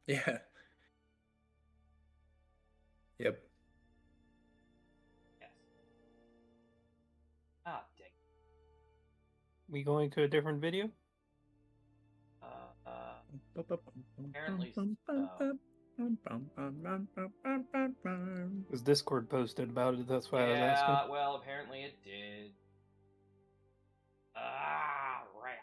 Yeah. Yep. Yes. Ah, dang. We going to a different video? Apparently so. Because Discord posted about it, that's why I was asking. Yeah, well, apparently it did. Ah, rats.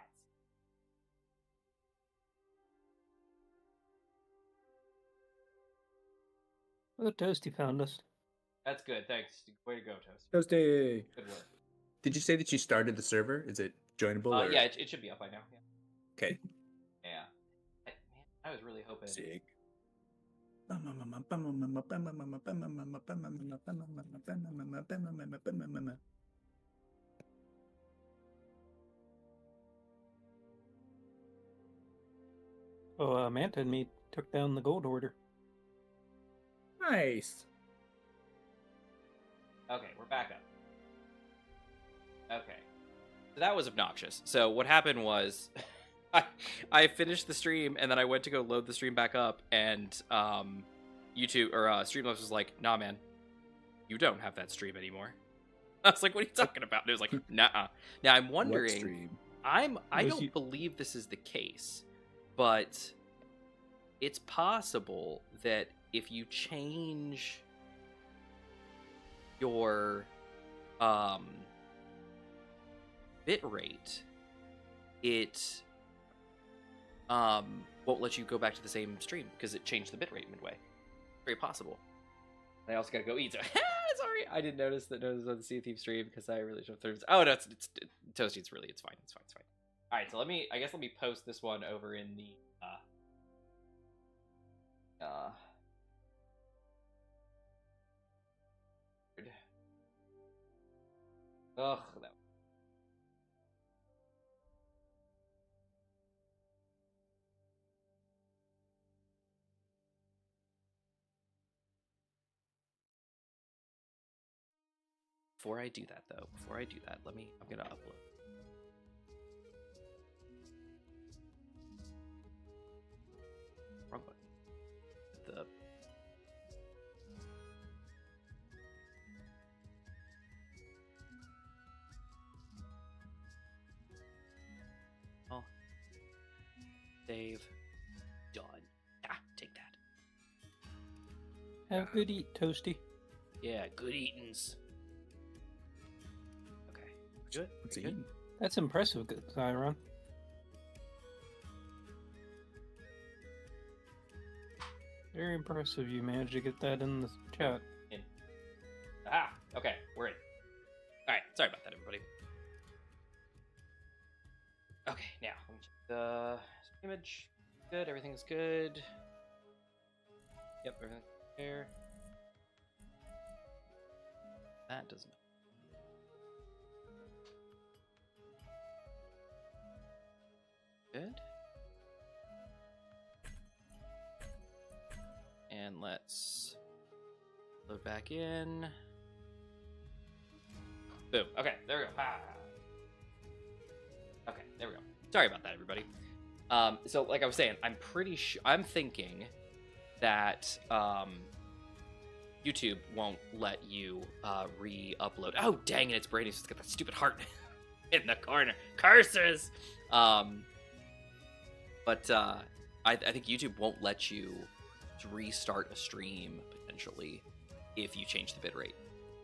Oh, Toasty found us. That's good, thanks. Way to go, Toast. Toasty. Good work. Did you say that you started the server? Is it joinable? Or... Yeah, it should be up by now. Yeah. Okay. Yeah. Man, I was really hoping. Sick. Oh, Manta and me took down the gold order. Nice. Okay, we're back up. Okay. So that was obnoxious. So what happened was I finished the stream and then I went to go load the stream back up and YouTube or Streamlabs was like, "Nah, man. You don't have that stream anymore." I was like, "What are you talking about?" And it was like, "Nah." Now I'm wondering I don't believe this is the case, but it's possible that if you change your bit rate, it won't let you go back to the same stream because it changed the bit rate midway. Very possible. I also gotta go eat. So sorry, I didn't notice that it was on the Sea Thief stream because I really should have. Oh no, it's Toasty. It's fine. It's fine. It's fine. All right, so let me post this one over in the ugh, that. Before I do that, I'm gonna upload. Wrong button. The save. Done. Ah, take that. Have a good eat, Toasty. Yeah, good eatings. Okay. Good. What's good. That's impressive, Zyron. Very impressive you managed to get that in the chat. Aha! Okay, we're in. Alright, sorry about that, everybody. Okay, now, let me check the image. Good, everything's good. Yep, everything's there. That doesn't. Good. And let's load back in. Boom. Okay, there we go. Ah. Okay, there we go. Sorry about that, everybody. So like I was saying, I'm thinking that YouTube won't let you re-upload. Oh, dang it, it's Brady. It's got that stupid heart in the corner. Curses! But I think YouTube won't let you restart a stream, potentially, if you change the bitrate.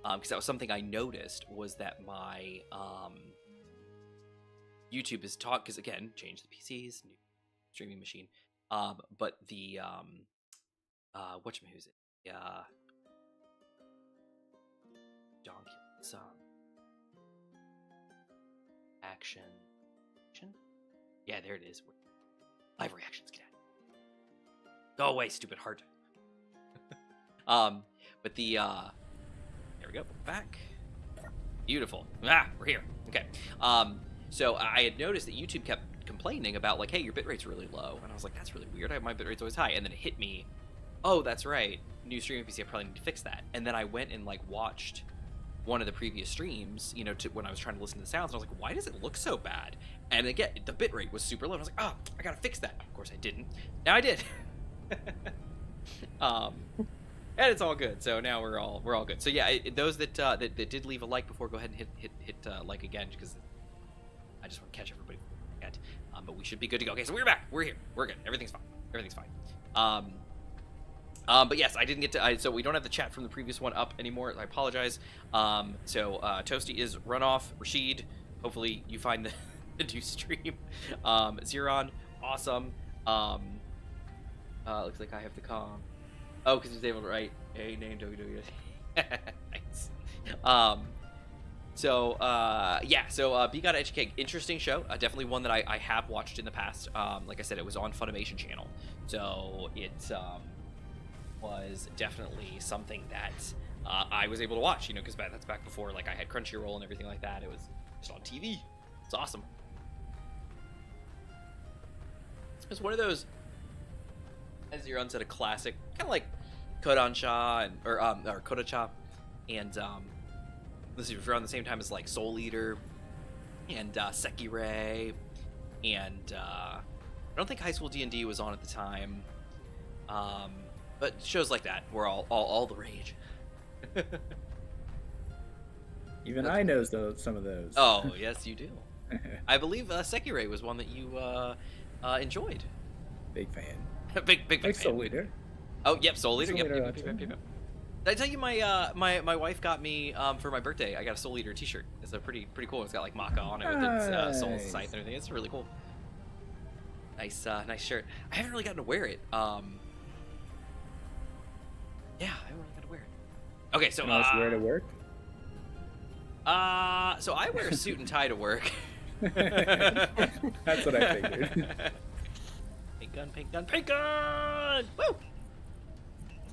Because that was something I noticed, was that my YouTube is taught, because again, change the PCs, new streaming machine. But the whatchamacallit, donkey action. Yeah, there it is. Live reactions, get out. Go away, stupid heart. But the there we go. Back. Beautiful. Ah, we're here. Okay. So I had noticed that YouTube kept complaining about, like, hey, your bitrate's really low, and I was like, that's really weird. My bitrate's always high, and then it hit me. Oh, that's right. New streaming PC. I probably need to fix that. And then I went and like watched one of the previous streams, you know, when I was trying to listen to the sounds, and I was like, why does it look so bad? And again, the bitrate was super low. And I was like, oh, I gotta fix that. Of course I didn't. Now I did. And it's all good. So now we're all good. So yeah, those that did leave a like before, go ahead and hit like again, because I just want to catch everybody. But we should be good to go. Okay, so we're back. We're here. We're good. Everything's fine. But yes, I didn't get to. So we don't have the chat from the previous one up anymore. I apologize. So Toasty is Runoff. Rashid, hopefully you find the new stream. Zeron, awesome. Looks like I have to calm. Oh, because he's able to write a name WWE. Nice. So Be Gotta Educate, interesting show. Definitely one that I have watched in the past. Like I said, it was on Funimation channel, so it was definitely something that I was able to watch. You know, because that's back before like I had Crunchyroll and everything like that. It was just on TV. It's awesome. It's one of those, as Zeron said, a classic, kind of like Kodansha or Kodacha, and this is around the same time as like Soul Eater and Sekirei, and I don't think High School D&D was on at the time, but shows like that were all the rage. Even I know some of those. Oh yes, you do. I believe Sekirei was one that you enjoyed. Big fan. big fan. Soul Eater. Oh, yep, Soul Eater. Soul Eater, Yep. Did I tell you my wife got me for my birthday? I got a Soul Eater T-shirt. It's a pretty cool. It's got like Maka on it with its soul scythe and everything. It's really cool. Nice shirt. I haven't really gotten to wear it. Yeah, I haven't really gotten to wear it. Okay, so wear to work. So I wear a suit and tie to work. That's what I figured. Paint gun! Woo!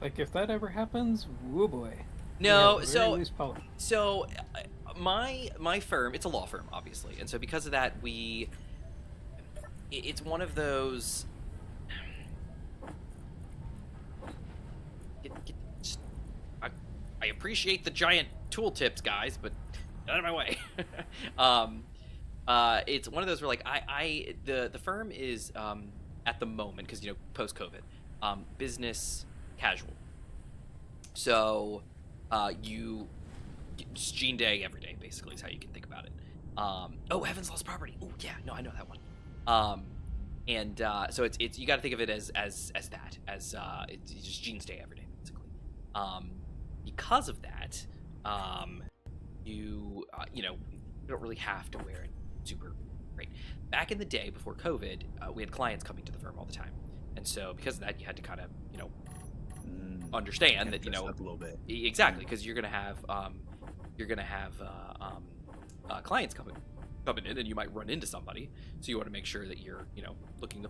Like if that ever happens, woo boy. No, so my firm, it's a law firm, obviously, and so because of that, it's one of those. I appreciate the giant tooltips, guys, but get out of my way. It's one of those where like the firm is at the moment, because post-COVID, business casual. So it's Gene Day every day, basically, is how you can think about it. Oh, Heaven's Lost Property. Oh yeah, no, I know that one. So it's you got to think of it as that, as it's just Gene's Day every day, basically. Because of that, you don't really have to wear it super great. Back in the day before COVID, we had clients coming to the firm all the time, and so because of that, you had to kind of understand that up a little bit. Exactly, because you're gonna have clients coming in, and you might run into somebody, so you want to make sure that you're looking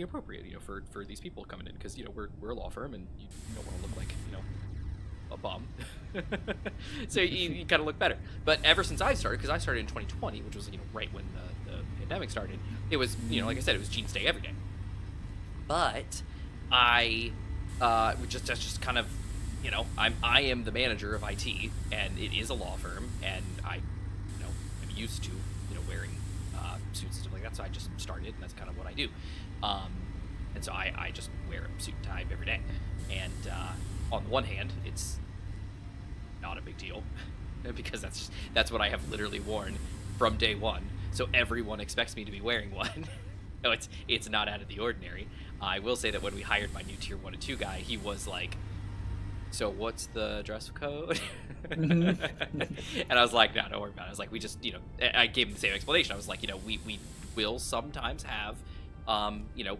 appropriate for these people coming in, because we're a law firm and you don't want to look like a bum. So you kind of look better. But ever since I started, because I started in 2020, which was right when the pandemic started, it was like I said, it was Gene's Day every day. But I that's just kind of I am the manager of IT, and it is a law firm, and I am used to wearing suits and stuff like that, so I just started, and that's kind of what I do. And so I just wear a suit and tie every day, and on the one hand, it's not a big deal because that's what I have literally worn from day one, so everyone expects me to be wearing one. So it's not out of the ordinary. I will say that when we hired my new tier 1 and 2 guy, he was like, so what's the dress code? And I was like, no, don't worry about it. I was like, we just, I gave him the same explanation. I was like, we will sometimes have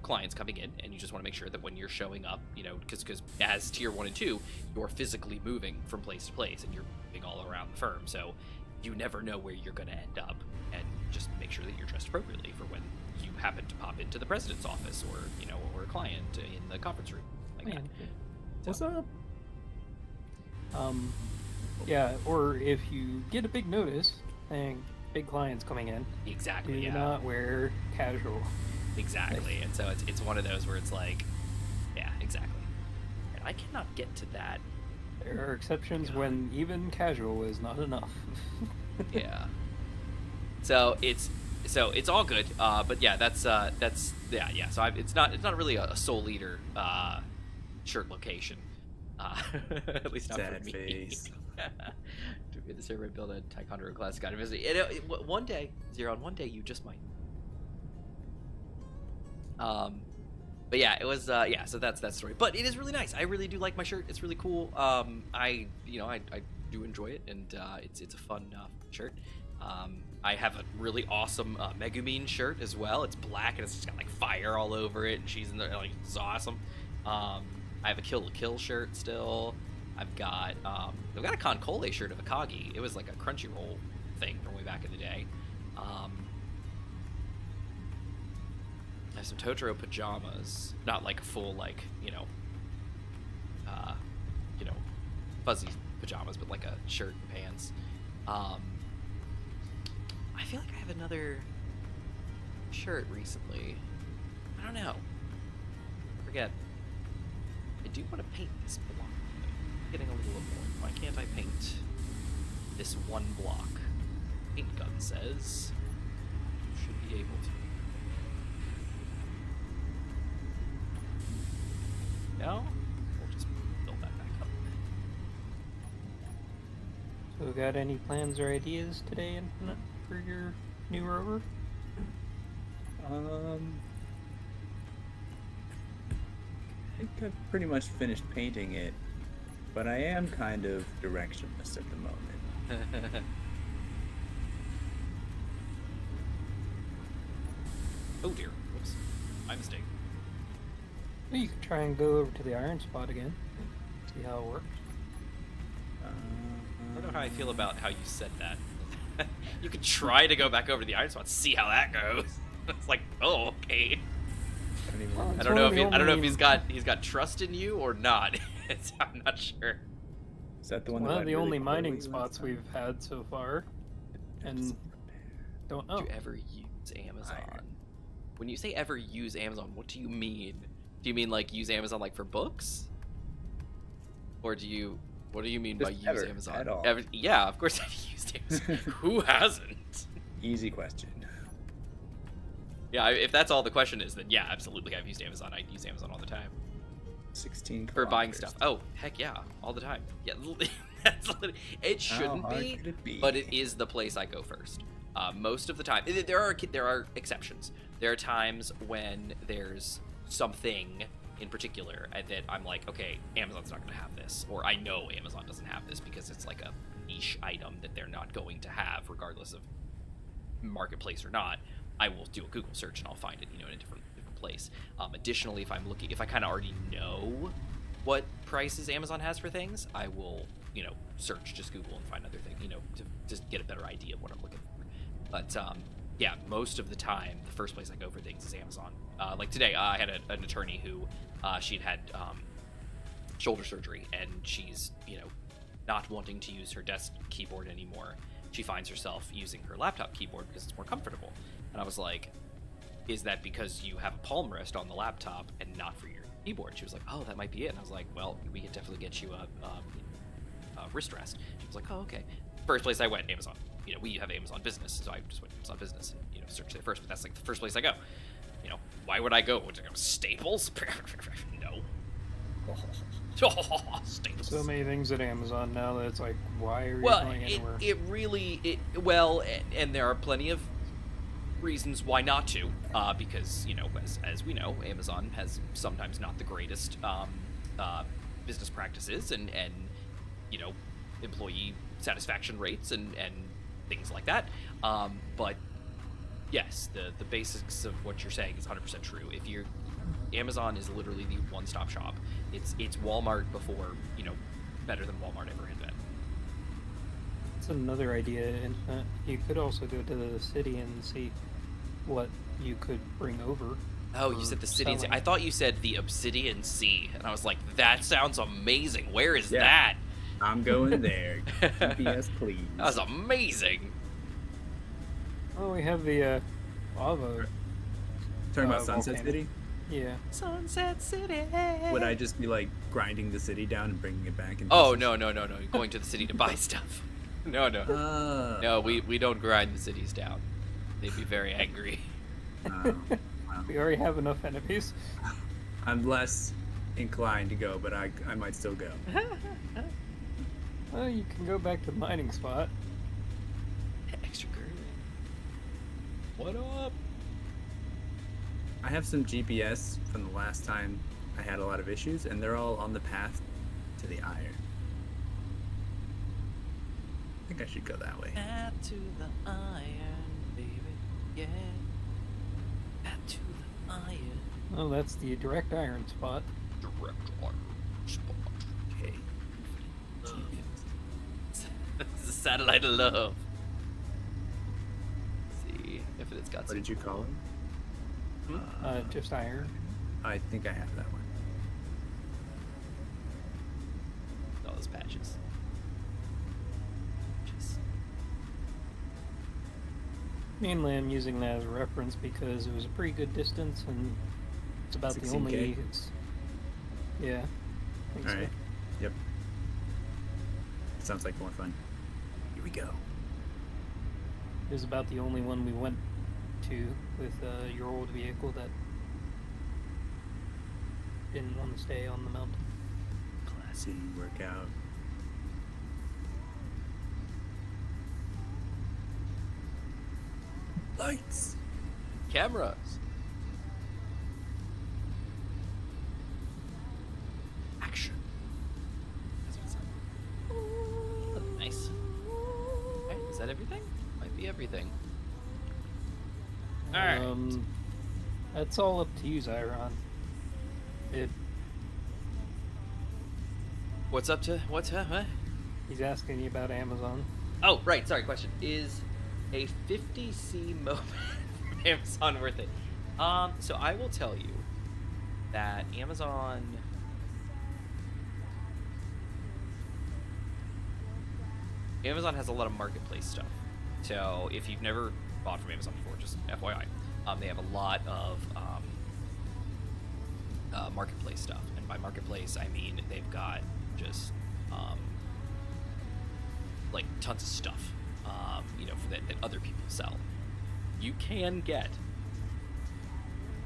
clients coming in, and you just want to make sure that when you're showing up, because as tier 1 and 2, you're physically moving from place to place, and you're moving all around the firm, so you never know where you're going to end up, and just make sure that you're dressed appropriately for when you happen to pop into the president's office, or or a client in the conference room, like that. What's up? Yeah, or if you get a big notice saying big clients coming in, Exactly. do not wear casual. Exactly. And so it's one of those where it's like, yeah, exactly. And I cannot get to that. There are exceptions when even casual is not enough. Yeah. So it's so it's all good. But yeah, that's yeah. So it's not really a Soul Eater shirt location. At least not Sad for me. face. To be the server and build a Taekwondo class guide. One day, Zero, one day you just might. But yeah, it was yeah. So that's that story. But it is really nice. I really do like my shirt. It's really cool. I do enjoy it, and it's a fun shirt. I have a really awesome Megumin shirt as well. It's black and it's just got like fire all over it, and she's in there, like, it's awesome. I have a Kill la Kill shirt still. I've got a Concole shirt of Akagi. It was like a Crunchyroll thing from way back in the day. I have some Totoro pajamas, not like full fuzzy pajamas, but like a shirt and pants. I feel like I have another shirt recently. I don't know. I forget. I do want to paint this block. I'm getting a little annoyed. Why can't I paint this one block? Paint gun says should be able to. No? We'll just build that back up. So, got any plans or ideas today, Infinite, for your new rover? I think I've pretty much finished painting it, but I am kind of directionless at the moment. Oh dear. Whoops. My mistake. Well, you could try and go over to the iron spot again. See how it works. I don't know how I feel about how you said that. You could try to go back over to the iron spot, see how that goes. It's like, oh, okay. I don't know if he's got trust in you or not. I'm not sure. Is that the one? One that of the went only really mining poorly spots last time? we've had so far, and don't know. Do you ever use Amazon? When you say ever use Amazon, what do you mean? Do you mean like use Amazon like for books? Or what do you mean by Just use ever, Amazon? at all. Yeah, of course I've used Amazon. Who hasn't? Easy question. Yeah, if that's all the question is, then yeah, absolutely I've used Amazon. I use Amazon all the time. 16 For buying kilometers. stuff. Oh, heck yeah, all the time. Yeah, it shouldn't How hard be, could it be? but it is the place I go first. Most of the time, there are exceptions. There are times when there's something in particular that I'm like, okay, Amazon's not going to have this, or I know Amazon doesn't have this because it's like a niche item that they're not going to have, regardless of marketplace or not. I will do a Google search and I'll find it, in a different place. Additionally, if I kind of already know what prices Amazon has for things, I will, search just Google and find other things, to just get a better idea of what I'm looking for. But yeah, most of the time, the first place I go for things is Amazon. Like today, I had an attorney who she'd had shoulder surgery, and she's, not wanting to use her desk keyboard anymore. She finds herself using her laptop keyboard because it's more comfortable. And I was like, is that because you have a palm rest on the laptop and not for your keyboard? She was like, oh, that might be it. And I was like, well, we could definitely get you a wrist rest. She was like, oh, okay. First place I went, Amazon. We have Amazon Business, so I just went to Amazon Business and, search there first. But that's like the first place I go. Why would I go? Would I go Staples? No. Staples. So many things at Amazon now that it's like, why are you Well, going anywhere? and there are plenty of reasons why not to, because as we know, Amazon has sometimes not the greatest business practices and employee satisfaction rates and things like that. But yes, the basics of what you're saying is 100% true. Amazon is literally the one-stop shop. It's Walmart before, better than Walmart ever had been. That's another idea, Infinite. You could also go to the city and see what you could bring over. Oh, you said the city. selling. I thought you said the Obsidian Sea, and I was like, that sounds amazing. Where is Yeah. that? I'm going there. GPS, please. That was amazing. Oh, we have the lava. Talking about Sunset volcano. City? Yeah. Sunset City. Would I just be like grinding the city down and bringing it back? Oh, no. Going to the city to buy stuff. No. Oh. No, we don't grind the cities down. They'd be very angry. Wow. We already have enough enemies. I'm less inclined to go, but I might still go. Well, you can go back to the mining spot. Extra curry. What up? I have some GPS from the last time I had a lot of issues, and they're all on the path to the iron. I think I should go that way. Add to the iron, baby. Yeah. Add to the iron. Oh, that's the direct iron spot. Direct iron spot. Okay. It's a satellite of love. Let's see if it's got What some. did you call it? Just iron. I think I have that one. All those patches. Mainly, I'm using that as a reference because it was a pretty good distance, and it's about the 16K? only. Yeah. I think All so. right. Yep. Sounds like more fun. Here we go. It was about the only one we went to with your old vehicle that didn't want to stay on the mountain. Classy workout. Lights. Cameras. Action. That's what it sounds like. Nice. Okay, is that everything? Might be everything. All right. That's all up to you, Zyron. What's up to what's huh? He's asking you about Amazon. Oh, right. Sorry. Question: is a 50C moped from Amazon worth it? So I will tell you that Amazon has a lot of marketplace stuff. So if you've never bought from Amazon before, just FYI, they have a lot of marketplace stuff, and by marketplace I mean they've got just like tons of stuff, that other people sell. You can get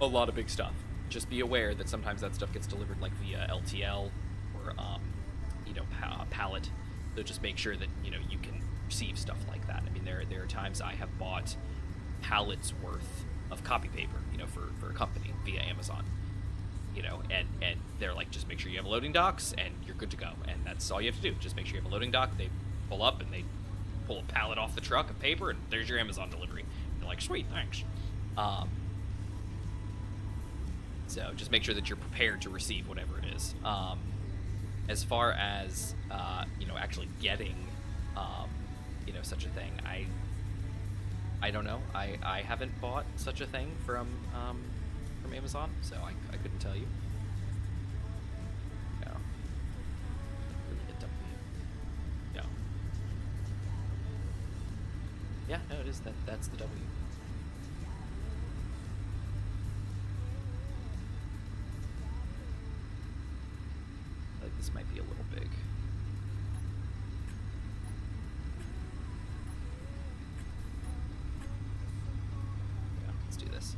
a lot of big stuff. Just be aware that sometimes that stuff gets delivered like via LTL or pallet. So just make sure that you can receive stuff like that. I mean, there are times I have bought pallets worth of copy paper, for a company via Amazon. And they're like, just make sure you have loading docks and you're good to go. And that's all you have to do. Just make sure you have a loading dock. They pull up and they pull a pallet off the truck of paper, and there's your Amazon delivery. And you're like, sweet, thanks. So just make sure that you're prepared to receive whatever it is. As far as actually getting such a thing, I don't know. I haven't bought such a thing from Amazon, so I couldn't tell you. No. Really a W. No. Yeah, no, it is that's the W. I think this might be a little big. Yeah, let's do this.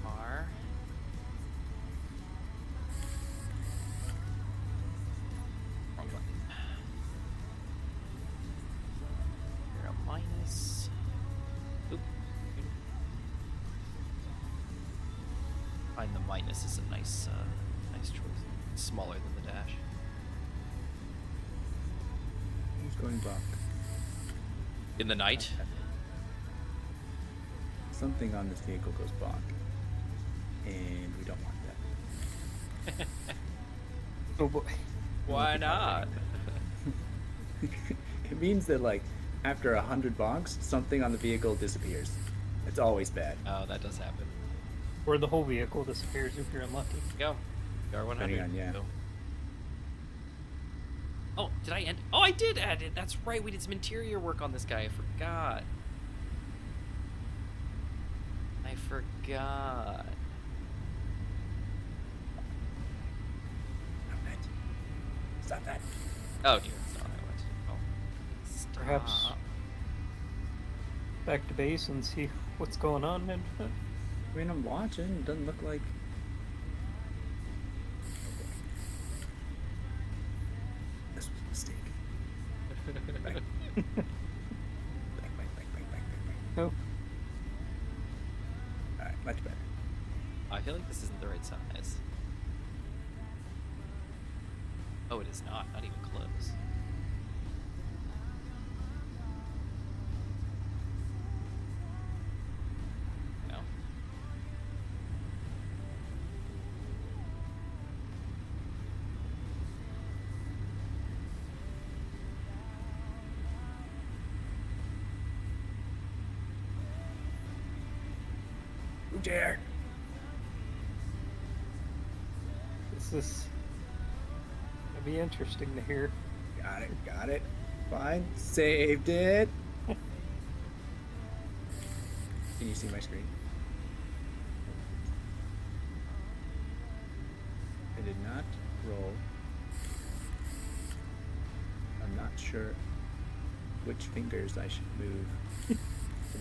R. Wrong button. Here, a minus. Oop. Find the minus is a nice choice. It's smaller than the dash. Who's going block? In the night? Something on this vehicle goes block, and we don't want that. Oh boy. Why not? It means that like after 100 bonks, something on the vehicle disappears. It's always bad. Oh, that does happen. Or the whole vehicle disappears if you're unlucky. Go. R100. Depending on, yeah. Go. Oh, did I end? Oh, I did add it. That's right. We did some interior work on this guy. I forgot. Stop Stop that. Oh dear, that's not what I went to. Oh. Stop. Perhaps back to base and see what's going on, Infinite. I mean, I'm watching. It doesn't look like. This was a mistake. Back. Back. Oh, Alright, much better. I feel like this isn't the right size. Oh, it is not. Not even close. No. Who dared? this is gonna be interesting to hear. Got it, got it. Fine. Saved it. Can you see my screen? I did not roll. I'm not sure which fingers I should move to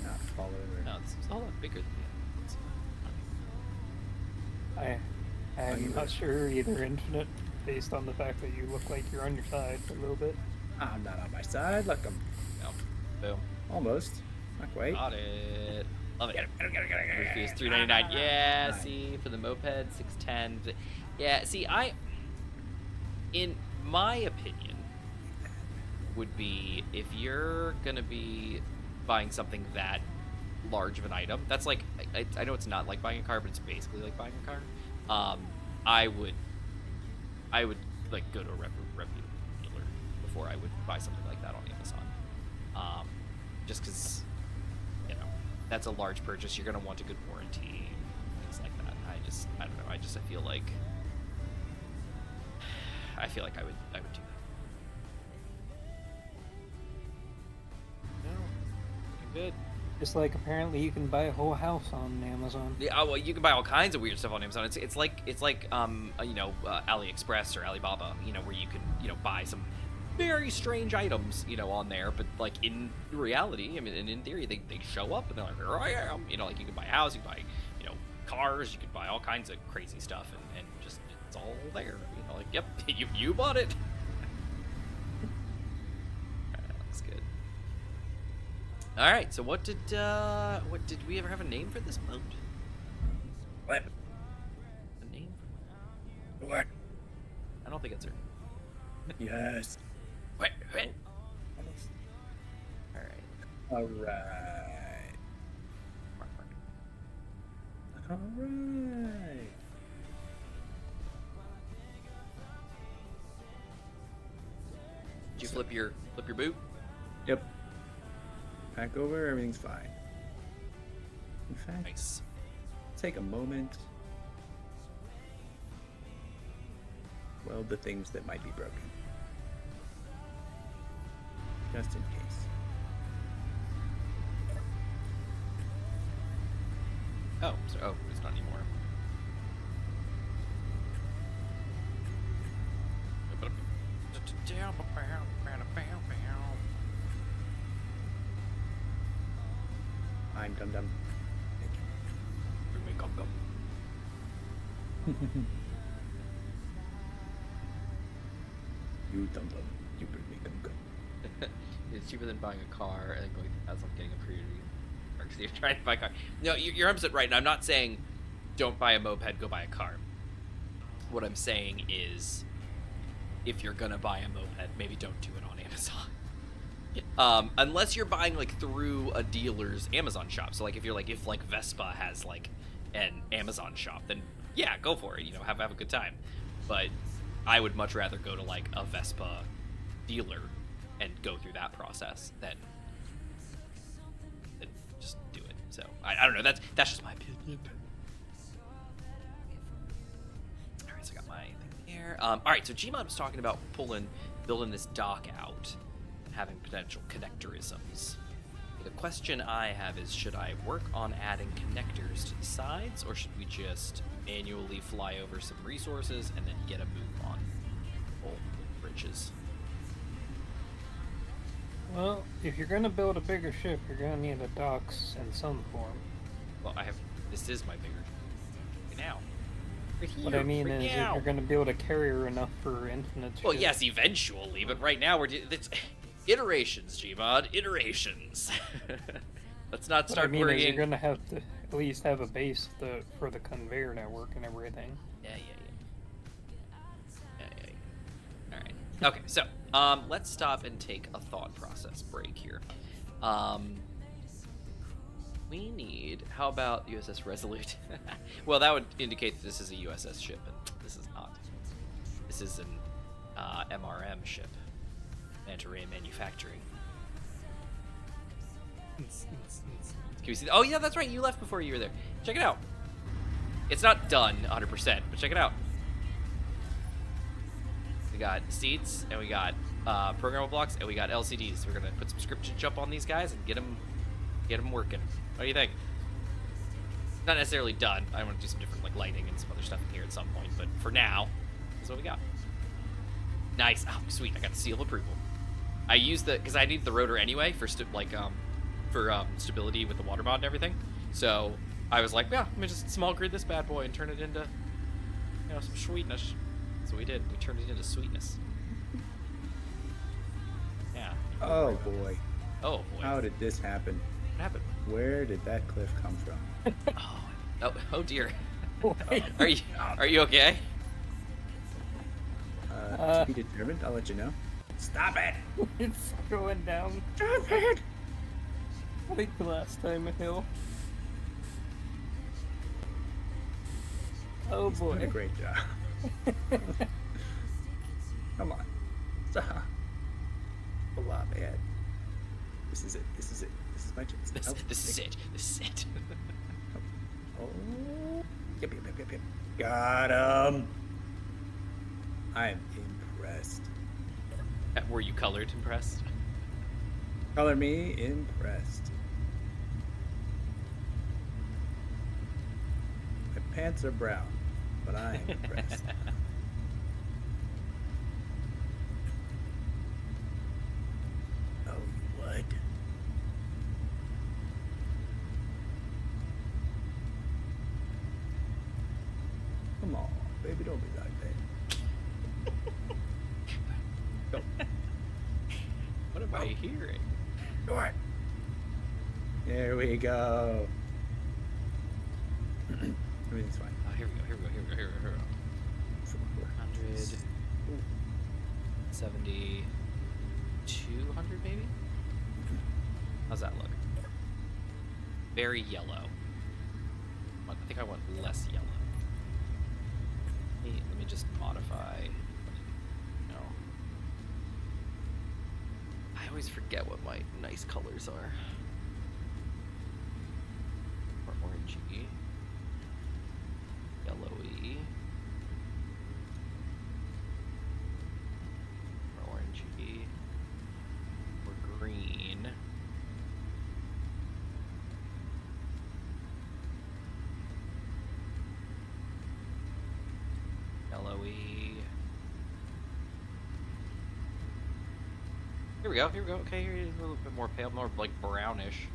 not fall over. No, it's a lot bigger than the other. I'm not sure either, Infinite, based on the fact that you look like you're on your side a little bit. I'm not on my side. Look, I'm No. Boom. almost. Not quite. Got it. Love it. Get it. Roof fee is $3.99. Yeah, Nice. see, for the moped, $6.10. Yeah, see, in my opinion, would be if you're gonna be buying something that large of an item, that's like, I know it's not like buying a car, but it's basically like buying a car. I would like go to a reputable dealer before I would buy something like that on Amazon. Just because, you know, that's a large purchase. You're gonna want a good warranty, things like that. I don't know. I feel like I would do that. No, good. Just like apparently you can buy a whole house on Amazon. Yeah, well, you can buy all kinds of weird stuff on Amazon. It's like AliExpress or Alibaba, you know, where you can, you know, buy some very strange items, you know, on there. But like in reality, I mean, and in theory, they show up and they're like, here I am. You know, like you can buy a house, you can buy, you know, cars, you can buy all kinds of crazy stuff, and just it's all there. You know, like, yep, you bought it. That looks good. All right, so what did we ever have a name for this boat? What? A name? What? I don't think it's her. Yes. Wait. Almost. All right. All right. All right. Did you flip your boot? Yep. Back over, everything's fine. In fact, Nice. take a moment. Weld the things that might be broken. Just in case. Oh, it's not anymore. I'm dum dum. Thank you. You dum dum. You bring me gum gum. It's cheaper than buying a car and then going through as I'm getting a pre-review. Or because you're trying to buy a car. No, you're 100% right. And I'm not saying don't buy a moped, go buy a car. What I'm saying is, if you're gonna buy a moped, maybe don't do it on Amazon. Unless you're buying like through a dealer's Amazon shop. So like if Vespa has like an Amazon shop, then yeah, go for it. You know, have a good time. But I would much rather go to like a Vespa dealer and go through that process than just do it. So I don't know. That's just my opinion. All right, so I got my thing here. All right, so Gmod was talking about building this dock out, and having potential connectorisms. The question I have is, should I work on adding connectors to the sides, or should we just manually fly over some resources and then get a move on old bridges? Well, if you're gonna build a bigger ship, you're gonna need a docks in some form. Well, this is my bigger right now. Right here, What I mean right is, if now. you're gonna build a carrier enough for infinite Well, ships, yes, eventually, but right now it's iterations, Gmod, iterations. Let's not what I start mean is worrying. you're gonna have to at least have a base for the conveyor network and everything. Yeah. All right. Okay, so let's stop and take a thought process break here. We need. How about USS Resolute? Well, that would indicate that this is a USS ship, and this is not. This is an MRM ship, Manta Ray Manufacturing. Can we see? Oh yeah, that's right. You left before you were there. Check it out. It's not done 100%, but check it out. We got seats, and we got programmable blocks, and we got LCDs. We're gonna put some script jump on these guys and get them working. What do you think? Not necessarily done. I want to do some different like lighting and some other stuff in here at some point, but for now, this is what we got. Nice. Oh, sweet. I got the seal of approval. I used because I need the rotor anyway for stability with the water mod and everything. So I was like, yeah, let me just small grid this bad boy and turn it into, some sweetness. That's what we did. We turned it into sweetness. Yeah. Oh boy. Oh boy. How did this happen? What happened? Where did that cliff come from? Oh dear. Wait. Are you okay? To be determined. I'll let you know. Stop it! It's going down. Stop it! Like the last time a hill. Oh He's doing a boy. great job. Come on. Stop. Hold on, man. This is it. This is my chance. This is it. Oh. Yep. Got him. I am impressed. Were you colored impressed? Color me impressed. My pants are brown, but I am impressed. Oh, you would. Come on, baby, don't be like that. Go. What am I hearing? Go on. There we go. Everything's fine. Oh, here we go. 100, 70, 200 maybe? How's that look? Very yellow. I think I want less yellow. Let me just modify. I always forget what my nice colors are. More orangey, yellowy, more orangey, more green. Yellowy. Here we go. Okay, here is a little bit more pale, more like brownish.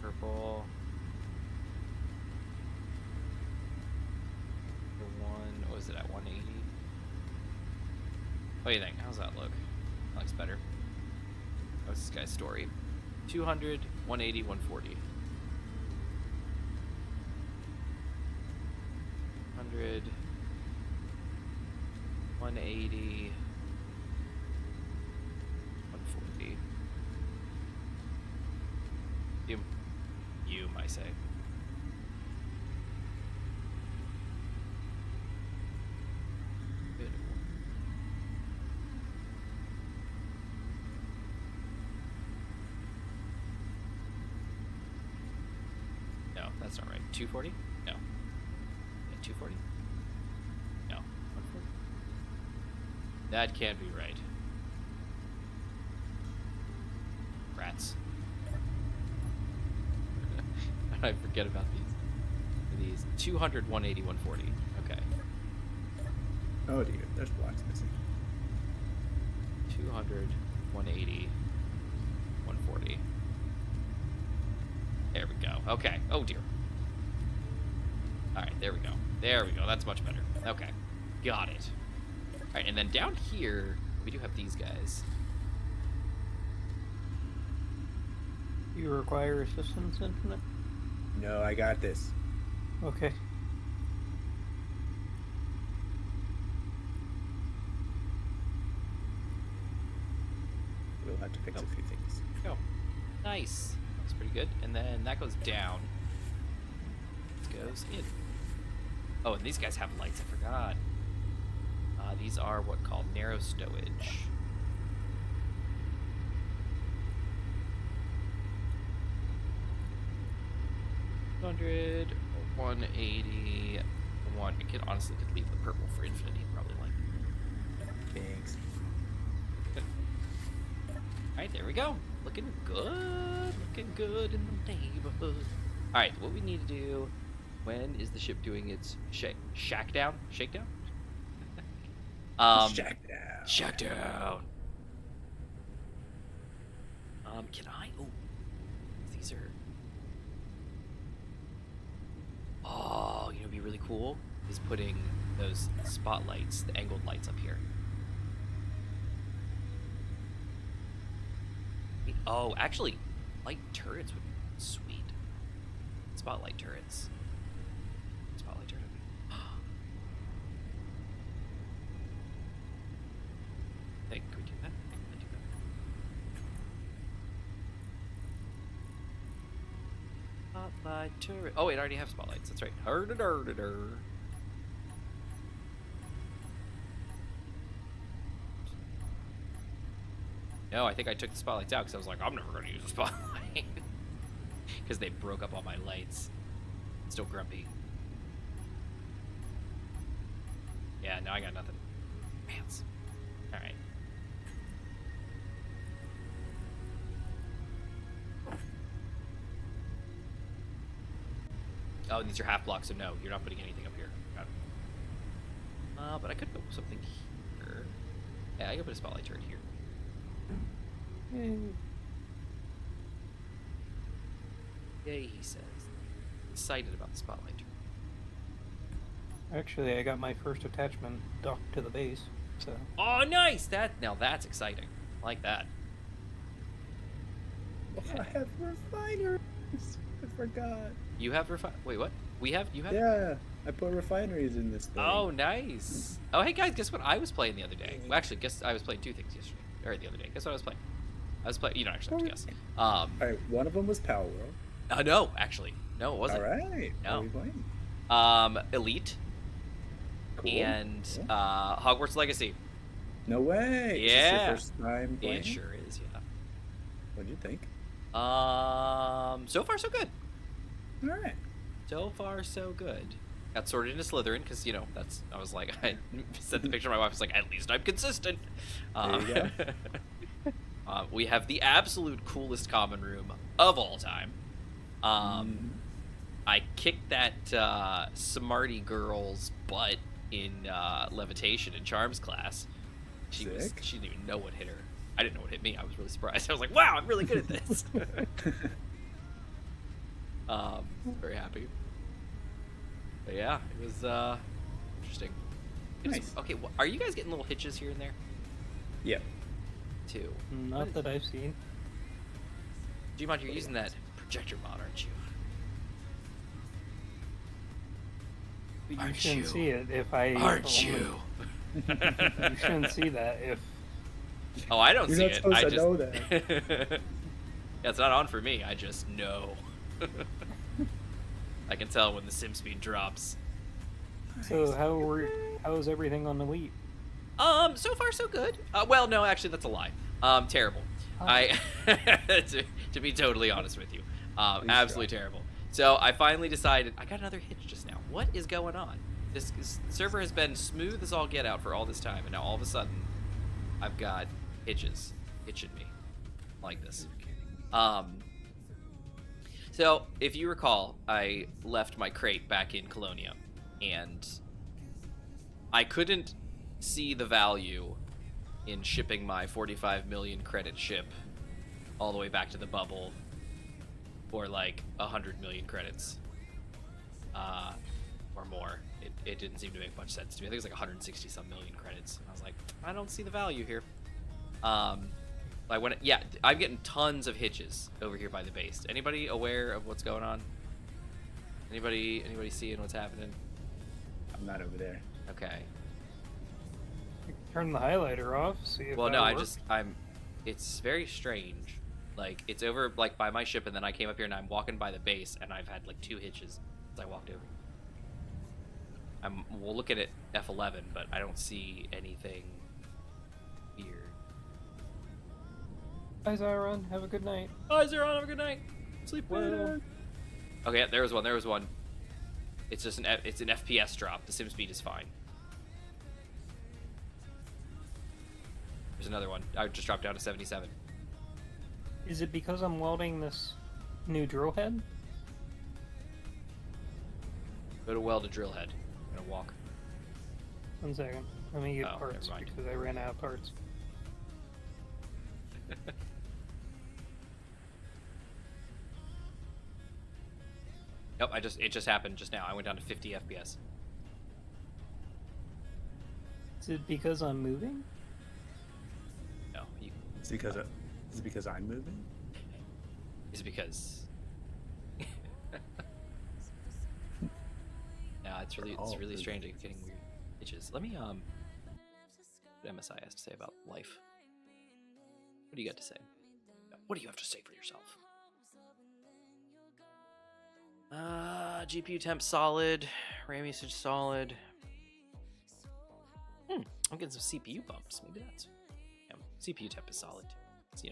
Purple. What was it at 180? What do you think? How's that look? That looks better. What's this guy's story? 200, 180, 140. 100, 180, 140. You might say. Good. No, that's not right. 240? No. 240? No. 140? That can't be right. Rats. I forget about these. 200, 180, 140. Okay. Oh dear, there's blocks missing. 200, 180, 140. There we go. Okay. Oh dear. All right, there we go. There we go. That's much better. Okay. Got it. All right, and then down here, we do have these guys. You require assistance, Infinite? No, I got this. Okay. We'll have to fix a few things. Go. Nice. That's pretty good. And then that goes down. This goes in. Oh, and these guys have lights. I forgot. These are what called narrow stowage. 100, 180, one. I could honestly leave the purple for infinity. Probably like. Thanks. Alright, there we go. Looking good. Looking good in the neighborhood. Alright, what we need to do. When is the ship doing its shakedown? Shakedown? Shakedown. Shakedown. Can I? Oh, these are. Oh, you know, what'd be really cool is putting those spotlights, the angled lights up here. Oh, actually, light turrets would be sweet. Spotlight turrets. Spotlight turret. Hey, can we do that? Can we do that? Spotlight turret. Oh, it already have spotlights. That's right. No, I think I took the spotlights out because I was like, I'm never going to use a spotlight. Because they broke up all my lights. Still grumpy. Yeah, now I got nothing. Pants. Alright. Oh, and these are half blocks, so no, you're not putting anything up here. Got it. But I could put something here. Yeah, I could put a spotlight turret here. Yay, he says. Excited about the spotlight turret. Actually, I got my first attachment docked to the base, so... Oh, nice! Now that's exciting. I like that. Oh, I have refineries. I forgot. You have Wait, what? You have? Yeah, I put refineries in this thing. Oh, nice. Oh, hey guys, guess what I was playing the other day? Well, actually, guess I was playing two things yesterday, or the other day. Guess what I was playing? I was playing. You don't actually have to guess. All right, one of them was Power World. No, actually, no, it wasn't. All right. No. What are we playing? Elite Cool. and Cool. Hogwarts Legacy. No way. Yeah. Is this your first time playing? It sure is, yeah. What'd you think? So far so good. All right. So far so good. Got sorted into Slytherin because, you know, that's, I was like, I sent the picture to my wife, I was like, at least I'm consistent. There you go. We have the absolute coolest common room of all time. I kicked that smarty girl's butt in levitation in charms class. She didn't even know what hit her. I didn't know what hit me. I was really surprised. I was like, wow, I'm really good at this. Very happy. But yeah, it was interesting. Nice. Okay, well, are you guys getting little hitches here and there? Yep. Too. Not that I've seen. Gmod, you're using that projector mod, aren't you? You Aren't shouldn't you? see it if I... Aren't you? You shouldn't see that if... Oh, I don't You're see not it. supposed I to just... know that. Yeah, it's not on for me. I just know. I can tell when the sim speed drops. So how is everything on Elite? So far so good. Well, no, actually that's a lie. Terrible. Oh. To be totally honest with you, absolutely terrible. So I finally decided I got another hitch just now. What is going on? This server has been smooth as all get out for all this time, and now all of a sudden, I've got hitches hitching me like this. So if you recall, I left my crate back in Colonia, and I couldn't see the value in shipping my 45 million credit ship all the way back to the bubble for like 100 million credits or more. It didn't seem to make much sense to me. I think it was like 160 some million credits. And I was like, I don't see the value here. Yeah, I'm getting tons of hitches over here by the base. Anybody aware of what's going on? Anybody seeing what's happening? I'm not over there. Okay. Turn the highlighter off. See if Well, that no, works. It's very strange. Like, it's over like by my ship, and then I came up here and I'm walking by the base, and I've had like 2 hitches as I walked over. We'll look at it F11, but I don't see anything weird. Bye, Zyron. Have a good night. Bye, Zeron. Have a good night. Sleep well. Okay, yeah, there was one. It's just it's an FPS drop. The sim speed is fine. There's another one. I just dropped down to 77. Is it because I'm welding this new drill head? Go to weld a drill head. I'm gonna walk. 1 second. Let me get Oh, parts never mind. because I ran out of parts. Nope, it just happened just now. I went down to 50 FPS. Is it because I'm moving? No, Is it because I'm moving? is because no, it's really strange. It's getting weird itches. Let me what MSI has to say about life. What do you got to say? What do you have to say for yourself? GPU temp solid, RAM usage solid. I'm getting some CPU bumps. Maybe that's CPU temp is solid too. It's,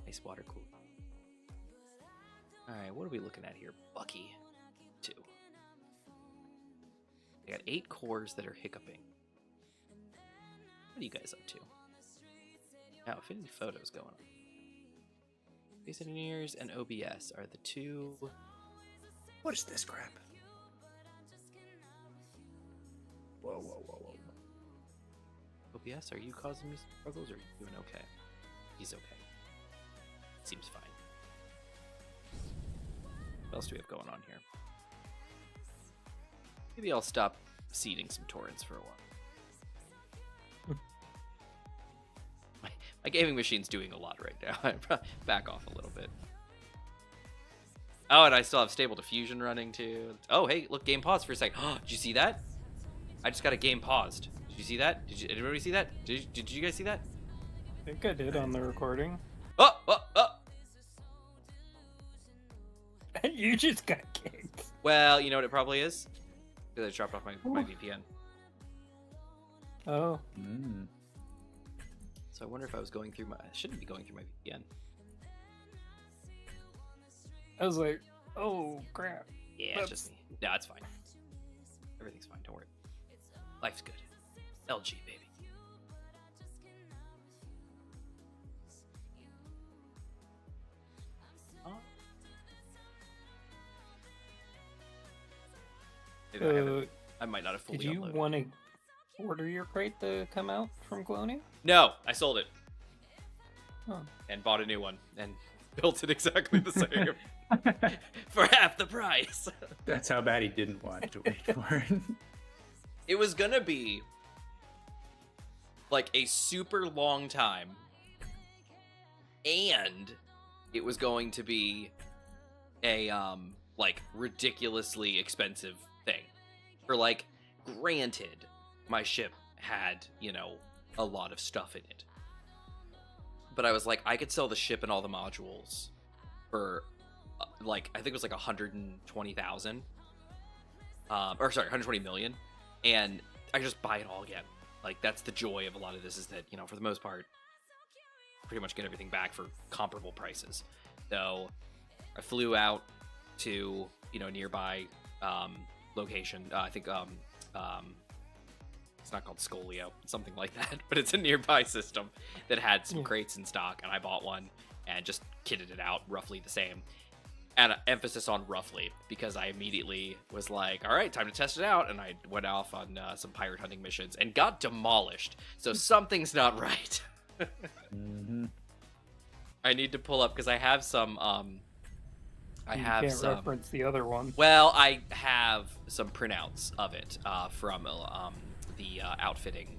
nice water cooler. Alright, what are we looking at here? Bucky 2. I got 8 cores that are hiccuping. What are you guys up to? Now, Affinity Photo's going on. Base Engineers and OBS are the 2. What is this crap? Whoa. OBS, are you causing me struggles or are you doing okay? He's okay. Seems fine. What else do we have going on here? Maybe I'll stop seeding some torrents for a while. My gaming machine's doing a lot right now. I back off a little bit. Oh, and I still have Stable Diffusion running too. Oh, hey, look, game paused for a second. Did you see that? I just got a game paused. Did you see that? Did anybody see that? Did you guys see that? I think I did on the recording. Oh! You just got kicked. Well, you know what it probably is? Because I dropped off my VPN. Oh. So I wonder if I was going through I shouldn't be going through my VPN. I was like, oh, crap. Yeah, it's just me. No, it's fine. Everything's fine, don't worry. Life's good. LG, baby. Maybe I might not have fully Did you unloaded. want to order your crate to come out from Cloning? No, I sold it. Oh. And bought a new one and built it exactly the same for half the price. That's how bad he didn't want to wait for it. It was gonna be like a super long time, and it was going to be a like ridiculously expensive thing. For like, granted, my ship had, a lot of stuff in it. But I was like, I could sell the ship and all the modules for like, I think it was like 120,000. Or sorry, 120 million. And I just buy it all again. Like, that's the joy of a lot of this, is that, for the most part, pretty much get everything back for comparable prices. So I flew out to, nearby location. I think it's not called Scolio, something like that, but it's a nearby system that had some crates in stock, and I bought one and just kitted it out roughly the same. and emphasis on roughly, because I immediately was like, all right, time to test it out, and I went off on some pirate hunting missions and got demolished. So something's not right. Mm-hmm. I need to pull up because I have some. I have can't some. reference the other one. Well, I have some printouts of it from the outfitting.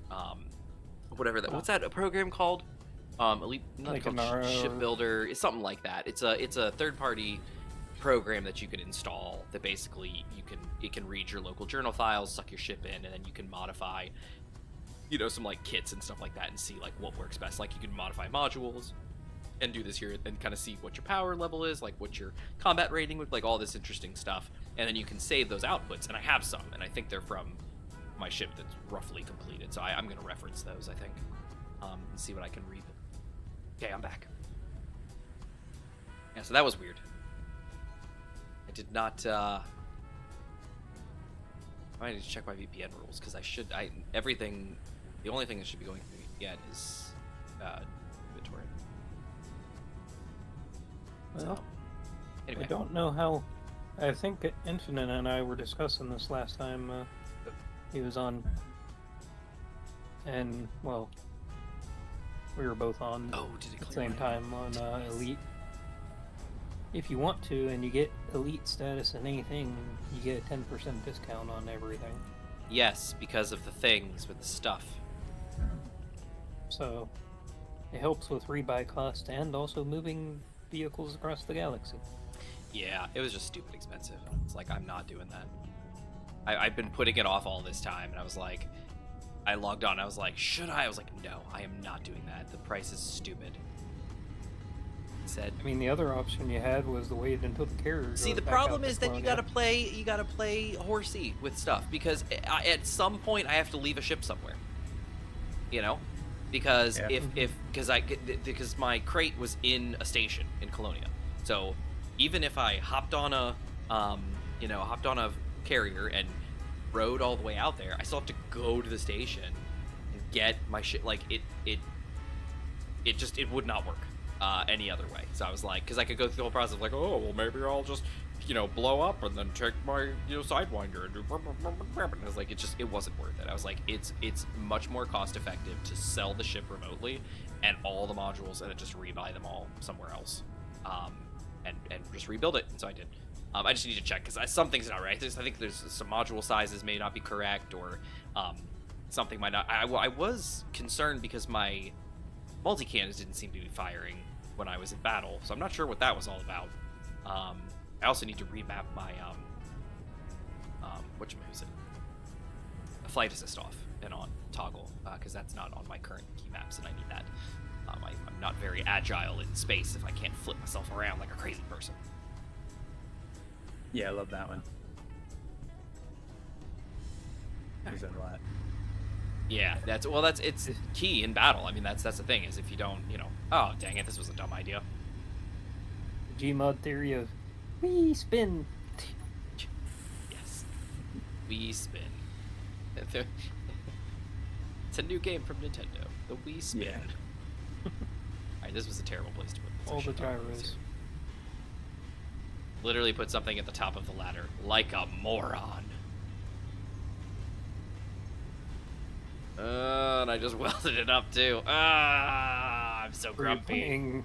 Whatever that. What's that a program called? Elite, not Like called an Shipbuilder. It's something like that. It's a third-party program that you can install that basically it can read your local journal files, suck your ship in, and then you can modify, some like kits and stuff like that, and see like what works best. Like you can modify modules and do this here and kind of see what your power level is, like what your combat rating would, like all this interesting stuff, and then you can save those outputs. And I have some, and I think they're from my ship that's roughly completed, so I'm going to reference those, I think, and see what I can read. Okay, I'm back. Yeah, so that was weird. I did not, I need to check my VPN rules, because everything, the only thing that should be going through VPN is, inventory. Well, So, anyway. I don't know how. I think Infinite and I were discussing this last time he was on, and well, we were both on Did it at the clear same my- time on Elite. If you want to, and you get Elite status in anything, you get a 10% discount on everything. Yes, because of the things with the stuff. So it helps with rebuy cost and also moving vehicles across the galaxy. Yeah, it was just stupid expensive. It's like, I'm not doing that. I've been putting it off all this time, and I was like, I logged on, I was like, should I? I was like, no, I am not doing that. The price is stupid. It said, I mean, the other option you had was to wait until the carrier see, goes the back problem out to is that you Colonia. gotta play horsey with stuff, because at some point I have to leave a ship somewhere. Because Yeah. because my crate was in a station in Colonia, so even if I hopped on a carrier and rode all the way out there, I still have to go to the station and get my shit. Like it would not work any other way. So I was like, because I could go through the whole process of like, oh well, maybe I'll just blow up and then check my sidewinder and do and I was like, it wasn't worth it. I was like, it's much more cost effective to sell the ship remotely and all the modules and then just rebuy them all somewhere else, and just rebuild it. And so I did. I just need to check because something's not right. I think there's some module sizes may not be correct, or something might not. I was concerned because my multi-cannons didn't seem to be firing when I was in battle, so I'm not sure what that was all about. I also need to remap my flight assist off and on toggle, because that's not on my current key maps, and I need that. I'm not very agile in space if I can't flip myself around like a crazy person. Yeah, I love that one. Use that a lot. Yeah, it's key in battle. I mean, that's the thing, is if you don't, oh dang it, this was a dumb idea. Gmod theory of we spin. Yes, we spin. It's a new game from Nintendo. The Wii Spin. Yeah. Alright, this was a terrible place to put this. All I the should not put this gyros. here. Literally put something at the top of the ladder, like a moron. And I just welded it up too. I'm so grumpy.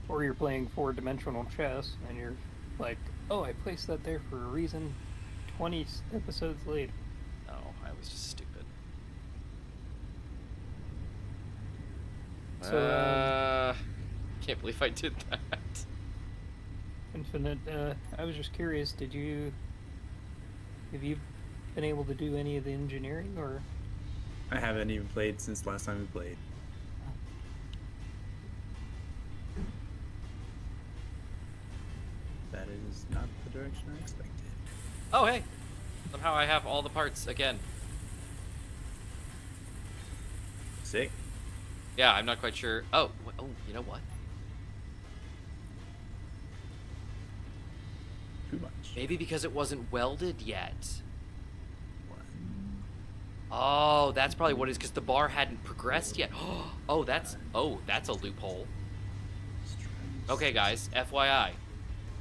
Or you're playing 4-dimensional chess, and you're like, oh, I placed that there for a reason. 20 episodes later. No, I was just stupid. So, Can't believe I did that. Infinite, I was just curious, have you been able to do any of the engineering, or? I haven't even played since last time we played. That is not the direction I expected. Oh, hey. Somehow I have all the parts again. Sick. Yeah, I'm not quite sure. Oh, you know what? Too much. Maybe because it wasn't welded yet. What? Oh, that's probably what it is, because the bar hadn't progressed yet. Oh, that's a loophole. Okay, guys, FYI.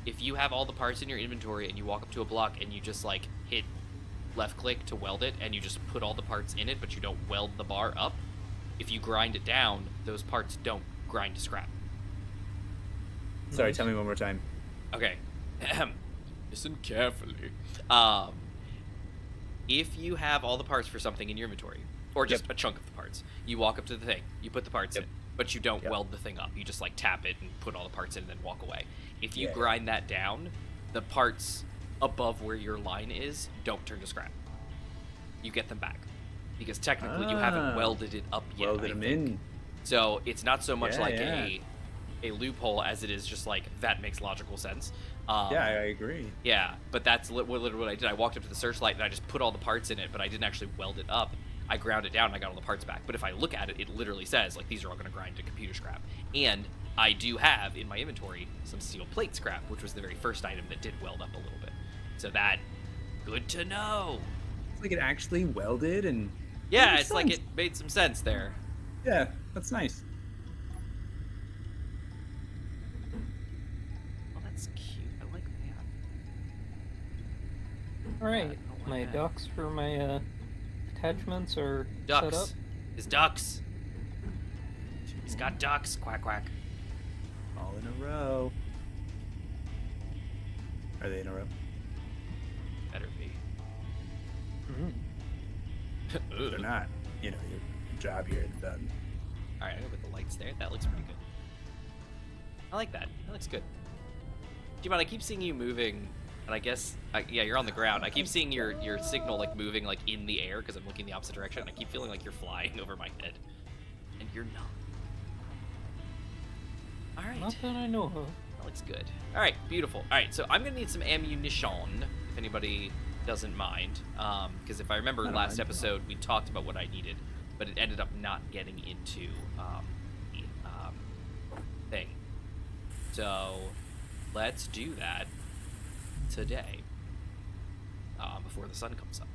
if you have all the parts in your inventory and you walk up to a block and you just like hit left click to weld it and you just put all the parts in it, but you don't weld the bar up, if you grind it down, those parts don't grind to scrap. Sorry, tell me one more time. Okay. Listen carefully. If you have all the parts for something in your inventory, or just a chunk of the parts, you walk up to the thing, you put the parts in, but you don't weld the thing up. You just like tap it and put all the parts in and then walk away. If you grind that down, the parts above where your line is don't turn to scrap. You get them back. Because technically you haven't welded it up yet. Welded them in. So it's not so much a loophole as it is just like, that makes logical sense. I agree. Yeah, but that's literally what I did. I walked up to the searchlight and I just put all the parts in it, but I didn't actually weld it up. I ground it down and I got all the parts back. But if I look at it, it literally says, like, these are all going to grind to computer scrap. And I do have in my inventory some steel plate scrap, which was the very first item that did weld up a little bit. So that, good to know. It's like it actually welded and... Yeah, it's like it made some sense there. Yeah, that's nice. Well, that's cute. I like that. Alright, my ducks for my attachments are set up. His ducks. He's got ducks. Quack, quack. All in a row. Are they in a row? Better be. They're not. You know, your job here is done. Alright, I'm gonna put the lights there. That looks pretty good. I like that. That looks good. G-Bot, I keep seeing you moving, and I guess, yeah, you're on the ground. I keep seeing your signal, like, moving, like, in the air, because I'm looking the opposite direction, and I keep feeling like you're flying over my head. And you're not. Alright. Not that I know of. That looks good. Alright, beautiful. Alright, so I'm gonna need some ammunition, if anybody doesn't mind. Because if I remember last episode, we talked about what I needed, but it ended up not getting into the thing. So let's do that today, before the sun comes up.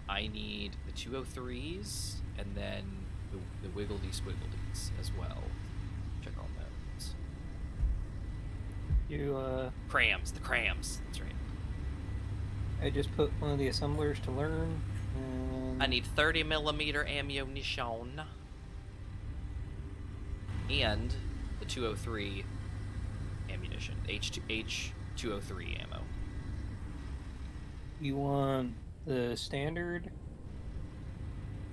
I need the 203s and then the wiggledy squiggledies as well. Check on those. You Crams, the crams. That's right. I just put one of the assemblers to learn. And I need 30mm ammunition and the 203 ammunition, H203 ammo. You want the standard?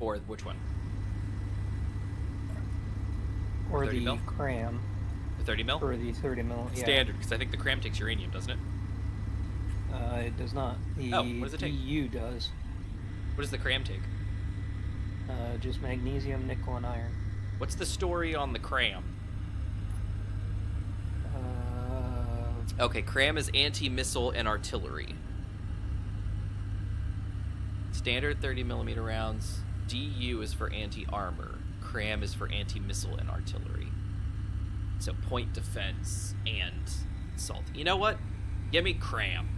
Or which one? Or 30 the mil? cram? The 30 mil? Or the 30 mil, yeah. Standard, because I think the cram takes uranium, doesn't it? It does not. The what does it take? EU does. What does the cram take? Just magnesium, nickel, and iron. What's the story on the cram? Okay, cram is anti-missile and artillery. Standard 30mm rounds. DU is for anti-armor. Cram is for anti-missile and artillery. So point defense and assault. You know what? Give me cram.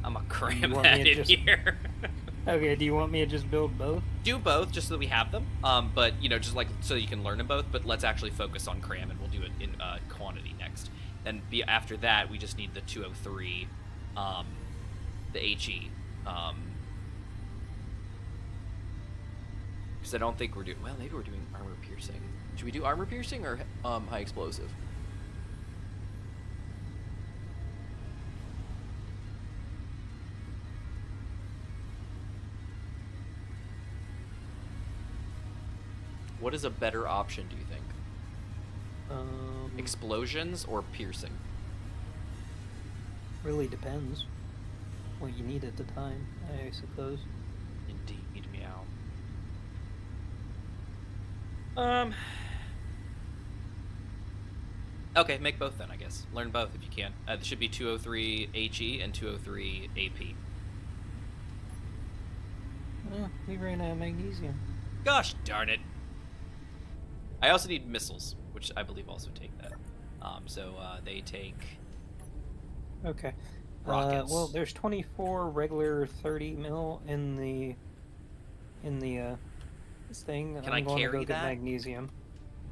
I'm gonna cram that in here. Okay, do you want me to just build both? Do both, just so that we have them. But, you know, just like so you can learn them both. But let's actually focus on cram, and we'll do it in quantity next. Then after that, we just need the 203, the HE. Because I don't think we're doing... Well, maybe we're doing armor piercing. Should we do armor piercing or high explosive? What is a better option, do you think? Explosions or piercing? Really depends what you need at the time, I suppose. Indeed, meow. Okay, make both then, I guess. Learn both if you can. There should be 203 HE and 203 AP. We ran out of magnesium. Gosh darn it. I also need missiles, which I believe also take that. They take... Okay. Rockets. Well, there's 24 regular 30 mil in the this thing. Can I'm I going carry to go that? get magnesium.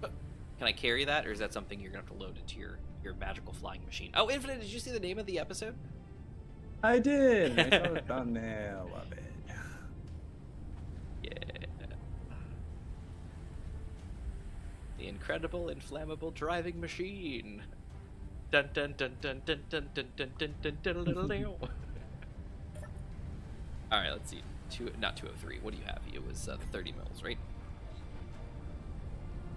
Can Can I carry that, or is that something you're gonna have to load into your magical flying machine? Oh, Infinite, did you see the name of the episode? I did. I saw the thumbnail of it. Yeah. The incredible inflammable driving machine. Dun dun dun dun dun dun dun dun dun dun dun dun dun. All right, let's see. Not 203. What do you have? It was the 30 mils, right?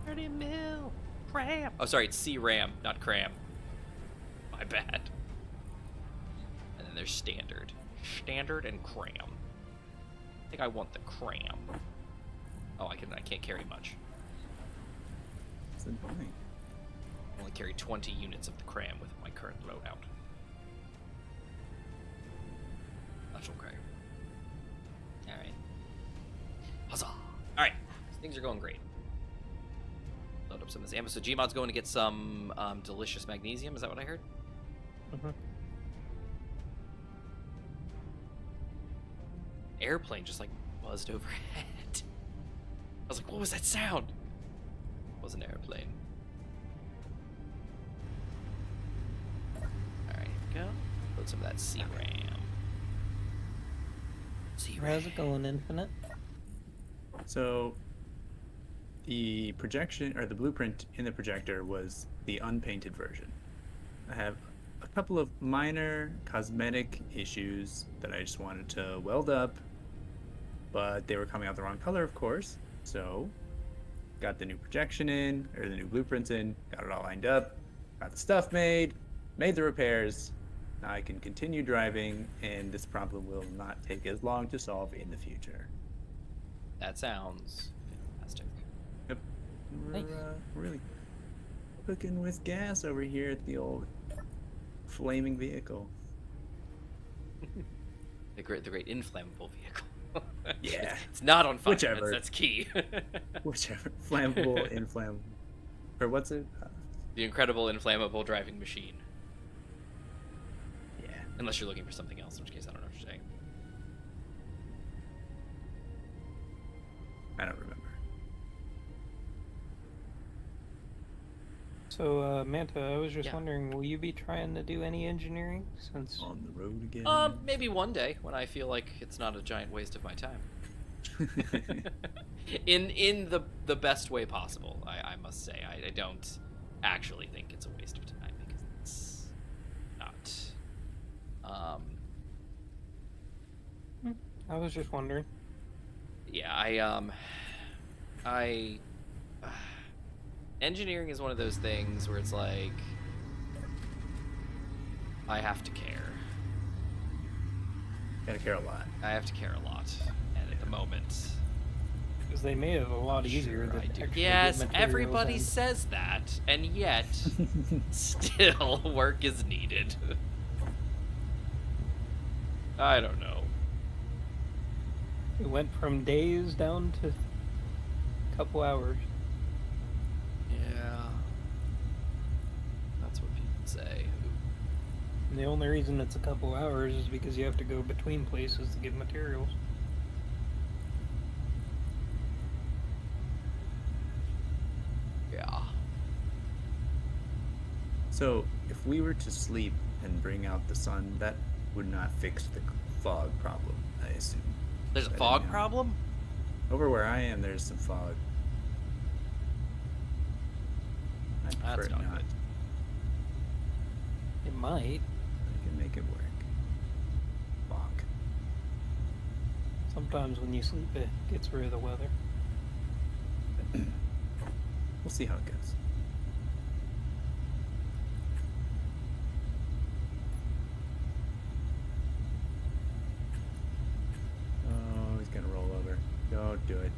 30 mil cram. Oh, sorry, it's C-RAM, not cram. My bad. And then there's standard. Standard and cram. I think I want the cram. Oh, I can't carry much. That's annoying. I only carry 20 units of the cram with my current loadout. That's okay. Alright. Huzzah! Alright. Things are going great. Load up some of this ammo. So Gmod's going to get some delicious magnesium. Is that what I heard? Mm-hmm. Airplane just like buzzed overhead. I was like, what was that sound? It was an airplane. Alright, here we go. Load some of that C-RAM. How's it going, Infinite? So the projection or the blueprint in the projector was the unpainted version. I have a couple of minor cosmetic issues that I just wanted to weld up, but they were coming out the wrong color, of course. So got the new projection in, or the new blueprints in, got it all lined up, got the stuff made the repairs. Now I can continue driving, and this problem will not take as long to solve in the future. That sounds fantastic. Yep. Nice. We're really cooking with gas over here at the old flaming vehicle. The great inflammable vehicle. Yeah. It's not on fire. Whichever. That's key. Whichever. Flammable, inflammable. Or what's it? The incredible inflammable driving machine. Yeah. Unless you're looking for something else, in which case I don't know what you're saying. I don't remember. So, Manta, I was just Yeah. wondering, will you be trying to do any engineering since? On the road again. Maybe one day when I feel like it's not a giant waste of my time. in the best way possible, I must say. I don't actually think it's a waste of time because it's not. I was just wondering. Yeah, engineering is one of those things where it's like I have to care. Gotta care a lot. I have to care a lot, and at the moment, Because they made it a lot easier sure to I do. actually Yes, get materials everybody and- says that, and yet still work is needed. I don't know. It went from days down to a couple hours. Yeah, that's what people say. And the only reason it's a couple hours is because you have to go between places to get materials. Yeah. So, if we were to sleep and bring out the sun, that would not fix the fog problem, I assume. There's a I fog didn't know. problem? Over where I am, there's some fog. I prefer That's it not not. good. It might. I can make it work. Fog. Sometimes when you sleep, it gets rid of the weather. We'll see how it goes. Oh, he's gonna roll over. Don't do it.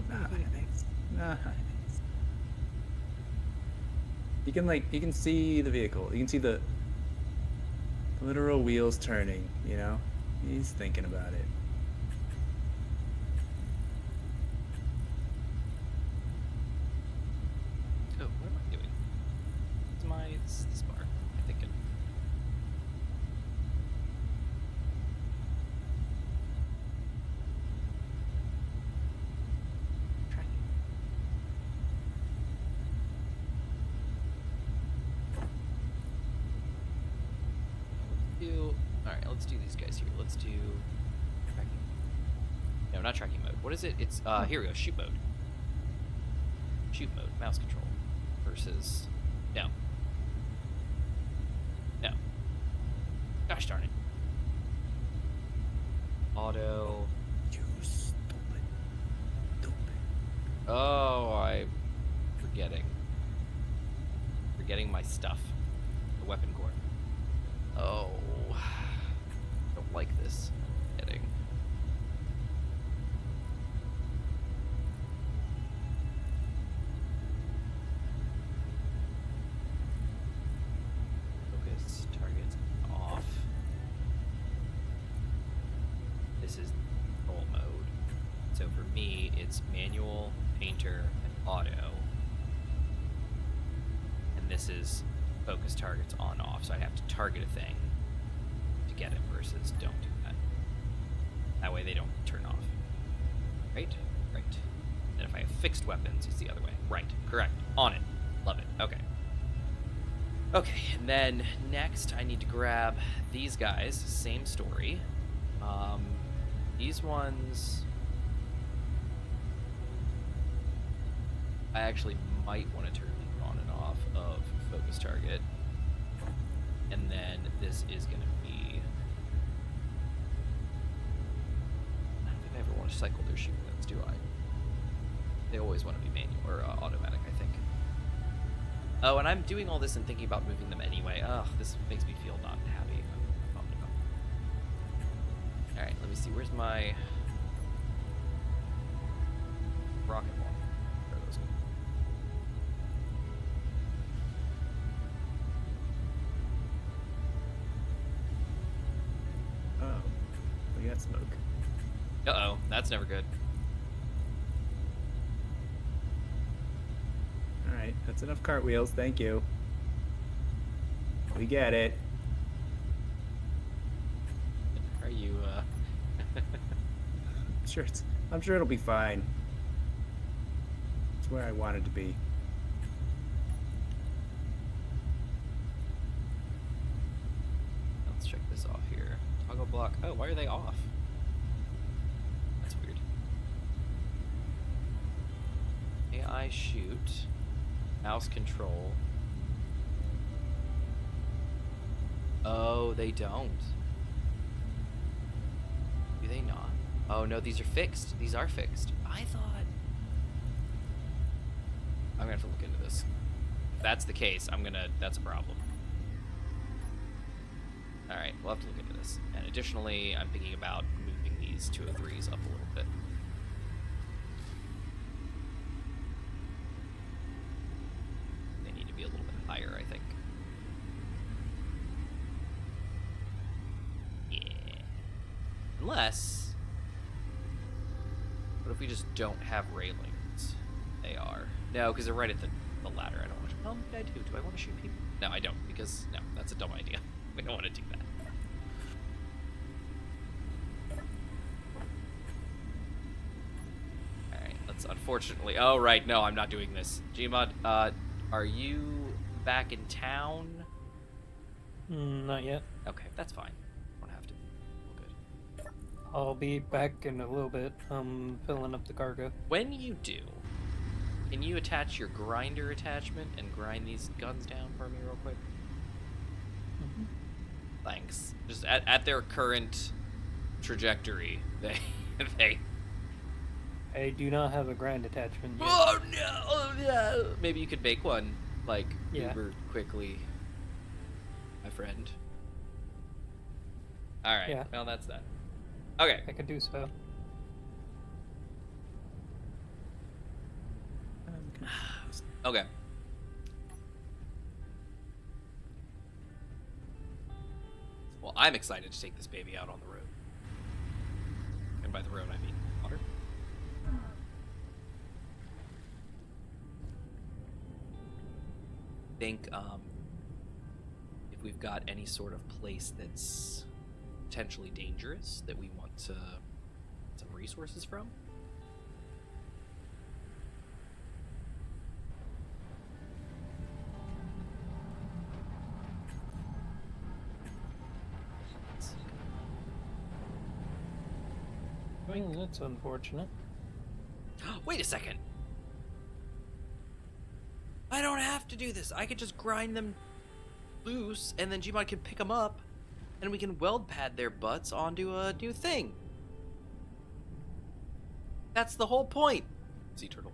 Nice. Nice. You can see the vehicle. You can see the literal wheels turning, you know? He's thinking about it. Oh, what am I doing? It's this bar. I'm thinking. Alright, let's do these guys here. Let's do tracking. No, not tracking mode. What is it? It's here we go, shoot mode. Shoot mode, mouse control. Versus no. No. Gosh darn it. Auto. You stupid. Oh, I'm forgetting my stuff. The weapon core. Oh, don't like this. Forgetting. Focus targets off. This is control mode. So for me, it's manual, painter, and auto. And this is focus targets on off. So I have to target a thing to get it versus don't do that. That way they don't turn off. Right? Right. And if I have fixed weapons, it's the other way. Right. Correct. On it. Love it. Okay. Okay, and then next I need to grab these guys. Same story. These ones I actually might want to turn on and off of focus target. And then this is going to be... I don't think I ever want to cycle their shoot guns, do I? They always want to be manual or automatic, I think. Oh, and I'm doing all this and thinking about moving them anyway. Ugh, this makes me feel not happy. I'm bummed about it. Alright, let me see. Where's my rocket launcher? Where are those going? Oh, we got smoke. Uh-oh, that's never good. Alright, that's enough cartwheels, thank you. We get it. Are you, I'm sure it'll be fine. It's where I wanted to be. Let's check this off here. Toggle block. Oh, why are they off? That's weird. AI shoot. Mouse control. Oh, they don't. Do they not? Oh no, these are fixed. These are fixed. I thought... I'm gonna have to look into this. If that's the case, that's a problem. Alright, we'll have to look into this. And additionally, I'm thinking about moving these 203s up a little bit. They need to be a little bit higher, I think. Yeah. Unless... What if we just don't have railings? They are. No, because they're right at the ladder. I don't want to... What did I do? Do I want to shoot people? No, I don't, because... No, that's a dumb idea. We don't want to do that. Alright, let's unfortunately... Oh, right, no, I'm not doing this. Gmod, are you back in town? Not yet. Okay, that's fine. Don't have to. We're good. I'll be back in a little bit. I'm filling up the cargo. When you do, can you attach your grinder attachment and grind these guns down for me real quick? Mm-hmm. Thanks. Just at their current trajectory, they... I do not have a grind attachment yet. Oh no! Oh, no! Maybe you could make one, like, Yeah. uber quickly, my friend. Alright, Yeah. well that's that. Okay. I could do so. I'm confused. Okay. Well, I'm excited to take this baby out on the road. And by the road, I mean water. Think, if we've got any sort of place that's potentially dangerous that we want to some resources from. Yoink. That's unfortunate. Wait a second. I don't have to do this. I could just grind them loose, and then Gmod can pick them up, and we can weld pad their butts onto a new thing. That's the whole point. Sea turtle.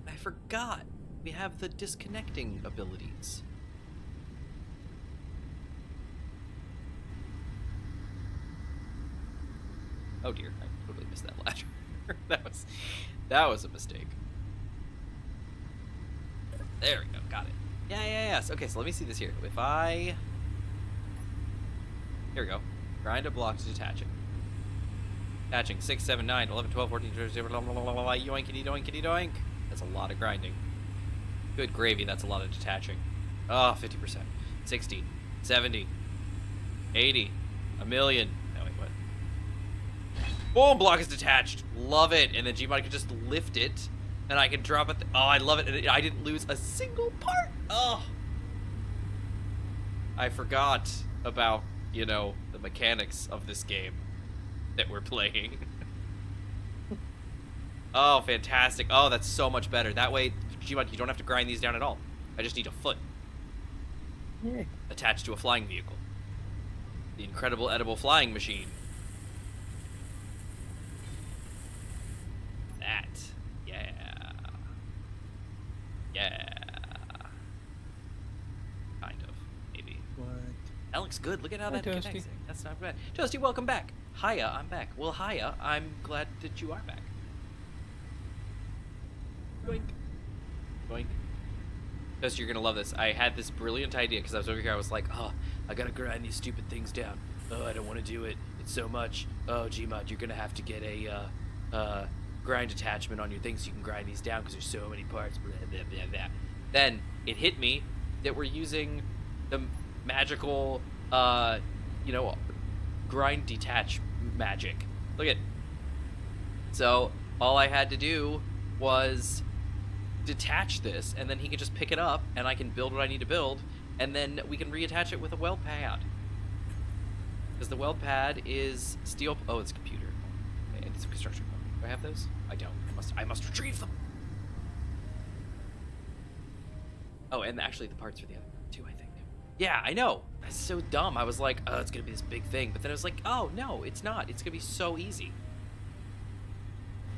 I forgot. We have the disconnecting abilities. Oh dear, I totally missed that ladder. that was a mistake. There we go, got it. Yes. Okay, so let me see this here. If I... Here we go. Grind a block to detach it. Detaching 6, 7, 9, 11, 12, 14, 15, yoinkity doinkity doink. That's a lot of grinding. Good gravy, that's a lot of detaching. Oh, 50%. 60, 70, 80, a million. No, wait, what? Boom, block is detached. Love it. And then Gmod can just lift it, and I can drop it. Oh, I love it. And I didn't lose a single part. Oh. I forgot about, you know, the mechanics of this game that we're playing. Oh, fantastic. Oh, that's so much better. That way, Gmod, you don't have to grind these down at all. I just need a foot. Yeah. Attached to a flying vehicle. The incredible edible flying machine. That. Yeah. Yeah. Kind of. Maybe. What? That looks good. Look at how Hi, that Toasty. connects. That's not bad. Toasty, welcome back. Hiya, I'm back. Well, hiya, I'm glad that you are back. Boink. Boink. Toasty, you're gonna love this. I had this brilliant idea because I was over here. I was like, oh, I gotta grind these stupid things down. Oh, I don't want to do it. It's so much. Oh, Gmod, you're gonna have to get a grind attachment on your things so you can grind these down because there's so many parts. Blah, blah, blah, blah. Then it hit me that we're using the magical, you know, grind detach magic. Look at. So all I had to do was detach this, and then he can just pick it up, and I can build what I need to build, and then we can reattach it with a weld pad. Because the weld pad is steel. Oh, it's computer. Okay, I need some construction. Do I have those? I don't. I must retrieve them. Oh, and actually the parts for the other one too, I think. Yeah, I know. That's so dumb. I was like, oh, it's gonna be this big thing, but then I was like, oh no, it's not. It's gonna be so easy.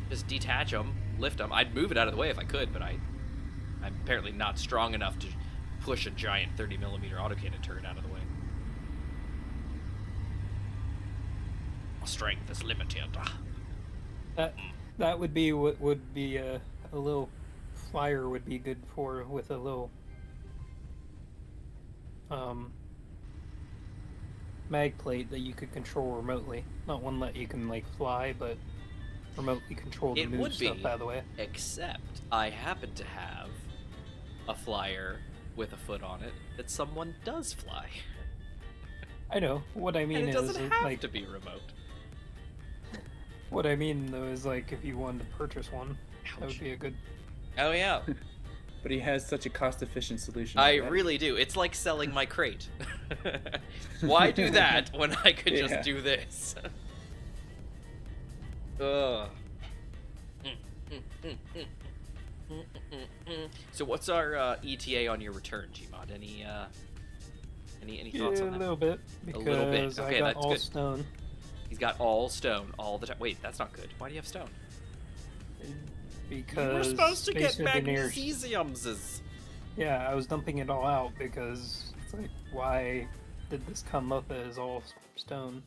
Just detach them, lift them. I'd move it out of the way if I could, but I'm apparently not strong enough to push a giant 30mm autocannon turret out of the way. My strength is limited. That would be what would be a little flyer would be good for, with a little mag plate that you could control remotely. Not one that you can like fly, but remotely control to It move would stuff be, out of the way. except I happen to have a flyer with a foot on it that someone does fly. I know. What I mean And it is doesn't have like to be remote. what I mean though is like if you wanted to purchase one, that Ouch. would be a good. Oh yeah. But he has such a cost-efficient solution. I already. really do. It's like selling my crate. Why do that when I could Yeah. just do this? Ugh. So what's our ETA on your return, Gmod? Any thoughts on a that? little bit because little bit. Okay, I got that's all good. stone. He's got all stone all the time. Wait, that's not good. Why do you have stone? Because You were supposed to Space get Engineers. magnesiums. Yeah, I was dumping it all out because it's like, why did this come up as all stone?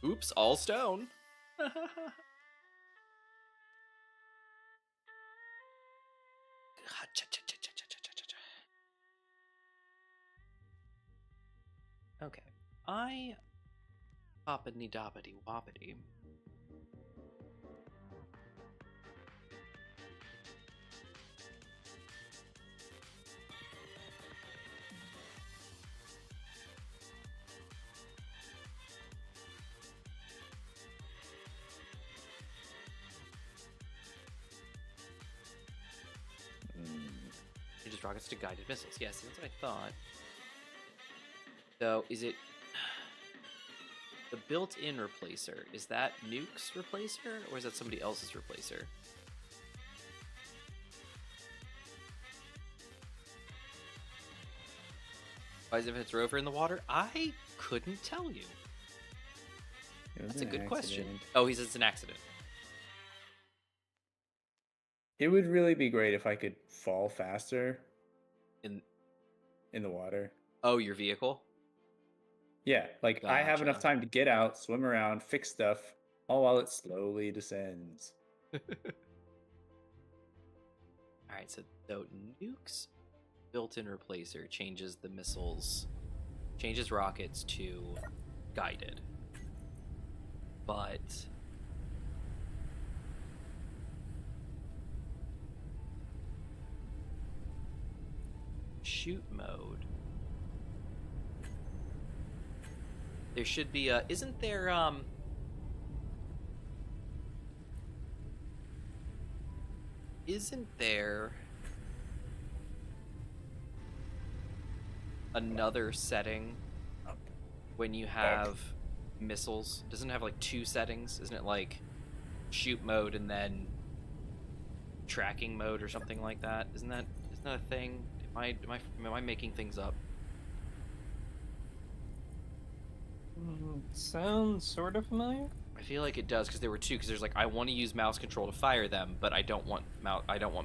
Oops, all stone. Okay, I hoppity doppity woppity. It just rockets to guided missiles. Yes, that's what I thought. So, is it... The built-in replacer, is that Nuke's replacer, or is that somebody else's replacer? Why is it if it's Rover in the water? I couldn't tell you. That's a good question. Oh, he says it's an accident. It would really be great if I could fall faster In the water. Oh, your vehicle? Yeah, like I have enough Gotcha. time to get out, swim around, fix stuff, all while it slowly descends. Alright, so Nuke's built-in replacer changes the missiles, changes rockets to guided. But shoot mode, there should be a, isn't there another setting when you have missiles? Doesn't it have like 2 settings? Isn't it like shoot mode and then tracking mode or something like that? Isn't that a thing? Am I making things up? Sounds sort of familiar. I feel like it does, because there were 2. Because there's like, I want to use mouse control to fire them, but I don't want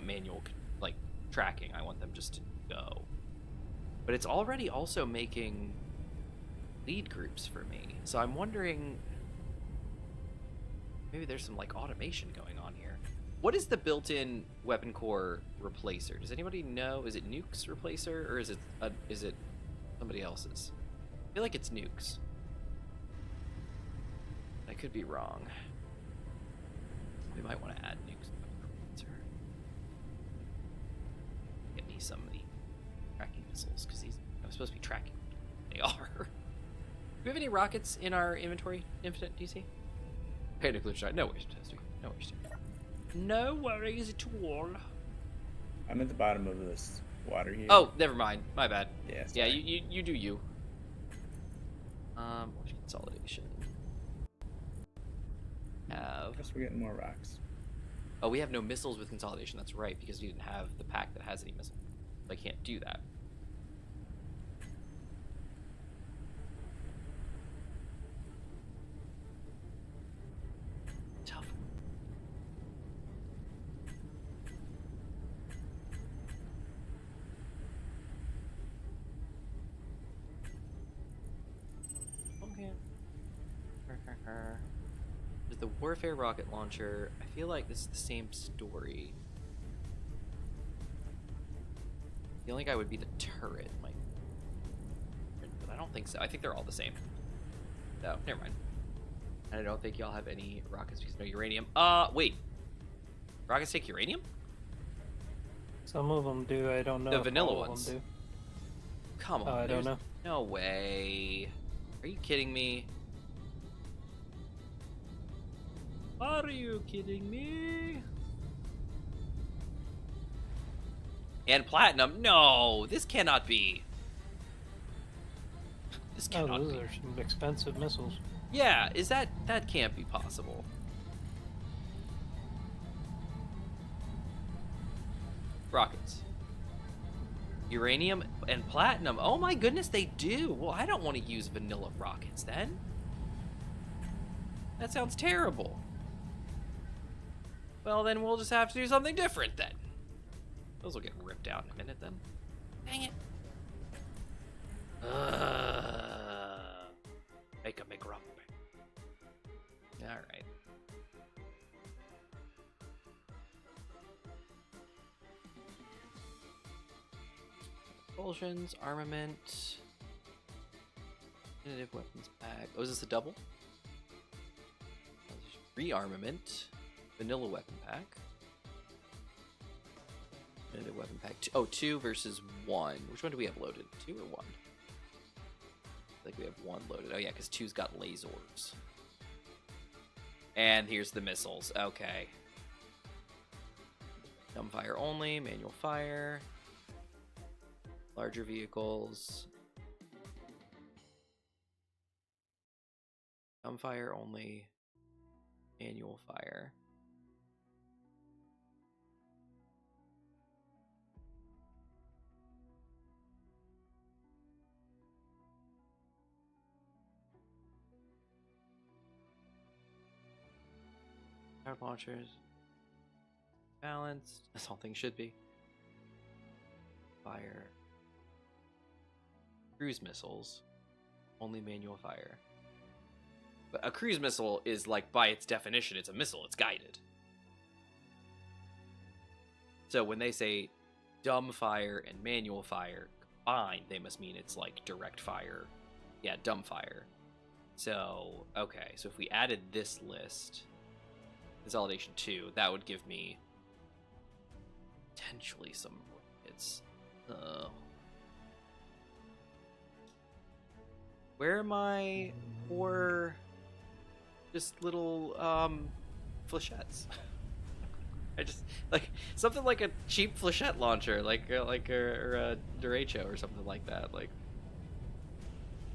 manual like tracking. I want them just to go. But it's already also making lead groups for me, so I'm wondering, maybe there's some like automation going on here. What is the built-in weapon core replacer? Does anybody know? Is it Nuke's replacer, or is it somebody else's? I feel like it's Nuke's. I could be wrong. We might want to add Nuke's replacer. Get me some of the tracking missiles, because I'm supposed to be tracking. They are. Do we have any rockets in our inventory, Infinite DC? Okay, nuclear strike. No worries, testing. No worries. No worries at all. I'm at the bottom of this water here. Oh, never mind. My bad. Yeah, yeah. You do you. What's consolidation? I guess we're getting more rocks. Oh, we have no missiles with consolidation. That's right, because we didn't have the pack that has any missiles. I can't do that. Tough. Okay. There's the Warfare rocket launcher. I feel like this is the same story. The only guy would be the turret, but I don't think so. I think they're all the same. No, never mind. And I don't think y'all have any rockets because no uranium. Wait. Rockets take uranium? Some of them do. I don't know. The if vanilla all of ones. them do. Come on. I don't know. No way. Are you kidding me? Are you kidding me? And platinum? No, this cannot be. This cannot those be. are some expensive missiles. Yeah, that can't be possible. Rockets. Uranium and platinum. Oh my goodness, they do. Well, I don't want to use vanilla rockets then. That sounds terrible. Well, then we'll just have to do something different then. Those will get ripped out in a minute then. Dang it. Make a McRump. Alright. Propulsions, armament. Definitive weapons pack. Oh, is this a double? Rearmament. Vanilla weapon pack. Definitive weapon pack. Oh, 2 versus 1. Which one do we have loaded? 2 or 1? I think we have 1 loaded. Oh yeah, because 2's got lasers. And here's the missiles. Okay. Dumbfire only, manual fire. Larger vehicles. Dumbfire only. Manual fire. Power launchers. Balanced. As all things should be. Fire. Cruise missiles. Only manual fire. But a cruise missile is, like, by its definition, it's a missile. It's guided. So when they say dumb fire and manual fire combined, they must mean it's like direct fire. Yeah, dumb fire. So, okay. So if we added this list, Consolidation 2, that would give me potentially some rockets. Where are my 4 just little flechettes? I just like something like a cheap flechette launcher, like a derecho or something like that. Like,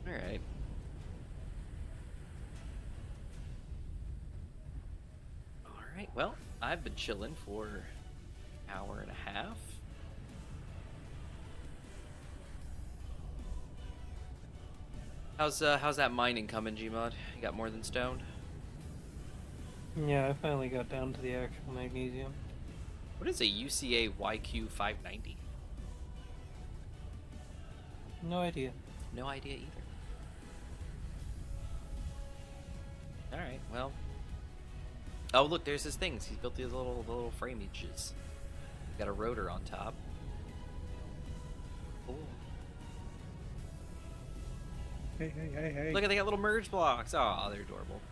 all right. All right. Well, I've been chilling for an hour and a half. How's that mining coming, Gmod? You got more than stoned? Yeah, I finally got down to the actual magnesium. What is a UCA YQ 590? No idea. No idea either. Alright, well. Oh, look, there's his things. He's built these little frameiges. Got a rotor on top. Cool. Hey. Look, they got little merge blocks. Oh, they're adorable.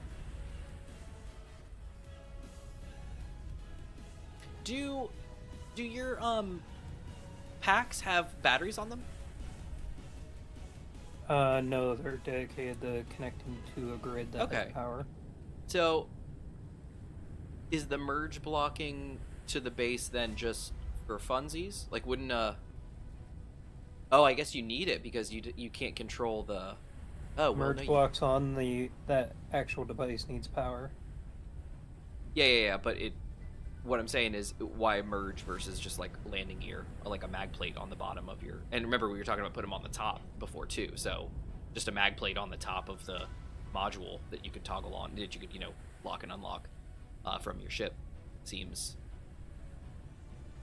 Do your packs have batteries on them? No, they're dedicated to connecting to a grid that has power. So, is the merge blocking to the base then just for funsies? Like, wouldn't Oh, I guess you need it because you can't control the. Oh, well, merge blocks on that actual device needs power. Yeah. But what I'm saying is, why merge versus just like landing gear, or like a mag plate on the bottom of your. And remember, we were talking about putting them on the top before too. So, just a mag plate on the top of the module that you could toggle on, that you could lock and unlock from your ship, seems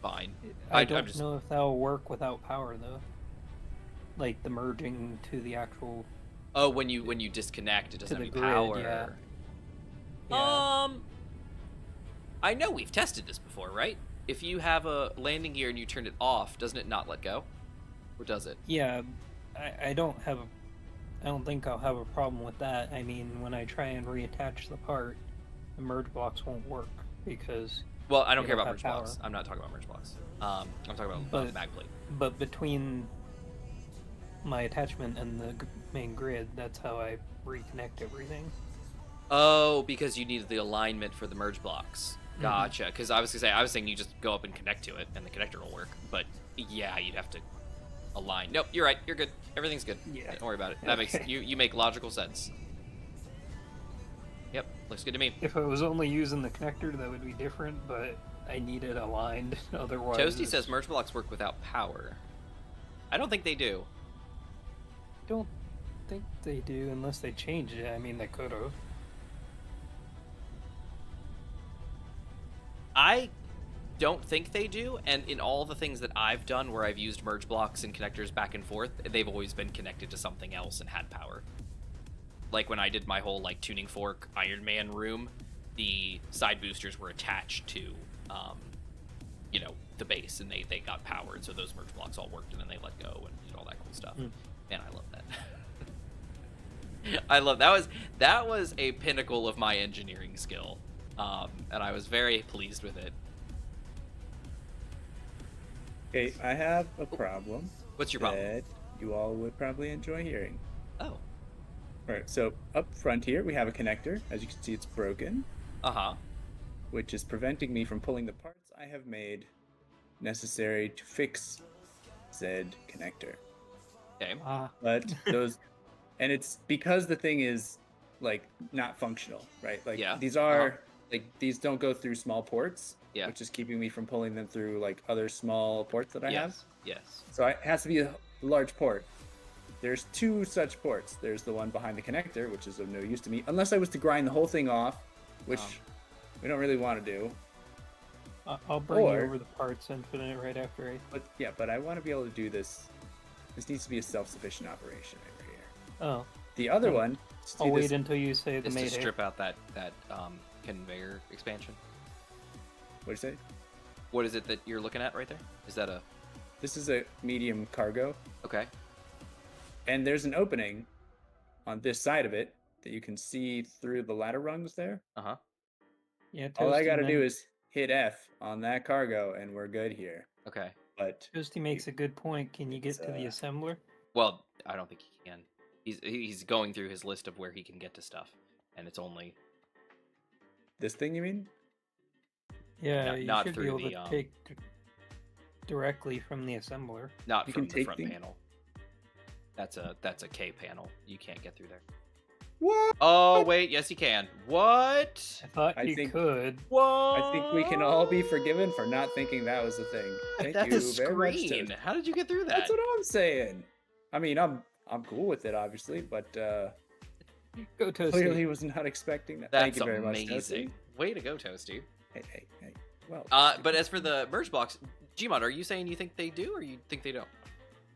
fine. I don't know if that'll work without power though. Like the merging to the actual. Oh, when you disconnect, it doesn't have any grid, power. Yeah. I know we've tested this before, right? If you have a landing gear and you turn it off, doesn't it not let go? Or does it? Yeah, I don't think I'll have a problem with that. I mean, when I try and reattach the part, the merge blocks won't work because. Well, I don't care about merge blocks. I'm not talking about merge blocks. I'm talking about the mag plate. But between my attachment and the main grid, that's how I reconnect everything. Oh, because you need the alignment for the merge blocks. Gotcha. Because I was thinking you just go up and connect to it, and the connector will work. But yeah, you'd have to align. Nope, you're right. You're good. Everything's good. Yeah. Don't worry about it. That makes you make logical sense. Yep, looks good to me. If I was only using the connector, that would be different. But I need it aligned. Otherwise, Toasty says merge blocks work without power. I don't think they do. Don't think they do unless they change it. I mean, they could have. I don't think they do, and in all the things that I've done where I've used merge blocks and connectors back and forth, they've always been connected to something else and had power. Like when I did my whole tuning fork Iron Man room, the side boosters were attached to the base, and they got powered, so those merge blocks all worked, and then they let go and did all that cool stuff. Man, I love that. I love that was a pinnacle of my engineering skill. And I was very pleased with it. Okay, I have a problem. What's your problem? That you all would probably enjoy hearing. Oh. Alright, so up front here we have a connector. As you can see, it's broken. Uh-huh. Which is preventing me from pulling the parts I have made necessary to fix said connector. Okay. But those... And it's because the thing is like not functional, right? Like Yeah. these are like these don't go through small ports, Yeah. which is keeping me from pulling them through like other small ports that I have. Yes. So it has to be a large port. There's 2 such ports. There's the one behind the connector, which is of no use to me, unless I was to grind the whole thing off, which we don't really want to do. I'll bring you over the parts infinite right after I... But I want to be able to do this. This needs to be a self-sufficient operation over here. Oh. The other one... I'll wait until you say the is Mayday. to strip out that conveyor expansion. What'd you say? What is it that you're looking at right there? Is that a... This is a medium cargo. Okay. And there's an opening on this side of it that you can see through the ladder rungs there. Uh-huh. Yeah, all I gotta do is hit F on that cargo and we're good here. Okay. But Toasty makes a good point. Can you get to the assembler? Well, I don't think he can. He's going through his list of where he can get to stuff, and it's only this thing. You mean? Yeah, not you should be through able the, to take directly from the assembler. Not You from can the take front the- panel. That's a K panel. You can't get through there. What? Oh wait, yes you can. What? I thought I you think- could. What? I think we can all be forgiven for not thinking that was a thing. Thank That's you a very much. screen. Toast. How did you get through that? That's what I'm saying. I mean, I'm cool with it, obviously, but Go Toasty. clearly was not expecting that. That's Thank you very amazing. much, Way to go, Toasty. Toasty. Hey. Well. But as for the merge blocks, Gmod, are you saying you think they do, or you think they don't?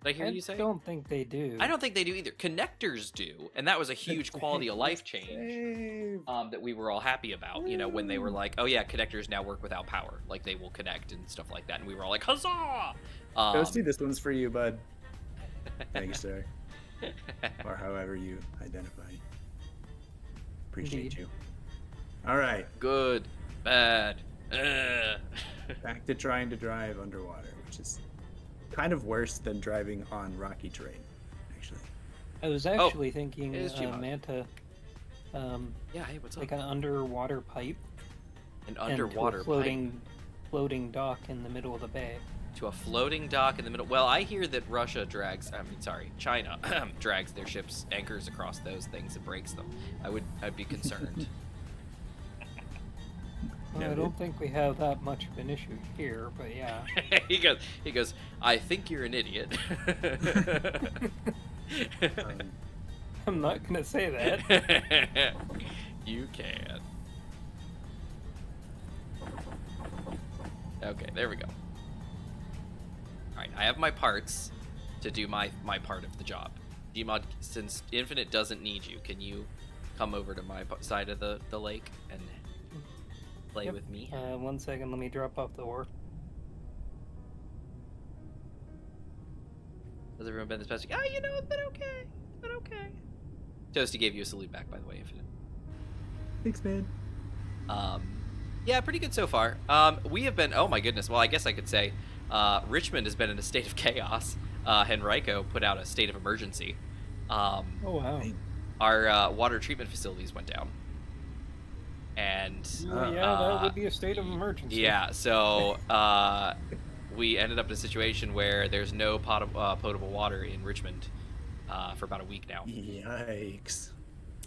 Did I hear you say? I don't think they do. I don't think they do either. Connectors do, and that was a huge quality of life change that we were all happy about. You know, when they were like, "Oh yeah, connectors now work without power, like they will connect and stuff like that," and we were all like, "Huzzah!" Toasty, this one's for you, bud. Thanks, sir. Or however you identify. Appreciate Indeed. you. All right, Good, bad. back to trying to drive underwater, which is kind of worse than driving on rocky terrain, actually. I was actually thinking it is Gmod. Manta, Yeah, hey, what's up? like an underwater pipe. An and underwater to a floating dock in the middle of the bay. to a floating dock in the middle. Well, I hear that China drags their ships anchors across those things and breaks them. I'd be concerned. Well, I don't think we have that much of an issue here, but yeah. he goes, I think you're an idiot. I'm not gonna say that. You can. Okay, there we go. Alright, I have my parts to do my part of the job. Gmod, since Infinite doesn't need you, can you come over to my side of the lake and play with me? 1 second, let me drop off the ore. Has everyone been this past week? Oh, you know, it's been okay. It's been okay. Toasty gave you a salute back, by the way, Infinite. Thanks, man. Yeah, pretty good so far. We have been, oh my goodness, well, I guess I could say, Richmond has been in a state of chaos. Henrico put out a state of emergency. Oh, wow. Our water treatment facilities went down. And Well, yeah, that would be a state of emergency. yeah, so we ended up in a situation where there's no potable water in Richmond for about a week now. Yikes.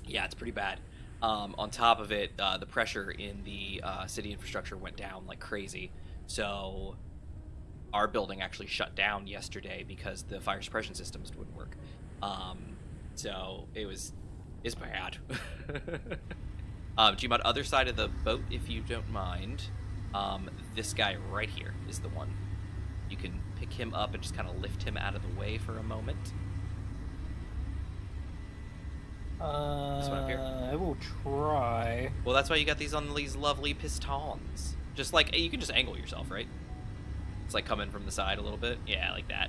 Yeah, it's pretty bad. On top of it, the pressure in the city infrastructure went down like crazy. So our building actually shut down yesterday because the fire suppression systems wouldn't work. So it's bad. Gmod, other side of the boat, if you don't mind, this guy right here is the one. You can pick him up and just kind of lift him out of the way for a moment. This one up here? I will try. Well, that's why you got these on these lovely pistons. Just like, you can just angle yourself, right? It's like coming from the side a little bit. Yeah, like that.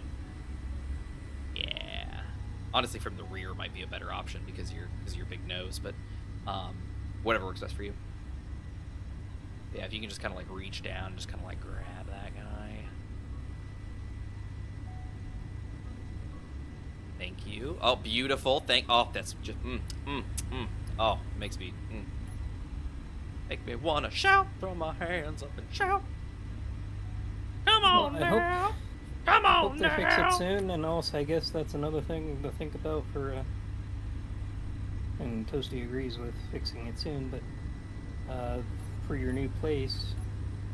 Yeah. Honestly, from the rear might be a better option because your big nose, but whatever works best for you. Yeah, if you can just kind of like reach down, just kind of like grab that guy. Thank you. Oh, beautiful. Oh, that's just Oh, makes me make me wanna shout, throw my hands up and shout. Come on Well, I hope- now. Come on Hope they now. fix it soon, and also I guess that's another thing to think about for and Toasty agrees with fixing it soon, but for your new place,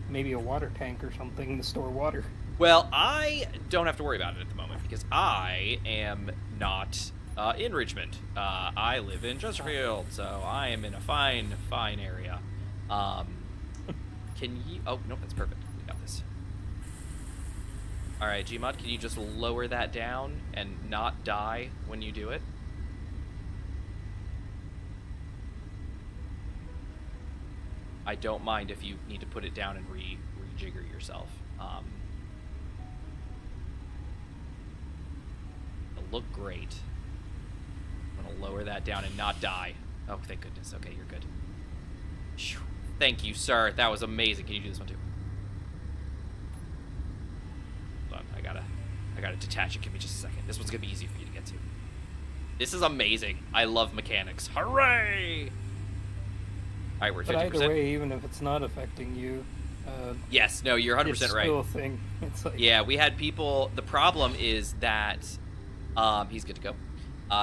maybe a water tank or something to store water. Well, I don't have to worry about it at the moment because I am not in Richmond. I live in Chesterfield, so I am in a fine area. Can you... Oh, no, that's perfect. We got this. All right, Gmod, can you just lower that down and not die when you do it? I don't mind if you need to put it down and rejigger yourself. It'll look great. I'm gonna lower that down and not die. Oh, thank goodness. Okay, you're good. Phew. Thank you, sir. That was amazing. Can you do this one too? Hold on, I gotta detach it. Give me just a second. This one's gonna be easy for you to get to. This is amazing. I love mechanics. Hooray! All right, we're at 50%. But either way, even if it's not affecting you, yes, no, you're 100% it's right. still a thing. It's like, Yeah, we had people. The problem is that he's good to go.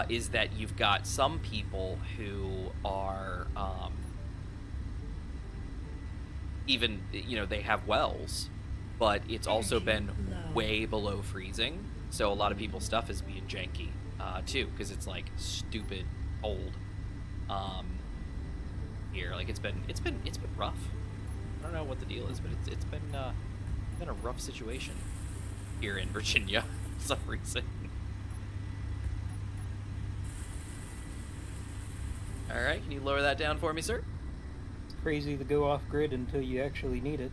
Is that you've got some people who are even, you know, they have wells, but it's also been way below freezing. So a lot of people's stuff is being janky too, because it's like stupid old. Here, like it's been rough. I don't know what the deal is, but it's been a rough situation here in Virginia for some reason. All right, can you lower that down for me, sir? it's crazy to go off grid until you actually need it.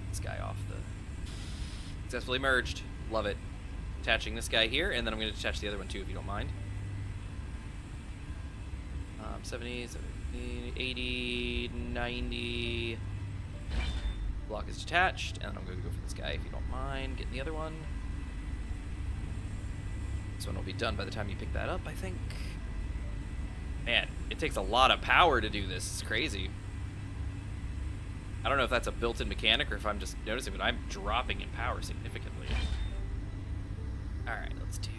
This guy off the... Successfully merged. Love it. Attaching this guy here, and then I'm going to attach the other one too, if you don't mind. 70, 70, 80, 90. Block is detached, and I'm going to go for this guy, if you don't mind. Getting the other one. This one will be done by the time you pick that up, I think. Man, it takes a lot of power to do this. It's crazy. I don't know if that's a built-in mechanic or if I'm just noticing, but I'm dropping in power significantly. Alright, let's do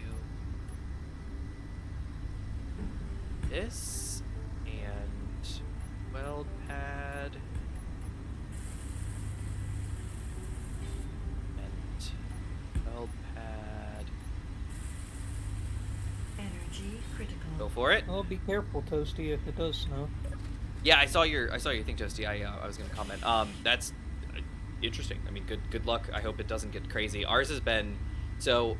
this and weld pad and weld pad. Energy critical. Go for it. Well, be careful, Toasty, if it does snow. Yeah, I saw your thing, Toasty. I was gonna comment. That's interesting. I mean, good luck. I hope it doesn't get crazy. Ours has been so.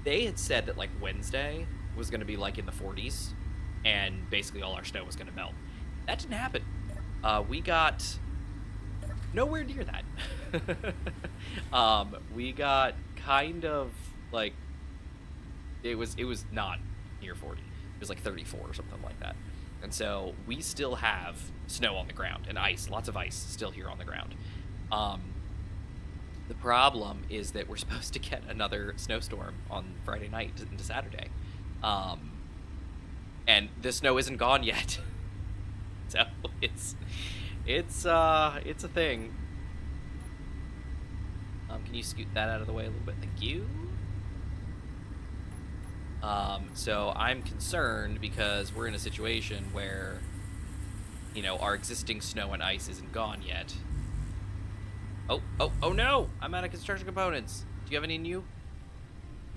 They had said that like Wednesday was gonna be like in the 40s, and basically all our snow was gonna melt. That didn't happen. We got nowhere near that. We got kind of like it was not near 40. It was like 34 or something like that. And so we still have snow on the ground and ice, lots of ice still here on the ground. The problem is that we're supposed to get another snowstorm on Friday night into Saturday. And the snow isn't gone yet. So it's a thing. Can you scoot that out of the way a little bit? Thank you. So I'm concerned because we're in a situation where, you know, our existing snow and ice isn't gone yet. Oh no! I'm out of construction components. Do you have any new?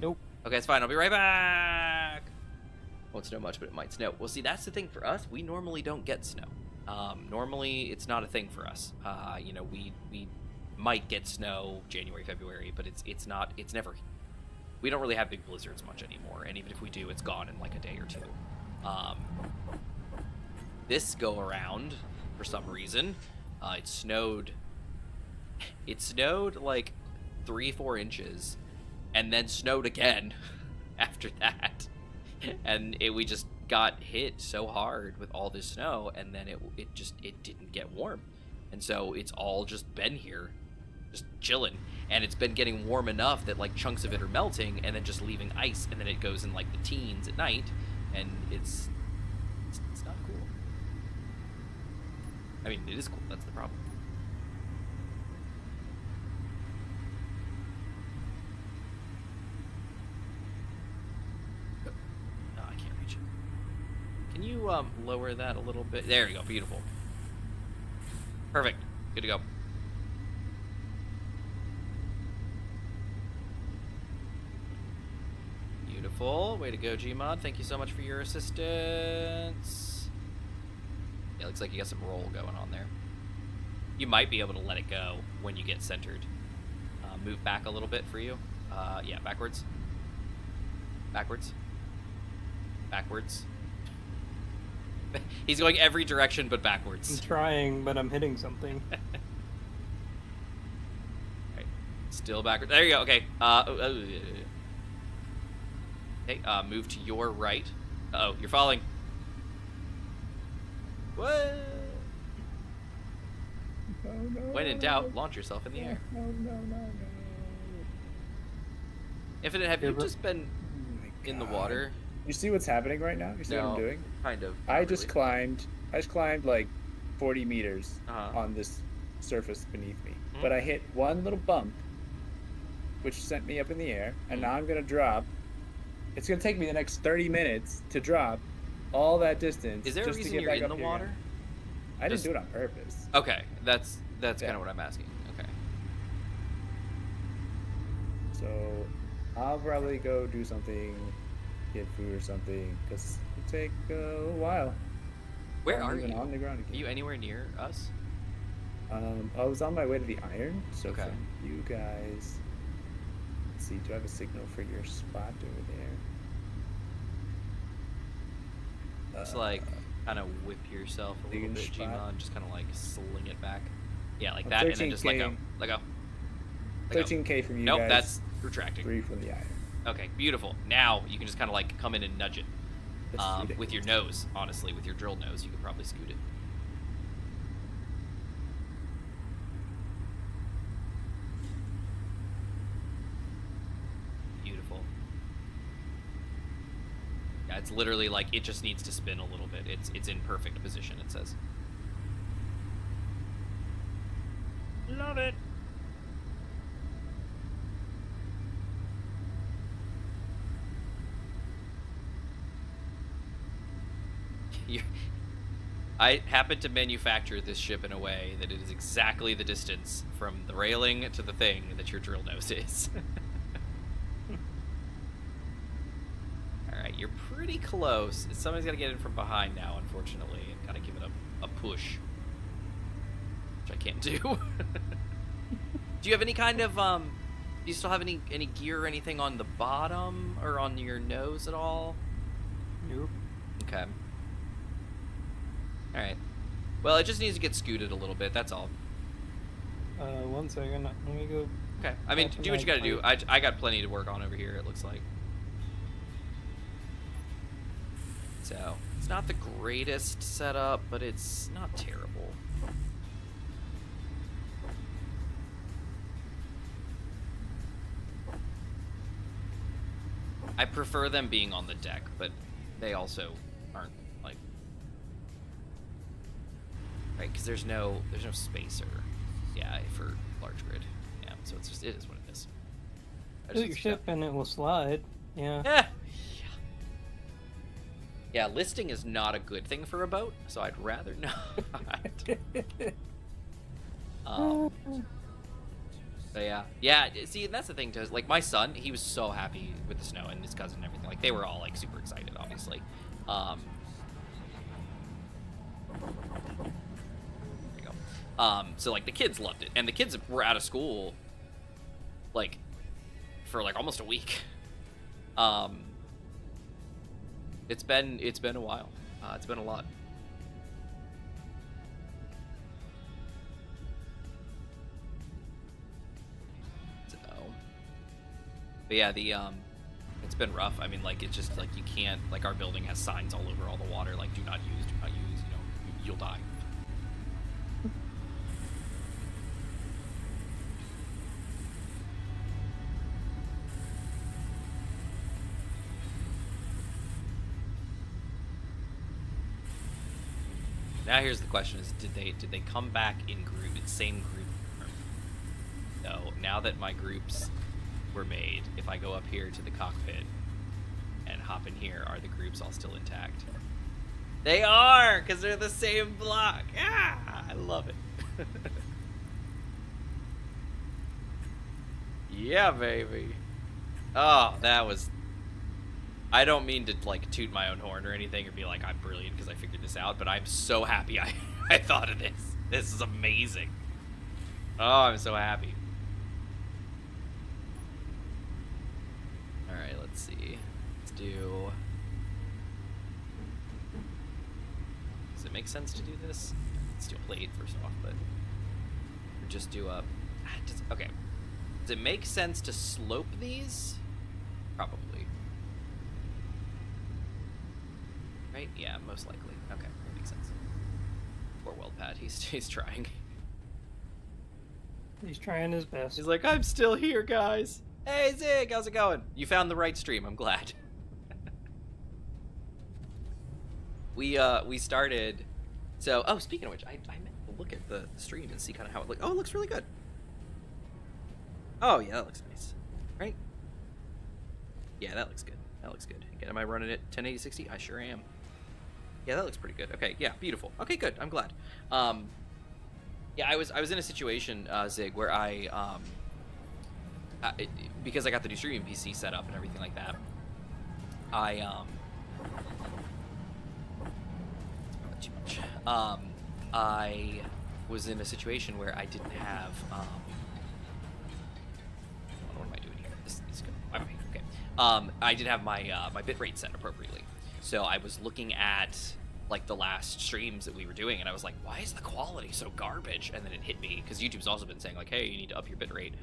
Nope. Okay, it's fine. I'll be right back. Won't snow much, but it might snow. Well, see, that's the thing for us. We normally don't get snow. Normally, it's not a thing for us. You know, we might get snow January, February, but it's never. We don't really have big blizzards much anymore, and even if we do, it's gone in like a day or two. This go around, for some reason, it snowed like 3-4 inches, and then snowed again after that, and we just got hit so hard with all this snow, and then it didn't get warm, and so it's all just been here, just chilling. And it's been getting warm enough that like chunks of it are melting and then just leaving ice, and then it goes in like the teens at night, and it's not cool. I mean, it is cool. That's the problem. lower that a little bit. There you go. Beautiful. Perfect. Good to go. Beautiful. Way to go, Gmod. Thank you so much for your assistance. Yeah, looks like you got some roll going on there. You might be able to let it go when you get centered. Move back a little bit for you. Yeah, backwards. Backwards. Backwards. He's going every direction but backwards. I'm trying, but I'm hitting something. Right. Still backwards. There you go. Okay. Okay. Move to your right. Uh-oh, you're falling. What? Oh, no. When in doubt, launch yourself in the air. No. Infinite, have you just been Oh my in the God. water? You see what's happening right now? You see what I'm doing? Kind of. I just climbed like 40 meters Uh-huh. on this surface beneath me. Mhm. But I hit one little bump, which sent me up in the air, and Mhm. now I'm gonna drop. It's gonna take me the next 30 minutes to drop all that distance. Is there a just to reason get you're back in up the here water? again. I Just- didn't do it on purpose. Okay, that's Yeah. kind of what I'm asking. Okay. So I'll probably go do something, get food or something, because it'll take a while. Where I'm are even you? on the ground Are again. you anywhere near us? I was on my way to the iron, so Okay. from you guys, let's see, do I have a signal for your spot over there? It's like kind of whip yourself a little digging bit, spot. Gmon. Just kind of like sling it back. Yeah, like I'm that, and then just let go. 13K. Let go. Let go. 13K from you Nope, guys. that's retracting. 3 from the iron. Okay, beautiful. Now you can just kind of like come in and nudge it. This is With your ridiculous. nose, honestly, with your drilled nose, you could probably scoot it. Beautiful. Yeah, it's literally like it just needs to spin a little bit. It's in perfect position, it says. Love it. I happened to manufacture this ship in a way that it is exactly the distance from the railing to the thing that your drill nose is. Alright, you're pretty close. Somebody's got to get in from behind now, unfortunately, and kind of give it a push. Which I can't do. Do you have any kind of, do you still have any gear or anything on the bottom or on your nose at all? Nope. Okay. Alright. Well, it just needs to get scooted a little bit, that's all. 1 second. Let me go. Okay. I mean, Back to do what you my gotta do. I got plenty to work on over here, it looks like. So, it's not the greatest setup, but it's not terrible. I prefer them being on the deck, but they also aren't, like... Right, because there's no spacer, yeah, for large grid. Yeah, so it's just, it is what it is. I just Shoot need your to ship and it will slide. Yeah. Eh. Yeah, listing is not a good thing for a boat, so I'd rather not. But yeah. See, and that's the thing too. Like my son, he was so happy with the snow, and his cousin and everything. Like they were all like super excited, obviously. There you go. So like the kids loved it, and the kids were out of school, like, for like almost a week. It's been a while. It's been a lot. So, but yeah, it's been rough. I mean, like it's just like you can't, like our building has signs all over all the water, like do not use. You know, you'll die. Now here's the question: is did they come back in same group? No. Now that my groups were made, if I go up here to the cockpit and hop in here, are the groups all still intact? They are, because they're the same block. Ah, I love it. Yeah, baby. Oh, that was... I don't mean to, like, toot my own horn or anything or be like, I'm brilliant because I figured this out, but I'm so happy I thought of this. This is amazing. Oh, I'm so happy. Alright, let's see. Let's do... Does it make sense to do this? Let's do a plate first off, but... Or just do a... Okay. Does it make sense to slope these? Probably. Right? Yeah, most likely. Okay, that makes sense. Poor Wellpad, he's trying. He's trying his best. He's like, I'm still here, guys. Hey, Zig, how's it going? You found the right stream, I'm glad. We started... So, oh, speaking of which, I meant to look at the stream and see kind of how it looks. Oh, it looks really good. Oh, yeah, that looks nice. Right? Yeah, that looks good. That looks good. Again, am I running it 1080-60? I sure am. Yeah, that looks pretty good. Okay, yeah, beautiful. Okay, good. I'm glad. Yeah, I was in a situation, Zig, where because I got the new streaming PC set up and everything like that, too much. I was in a situation where I didn't have, what am I doing here? This needs to go. Okay. I didn't have my my bitrate set appropriately, so I was looking at like the last streams that we were doing, and I was like, why is the quality so garbage? And then it hit me because YouTube's also been saying like, hey, you need to up your bitrate.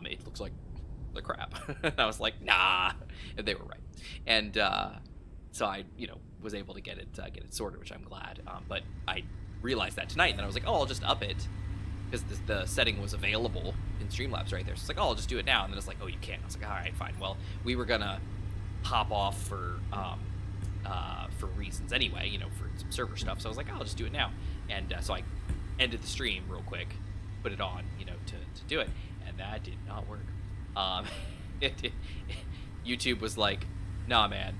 It looks like the crap. And I was like, nah, and they were right. And so I, was able to get it sorted, which I'm glad. But I realized that tonight, and then I was like, oh, I'll just up it because the setting was available in Streamlabs right there. So it's like, oh, I'll just do it now. And then it's like, oh, you can't. I was like, all right, fine. Well, we were gonna hop off for reasons anyway, for some server stuff. So I was like, oh, I'll just do it now. And so I ended the stream real quick, put it on, to do it, and that did not work. YouTube was like, nah, man,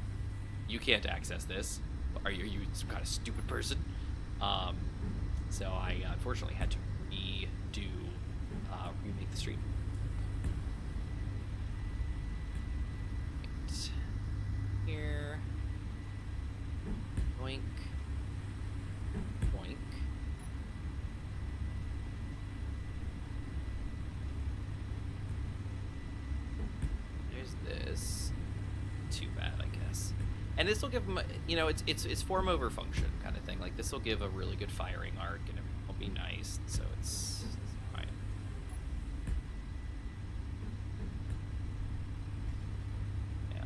you can't access this. Are you some kind of stupid person? So I unfortunately had to remake the stream. Right. Here. Boink. Boink. There's this. Too bad, I guess. And this will give them, it's form over function kind of thing. Like this will give a really good firing arc, and it will be nice. So it's fine. Yeah.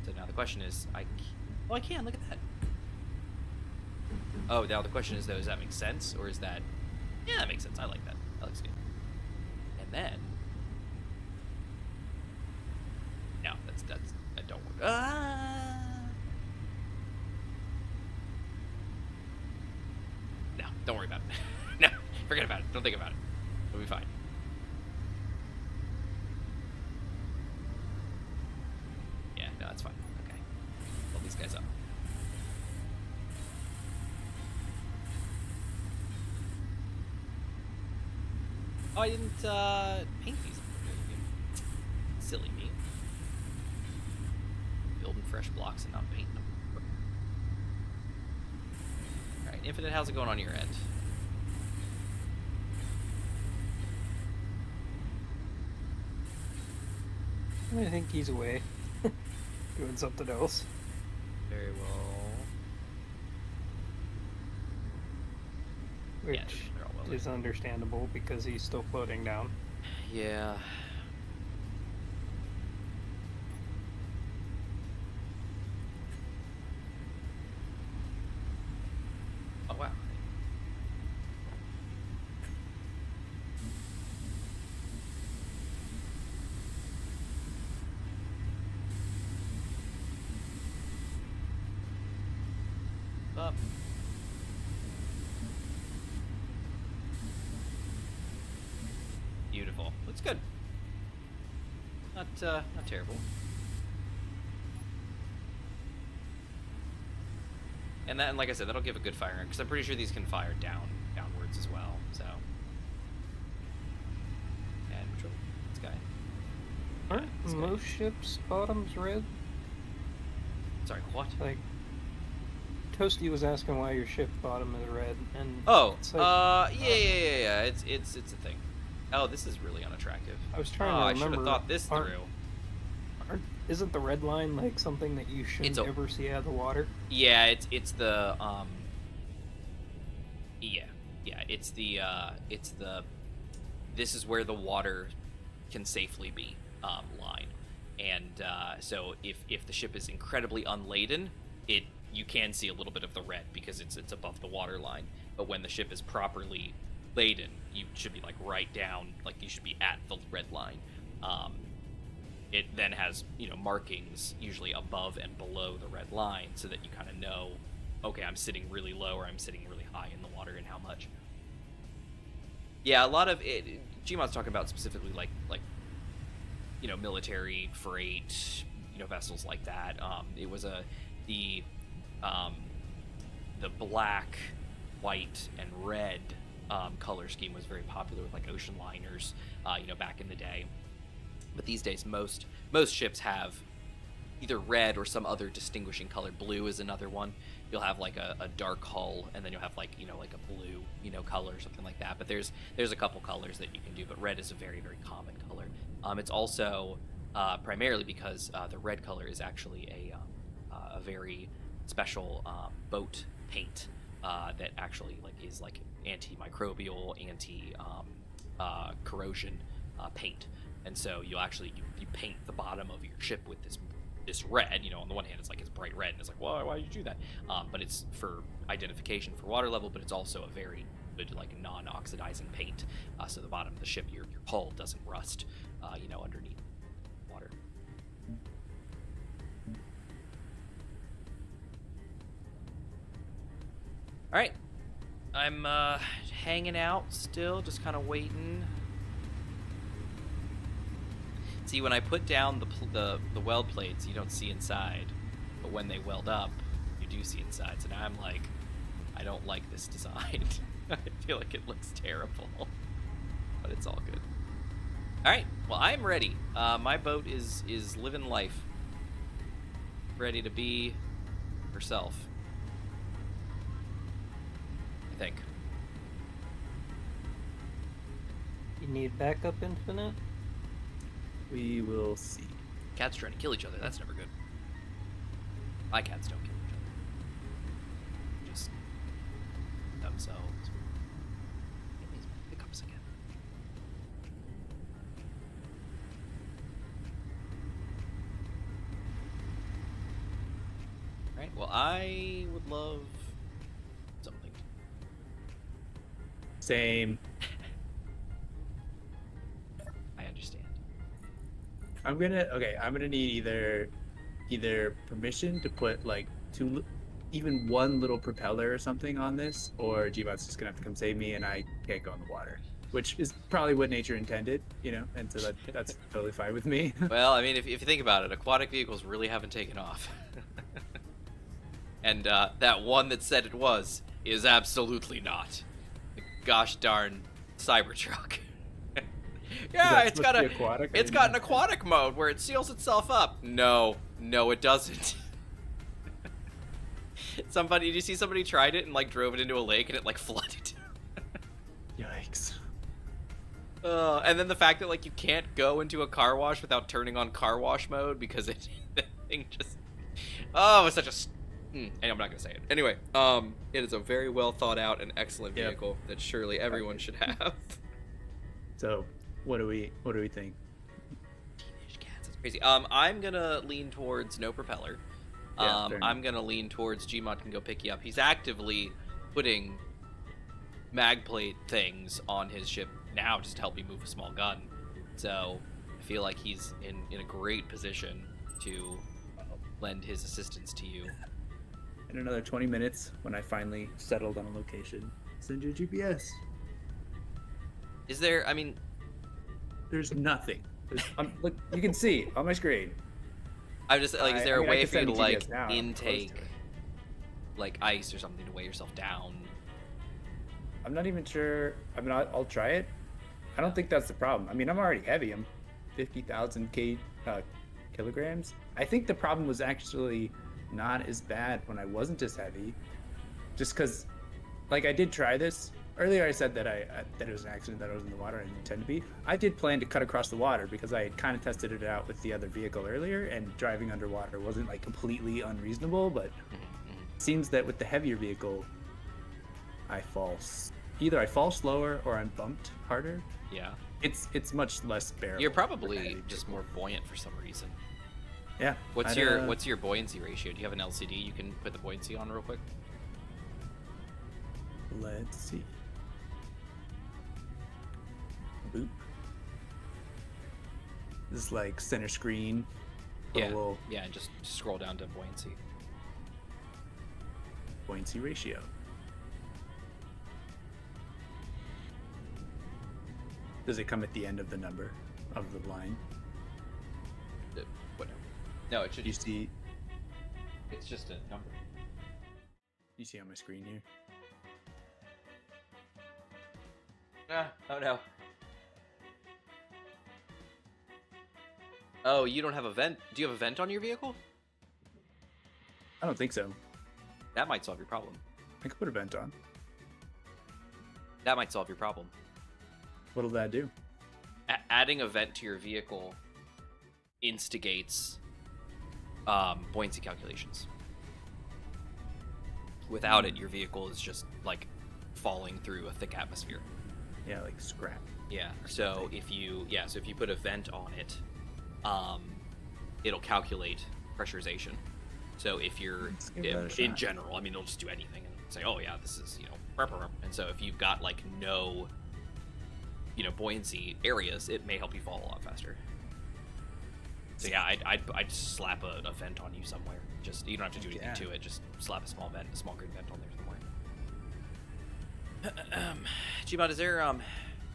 So now the question is, I can look at that. Oh, now the question is though, does that make sense, or is that? Yeah, that makes sense. I like that. That looks good. And then, no, that don't work. No, don't worry about it. No, forget about it. Don't think about it. It'll be fine. Yeah, no, that's fine. Okay, pull these guys up. Oh, I didn't paint these. Silly me. Building fresh blocks and not painting them. Alright, Infinite, how's it going on your end? I think he's away. Doing something else. Very well. Which Yeah, they're all well. is understandable because he's still floating down. Yeah. Oh, wow. Up. Beautiful. Looks good. Not terrible. And like I said, that'll give a good firing, because I'm pretty sure these can fire downwards as well. So, and which one? This guy. Aren't Yeah, this guy. most ships' bottoms red? Sorry, what? Like, Toasty was asking why your ship bottom is red, and Oh, it's like, yeah. It's a thing. Oh, this is really unattractive. I was trying Oh, to I remember. should have thought this through. Isn't the red line like something that you shouldn't ever see out of the water? Yeah, it's the it's the this is where the water can safely be line. And so if the ship is incredibly unladen, you can see a little bit of the red because it's above the water line. But when the ship is properly laden, you should be like right down, like you should be at the red line. It then has, markings usually above and below the red line so that you kind of know, okay, I'm sitting really low or I'm sitting really high in the water and how much. Yeah, a lot of it, Gmod's talking about specifically like military freight, vessels like that. It was the black, white, and red color scheme was very popular with like ocean liners, back in the day. But these days, most ships have either red or some other distinguishing color. Blue is another one. You'll have like a dark hull, and then you'll have like like a blue color or something like that. But there's a couple colors that you can do, but red is a very, very common color. It's also primarily because the red color is actually a very special boat paint that actually is like antimicrobial, corrosion paint. And so you paint the bottom of your ship with this red. On the one hand, it's like it's bright red, and it's like, why did you do that? But it's for identification for water level, but it's also a very good like non-oxidizing paint, so the bottom of the ship, your hull doesn't rust, underneath water. All right, I'm hanging out still, just kind of waiting. See, when I put down the weld plates, you don't see inside, but when they weld up, you do see inside. So now I'm like, I don't like this design. I feel like it looks terrible, but it's all good. All right, well, I'm ready. My boat is living life, ready to be herself, I think. You need backup infinite? We will see. Cats trying to kill each other. That's never good. My cats don't kill each other. Just themselves. Get these pickups again. Alright, well, I would love something. Same. I understand. I'm gonna need either permission to put like even one little propeller or something on this, or Gmod's just gonna have to come save me and I can't go in the water, which is probably what nature intended, and so that's totally fine with me. Well, I mean, if you think about it, aquatic vehicles really haven't taken off. And that one that said it is absolutely not. The gosh darn Cybertruck. Yeah, it's got an aquatic mode where it seals itself up. No, it doesn't. Did you see somebody tried it and like drove it into a lake and it like flooded? Yikes. And then the fact that like you can't go into a car wash without turning on car wash mode because the thing just it's such a and I'm not gonna say it anyway. It is a very well thought out and excellent vehicle that surely everyone should have. So what do we think? Teenage cats, that's crazy. I'm gonna lean towards no propeller. I'm gonna lean towards Gmod can go pick you up. He's actively putting mag plate things on his ship now just to help me move a small gun. So I feel like he's in a great position to lend his assistance to you. In another 20 minutes, when I finally settled on a location, send you a GPS. Is there? I mean, there's nothing. Look, you can see on my screen. I'm just like, is there a way for you to like now, intake? like ice or something to weigh yourself down. I'm not even sure. I mean, I'll try it. I don't think that's the problem. I mean, I'm already heavy. I'm 50,000 kilograms. I think the problem was actually not as bad when I wasn't as heavy. Just because, like, I did try this. Earlier I said that that it was an accident that I was in the water. I didn't intend to be. I did plan to cut across the water because I had kind of tested it out with the other vehicle earlier, and driving underwater wasn't like completely unreasonable, but it seems that with the heavier vehicle, either I fall slower or I'm bumped harder. Yeah. It's much less bearable. You're probably just more buoyant for some reason. Yeah. What's your buoyancy ratio? Do you have an LCD you can put the buoyancy on real quick? Let's see. Boop. This is like center screen. Yeah. Yeah, and just scroll down to buoyancy. Buoyancy ratio. Does it come at the end of the number of the line? Whatever. No, it should. You see? It's just a number. You see on my screen here? Oh no. Oh, you don't have a vent? Do you have a vent on your vehicle? I don't think so. That might solve your problem. I could put a vent on. That might solve your problem. What'll that do? Adding a vent to your vehicle instigates buoyancy calculations. Without it, your vehicle is just like falling through a thick atmosphere. Yeah, like scrap. Yeah. So if you put a vent on it, it'll calculate pressurization. So if you're in general, I mean, it'll just do anything and say, oh yeah, this is and so if you've got like no buoyancy areas, it may help you fall a lot faster. So yeah, I'd slap a vent on you somewhere. Just you don't have to do anything to it. Just slap a small green vent on there somewhere. Gmod, is there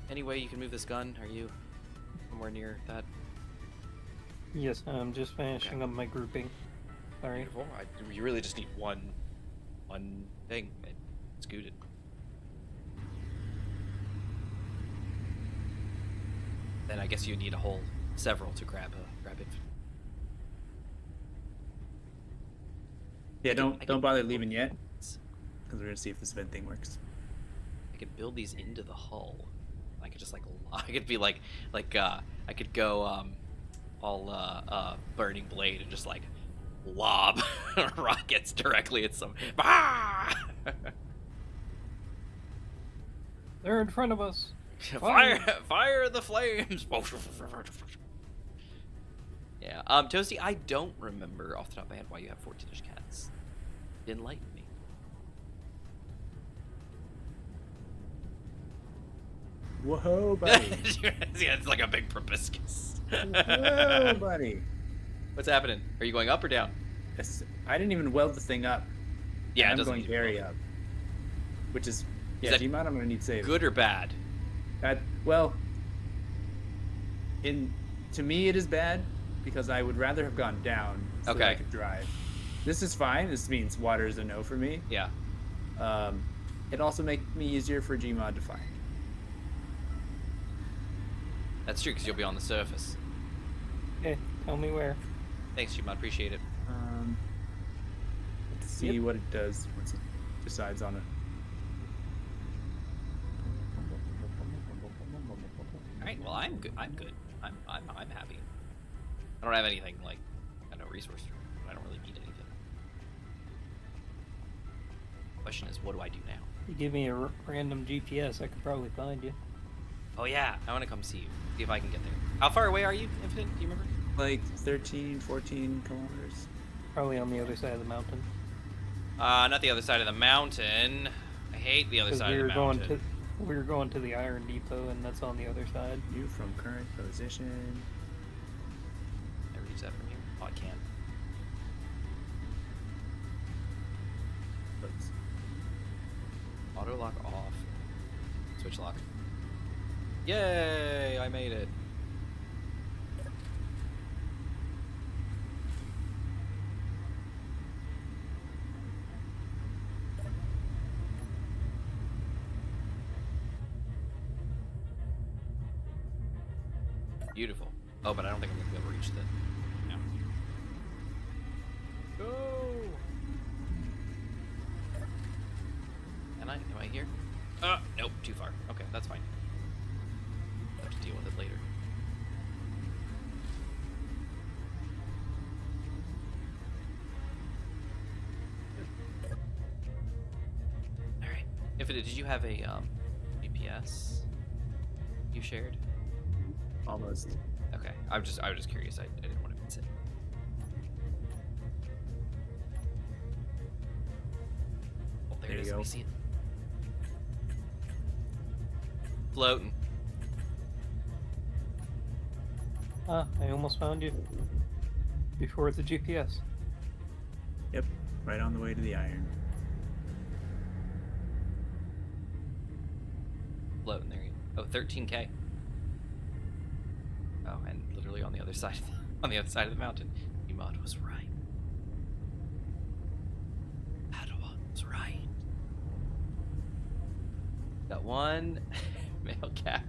any way you can move this gun? Are you somewhere near that? Yes, I'm just finishing up my grouping. Sorry. Beautiful. You really just need one thing. It's scooted. Then I guess you need several to grab it. Yeah, don't bother leaving yet, because we're gonna see if this vent thing works. I could build these into the hull. I could just I could be I could go all burning blade and just lob rockets directly at some. They're in front of us. Fire the flames. Yeah. Toasty, I don't remember off the top of my head why you have 14-inch cats. Enlighten me. Whoa, buddy. Yeah, it's like a big proboscis. Whoa, buddy. What's happening? Are you going up or down? I didn't even weld the thing up. Yeah, I'm going very up. Which is Gmod, I'm gonna need save. Good or bad? Well, to me it is bad because I would rather have gone down so that I could drive. This is fine. This means water is a no for me. Yeah. It also makes me easier for Gmod to find. That's true because you'll be on the surface. Okay, tell me where. Thanks, Gmod. Appreciate it. Let's see what it does once it decides on it. All right. Well, I'm good. I'm good. I'm happy. I don't have anything no resource. I don't really need anything. Question is, what do I do now? You give me a random GPS, I could probably find you. Oh yeah, I want to come see you. See if I can get there. How far away are you, Infinite? Do you remember? Like 13, 14 kilometers. Probably on the other side of the mountain. Not the other side of the mountain. I hate the other side of the mountain. We were going to the iron depot, and that's on the other side. View from current position. Can I reach that from here? Oh, I can. Let's... Auto lock off. Switch lock. Yay! I made it. Beautiful. Oh, but I don't think I'm gonna be able to reach the. No. Go. Am I here? Nope, too far. Okay, that's fine. I'll have to deal with it later. All right. Infinite, did you have a GPS you shared? Almost. Okay, I was just curious. I didn't want to miss it. Oh, there There it is. you Let me go. see it. Floating. Ah, I almost found you. Before the GPS. Yep. Right on the way to the iron. Floating there. Oh, 13K. Oh, and literally on the other side of the mountain. Emod was right. Padawan was right. Got one male cat.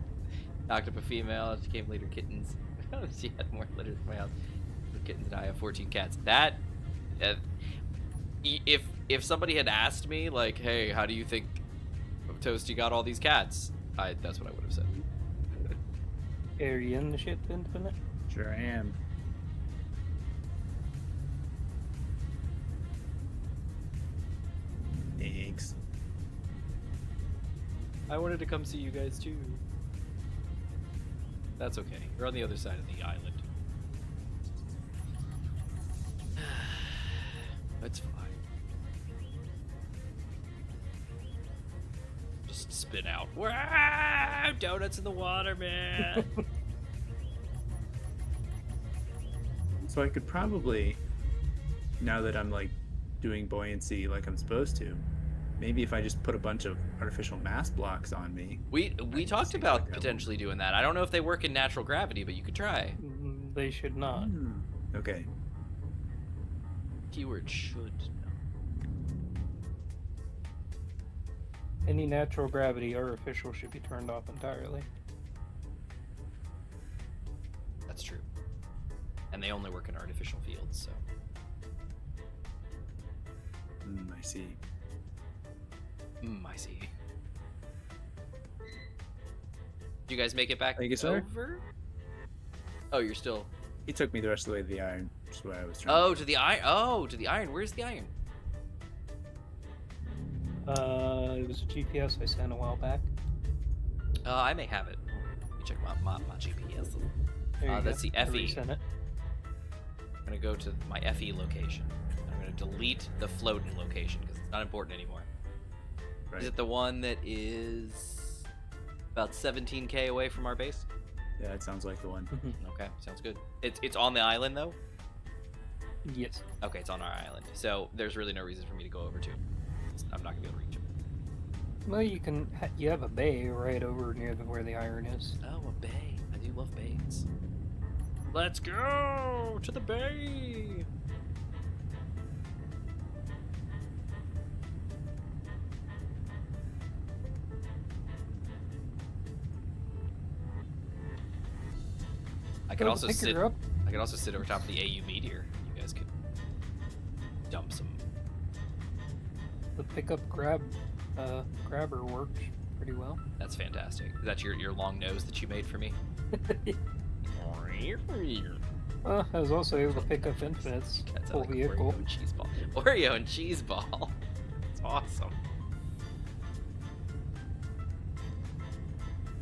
Knocked up a female. She came later kittens. She had more litters than my house. The kittens and I have 14 cats. That, if somebody had asked me like, hey, how do you think Toasty got all these cats? That's what I would have said. Are you in the ship, Infinite? Sure I am. Thanks. I wanted to come see you guys too. That's okay. You're on the other side of the island. That's fine. Just spin out. Wow! Donuts in the water, man. So I could probably, now that I'm like doing buoyancy like I'm supposed to, maybe if I just put a bunch of artificial mass blocks on me. We just talked think about like that potentially doing that. I don't know if they work in natural gravity, but you could try. They should not. Okay. Keyword should know. Any natural gravity artificial should be turned off entirely. That's true. And they only work in artificial fields, so. I see. I see. Did you guys make it back Thank you, sir. over? Oh, you're still. He took me the rest of the way to the iron. That's what I was trying. Oh, to the iron. Oh, to the iron. Where's the iron? It was a GPS I sent a while back. I may have it. Let me check my GPS. There you That's go. the I FE. resent it. I'm gonna go to my FE location. I'm gonna delete the floating location because it's not important anymore. Right. Is it the one that is about 17K away from our base? Yeah, that sounds like the one. Okay, sounds good. It's on the island though. Yes. Okay, it's on our island, so there's really no reason for me to go over to. I'm not gonna be able to reach it. Well, you can. You have a bay right over near where the iron is. Oh, a bay. I do love bays. Let's go to the bay. I could Go also pick sit. her up. I could also sit over top of the AU meteor. You guys could dump some. The pickup grabber works pretty well. That's fantastic. Is that your long nose that you made for me? I was also able to pick up Infinite's Cats full like vehicle. Oreo and cheese ball. Oreo and cheese ball. It's awesome.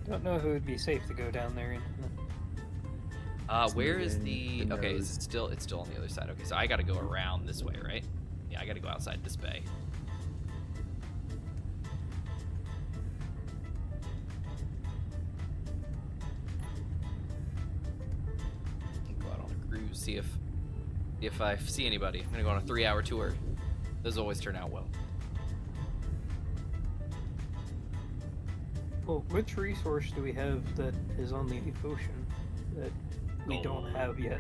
Don't know if it would be safe to go down there. Where is in the? the Okay, nose. it's still on the other side. Okay, so I got to go around this way, right? Yeah, I got to go outside this bay. Go out on a cruise, see if I see anybody. I'm gonna go on a 3-hour tour. Those always turn out well. Well, which resource do we have that is on the ocean that we don't Gold. have yet?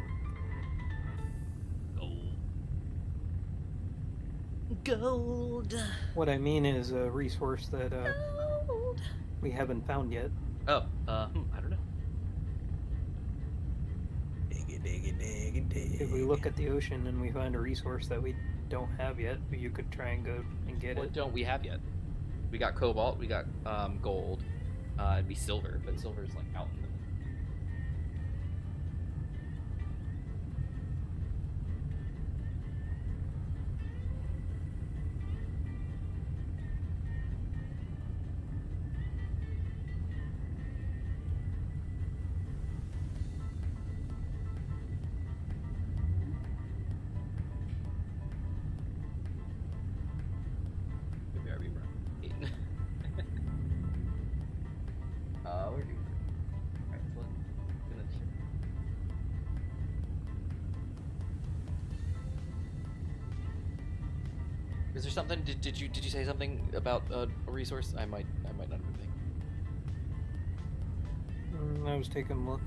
Gold. What I mean is a resource that Gold. we haven't found yet. Oh, I don't know. If we look at the ocean and we find a resource that we don't have yet, you could try and go and get What it. don't we have yet? We got cobalt, we got gold. It'd be silver, but silver's like out in the. Where'd you? Alright, so let's finish. Is there something? Did you say something about a resource? I might not have been thinking. I was taking a look.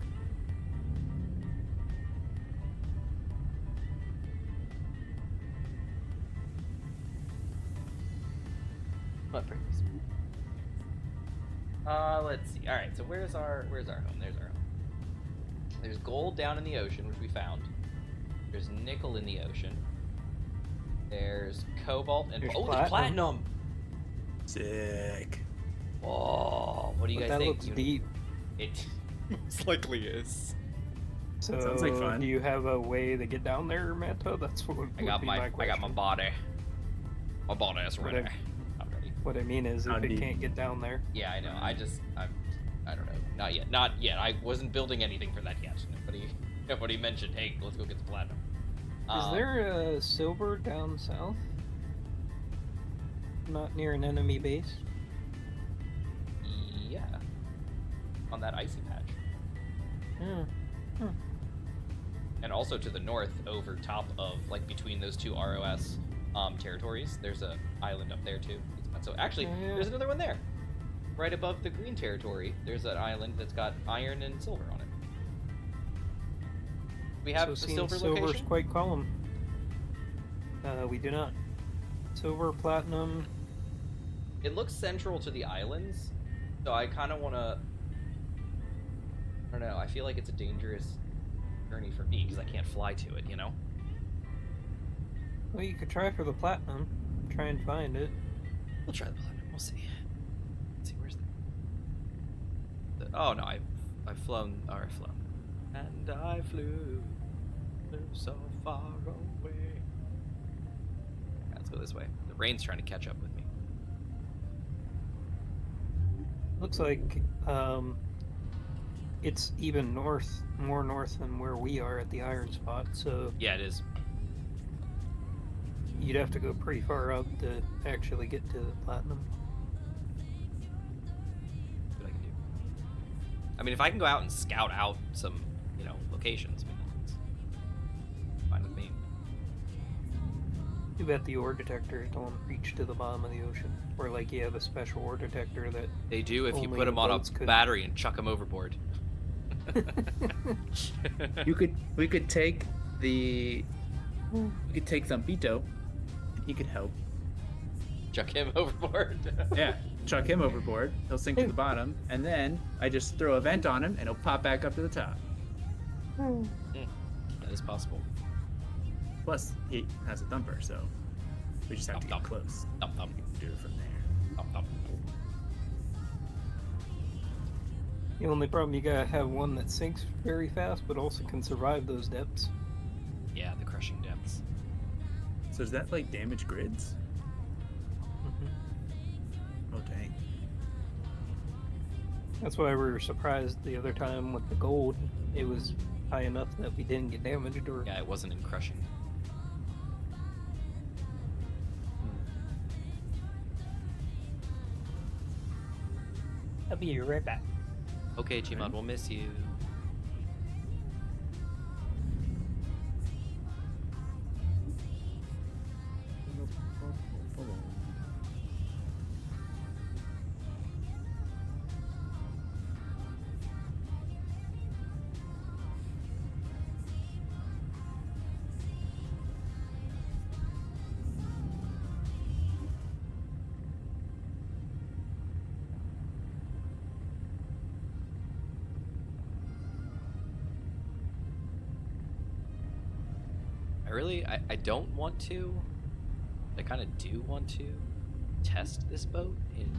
Not very nice. Let's see. All right, so where's our home? There's our home. There's gold down in the ocean, which we found. There's nickel in the ocean. There's cobalt and There's there's platinum. Sick. Whoa! What do you guys That think? looks deep. It most likely is. So, Sounds like fun. do you have a way to get down there, Manta? That's what would I got be my question. body. My body is What ready. I- I'm ready. What I mean is, How if it deep? can't get down there, Yeah, I know. I don't know. Not yet. Not yet. I wasn't building anything for that yet. Nobody mentioned, hey, let's go get the platinum. is there a silver down south? Not near an enemy base. Yeah. On that icy patch. Yeah. And also to the north, over top of, like, between those two ROS territories, there's a island up there too. So actually, Oh, yeah. there's another one there. Right above the green territory, there's an island that's got iron and silver on it. We have So the seeing silver silver's location? quite common. We do not. Silver, platinum. It looks central to the islands, so I kind of want to. I don't know. I feel like it's a dangerous journey for me because I can't fly to it. You know. Well, you could try for the platinum. Try and find it. We'll try the platinum. We'll see. Let's see where's oh no, I've flown. Or I've flown. And I flew so far away. Let's go this way. The rain's trying to catch up with me. Looks like it's even more north than where we are at the iron spot. So Yeah, it is. you'd have to go pretty far up to actually get to the platinum. What I can do. I mean, if I can go out and scout out some, locations, I mean, that's fine with me. Too bad the ore detectors don't reach to the bottom of the ocean. Or like you have a special ore detector that. They do if you Only put them on a boats could- battery and chuck them overboard. We could take Thumpito, and he could help. Chuck him overboard. Yeah, chuck him overboard. He'll sink to the bottom, and then I just throw a vent on him, and he'll pop back up to the top. That is possible. Plus, he has a thumper, so we just have to get Thump. close. Thump, thump. We can do it from there. Thump, thump. The only problem, you gotta have one that sinks very fast, but also can survive those depths. Yeah, the crushing depths. So does that like damage grids? Oh dang. That's why we were surprised the other time with the gold. It was high enough that we didn't get damaged or. Yeah, it wasn't in crushing. I'll be right back. Okay, Chimod, we'll miss you. I don't want to. I kind of do want to test this boat in,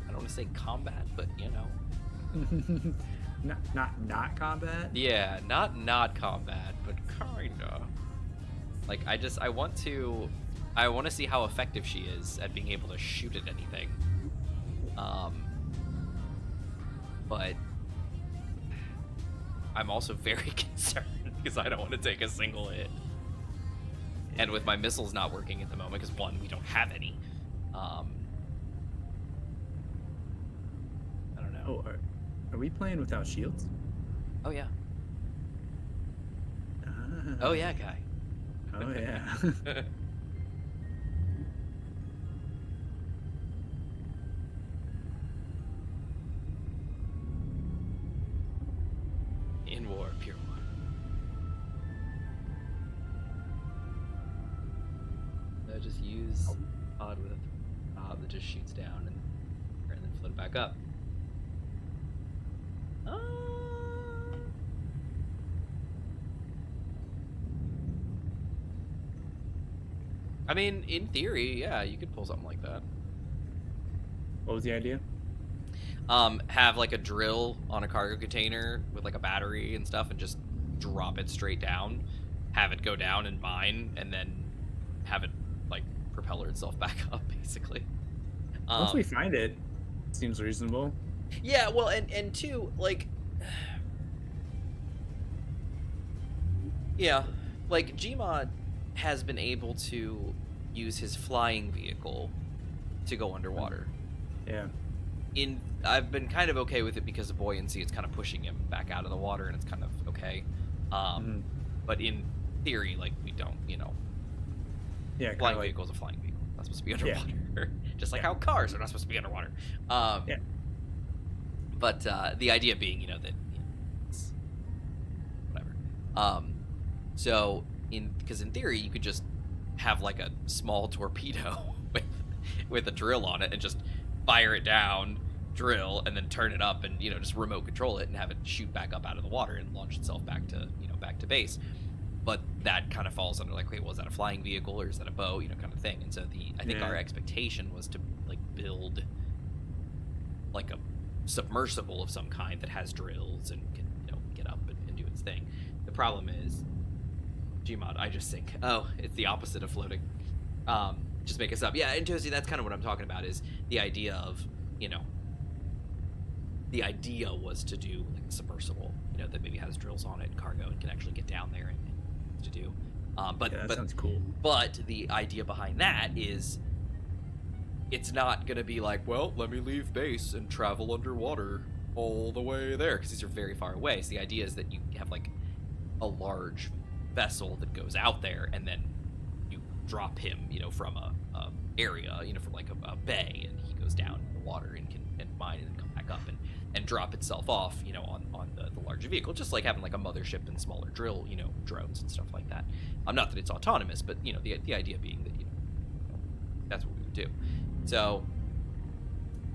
I don't want to say combat, but you know. not combat. Yeah, not combat, but kinda. Like I want to see how effective she is at being able to shoot at anything. But I'm also very concerned because I don't want to take a single hit. And with my missiles not working at the moment, because one, we don't have any. I don't know. Oh, are we playing without shields? Oh yeah. Ah. Oh yeah, guy. Oh yeah. In war, pure war. So just use pod with a pod that just shoots down and then float back up. I mean, in theory, yeah, you could pull something like that. What was the idea? Have like a drill on a cargo container with like a battery and stuff and just drop it straight down, have it go down and mine, and then have it like propeller itself back up, basically. Once we find it, seems reasonable. Yeah, well, and two, like, yeah, like Gmod has been able to use his flying vehicle to go underwater. Yeah. I've been kind of okay with it because of buoyancy. It's kind of pushing him back out of the water, and it's kind of okay. But in theory, like, we don't, you know. Yeah. Flying vehicle is a flying vehicle. Not supposed to be underwater. Yeah. Just like how cars are not supposed to be underwater. Yeah. But the idea being, you know, that, you know, it's whatever. So because in theory you could just have like a small torpedo with a drill on it and just fire it down, drill, and then turn it up and, you know, just remote control it and have it shoot back up out of the water and launch itself back to, you know, back to base. But that kind of falls under like, wait, was that a flying vehicle or is that a boat, you know, kind of thing. And so I think our expectation was to like build like a submersible of some kind that has drills and can, you know, get up and do its thing. The problem is Gmod, I just think, oh, it's the opposite of floating. Just make us up. Yeah, and Josie, that's kind of what I'm talking about, is the idea of, you know, the idea was to do like a submersible, you know, that maybe has drills on it and cargo and can actually get down there and to do. But that sounds cool. But the idea behind that is it's not going to be like, well, let me leave base and travel underwater all the way there, because these are very far away. So the idea is that you have like a large vessel that goes out there and then you drop him, you know, from a area, you know, from like a bay, and he goes down in the water and can mine and come back up and drop itself off, you know, on the larger vehicle, just like having like a mothership and smaller drill, you know, drones and stuff like that. Not that it's autonomous, but, you know, the idea being that, you know, that's what we would do. So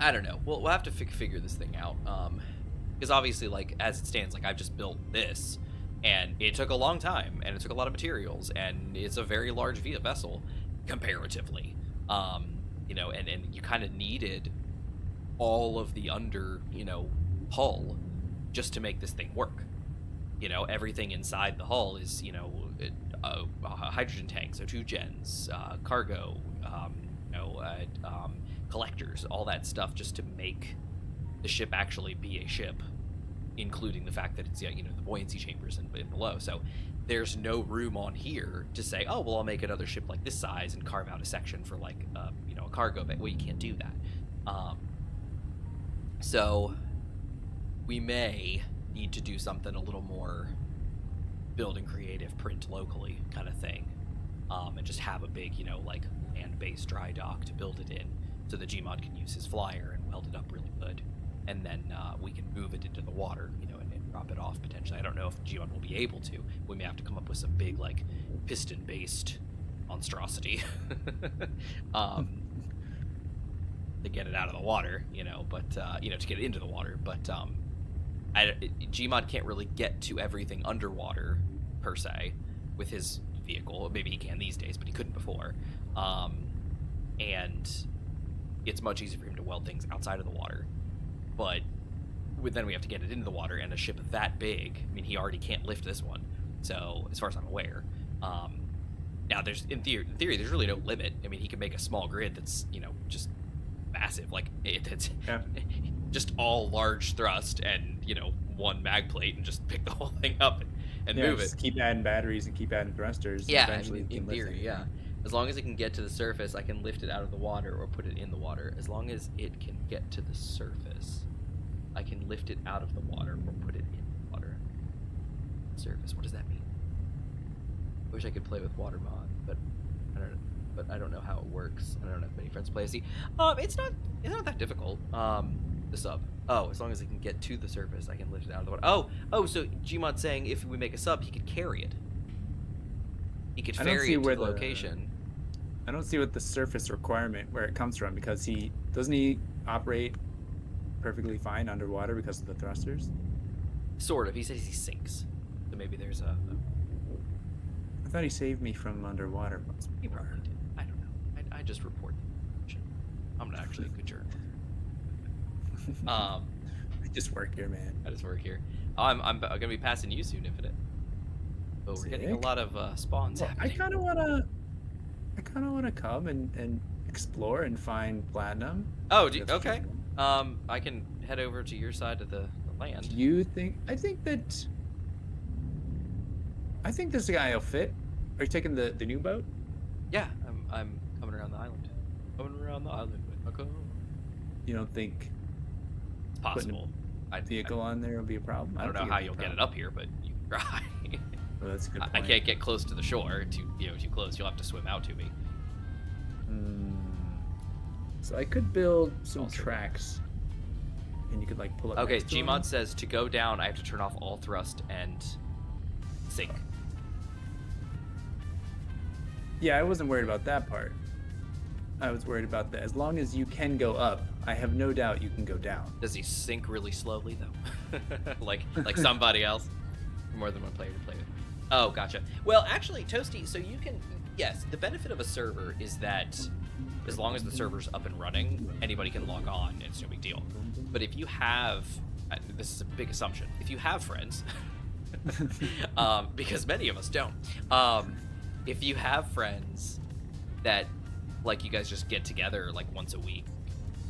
I don't know, we'll have to figure this thing out, because obviously, like, as it stands, like, I've just built this and it took a long time and it took a lot of materials and it's a very large vessel comparatively, you know, and you kind of needed all of the under, you know, hull just to make this thing work. You know, everything inside the hull is, you know, hydrogen tanks, so 2 gens, cargo, you know, collectors, all that stuff, just to make the ship actually be a ship, including the fact that it's, you know, the buoyancy chambers and below. So there's no room on here to say, oh, well, I'll make another ship like this size and carve out a section for, like, you know, a cargo bay. Well, you can't do that. So we may need to do something a little more build and creative, print locally kind of thing, and just have a big, you know, like, land-based dry dock to build it in, so the Gmod can use his flyer and weld it up really good, and then we can move it into the water, you know, and drop it off potentially. I don't know if Gmod will be able to. We may have to come up with some big, like, piston-based monstrosity to get it out of the water, you know, but you know, to get it into the water. But Gmod can't really get to everything underwater per se with his vehicle. Maybe he can these days, but he couldn't before. And it's much easier for him to weld things outside of the water. But then we have to get it into the water, and a ship that big, I mean, he already can't lift this one. So, as far as I'm aware. Now, in theory, there's really no limit. I mean, he can make a small grid that's, just massive. Like, it's just all large thrust and, one mag plate, and just pick the whole thing up and move it. Keep adding batteries and keep adding thrusters. Yeah, Eventually in theory, yeah. As long as it can get to the surface, I can lift it out of the water or put it in the water. As long as it can get to the surface, I can lift it out of the water or put it in the water. Surface, what does that mean? I wish I could play with water mod, but I don't know how it works. I don't have many friends play SC. It's not that difficult. The sub. Oh, as long as it can get to the surface, I can lift it out of the water. Oh, so Gmod's saying if we make a sub, he could carry it. He could ferry it to the location. I don't see what the surface requirement where it comes from, because he operate perfectly fine underwater because of the thrusters? Sort of. He says he sinks, so maybe there's a. I thought he saved me from underwater. He probably did. I don't know. I just report the information. I'm not actually a good journalist. I just work here, man. I just work here. I'm gonna be passing you soon, Infinite. But we're getting a lot of spawns happening. I kind of wanna come and explore and find platinum. Oh, okay. I can head over to your side of the land. Do you think? I think this guy will fit. Are you taking the new boat? Yeah, I'm coming around the island. Coming around the island with my car. You don't think it's possible? A vehicle on there will be a problem? I don't know how you'll get it up here, but you can try. Well, that's a good point. I can't get close to the shore. Too close. You'll have to swim out to me. So I could build some tracks, and you could like pull up. Okay, Gmod says to go down, I have to turn off all thrust and sink. Yeah, I wasn't worried about that part. I was worried about that. As long as you can go up, I have no doubt you can go down. Does he sink really slowly though? like somebody else? More than one player to play with. Oh, gotcha. Well, actually, Toasty, so you can. Yes, the benefit of a server is that as long as the server's up and running, anybody can log on. It's no big deal. But if you have, this is a big assumption, if you have friends, because many of us don't, if you have friends that, like, you guys just get together like once a week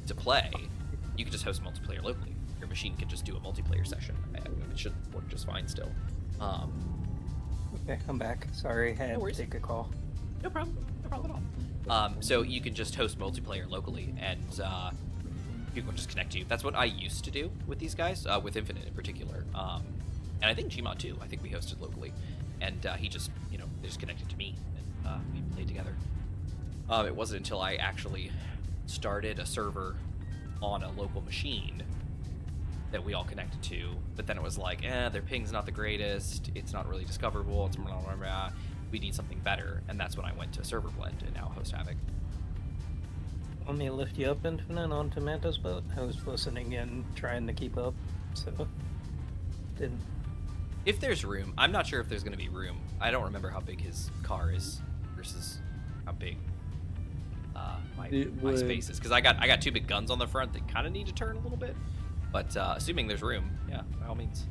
to play, you can just host multiplayer locally. Your machine can just do a multiplayer session. It should work just fine still. Okay, I'm back. Sorry, I had to take a call. No problem at all. So you can just host multiplayer locally, and people can just connect to you. That's what I used to do with these guys, with Infinite in particular. And I think Gmod too. I think we hosted locally, and he just, they just connected to me, and we played together. It wasn't until I actually started a server on a local machine that we all connected to, but then it was like, their ping's not the greatest, it's not really discoverable, it's blah, blah, blah. We need something better, and that's when I went to Server Blend and now host Havoc. Want me to lift you up, Infinite, onto Manta's boat? I was listening in, trying to keep up, so didn't. If there's room, I'm not sure if there's going to be room. I don't remember how big his car is versus how big my space is, because I got two big guns on the front that kind of need to turn a little bit. But assuming there's room, yeah, by all means.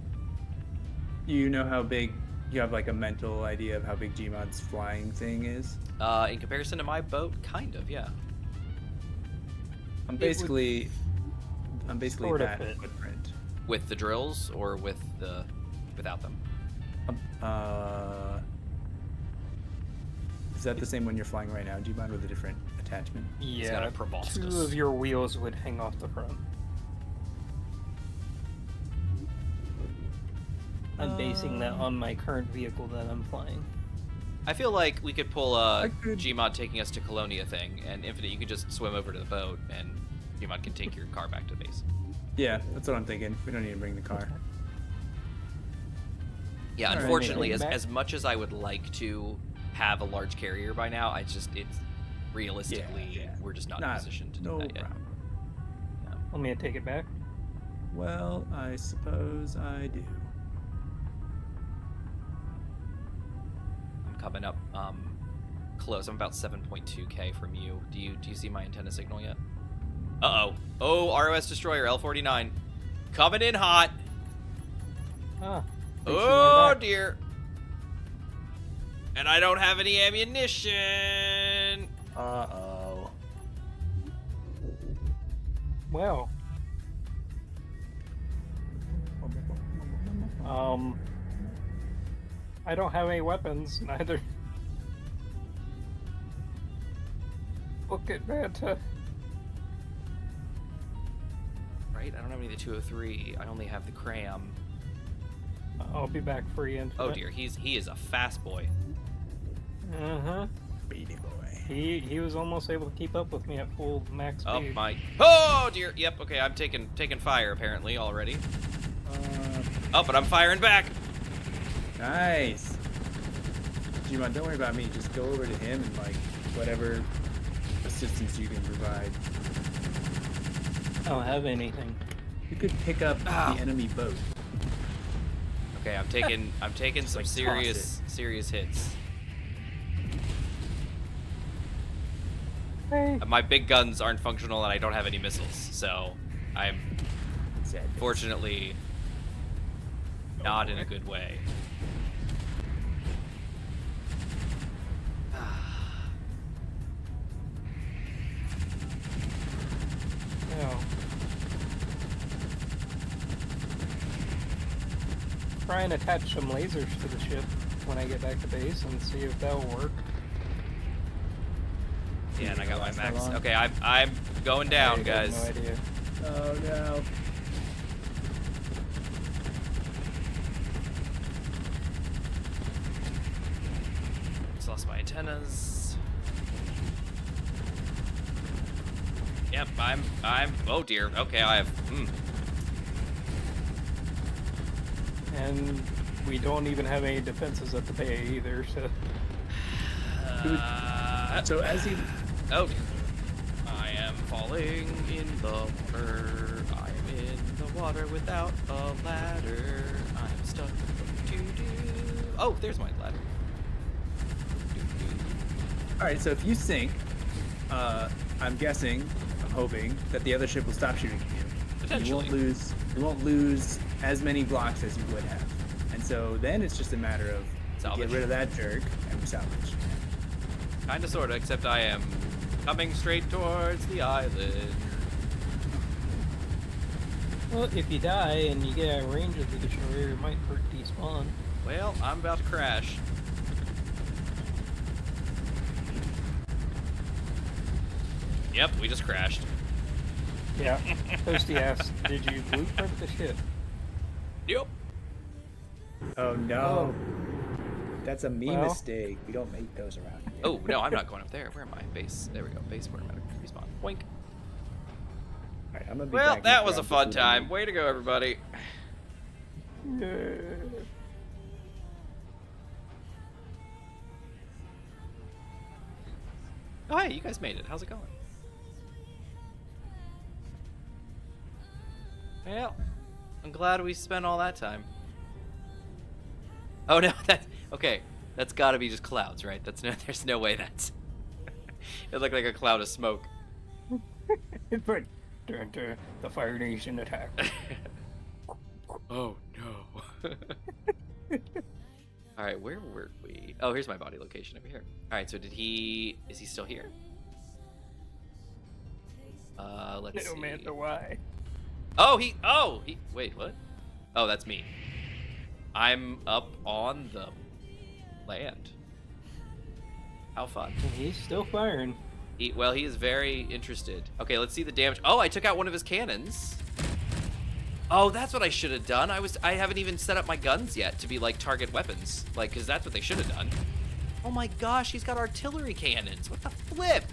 You know how big? You have like a mental idea of how big Gmod's flying thing is? In comparison to my boat, kind of, yeah. I'm basically that footprint. With the drills or without them? Is that the same one you're flying right now, Gmod, with a different attachment? Yeah, it's got a proboscis. 2 of your wheels would hang off the front. I'm basing that on my current vehicle that I'm flying. I feel like we could pull a Gmod taking us to Colonia thing, and Infinite, you could just swim over to the boat, and Gmod can take your car back to base. Yeah, that's what I'm thinking. We don't need to bring the car. Yeah, unfortunately, as much as I would like to have a large carrier by now, it's realistically, we're just not in a position to do that yet. Yeah. Want me to take it back? Well, I suppose I do. coming up close. I'm about 7.2k from you. Do you see my antenna signal yet? Uh-oh. Oh, ROS Destroyer L49. Coming in hot. Ah, Oh, dear. And I don't have any ammunition. Uh-oh. well. I don't have any weapons, neither. Look at that. Right? I don't have any of the 203. I only have the cram. I'll be back for you. Oh dear, he is a fast boy. Uh-huh. Beady boy. He was almost able to keep up with me at full max Oh speed. my! Oh dear. Yep. Okay, I'm taking fire apparently already. Oh, but I'm firing back. Nice. Gmon, don't worry about me. Just go over to him and like whatever assistance you can provide. I don't have anything. You could pick up Ow. the enemy boat. Okay, I'm taking some like, serious hits. Hey. My big guns aren't functional and I don't have any missiles, so I'm Sad. fortunately not in a good way. No. Try and attach some lasers to the ship when I get back to base and see if that'll work. Yeah, and I got my Last that max. long? Okay, I'm going down, I have guys. no idea. Oh no. Just lost my antennas. Yep, I'm. Oh dear. Okay, I have. And we don't even have any defenses at the bay either, so... So as he Oh dear. I am falling in the water. I am in the water without a ladder. I'm stuck. Oh, there's my ladder. All right, so if you sink, I'm guessing, I'm hoping that the other ship will stop shooting at you. Potentially. You won't lose as many blocks as you would have, and so then it's just a matter of Salvage. get rid of that jerk and we salvage. Kinda sorta, except I am coming straight towards the island. Well, if you die and you get out of range of the destroyer, it might hurt despawn. Well, I'm about to crash. Yep, we just crashed. Yeah. Toasty asked, did you blueprint the ship? Yep. Oh no, Oh. that's a me Well. mistake. We don't make those around here. Oh, no, I'm not going up there. Where am I? Base. There we go. Base where am I? Respawn. Boink. All right, I'm gonna be Well, back that in was a ground fun before time. Way to go, everybody. Oh, hey, you guys made it. How's it going? Well, I'm glad we spent all that time. Oh no, that's okay. That's got to be just clouds, right? That's no. There's no way that's. It looked like a cloud of smoke. But the Fire Nation attack. Oh no. All right, where were we? Oh, here's my body location over here. All right, so is he still here? Let's see. No man, why? Wait, what? Oh, that's me. I'm up on the land. How fun. He's still firing. He is very interested. Okay, let's see the damage. Oh, I took out one of his cannons. Oh, that's what I should have done. I haven't even set up my guns yet to be like target weapons. Like, cause that's what they should have done. Oh my gosh, he's got artillery cannons. What the flip?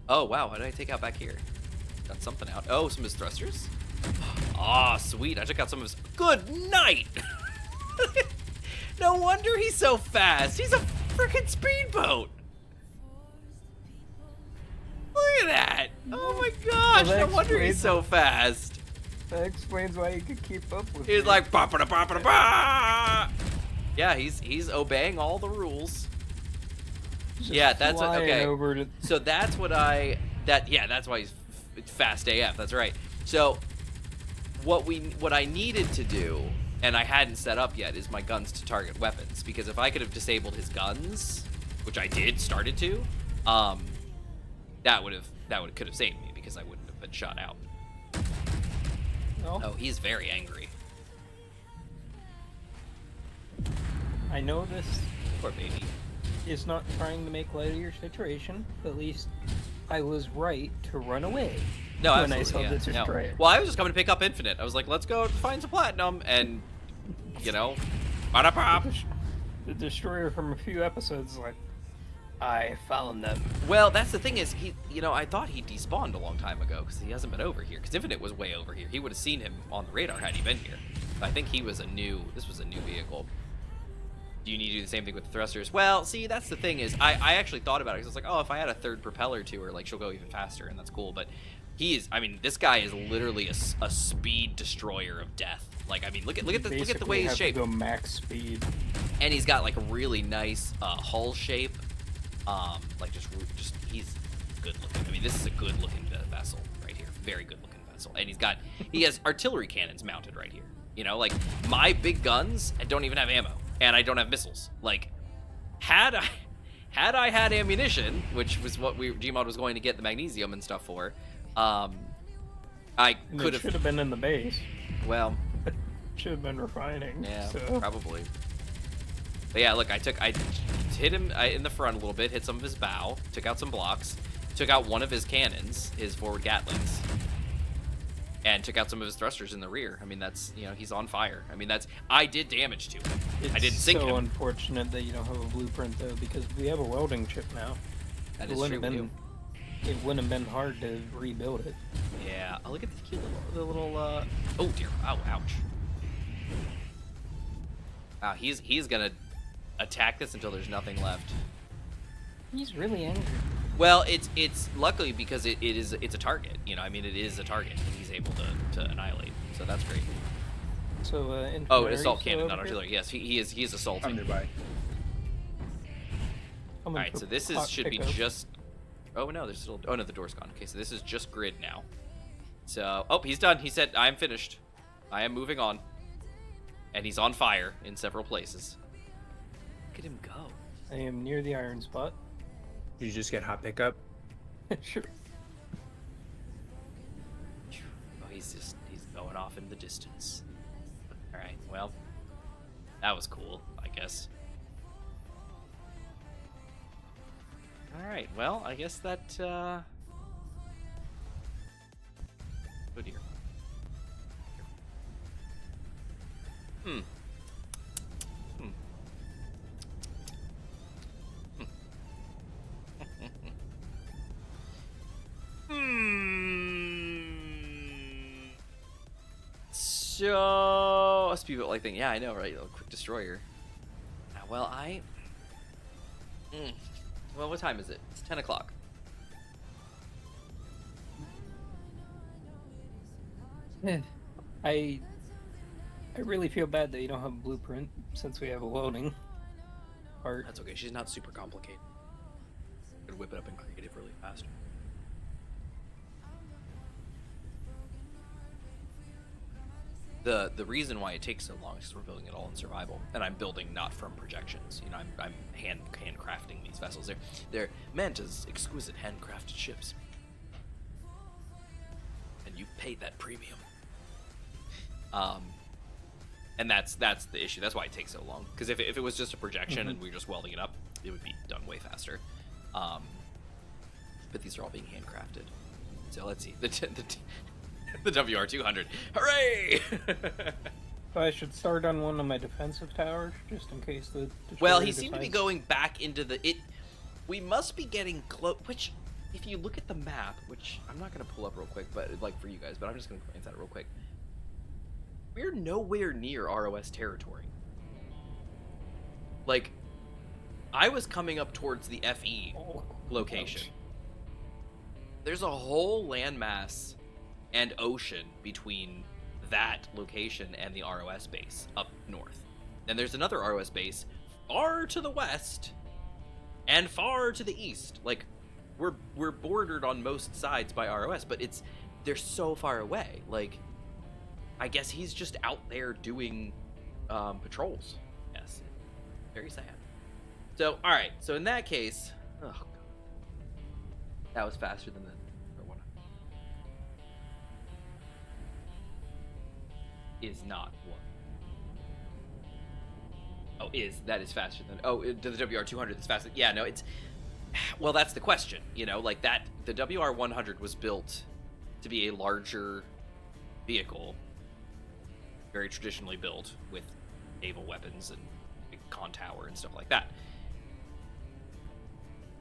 Oh wow, what did I take out back here? Got something out. Oh, some of his thrusters. Ah, sweet. I took out some of his. Good night. No wonder he's so fast. He's a freaking speedboat. Look at that. Oh my gosh. Well, No that wonder he's explains so fast. That explains why he could keep up with He's me. like, ba ba ba ba ba. Yeah, he's obeying all the rules. Just Yeah, that's flying okay. over to... So that's what that's why he's fast AF. That's right. So what I needed to do, and I hadn't set up yet, is my guns to target weapons, because if I could have disabled his guns, which I started to, that could have saved me, because I wouldn't have been shot out. No, Oh, he's very angry. I know this Poor baby. is not trying to make light of your situation. But at least I was right to run away. No, when absolutely. I saw the No. destroyer. Well, I was just coming to pick up Infinite. I was like, let's go find some platinum, and ba-da-bop. The destroyer from a few episodes is like, I found them. Well, that's the thing is, I thought he despawned a long time ago, because he hasn't been over here. Because Infinite was way over here. He would have seen him on the radar had he been here. But I think this was a new vehicle. Do you need to do the same thing with the thrusters? Well, see, that's the thing is, I actually thought about it, because I was like, oh, if I had a third propeller to her, like, she'll go even faster, and that's cool. But this guy is literally a speed destroyer of death. Like, I mean, look at the way he's shaped. Go max speed. And he's got like a really nice hull shape. Like just he's good looking. I mean, this is a good looking vessel right here. Very good looking vessel. And he has artillery cannons mounted right here. Like my big guns, I don't even have ammo, and I don't have missiles. Like, had I had ammunition, which was what Gmod was going to get the magnesium and stuff for, I could have. Should have been in the base. Well, should have been refining. yeah, so. probably. But yeah, look, I hit him in the front a little bit, hit some of his bow, took out some blocks, took out one of his cannons, his forward Gatlings, and took out some of his thrusters in the rear. I mean, that's, he's on fire. I mean, I did damage to him. I didn't sink him. It's so unfortunate that you don't have a blueprint, though, because we have a welding chip now. That is true. It wouldn't have been hard to rebuild it. Yeah. Oh, look at the cute little, oh dear. Oh, ouch. Wow, he's gonna attack this until there's nothing left. He's really angry. Well, it's luckily because it's a target. I mean, it is a target, and he's able to annihilate. So that's great. So, oh, an assault cannon, not artillery. Yes, he is assaulting. I'm nearby. All right, so this should be just. Oh no, there's still. Oh no, the door's gone. Okay, so this is just grid now. So, oh, he's done. He said, "I am finished. I am moving on." And he's on fire in several places. Look at him go. I am near the iron spot. Did you just get hot pickup? Sure. Oh, he's going off in the distance. All right, well, that was cool, I guess. All right, well, I guess that. Oh dear. Hmm. So, a speedboat like thing. Yeah, I know, right? A quick destroyer. Well, well, what time is it? It's 10 o'clock. I really feel bad that you don't have a blueprint, since we have a loading part. That's okay. She's not super complicated. Could whip it up in creative really fast. The reason why it takes so long is because we're building it all in survival, and I'm building not from projections. I'm handcrafting these vessels. They're meant as exquisite handcrafted ships, and you paid that premium. And that's the issue. That's why it takes so long. Because if it was just a projection and we were just welding it up, it would be done way faster. But these are all being handcrafted. So let's see. The WR200. Hooray! So I should start on one of my defensive towers, just in case the... Well, he seemed to be going back into the... We must be getting close... Which, if you look at the map, which I'm not going to pull up real quick, but like for you guys, but I'm just going to glance at it real quick. We're nowhere near ROS territory. Like, I was coming up towards the FE location. Ouch. There's a whole landmass and ocean between that location and the ROS base up north. Then there's another ROS base far to the west and far to the east. Like, we're bordered on most sides by ROS, but they're so far away. Like, I guess he's just out there doing patrols. Yes, very sad. So, all right. So in that case, oh god, that was faster than the one. Is not one. Oh, that is faster than? Oh, the WR200 is faster. Yeah, no, it's. Well, that's the question. You know, like that. The WR100 was built to be a larger vehicle, very traditionally built with naval weapons and big con tower and stuff like that,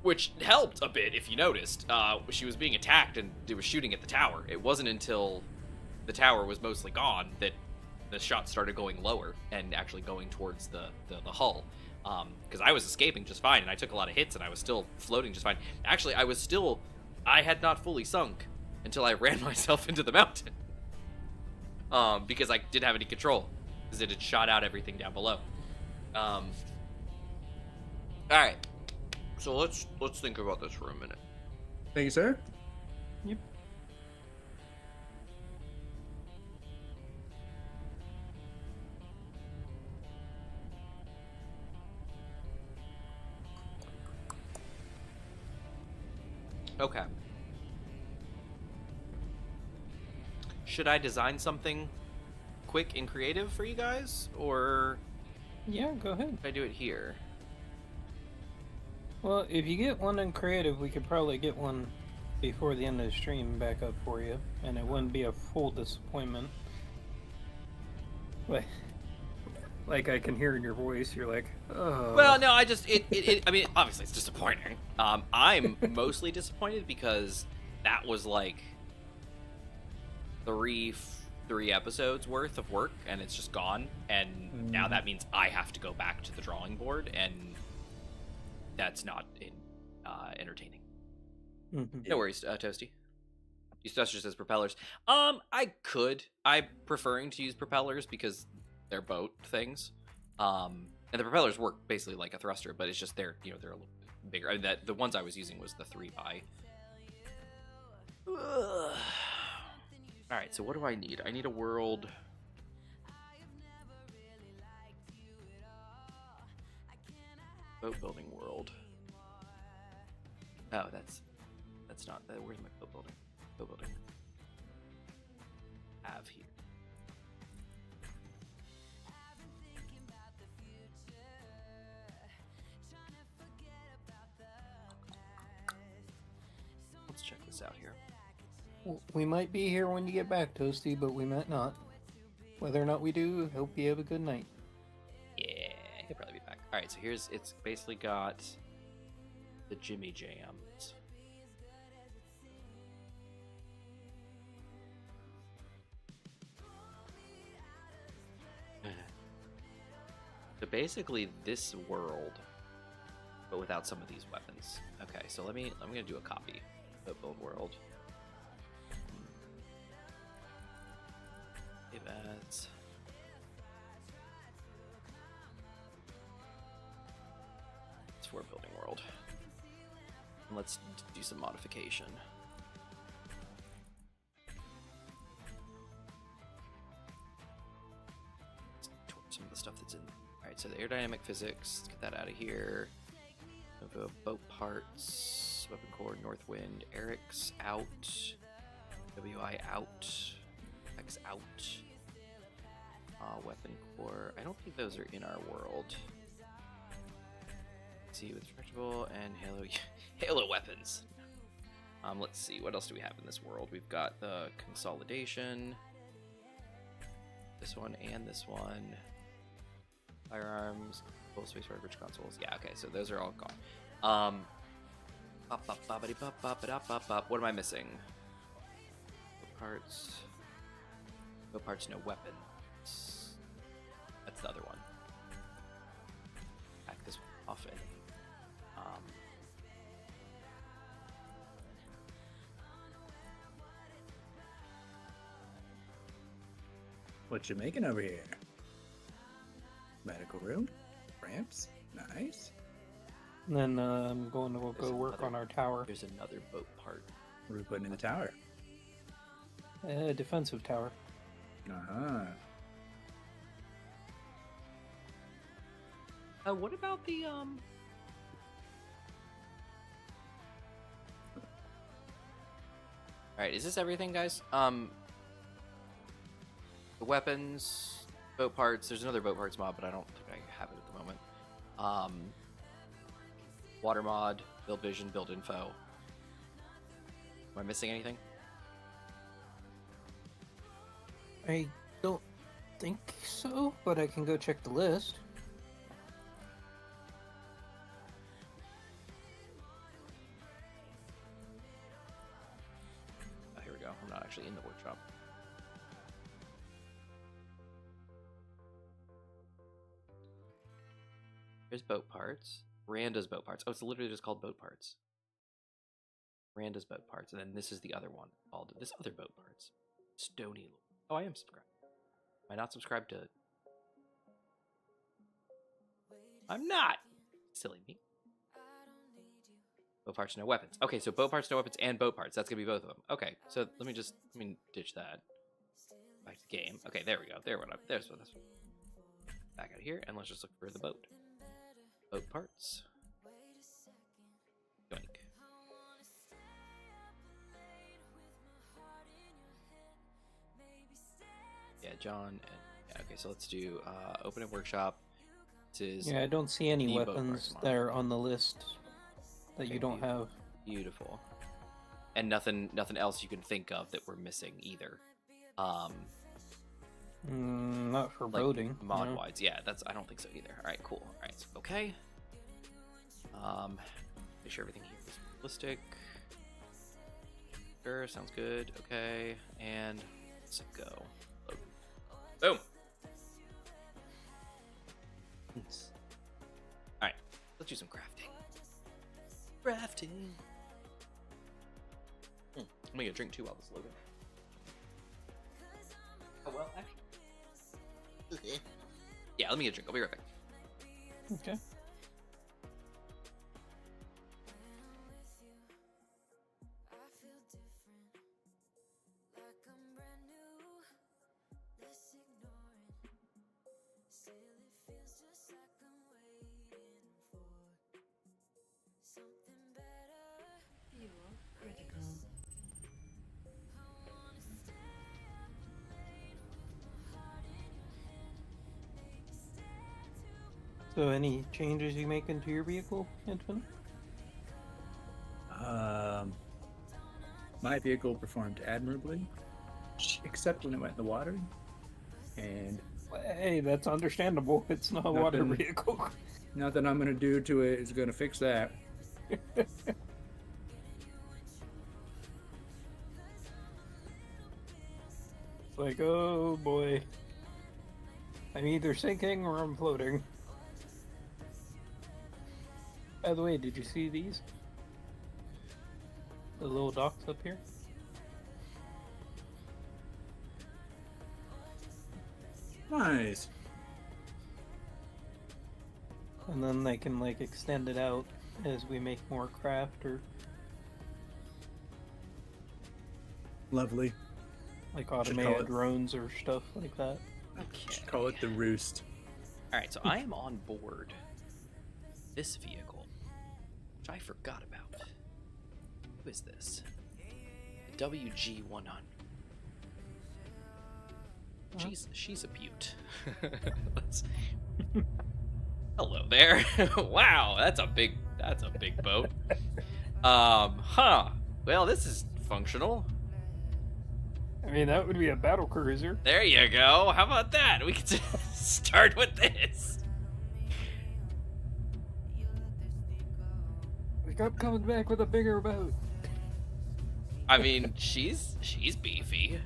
which helped a bit if you noticed. She was being attacked and it was shooting at the tower. It wasn't until the tower was mostly gone that the shots started going lower and actually going towards the hull. Because I was escaping just fine and I took a lot of hits and I was still floating just fine. Actually, I had not fully sunk until I ran myself into the mountain. Because I didn't have any control, because it had shot out everything down below. All right, so let's think about this for a minute. Thank you, sir. Yep. Okay. Should I design something quick and creative for you guys, or Yeah, go ahead. should I do it here? Well, if you get one in creative, we could probably get one before the end of the stream back up for you, and it wouldn't be a full disappointment. Like I can hear in your voice, you're like, oh. Well, no, I mean, obviously it's disappointing. I'm mostly disappointed because that was like three episodes worth of work, and it's just gone. And now that means I have to go back to the drawing board, and that's not entertaining. Mm-hmm. No worries, Toasty. You just says propellers. I'm preferring to use propellers because they're boat things. And the propellers work basically like a thruster, but it's just they're a little bigger. I mean, the ones I was using was the 3x. All right, so what do I need? I need a world. Boat building world. Oh, that's not. Where's my boat building? Boat building. Have here. Let's check this out here. We might be here when you get back, Toasty, but we might not. Whether or not we do, hope you have a good night. Yeah, he'll probably be back. All right, so it's basically got the Jimmy Jams. So basically this world, but without some of these weapons. Okay, so I'm gonna do a copy of build world. Save as. It's for building world. And let's do some modification. Let's torch some of the stuff that's in. Alright, so the aerodynamic physics, let's get that out of here. Nova boat parts, weapon core, north wind, Eric's out, WI out, X out, weapon core. I don't think those are in our world. Let's see, with destructible and Halo weapons. Let's see, what else do we have in this world? We've got the consolidation, this one and this one. Firearms, full space rich consoles. Yeah, okay, so those are all gone. What am I missing? Parts. No parts, no weapons. That's the other one. Back this one off and What you making over here? Medical room? Ramps? Nice. And then I'm going to go work on our tower. There's another boat part. What are we putting in the tower? Defensive tower. Uh-huh. What about the Alright, is this everything, guys? The weapons, boat parts. There's another boat parts mod, but I don't think I have it at the moment. Water mod, build vision, build info. Am I missing anything? I don't think so, but I can go check the list. Oh, here we go. I'm not actually in the workshop. There's boat parts. Randa's boat parts. Oh, it's literally just called boat parts. Randa's boat parts. And then this is the other one called this other boat parts. Stony. Oh, I am subscribed. Am I not subscribed to... I'm not! Silly me. Boat parts, no weapons. Okay, so boat parts, no weapons, and boat parts. That's gonna be both of them. Okay, so let me ditch that. Back to game. Okay, there we go. There's what. Back out of here, and let's just look for the boat. Boat parts. Yoink. Yeah, John. And, yeah, okay, so let's do open a workshop. This is Yeah, I don't see any the boat weapons parts that are on the list that you don't have. beautiful, and nothing else you can think of that we're missing either. Not for Like boating. mod no. wise, yeah, I don't think so either. All right, cool. All right, so, okay. Make sure everything here is realistic. Sure, sounds good. Okay, and let's go. Boom. All right, let's do some crafting. Crafting. I'm gonna get a drink too while this is loading. Oh well, actually. Yeah, let me get a drink. I'll be right back. Okay. So any changes you make into your vehicle, Antoine? My vehicle performed admirably, except when it went in the water. And Hey, that's understandable. It's not a water Nothing. vehicle. nothing I'm gonna do to it is gonna fix that. It's like, oh boy. I'm either sinking or I'm floating. By the way, did you see these? The little docks up here? Nice. And then they can like extend it out as we make more craft or Lovely. like call automated it- drones or stuff like that. Okay. Call it the roost. All right, so I am on board this vehicle, which I forgot about. Who is this? The WG100. She's a beaut. Let's- Hello there. Wow, that's a big boat. Well, this is functional. I mean, that would be a battle cruiser. There you go. How about that? We can start with this. Like, I'm coming back with a bigger boat. I mean, she's beefy.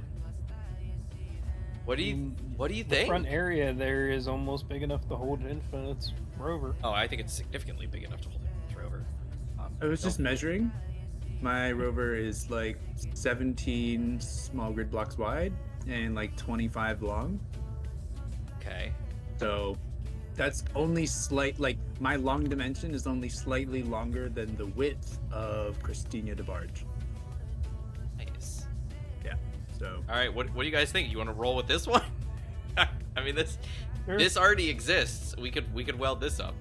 What do you The think? front area there is almost big enough to hold an Infinite's rover. Oh, I think it's significantly big enough to hold it Rover. I was just measuring. My rover is like 17 small grid blocks wide and like 25 long. Okay. So that's only like my long dimension is only slightly longer than the width of Christina DeBarge. Nice. Yeah. So All right, what do you guys think? You want to roll with this one? I mean, Sure. this already exists. We could weld this up.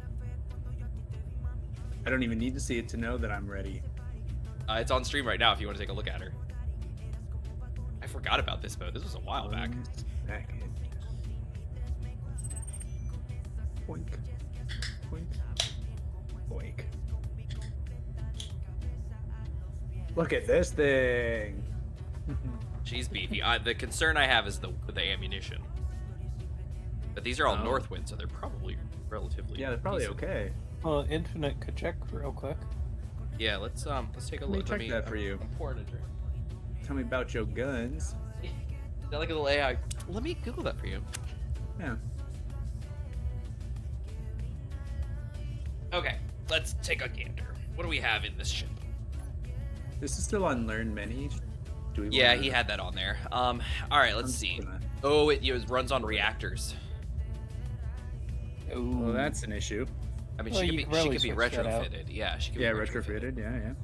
I don't even need to see it to know that I'm ready. It's on stream right now if you want to take a look at her. I forgot about this mode. This was a while back. 1 second. Boink. Boink. Boink. Look at this thing. She's beefy. The concern I have is the ammunition. But these are all Oh. Northwind, so they're probably relatively. Yeah, they're probably decent. okay. Well, Infinite could check real quick. Yeah, let's take a Let me look. check that for you. I'm pouring a drink. Tell me about your guns. Is that like a little AI? Let me Google that for you. Yeah. Okay, let's take a gander. What do we have in this ship? This is still on Learn Many. Do we Yeah, wanna- he had that on there. All right, let's I'm see. gonna- Oh, it runs on reactors. Well, that's an issue. I mean, Well, she you could could be really switch that out. retrofitted. Yeah, she could Yeah, be retrofitted. Yeah.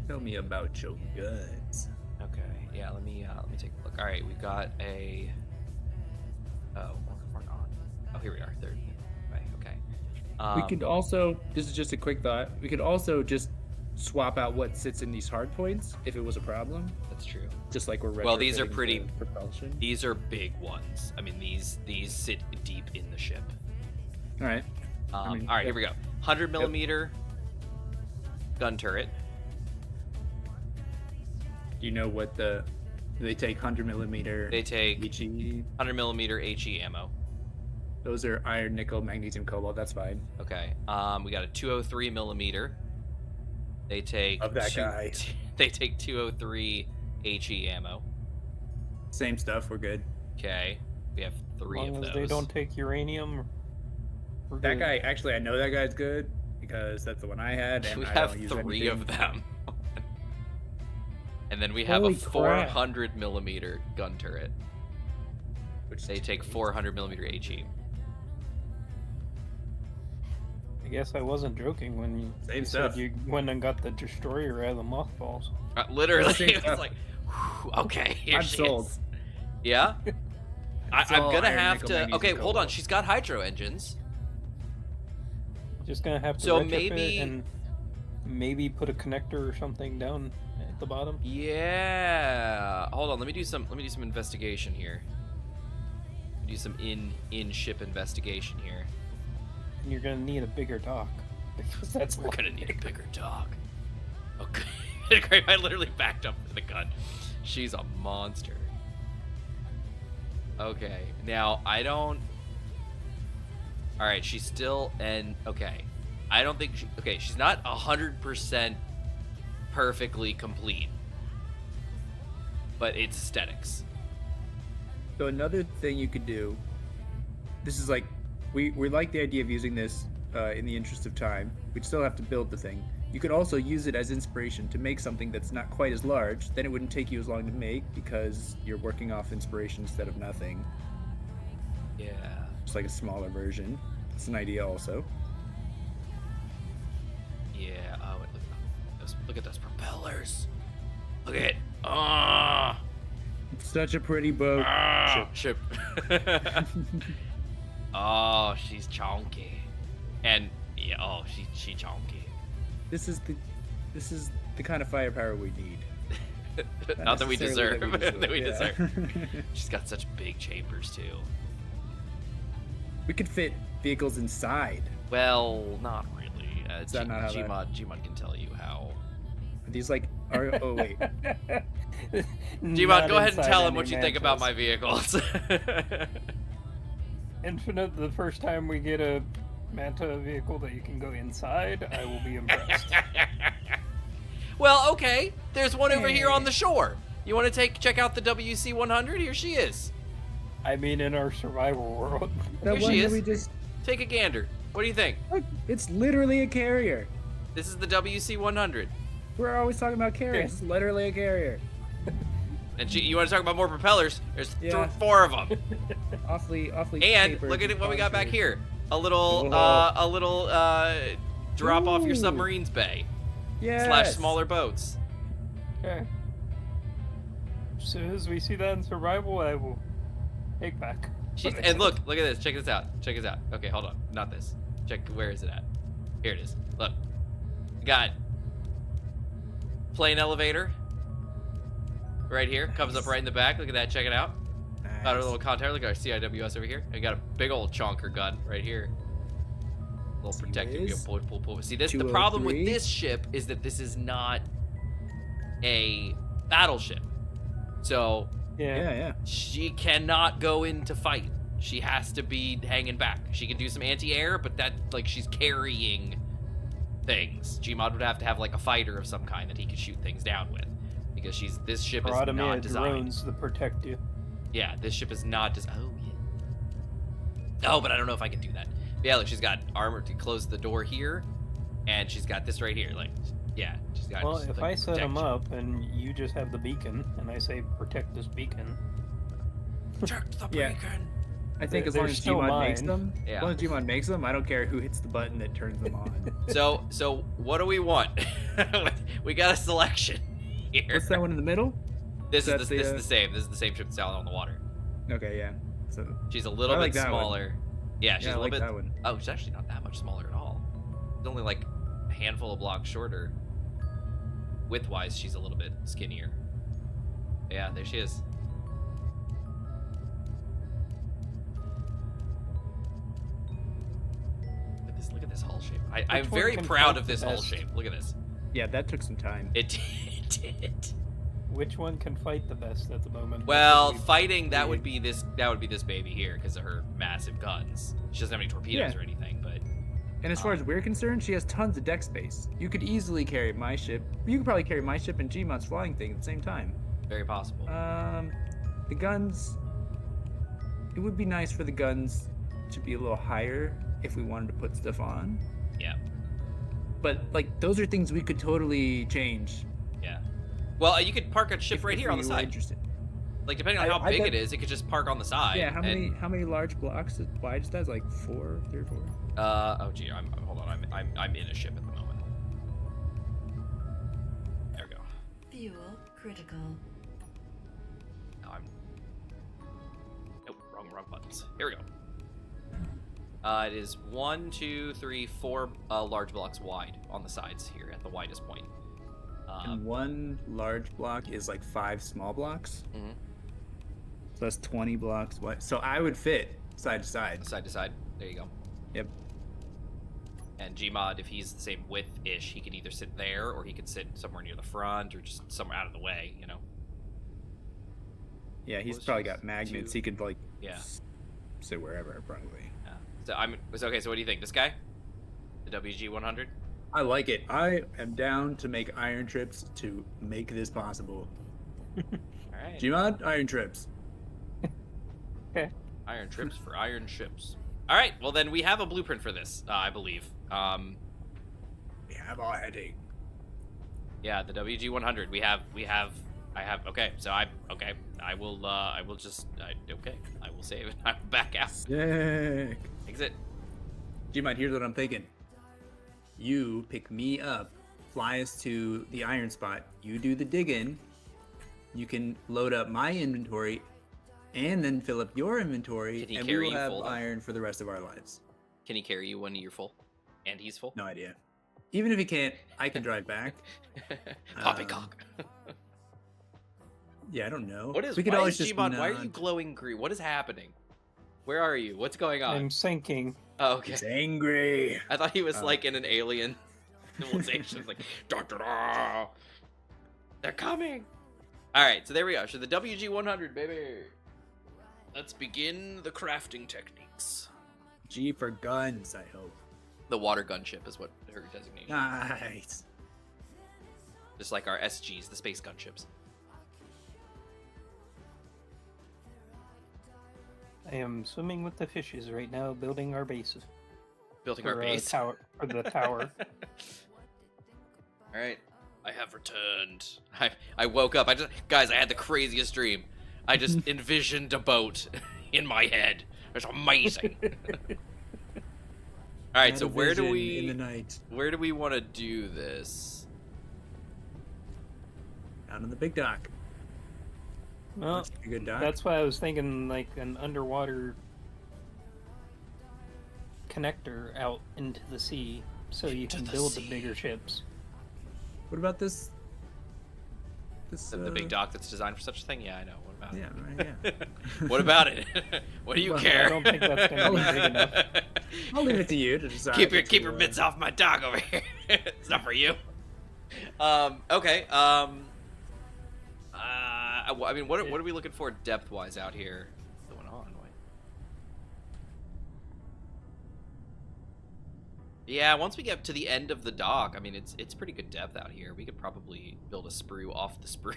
Tell me about your guns. Okay, yeah, let me take a look. All right, we've got a. Oh, we're not. Oh, here we are. Third. Right, okay. We could also, this is just a quick thought, we could also just swap out what sits in these hard points if it was a problem. That's true. Just like we're Well, these are retrofitting pretty- the propulsion. These are big ones. I mean, these sit deep in the ship. All right. All mean, right, yep. here we go. 100 millimeter gun turret. Do you know what do they take 100 millimeter They take HE? 100 millimeter HE ammo. Those are iron, nickel, magnesium, cobalt. That's fine. Okay. We got a 203 millimeter. They take Of that guy. They take 203 HE ammo. Same stuff. We're good. Okay. We have As 3 long of as those. they don't take uranium. we're That good. guy, actually, I know that guy's good because that's the one I had, and We I have don't use 3 of anything. them. And then we have Holy a crap. 400 millimeter gun turret. Which They take 400 millimeter HE. I guess I wasn't joking when you Same said stuff. you went and got the destroyer out of the mothballs. Literally, Same it was stuff. like, whew, okay, here I'm she sold. is. Yeah? It's I'm all gonna iron, have nickel, to. magnesium, Okay, hold on. cobalt. She's got hydro engines. Just gonna have to So retrofit maybe- and maybe put a connector or something down at the bottom. Yeah. Hold on. Let me do some investigation here. Do some in ship investigation here. And you're gonna need a bigger dock because that's We're gonna need a bigger dog. Okay. Great. I literally backed up for the gun. She's a monster. Okay. Now I don't. All right. She's still okay. I don't think okay. She's not 100% perfectly complete, but it's aesthetics. So another thing you could do, this is like, we like the idea of using this in the interest of time. We'd still have to build the thing. You could also use it as inspiration to make something that's not quite as large. Then it wouldn't take you as long to make because you're working off inspiration instead of nothing. Yeah. Just like a smaller version. It's an idea also. Yeah. Oh, look at those propellers. Look at it. It's such a pretty boat. Ship. Oh, she's chonky. And yeah, oh, she chonky. This is the kind of firepower we need. Not that we deserve. necessarily That we yeah. deserve. She's got such big chambers too. We could fit vehicles inside. Well, not really. Is that not how that- Gmod can tell you how. Are these like oh wait. Gmod, go ahead and tell him what you think about my vehicles. Infinite. The first time we get a Manta vehicle that you can go inside, I will be impressed. Well, okay. There's one over here on the shore. You want to check out the WC-100? Here she is. I mean, in our survival world. That Here one she that is. we just Take a gander. What do you think? look, it's literally a carrier. This is the WC-100. We're always talking about carriers. It's literally a carrier. And you want to talk about more propellers? There's Yeah. 4 of them. Awfully. And papered look at and what we got back sponsored. here. A little drop off your Ooh. submarines bay Yes. / smaller boats. Okay. As soon as we see that in survival, I will take back. And look at this. Check this out. Okay, hold on. Not this. Check, where is it at? Here it is. Look. We got plane elevator right here. Comes up right in the back. Look at that. Check it out. Nice. Got our little contact. Look at our CIWS over here. We got a big old chonker gun right here. Little See protective. whiz. Pull. See, this the problem with 203. this ship is that this is not a battleship. So Yeah. she cannot go in to fight. She has to be hanging back. She can do some anti-air, but that, like, she's carrying things. Gmod would have to have, like, a fighter of some kind that he could shoot things down with. Because this ship is not designed. drones to protect you. Yeah, this ship is not designed. Oh, yeah. Oh, but I don't know if I can do that. But yeah, look, she's got armor to close the door here. And she's got this right here. Like, yeah, she's got Well, just, if like, I set them protection. up and you just have the beacon, and I say protect this beacon, Check the Yeah. beacon. I think as They're long as still Gmod makes mine. them, Yeah. as long as Gmod makes them, I don't care who hits the button that turns them on. So what do we want? We got a selection here. What's that one in the middle? This That's is the, this is the same. This is the same ship that's out on the water. Okay, yeah. So She's a little I like bit that one. smaller. Yeah, she's yeah, a I little like bit. that one. Oh, she's actually not that much smaller at all. It's only like a handful of blocks shorter. Width-wise, she's a little bit skinnier. Yeah, there she is. Look at this hull shape. I'm one very can proud fight of the this hull best? shape. Look at this. Yeah, that took some time. It did. which one can fight the best at the moment? Well, That's what fighting that we- would be this baby here because of her massive guns. She doesn't have any torpedoes Yeah. or anything, but And as far as we're concerned, she has tons of deck space. You could easily carry my ship. You could probably carry my ship and Gmod's flying thing at the same time. very possible. The guns. It would be nice for the guns to be a little higher if we wanted to put stuff on. Yeah. But like those are things we could totally change. Yeah. Well, you could park a ship if- right if here on we the were side. interested. Like depending on how I big bet- it is, it could just park on the side. Yeah, how and- many large blocks wide is that? Like 3 or 4. Oh gee, hold on. I'm in a ship at the moment. There we go. Fuel critical. No, nope, wrong buttons. Here we go. It is 1, 2, 3, 4 large blocks wide on the sides here at the widest point. And one large block is like 5 small blocks. Mhm. So that's 20 blocks wide. So I would fit side to side. Side to side. There you go. Yep. And Gmod, if he's the same width-ish, he could either sit there or he could sit somewhere near the front or just somewhere out of the way, you know? Yeah, he's Well, probably she's got magnets. 2. He could like Yeah. sit wherever probably. Yeah. So okay, so what do you think? This guy? The WG-100? I like it. I am down to make iron trips to make this possible. Alright. Gmod, iron trips. Iron trips for iron ships. Alright, well then we have a blueprint for this, I believe. We have already. Yeah, the WG-100. Okay, so I will save it. I will back out. Sick. Exit. Gmod, here's what I'm thinking. You pick me up, fly us to the iron spot. You do the digging. You can load up my inventory, and then fill up your inventory, Can he and we carry will you have full, though? iron for the rest of our lives. Can he carry you when you're full? And he's full? No idea. Even if he can't, I can drive back. Poppycock. Yeah, I don't know. What is We could why always is just Gmod, why are you nod. glowing green? What is happening? Where are you? What's going on? I'm sinking. Oh, okay. He's angry. I thought he was Oh. like in an alien civilization. Like, da, da, da. They're coming. All right, so there we go. So the WG-100, baby. Let's begin the crafting techniques. G for guns, I hope. The water gunship is what her designation. Nice. Just like our SGs, the space gunships. I am swimming with the fishes right now, building our bases. Building our base. Tower, for the tower. All right, I have returned. I woke up. Guys, I had the craziest dream. I just envisioned a boat in my head. It's amazing. All right, so where do we in the night where do we want to do this? down on the big dock? Well, Looks like a good dock. that's why I was thinking like an underwater connector out into the sea, so you Into can the build the sea. bigger ships. What about this? The big dock that's designed for such a thing? Yeah, I know. What about Yeah, it? right. Yeah. What about it? What do you Well, care? I don't think that's gonna be big enough. I'll leave it to you to decide. keep what your to, mitts off my dock over here. It's not for you. Okay. I mean, what are we looking for depth-wise out here? What's going on? Yeah, once we get to the end of the dock, I mean, it's pretty good depth out here. We could probably build a sprue off the sprue.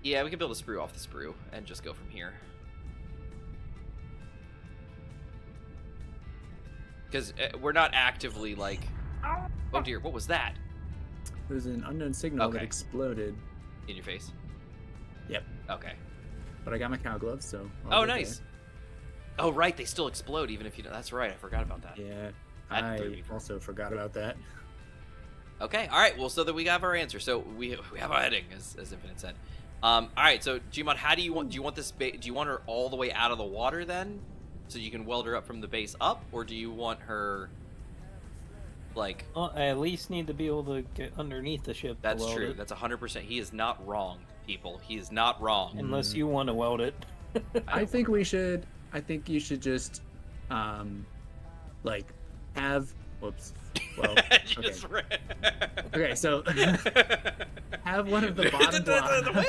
Yeah, we could build a sprue off the sprue and just go from here. Because we're not actively like... Oh dear, what was that? It was an unknown signal that Okay. exploded. In your face? Yep. Okay. But I got my cow gloves, so. Oh, nice. Oh, right, they still explode even if you... That's right, I forgot about that. Yeah, That threw I me for- also forgot about that. Okay, all right. Well, so that we have our answer. So we have our heading, as Infinite said. All right. So Gmod, how do you want? Do you want this? Do you want her all the way out of the water then, so you can weld her up from the base up, or do you want her like? Well, I at least need to be able to get underneath the ship. to That's weld true. it. That's 100%. He is not wrong, people. He is not wrong. Unless you want to weld it. I think we should. I think you should just, like, have. Whoops. Well, okay. Okay, so have one of the bottom blocks.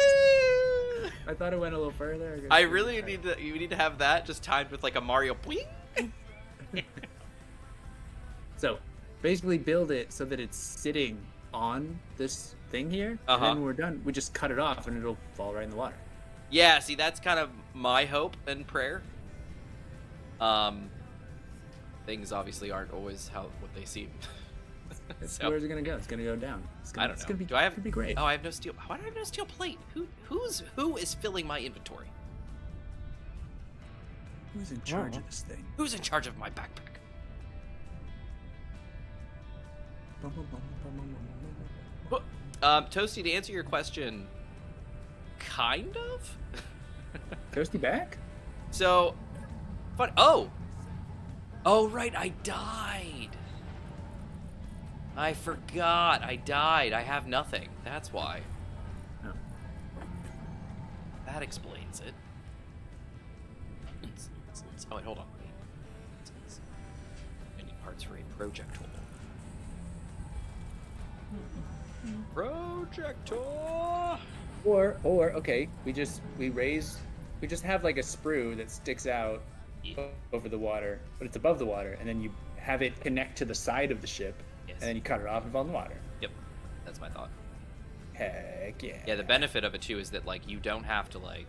I thought it went a little further. I really need to. You need to have that just timed with like a Mario. So basically, build it so that it's sitting on this thing here, and Uh-huh. then when we're done, we just cut it off, and it'll fall right in the water. Yeah. See, that's kind of my hope and prayer. Things obviously aren't always what they seem. So- Where's it gonna go? It's gonna go down. It's gonna, I don't it's know. Gonna be, Do I have? It's gonna be great. Oh, I have no steel. Why do I have no steel plate? Who is filling my inventory? Who's in charge of this thing? Who's in charge of my backpack? Toasty, to answer your question, kind of. Toasty back? So, fun. Oh, right. I died. I forgot. I died. I have nothing. That's why. Oh. That explains it. Oh, wait, hold on. I need parts for a projectile. Projector! Or okay, we just have like a sprue that sticks out over the water, but it's above the water, and then you have it connect to the side of the ship, Yes. and then you cut it off and fall in the water. Yep, that's my thought. Heck yeah. Yeah, the benefit of it too is that like you don't have to like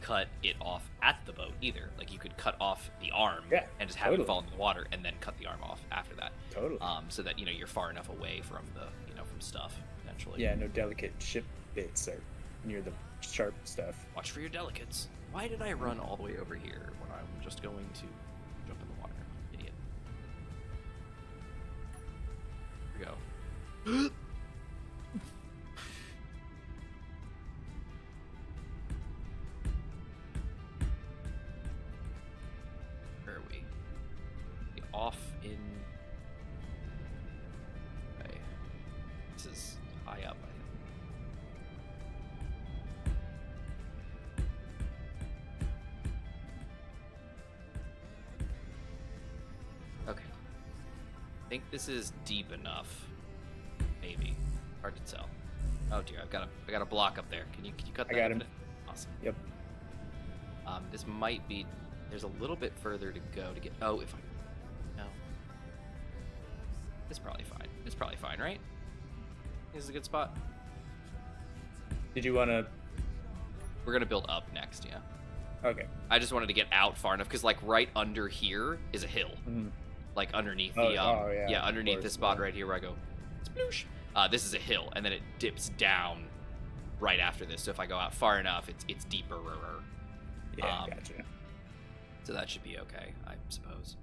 cut it off at the boat either. Like you could cut off the arm and just have it fall into the water and then cut the arm off after that. Totally. So that you're far enough away from the from stuff potentially. Yeah, no delicate ship bits are near the sharp stuff. Watch for your delicates. Why did I run all the way over here when I'm just going to jump in the water? Idiot. Here we go. Where are we? Off in... Okay. This is high up, I think. Okay. I think this is deep enough. Maybe. Hard to tell. Oh dear, I got a block up there. Can you cut that? I got him. Awesome. Yep. This might be. There's a little bit further to go to get. Oh, if I. No. It's probably fine. It's probably fine, right? This is a good spot. Did you want to? We're gonna build up next, yeah. Okay. I just wanted to get out far enough because, like, right under here is a hill. Mhm. Like, underneath Oh, the, yeah, of underneath course, this spot yeah. right here where I go, sploosh. This is a hill, and then it dips down right after this. So if I go out far enough, it's deeper. Yeah, gotcha. So that should be okay, I suppose.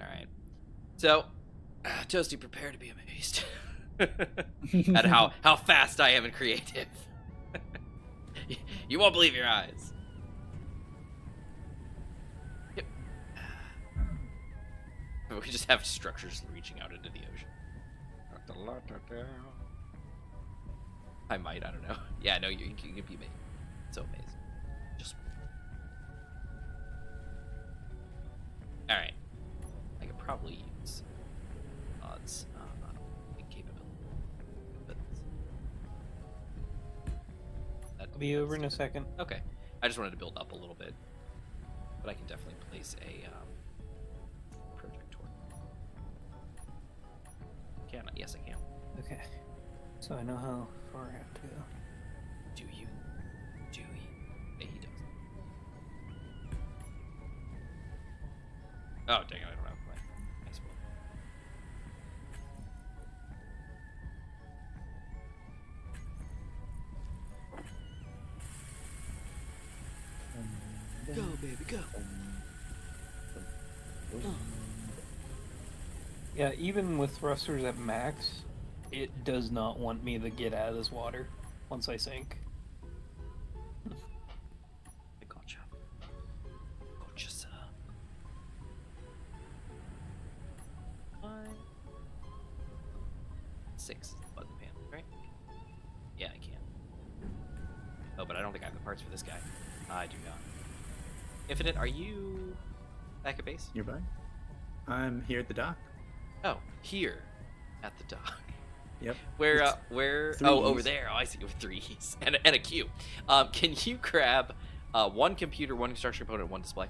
All right. So, Toasty, prepare to be amazed at how fast I am in creative. You won't believe your eyes. Yep. We just have structures reaching out into the ocean. I might, I don't know. Yeah, no, you can be amazing. So amazing. Just. Alright. I could probably use odds capability. But I'll be over in a second. okay. I just wanted to build up a little bit. But I can definitely place a projector. Can I? Yes, I can. Okay. So I know how far I have to go. Do you? Do you? Yeah, he does. Oh, dang it, I don't have a plan. I suppose. Go, baby, go. Yeah, even with thrusters at max, it does not want me to get out of this water once I sink. I gotcha. Gotcha, sir. 5, 6 button pan, right? Yeah, I can. Oh, but I don't think I have the parts for this guy. I do not. Infinite, are you back at base? Nearby? I'm here at the dock. Oh, here at the dock. Yep. Where? It's Where? 3 Oh, over E's. there. Oh, I see. With 3 E's and a Q. Can you grab one computer, one construction component, one display?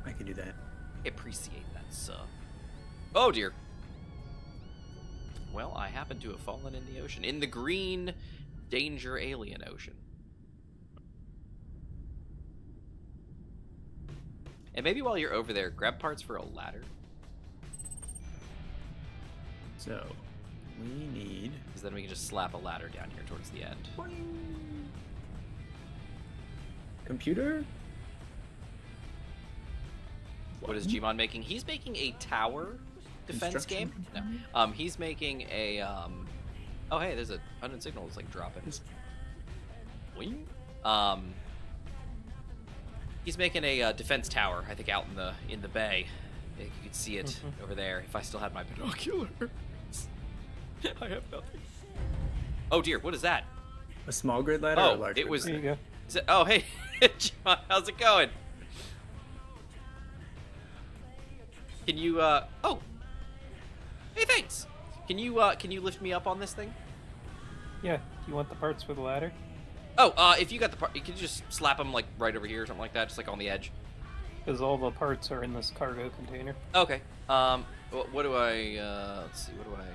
I can do that. Appreciate that, sir. Oh dear. Well, I happen to have fallen in the ocean, in the green danger alien ocean. And maybe while you're over there, grab parts for a ladder. So, we need... Because then we can just slap a ladder down here towards the end. Computer? What is Gmon making? He's making a tower defense game. Construction? No. He's making a oh hey, there's a unknown signal that's like dropping. Wing? He's making a defense tower, I think, out in the bay. You could see it over there. If I still had my binoculars. I have nothing. Oh dear, what is that? A small grid ladder or a Oh, large it grid was. There you ladder? go. Is it, oh hey, John, how's it going? Can you oh. Hey, thanks. Can you lift me up on this thing? Yeah, do you want the parts for the ladder? Oh, if you got the part, you could just slap them like right over here or something like that, just like on the edge. Because all the parts are in this cargo container. Okay. What do I? Let's see. What do I?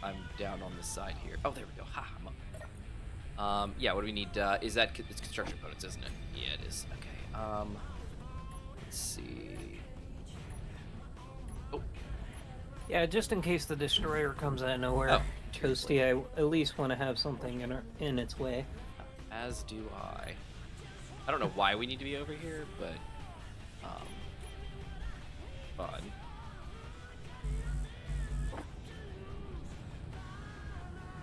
I'm down on this side here. Oh, there we go. Ha, I'm up. Yeah. What do we need? Is that it's construction components, isn't it? Yeah, it is. Okay. Let's see. Oh. Yeah, just in case the destroyer comes out of nowhere. Oh. Toasty, I at least want to have something in its way. As do I. I don't know why we need to be over here, but fun.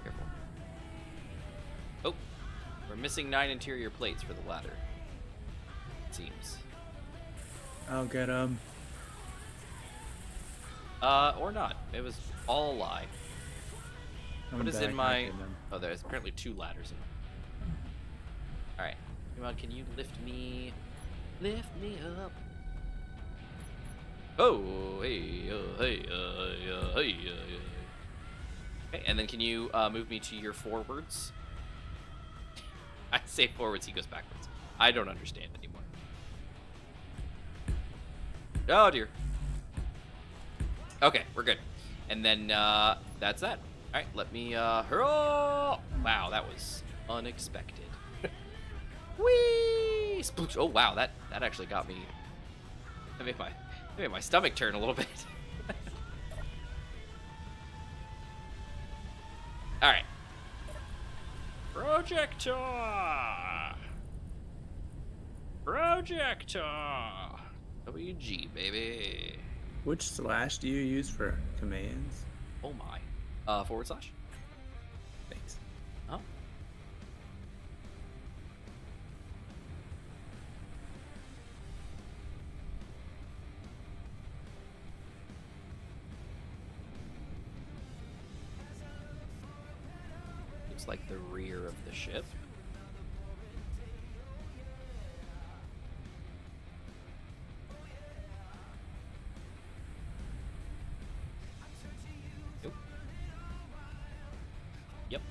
Careful. Oh, we're missing 9 interior plates for the ladder. It seems. I'll get 'em. Or not. It was all a lie. What is in my? Oh, there's apparently 2 ladders in. All right, come on. Can you lift me up? Oh, hey, hey, hey. Okay, and then can you move me to your forwards? I say forwards, he goes backwards. I don't understand anymore. Oh dear. Okay, we're good. And then that's that. All right, let me hurrah! Wow, that was Unexpected. Whee! Sploosh. Oh wow, that actually got me. That made my stomach turn a little bit. All right. Projector. WG baby. Which slash do you use for commands? Oh my. Forward slash. Thanks. Oh. Looks like the rear of the ship. Nope. Yep.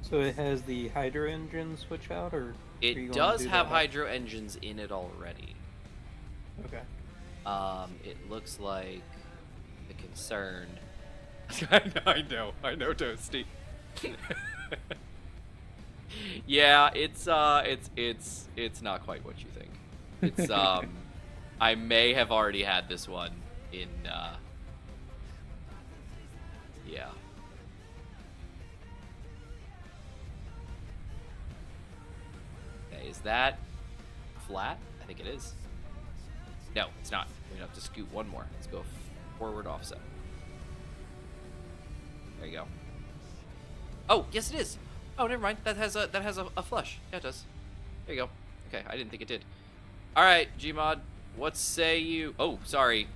So it has the hydro engine switch out, or are you It gonna does do have that? hydro engines in it already. Okay. It looks like the concern. I know, Toasty. Yeah, it's not quite what you think. It's I may have already had this one in yeah. Okay, is that flat? I think it is. No, it's not. We're gonna have to scoot one more. Let's go forward offset. There you go. Oh, yes it is. Oh, never mind. That has a flush. Yeah, it does. There you go. Okay, I didn't think it did. All right, Gmod, what say you? Oh, sorry.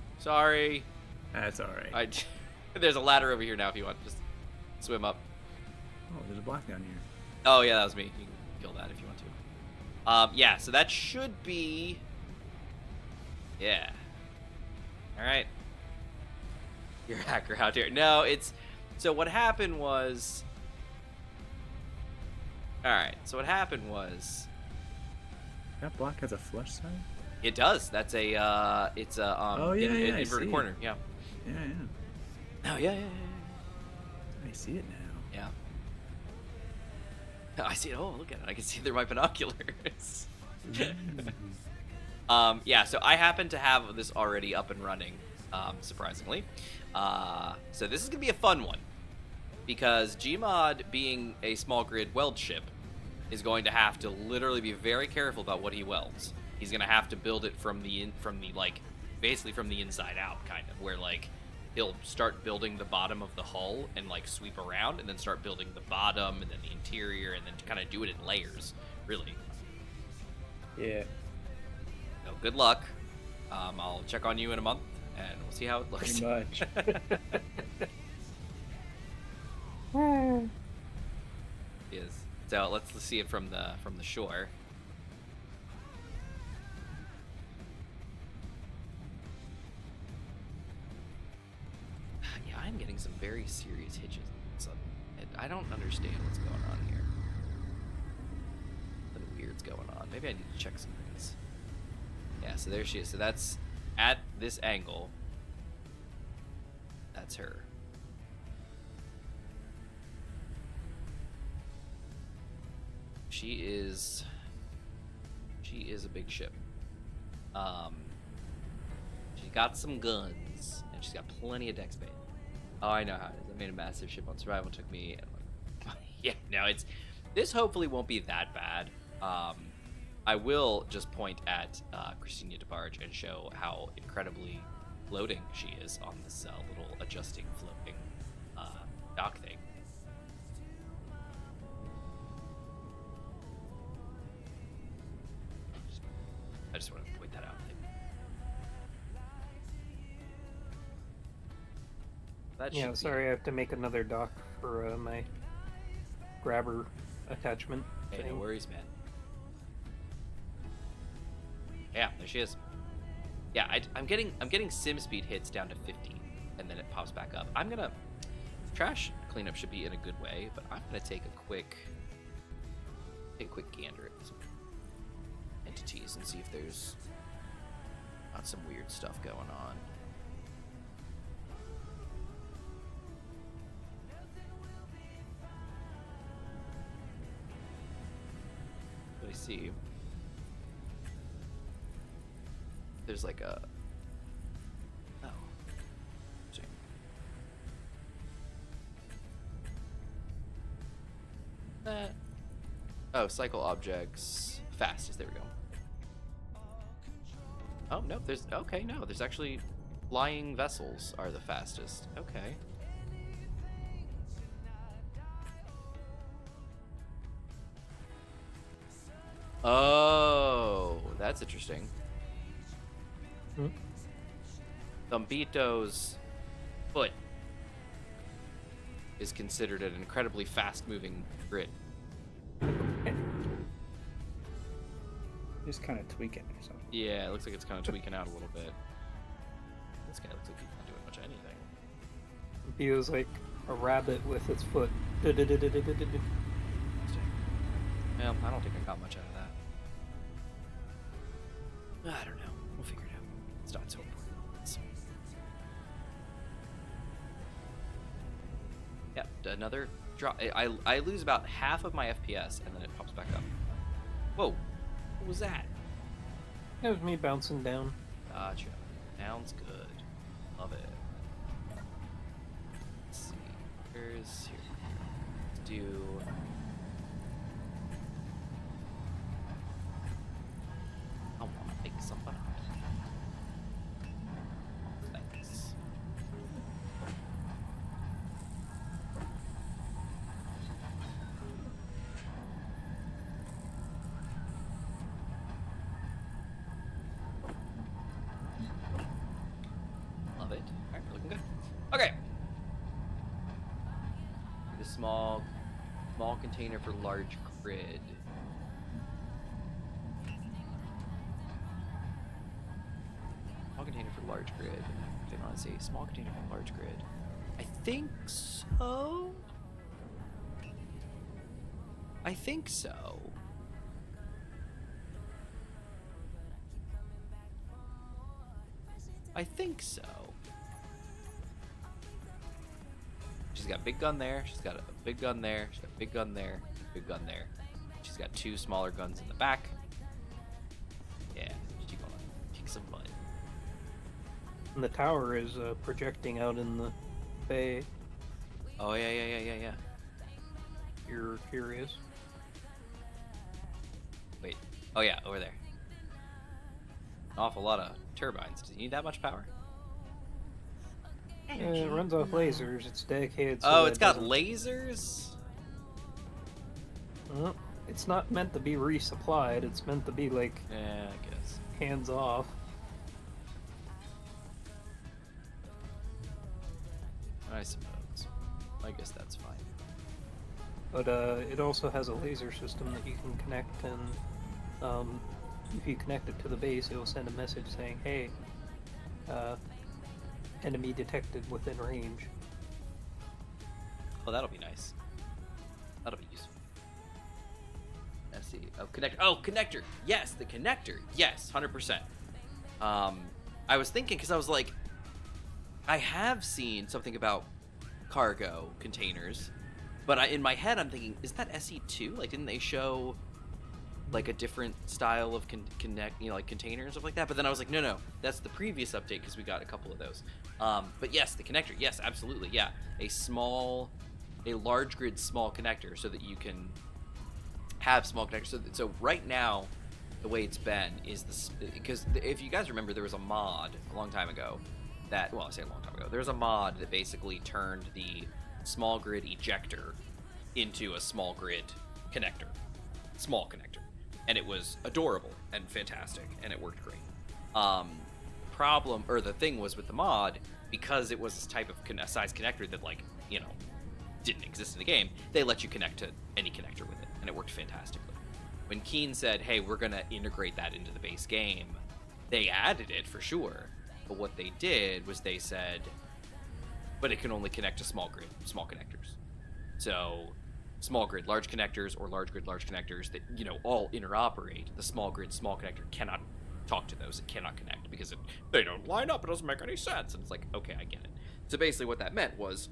That's all right. There's a ladder over here now if you want to just swim up. Oh, there's a block down here. Oh yeah, that was me. You can kill that if you want to. Yeah. So that should be. Yeah. All right. You're a hacker out here. No, it's. So what happened was. All right. So what happened was. That block has a flush side? It does. That's a. It's a. Oh, yeah, yeah, I inverted see. corner. Yeah. Yeah, yeah. Oh yeah. I see it now. Yeah. I see it. Oh, look at it. I can see through my binoculars. Yeah, so I happen to have this already up and running, surprisingly. So this is going to be a fun one, because Gmod, being a small grid weld ship, is going to have to literally be very careful about what he welds. He's going to have to build it from the basically from the inside out, kind of, where, like, he'll start building the bottom of the hull and, like, sweep around, and then start building the bottom, and then the interior, and then kind of do it in layers, really. Yeah. So good luck. I'll check on you in a month, and we'll see how it looks. Pretty much. Is so let's see it from the shore. Yeah, I'm getting some very serious hitches. I don't understand what's going on here. Something weird's going on. Maybe I need to check some things. Yeah, so there she is. So that's at this angle. That's her. She is a big ship. She's got some guns, and she's got plenty of deck space. Oh, I know how it is. I made a massive ship on survival. It took me, yeah. No, this hopefully won't be that bad. I will just point at Christina DeBarge and show how incredibly floating she is on this little adjusting floating dock thing. I just want to point that out. That Yeah, should sorry, I have to make another dock for my grabber attachment. Be... Hey, no thing. worries, man. Yeah, there she is. Yeah, I'm getting sim speed hits down to 50, and then it pops back up. I'm gonna trash cleanup should be in a good way, but I'm gonna take a quick gander at some entities and see if there's Got some weird stuff going on. What I see. There's like a... Oh. Interesting. Oh, cycle objects. Fastest, there we go. Oh, no, there's... Okay, no, there's actually... Flying vessels are the fastest. Okay. Oh, that's interesting. Thumbito's foot is considered an incredibly fast-moving grid. Just kind of tweaking or something. Yeah, it looks like it's kind of tweaking out a little bit. This guy looks like he's not doing much of anything. He was like a rabbit with its foot. Well, I don't think I got much out of that. I don't know. We'll figure it out. It's not so important. Yep, another drop. I lose about half of my FPS, and then it pops back up. Whoa. What was that? It was me bouncing down. Gotcha. Sounds good. Love it. Let's see. Here's here. Let's do. I want to make something. Thanks. Love it. Alright, we're looking good. Okay. The small container for large grid. Small container for large grid. I want to say small container for large grid. I think so. I think so. I think so. She's got a big gun there. She's got a big gun there. She's got a big gun there. Big gun there. She's got two smaller guns in the back. Yeah, she's gonna kick some butt. And the tower is projecting out in the bay. Oh yeah. Here is. Wait. Oh yeah, over there. An awful lot of turbines. Does it need that much power? It runs off lasers. It's dedicated. Oh, it's got lasers? Well, it's not meant to be resupplied. It's meant to be like Yeah, I guess. hands off. I suppose. I guess that's fine. But it also has a laser system that you can connect, and if you connect it to the base, it will send a message saying, "Hey, enemy detected within range." Oh, that'll be nice. That'll be useful. Let's see. Oh, connector. Oh, connector. Yes, the connector. Yes, 100%. I was thinking, because I was like, I have seen something about cargo containers, but in my head I'm thinking, is that SE2? Like, didn't they show like a different style of like container and stuff like that? But then I was like, no, that's the previous update, because we got a couple of those. But yes, the connector. Yes, absolutely. Yeah, a large grid small connector, so that you can have small connectors. So right now, the way it's been is this, because if you guys remember, there was a mod a long time ago that, well, I say a long time ago, there was a mod that basically turned the small grid ejector into a small grid connector, small connector, and it was adorable and fantastic, and it worked great. The thing was with the mod, because it was this type of size connector that, like, you know, didn't exist in the game, they let you connect to any connector with it, and it worked fantastically. When Keen said, hey, we're gonna integrate that into the base game, they added it for sure, but what they did was they said, but it can only connect to small grid, small connectors. So small grid, large connectors, or large grid, large connectors that, you know, all interoperate. The small grid, small connector cannot talk to those. It cannot connect. because they don't line up. It doesn't make any sense. And it's like, okay, I get it. So basically what that meant was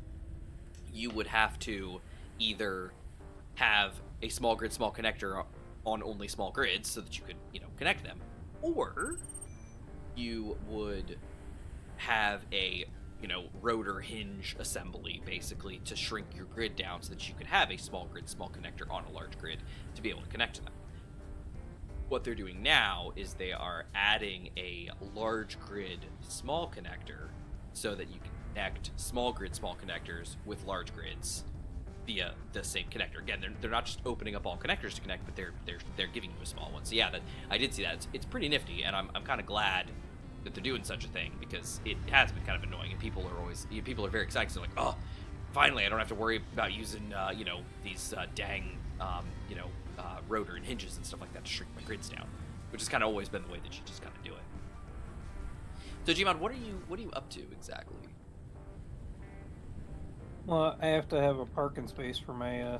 you would have to either have a small grid, small connector on only small grids so that you could, connect them, or you would have a, rotor hinge assembly basically to shrink your grid down so that you could have a small grid, small connector on a large grid to be able to connect to them. What they're doing now is they are adding a large grid, small connector so that you can connect small grid, small connectors with large grids via the same connector. Again, they're not just opening up all connectors to connect, but they're giving you a small one. So yeah, I did see that. It's pretty nifty, and I'm kind of glad that they're doing such a thing, because it has been kind of annoying, and people are very excited. They're like, oh, finally, I don't have to worry about using these dang rotor and hinges and stuff like that to shrink my grids down, which has kind of always been the way that you just kind of do it. So Gmod, what are you up to exactly? Well, I have to have a parking space for my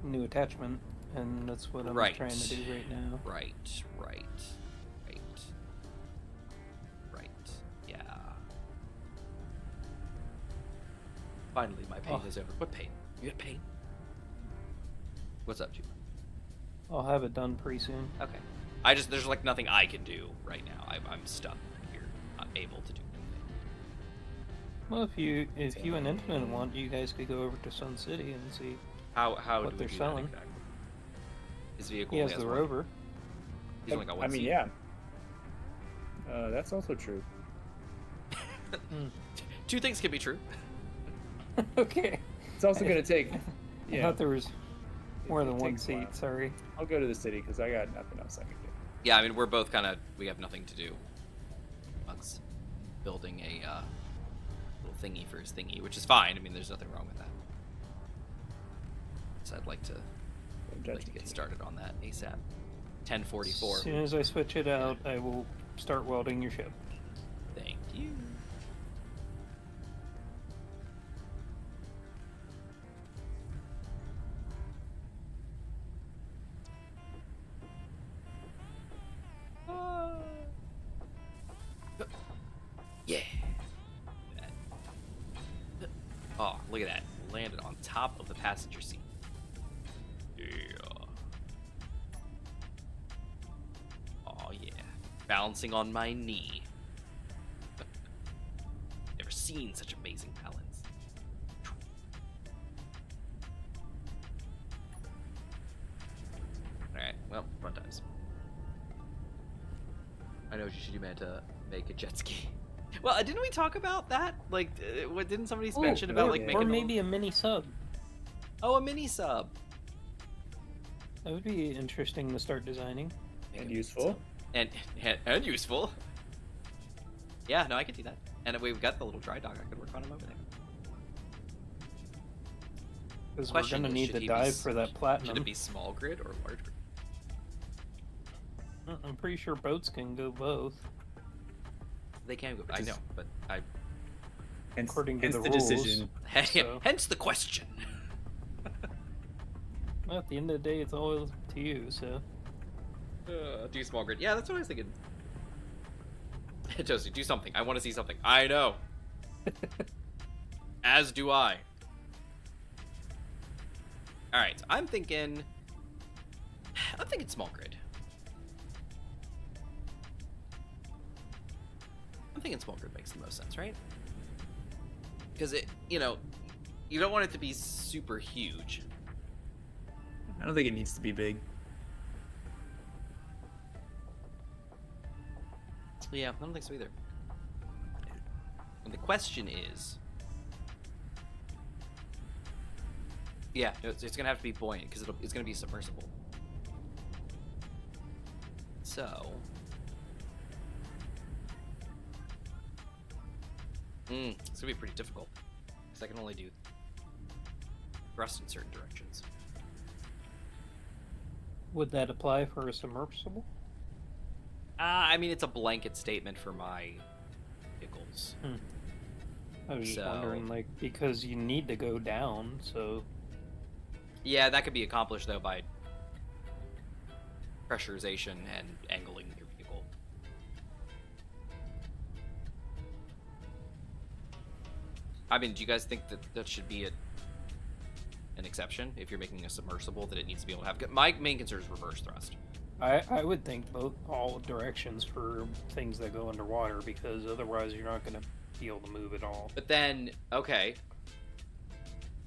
new attachment, and that's what I'm trying to do right now. Right. Yeah. Finally, my pain is over. What pain? You got pain? What's up, Gmod? I'll have it done pretty soon. Okay. There's like nothing I can do right now. I'm stuck here, not able to do anything. Well, if you and Infinite want, you guys could go over to Sun City and see how what do they're we do selling. That exactly? His vehicle He has the one. Rover. He's only got one I mean, seat. yeah. That's also true. Two things can be true. Okay. It's also going to take... I thought there was more than it one takes a while. seat, sorry. I'll go to the city because I got nothing else I can do. Yeah, I mean, we're both we have nothing to do. Us building a little thingy for his thingy, which is fine. I mean, there's nothing wrong with that. So I'd like to get started on that ASAP. 10:44. As soon as I switch it out, I will start welding your ship. Thank you. Yeah. Oh, look at that. Landed on top of the passenger seat. Yeah. Oh, yeah. Balancing on my knee. Never seen such amazing balance. Alright, well, fun times. I know what you should do, man, to make a jet ski. Well, didn't we talk about that? Like, what didn't somebody mention about like making? Or maybe a mini sub. Oh, a mini sub. That would be interesting to start designing. And useful. And useful. Yeah, no, I could do that. And we've got the little dry dock. I could work on him over there. Because we're gonna need to dive for that platinum. Should it be small grid or large grid? I'm pretty sure boats can go both. They can go. I know, but According to the the rules. decision. So- Hence the question. Well, at the end of the day, it's always up to you, so. Do small grid. Yeah, that's what I was thinking. Toasty, do something. I want to see something. I know. As do I. Alright, so I'm thinking small grid. I'm thinking small grid makes the most sense, right? Because you don't want it to be super huge. I don't think it needs to be big. Yeah, I don't think so either. And the question is... Yeah, no, it's going to have to be buoyant, because it's going to be submersible. So... it's going to be pretty difficult, because I can only do thrust in certain directions. Would that apply for a submersible? I mean, it's a blanket statement for my vehicles. I was just wondering, like, because you need to go down, so... Yeah, that could be accomplished, though, by pressurization and angling your vehicle. I mean, do you guys think that that should be an exception if you're making a submersible, that it needs to be able to have? My main concern is reverse thrust. I would think all directions for things that go underwater, because otherwise you're not going to be able to move at all. But then, okay.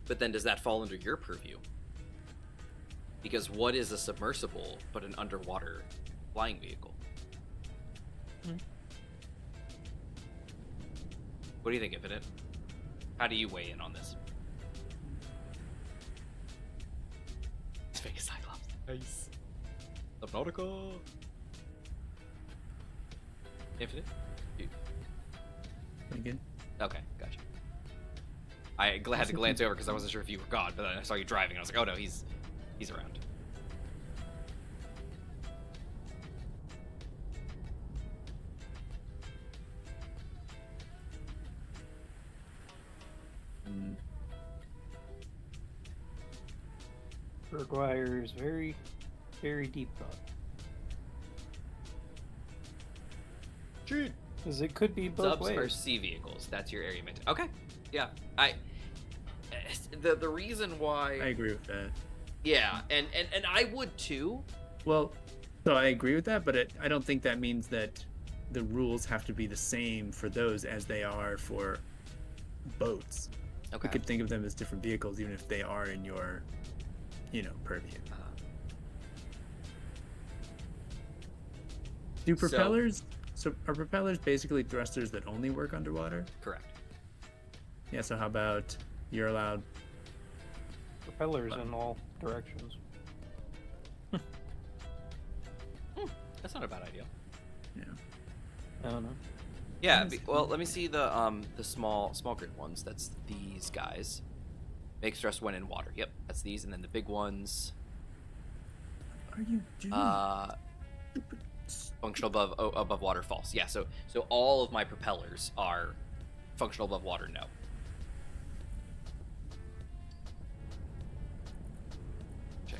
But then does that fall under your purview? Because what is a submersible but an underwater flying vehicle? What do you think, Infinite? How do you weigh in on this? Let's make a Cyclops. Nice. Subnautica. Infinite? You... Pretty good. Okay, gotcha. I had to glance over because I wasn't sure if you were gone, but then I saw you driving and I was like, oh no, he's around. Requires very, very deep thought. Because it could be both Subs ways. are sea vehicles. That's your area maintenance. Okay. Yeah. The reason why I agree with that. Yeah, and I would too. Well, so I agree with that, but I don't think that means that the rules have to be the same for those as they are for boats. Okay. We could think of them as different vehicles, even if they are in your, purview. Do propellers? So are propellers basically thrusters that only work underwater? Correct. Yeah. So how about you're allowed? Propellers in all directions. That's not a bad idea. Yeah. I don't know. Yeah. Well, let me see the small grid ones. That's these guys. Makes thrust when in water. Yep, that's these, and then the big ones. What are you doing? Functional above water, false. Yeah. So all of my propellers are functional above water. No. Check.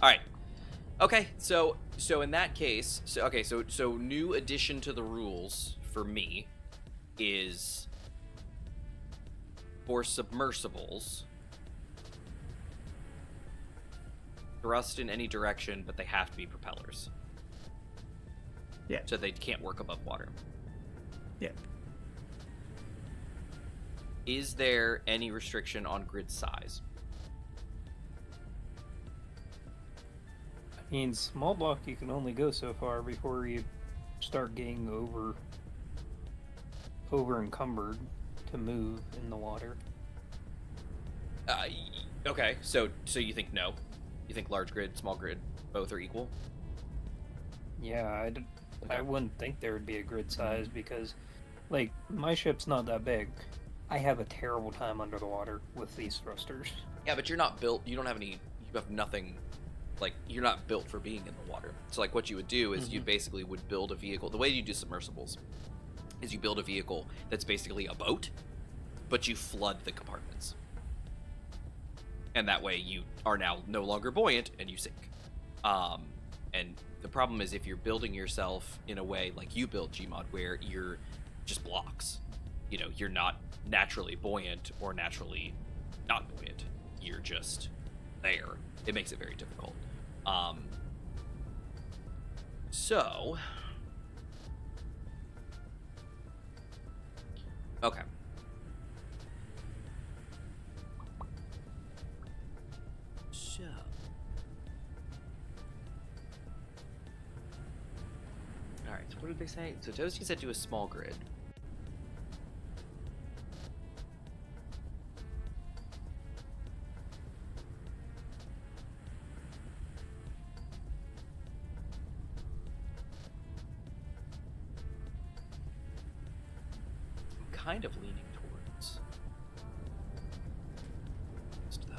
All right. Okay. So in that case, so new addition to the rules for me is for submersibles, thrust in any direction, but they have to be propellers. Yeah. So they can't work above water. Yeah. Is there any restriction on grid size? I mean, small block you can only go so far before you start getting over encumbered to move in the water. Okay, so you think no? You think large grid, small grid, both are equal? Yeah, I wouldn't think there would be a grid size because, like, my ship's not that big. I have a terrible time under the water with these thrusters. Yeah, but you're not built. You don't have any. You have nothing. Like, you're not built for being in the water. So, like, what you would do is you basically would build a vehicle. The way you do submersibles is you build a vehicle that's basically a boat, but you flood the compartments. And that way you are now no longer buoyant and you sink. And the problem is if you're building yourself in a way like you build Gmod, where you're just blocks. You're not naturally buoyant or naturally not buoyant. You're just there. It makes it very difficult. Okay. So. Alright, so what did they say? So Toasty said do a small grid. Kind of leaning towards just though.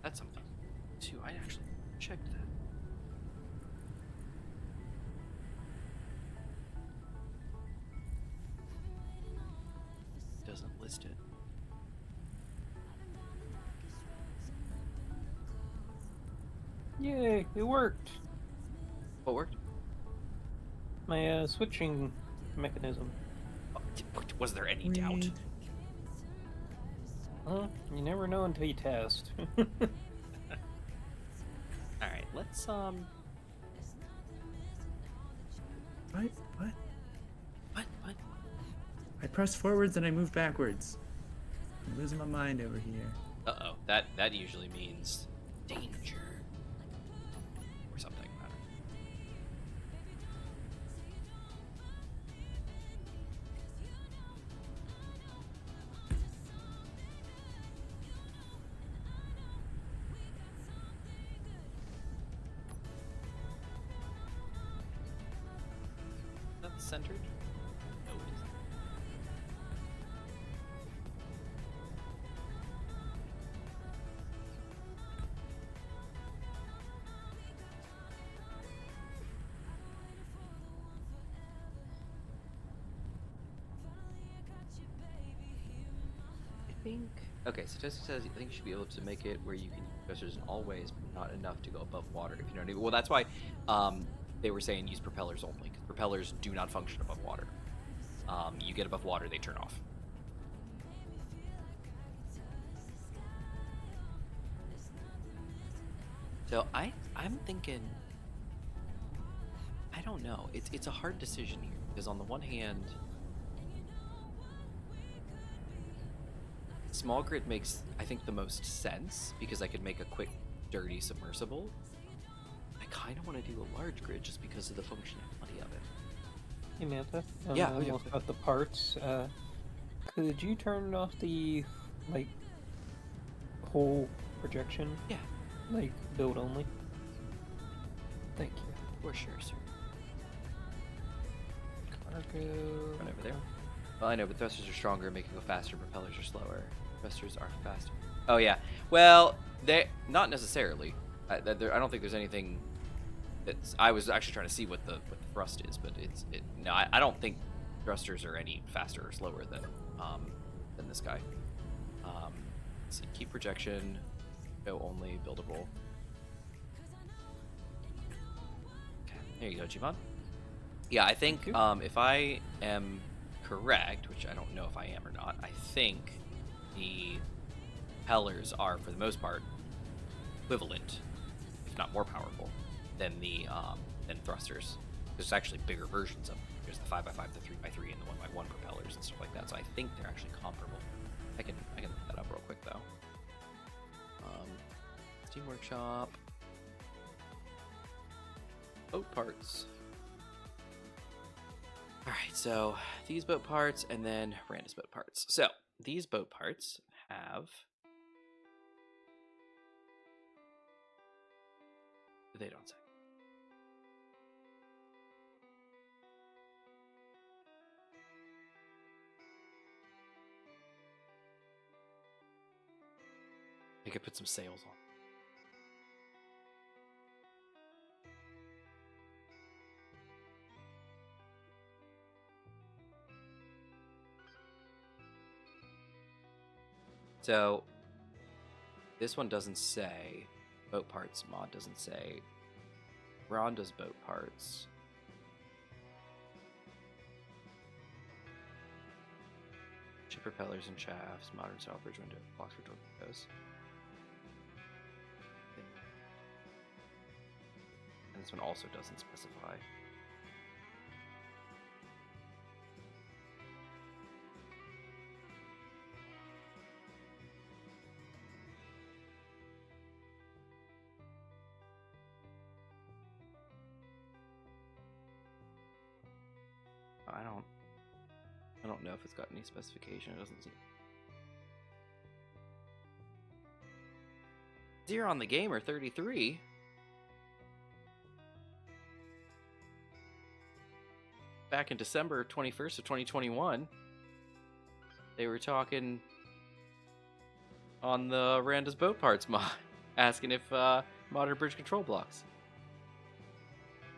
That's something too. I actually checked that. doesn't list it. Yay, it worked. What worked? My switching mechanism. Oh, was there any doubt? Sweet. Well, you never know until you test. All right, let's What? What? I pressed forwards and I moved backwards. I'm losing my mind over here. Uh-oh. That usually means danger. Or something. I don't know. That's centered? No, it isn't. I think. Okay, so Tessie says I think you should be able to make it where you can use thrusters in all ways, but not enough to go above water, if you know what I mean. Well, that's why they were saying use propellers only, because propellers do not function above water. You get above water, they turn off. So I'm thinking, I don't know. It's a hard decision here, because on the one hand, small grid makes, I think, the most sense, because I could make a quick, dirty submersible. I kind of want to do a large grid just because of the functionality of it. Hey, Manta. Yeah, I'm almost got the parts. Could you turn off the, like, whole projection? Yeah, Like, build only? Thank you. for sure, sir. Cargo. Run over there. Well, I know, but thrusters are stronger, making go faster. Propellers are slower. Thrusters are faster. Oh yeah. Well, they not necessarily. I don't think there's anything. That's. I was actually trying to see what the thrust is, but no. I don't think thrusters are any faster or slower than this guy. Let's see. Keep projection. Go only. Buildable. Okay. There you go, Jivan. Yeah, I think if I am correct, which I don't know if I am or not, I think the propellers are, for the most part, equivalent, if not more powerful, than the than thrusters. There's actually bigger versions of them. There's the 5x5, the 3x3, and the 1x1 propellers and stuff like that. So I think they're actually comparable. I can look that up real quick though. Steam Workshop, boat parts. Alright, so these boat parts and then Randa's boat parts. So these boat parts have. They don't say. I could put some sails on. So this one doesn't say boat parts. Mod doesn't say. Rhonda's boat parts. Ship propellers and shafts. Modern style bridge window. Blocks for torpedoes. And this one also doesn't specify. I don't know if it's got any specification. It doesn't seem. Zero on the Gamer 33. Back in December 21st of 2021, they were talking on the Randa's boat parts mod, asking if modern bridge control blocks.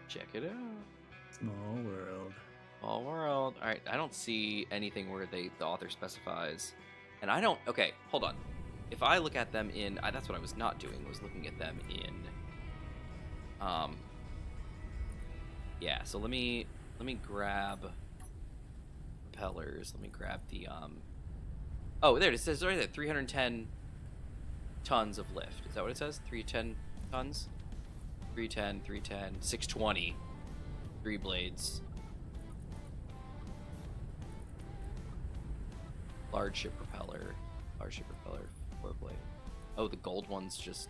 Check it out. Small world. All world. All right, I don't see anything where the author specifies, and I don't. Okay, hold on. If I look at them in, that's what I was not doing. Was looking at them in. Yeah. So let me grab propellers. Let me grab the Oh, there it is. It says right there, 310 tons of lift. Is that what it says? 310 tons. 310, 620. 3 blades. Large ship propeller, 4 blade. Oh, the gold ones just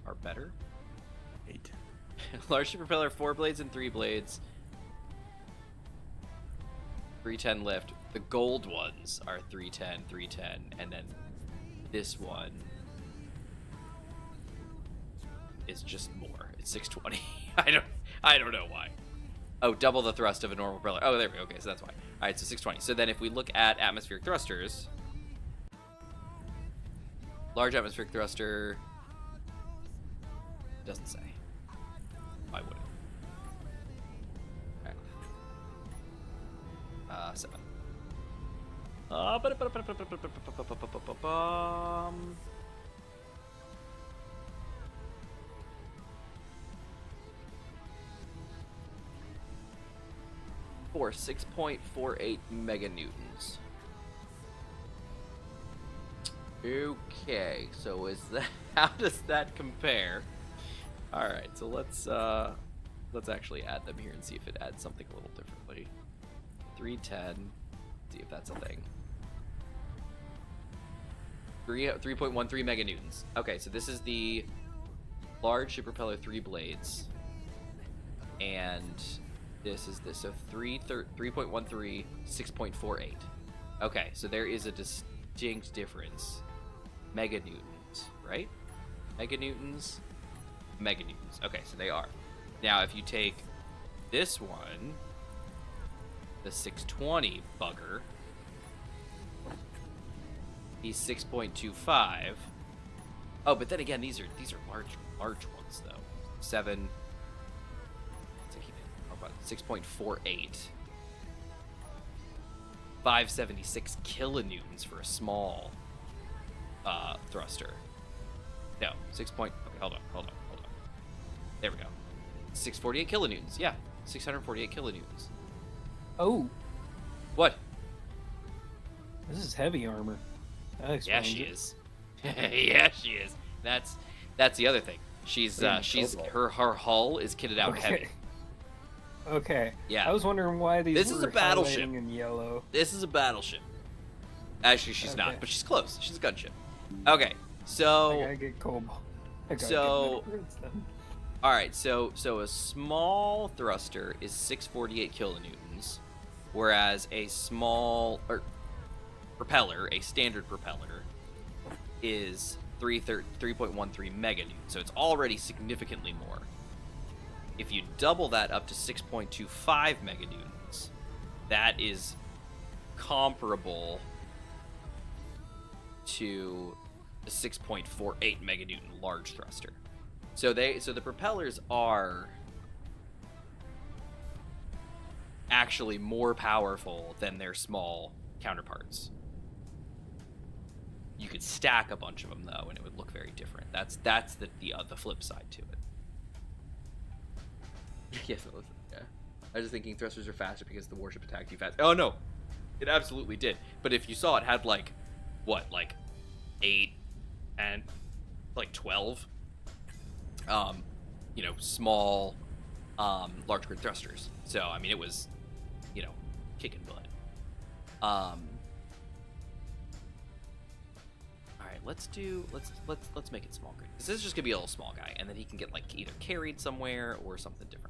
are better? 8. Large ship propeller, 4 blades and 3 blades. 310 lift. The gold ones are 310, and then this one is just more. It's 620. I don't know why. Oh, double the thrust of a normal propeller. Oh, there we go. Okay, so that's why. All right, so 620. So then if we look at atmospheric thrusters, large atmospheric thruster doesn't say. Why would it? All right. 7. 6.48 meganewtons. Okay, so how does that compare? All right, so let's actually add them here and see if it adds something a little differently. 310. See if that's a thing. 3.13 meganewtons. Okay, so this is the large ship propeller 3 blades, and this is this. So 3.13, 6.48. Okay, so there is a distinct difference. Meganewtons, right? Meganewtons. Okay, so they are. Now, if you take this one, the 620 bugger, he's 6.25. Oh, but then again, these are large ones though. 7. 6.48. 576 kilonewtons for a small thruster. No, 6. Okay, hold on. There we go. 648 kilonewtons. Yeah, 648 kilonewtons. Oh, What? this is heavy armor. That Yeah, explains she it. is. Yeah, she is. That's the other thing. She's her hull is kitted out heavy. Okay. Yeah. I was wondering why these This were is a battleship. highlighting in yellow. This is a battleship. Actually, she's not, Okay. but she's close. She's a gunship. Okay, I so gotta get cobalt. I gotta So- get better grids then. all right, so a small thruster is 648 kilonewtons, whereas a small propeller, a standard propeller, is 3.13 meganewtons. So it's already significantly more. If you double that up to 6.25 meganewtons, that is comparable to the 6.48 meganewton large thruster. So the propellers are actually more powerful than their small counterparts. You could stack a bunch of them though, and it would look very different. That's the flip side to it. Yes, yeah. I was just thinking thrusters are faster because the warship attacked you fast. Oh no, it absolutely did. But if you saw it had like 8 and 12, small, large grid thrusters. So I mean, it was, kicking butt. All right, let's make it small grid. This is just gonna be a little small guy, and then he can get like either carried somewhere or something different.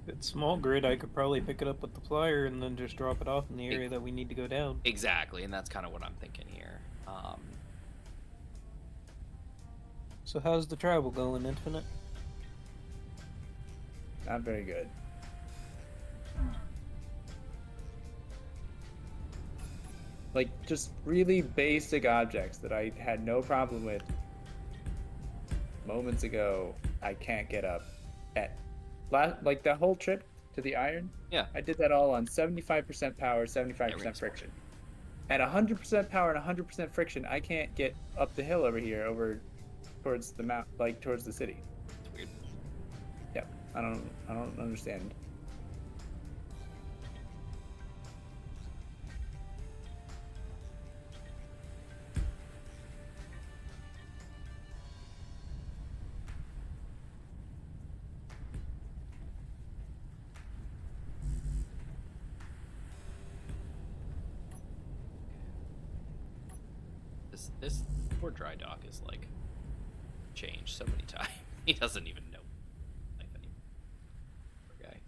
It's small grid. I could probably pick it up with the flyer and then just drop it off in the area that we need to go down. Exactly, and that's kind of what I'm thinking here. So how's the travel going, Infinite? Not very good. Like, just really basic objects that I had no problem with moments ago. I can't get up. At like the whole trip to the iron. Yeah. I did that all on 75% power, Yeah, 75% friction. At 100% power and 100% friction, I can't get up the hill over here, over towards the mount, like towards the city. It's weird. Yeah, I don't understand. This poor dry dock is like changed so many times. He doesn't even know life anymore. Poor guy.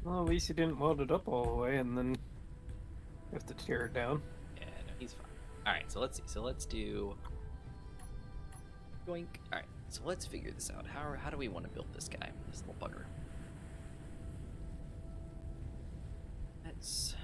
Well, at least you didn't weld it up all the way and then have to tear it down. Yeah, no, he's fine. All right, so let's see. So let's do yoink. All right, so let's figure this out. How do we want to build this guy, this little bugger? Let's.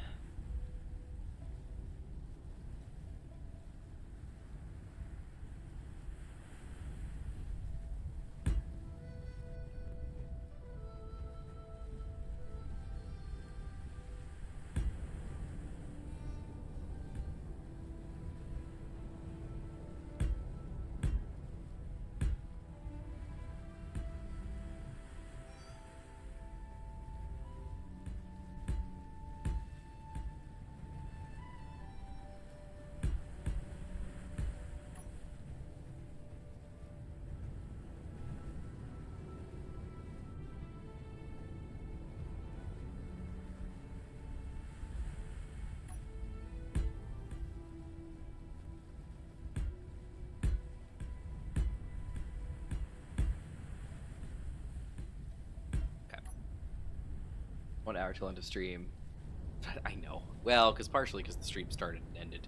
Okay. 1 hour till end of stream. I know. Well, partially because the stream started and ended.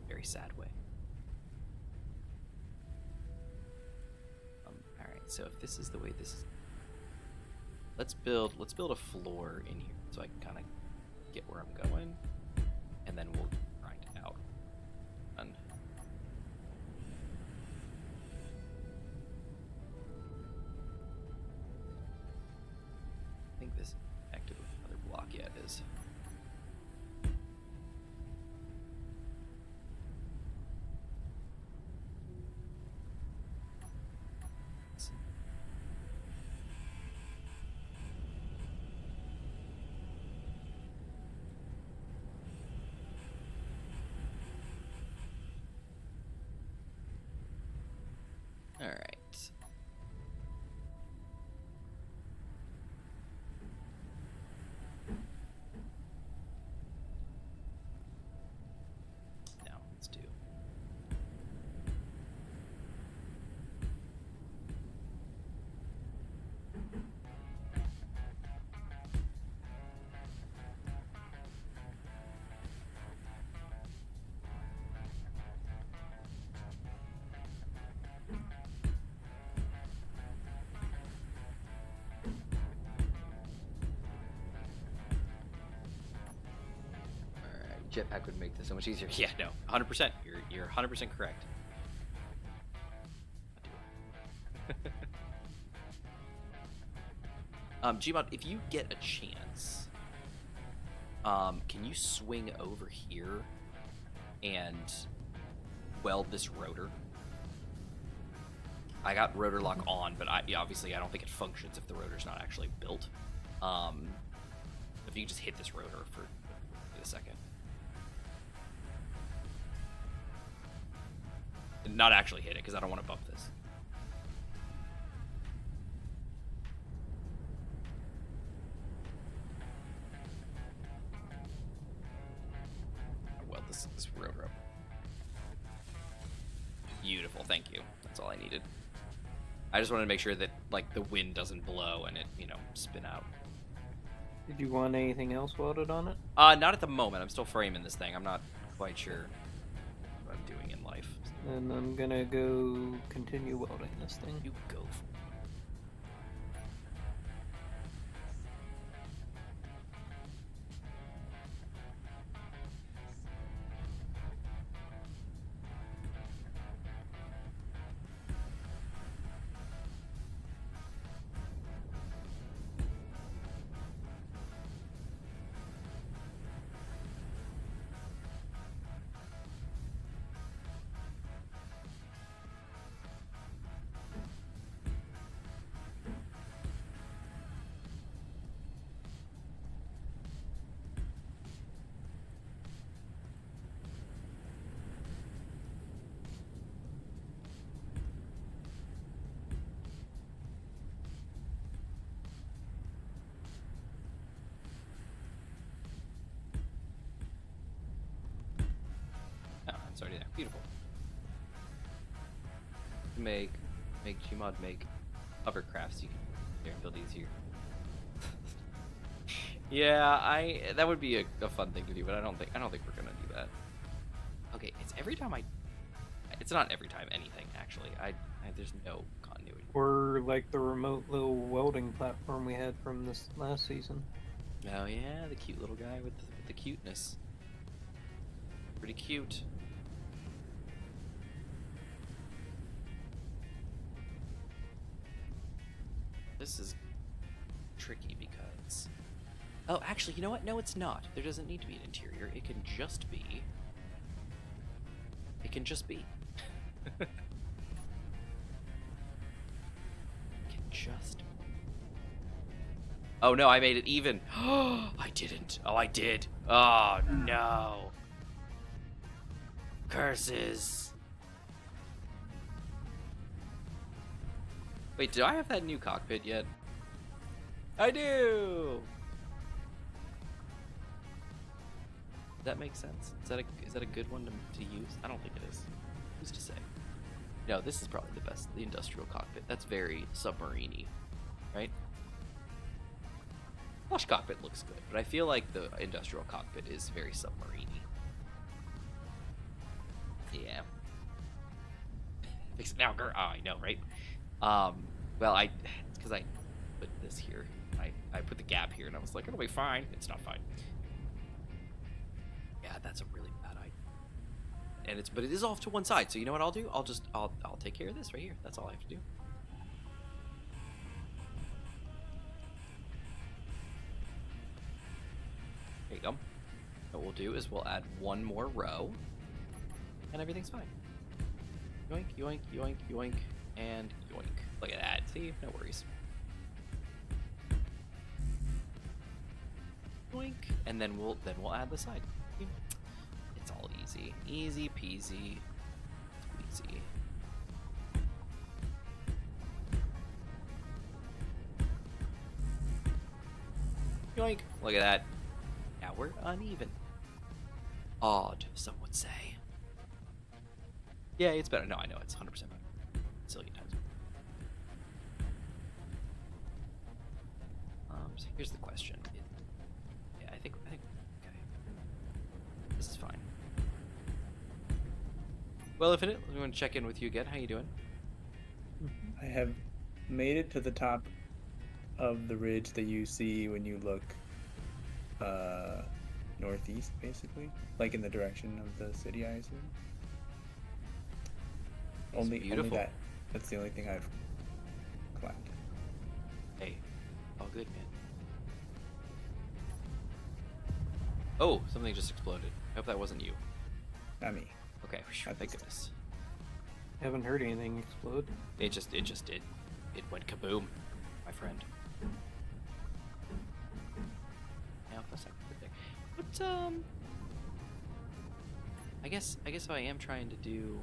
Very sad way. All right. So if this is the way this is, let's build a floor in here so I can kind of get where I'm going, and then we'll grind it out. Done. I think this is connected with another block. Yeah, it is. All right. Now let's do. Jetpack would make this so much easier. Yeah, no, 100%. You're 100% correct. Gmod, if you get a chance, can you swing over here and weld this rotor? I got rotor lock on, but obviously I don't think it functions if the rotor's not actually built. If you can just hit this rotor for a second. Not actually hit it, because I don't want to bump this. Well, this rotor up. Beautiful, thank you. That's all I needed. I just wanted to make sure that, like, the wind doesn't blow and it, spin out. Did you want anything else welded on it? Not at the moment. I'm still framing this thing. I'm not quite sure what I'm doing in life. And I'm gonna go continue welding this thing. You go. It's already there. Beautiful. Make Gmod make hovercrafts you can build easier. Yeah, that would be a fun thing to do, but I don't think we're gonna do that. Okay, it's every time it's not every time anything actually. There's no continuity. Or like the remote little welding platform we had from this last season. Oh yeah, the cute little guy with the cuteness. Pretty cute. This is tricky because... Oh, actually, you know what? No, it's not. There doesn't need to be an interior. It can just be... It can just be. It can just... Oh, no, I made it even. I didn't. Oh, I did. Oh, no. Curses. Wait, do I have that new cockpit yet? I do! Does that make sense? Is that a good one to use? I don't think it is. Who's to say? No, this is probably the best, the industrial cockpit. That's very submarine-y, right? Flush cockpit looks good, but I feel like the industrial cockpit is very submarine-y. Yeah. Makes it now, girl. Oh, I know, right? Well, it's because I put this here. I put the gap here, and I was like, it'll be fine. It's not fine. Yeah, that's a really bad idea. And but it is off to one side. So you know what I'll do? I'll take care of this right here. That's all I have to do. There you go. What we'll do is we'll add one more row, and everything's fine. Yoink, yoink, yoink, yoink, and yoink. Look at that. See? No worries. Yoink. And then we'll add the side. It's all easy. Easy peasy. Squeezy. Yoink. Look at that. Now we're uneven. Odd, some would say. Yeah, it's better. No, I know. It's 100% better. A zillion times. So here's the question. Yeah, I think, okay. This is fine. Well, Infinite, we want to check in with you again. How you doing? I have made it to the top of the ridge that you see when you look northeast, basically, like in the direction of the city, I assume. Only that. That's the only thing I've climbed. Hey, all good, man. Oh, something just exploded. I hope that wasn't you. Not me. Okay, thank goodness. Haven't heard anything explode. It just did. It went kaboom, my friend. Now, that's not good thing. But I guess if I am trying to do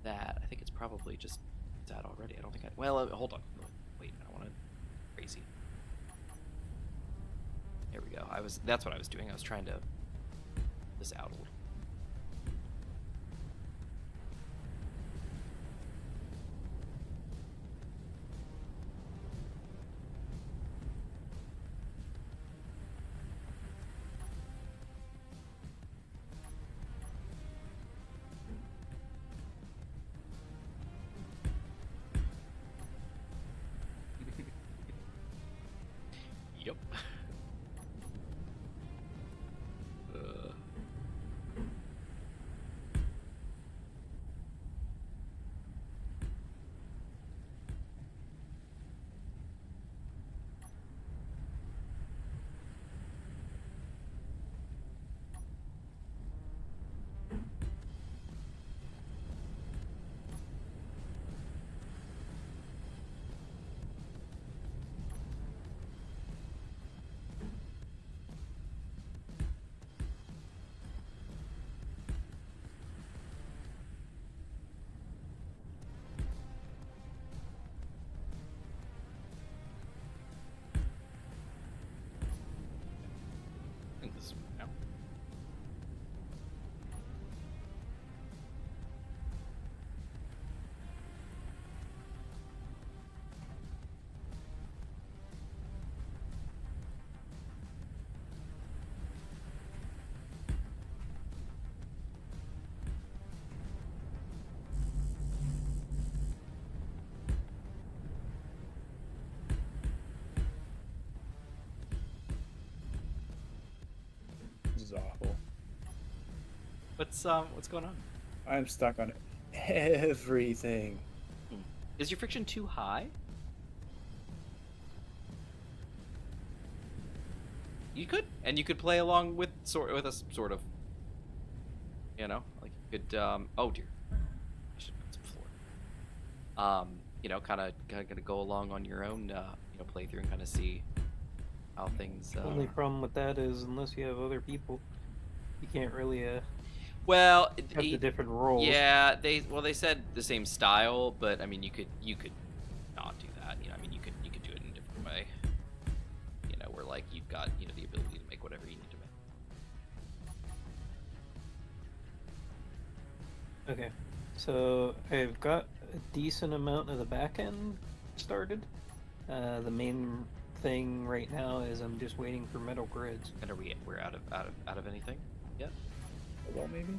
that, I think it's probably just that already. I don't think well, hold on. Wait, I don't want to crazy. There we go. That's what I was doing. I was trying to this out a little. Yep. What's going on? I'm stuck on everything. Is your friction too high? You could play along with us sort of. You know, like you could. Oh dear, I should put some floor. You know, kind of gonna go along on your own, playthrough and kind of see how things. Only problem with that is unless you have other people, you can't really Well, have the different roles. yeah, they said the same style, but I mean, you could not do that. You know, I mean, you could do it in a different way. You know, where like you've got the ability to make whatever you need to make. Okay, so I've got a decent amount of the back end started. The main thing right now is I'm just waiting for metal grids. And we're out of anything? Yeah. Well, maybe.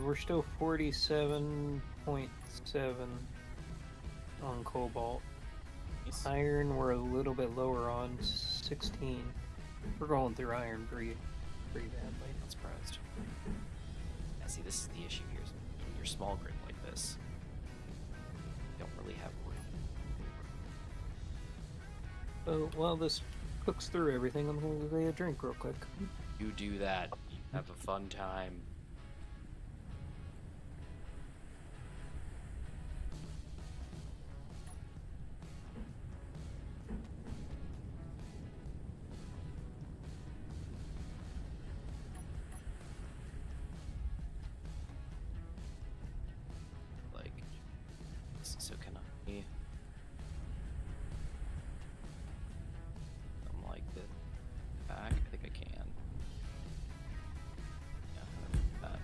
We're still 47.7 on cobalt. Nice. Iron we're a little bit lower on, 16. We're going through iron pretty badly. Not surprised. Yeah, see, this is the issue here. Is when you're small grid like this, you don't really have room. So while this cooks through everything, I'm going to get a drink real quick. You do that. You have a fun time. Like, so can I? I'm like this back. I think I can. Yeah, that.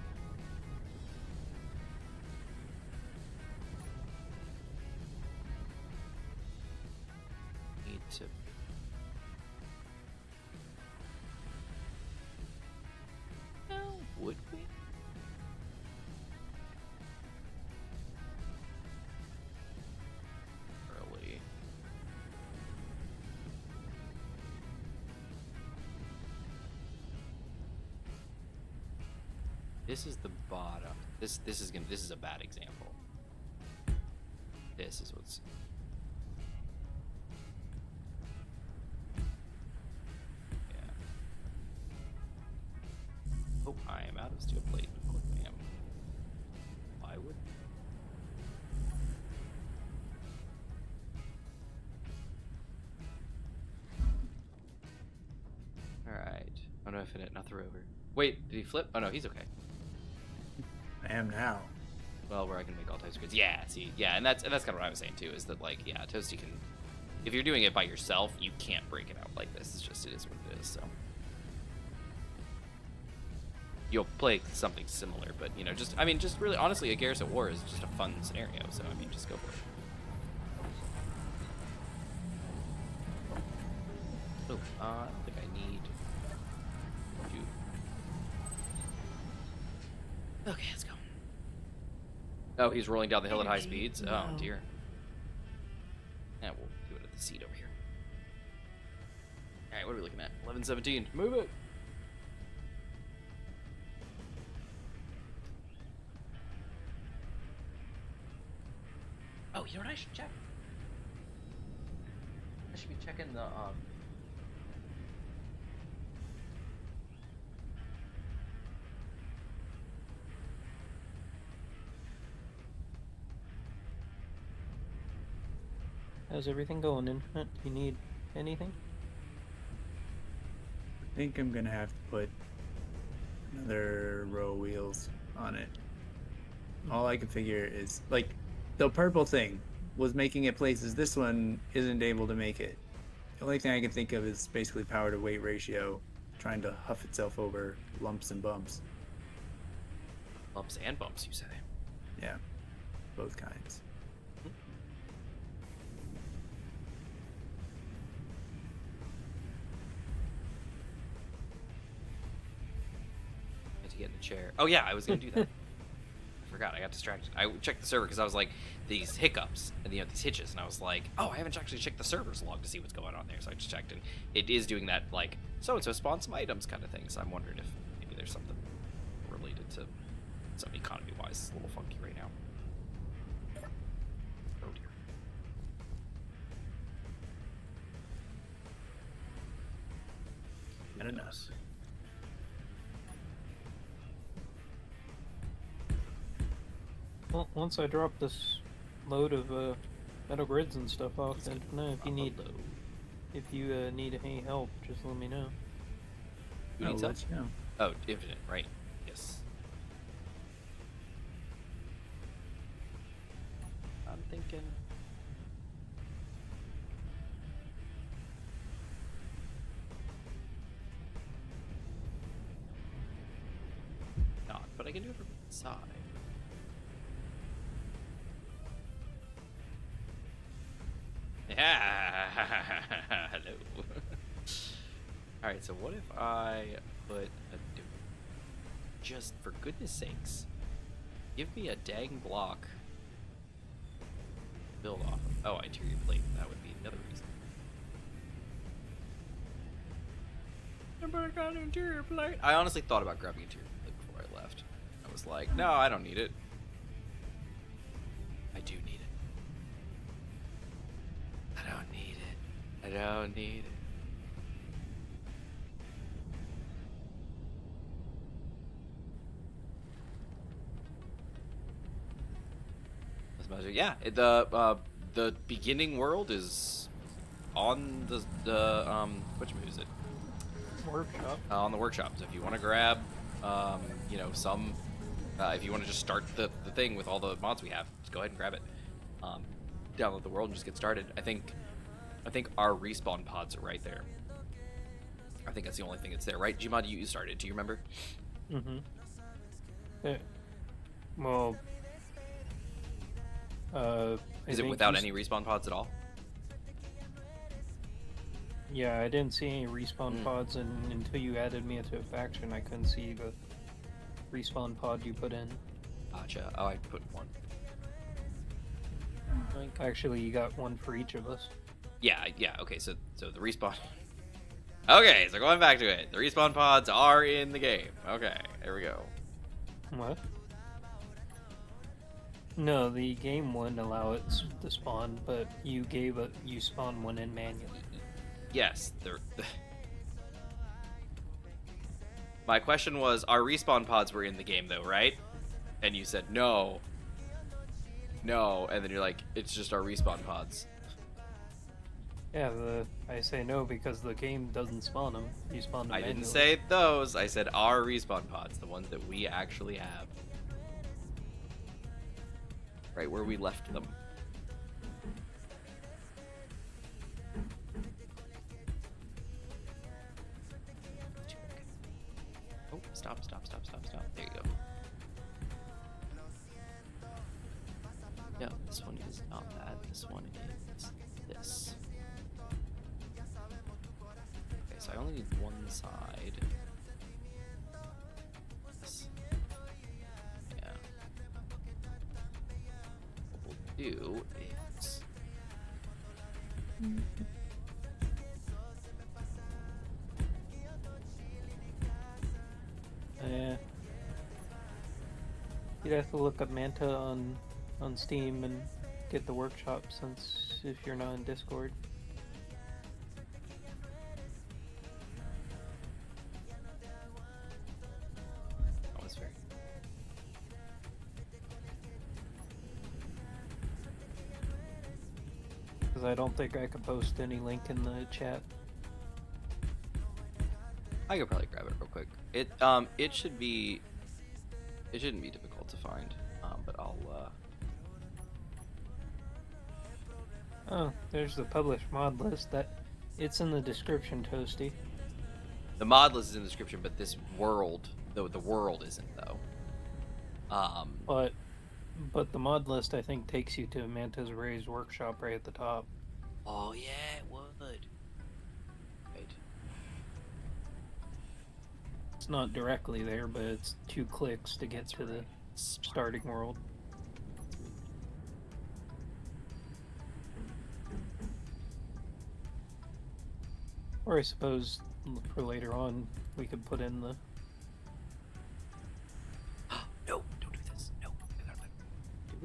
Need to. No, would we? Early. This is the bottom. This is a bad example. This is what's. Yeah. Oh, I am out of steel plate. Of course I am. Plywood. Alright. Oh no, I finished. Not the rover. Wait, did he flip? Oh no, he's okay. I am now. Well, where I can make all types of grids. Yeah, see, yeah, and that's kind of what I was saying too. Is that like, yeah, Toasty can. If you're doing it by yourself, you can't break it out like this. It's just it is what it is. So you'll play something similar, but just really honestly, a Garrison War is just a fun scenario. So I mean, just go for it. Oh, I don't think I need. Okay, let's go. Oh, he's rolling down the hill at high speeds? Oh, dear. Yeah, we'll do it at the seat over here. Alright, what are we looking at? 11:17. Move it! Oh, you know what I should check? I should be checking the, How's everything going, Infant? You need anything? I think I'm gonna have to put another row of wheels on it. All I can figure is like the purple thing was making it places this one isn't able to make it. The only thing I can think of is basically power to weight ratio, trying to huff itself over lumps and bumps. lumps and bumps, you say? Yeah, both kinds. To get in the chair. Oh yeah, I was gonna do that. I forgot. I got distracted. I checked the server because I was like these hiccups and these hitches, and I was like, oh, I haven't actually checked the server's log to see what's going on there. So I just checked, and it is doing that like so and so spawn some items kind of thing. So I'm wondering if maybe there's something to some economy-wise. It's a little funky right now. Oh dear. And enough. Well, once I drop this load of metal grids and stuff off, then if you need any help, just let me know. Who needs help? No. Oh, Infinite, right. Yes. I'm thinking... Not, but I can do it from inside. Yeah. Hello. Alright, so what if I put a... Just for goodness sakes, give me a dang block to build off of. Oh, interior plate. That would be another reason. Remember, I got an interior plate. I honestly thought about grabbing interior plate before I left. I was like, no, I don't need it. I do need it. I don't need it. I don't need it. Yeah, the beginning world is on the which move is it? Workshop. On the workshop. So if you want to grab, you know, some, if you want to just start the thing with all the mods we have, just go ahead and grab it. Download the world and just get started. I think our respawn pods are right there. I think that's the only thing that's there, right? Gmod, you started. Do you remember? Mm-hmm. Well. Is it without any respawn pods at all? Yeah, I didn't see any respawn pods, and until you added me into a faction, I couldn't see the respawn pod you put in. Gotcha. Oh, I put one. Actually, you got one for each of us. Yeah. Okay, so the respawn. Okay, so going back to it, the respawn pods are in the game. Okay, there we go. What? No, the game wouldn't allow it to spawn, but you spawned one in manually. Yes, my question was, our respawn pods were in the game though, right? And you said no, and then you're like, it's just our respawn pods. Yeah, I say no because the game doesn't spawn them. You spawn them I manually. didn't say those. I said our respawn pods, the ones that we actually have. Right where we left them. Oh, stop. There you go. No, this one is not that. This one is this. Okay, so I only need one side. This. Yeah. What we'll do is... You'd have to look up Manta on Steam and get the workshop, since if you're not in Discord. That was fair. Because I don't think I could post any link in the chat. I could probably grab it real quick. It shouldn't be difficult to find. But I'll Oh, there's the published mod list. It's in the description, Toasty. the mod list is in the description, but this world, though, the world isn't though. But the mod list, I think, takes you to Manta's Raised Workshop right at the top. Oh yeah, it would. Right. It's not directly there, but it's 2 clicks to get to the starting world. Or I suppose for later on, we could put in the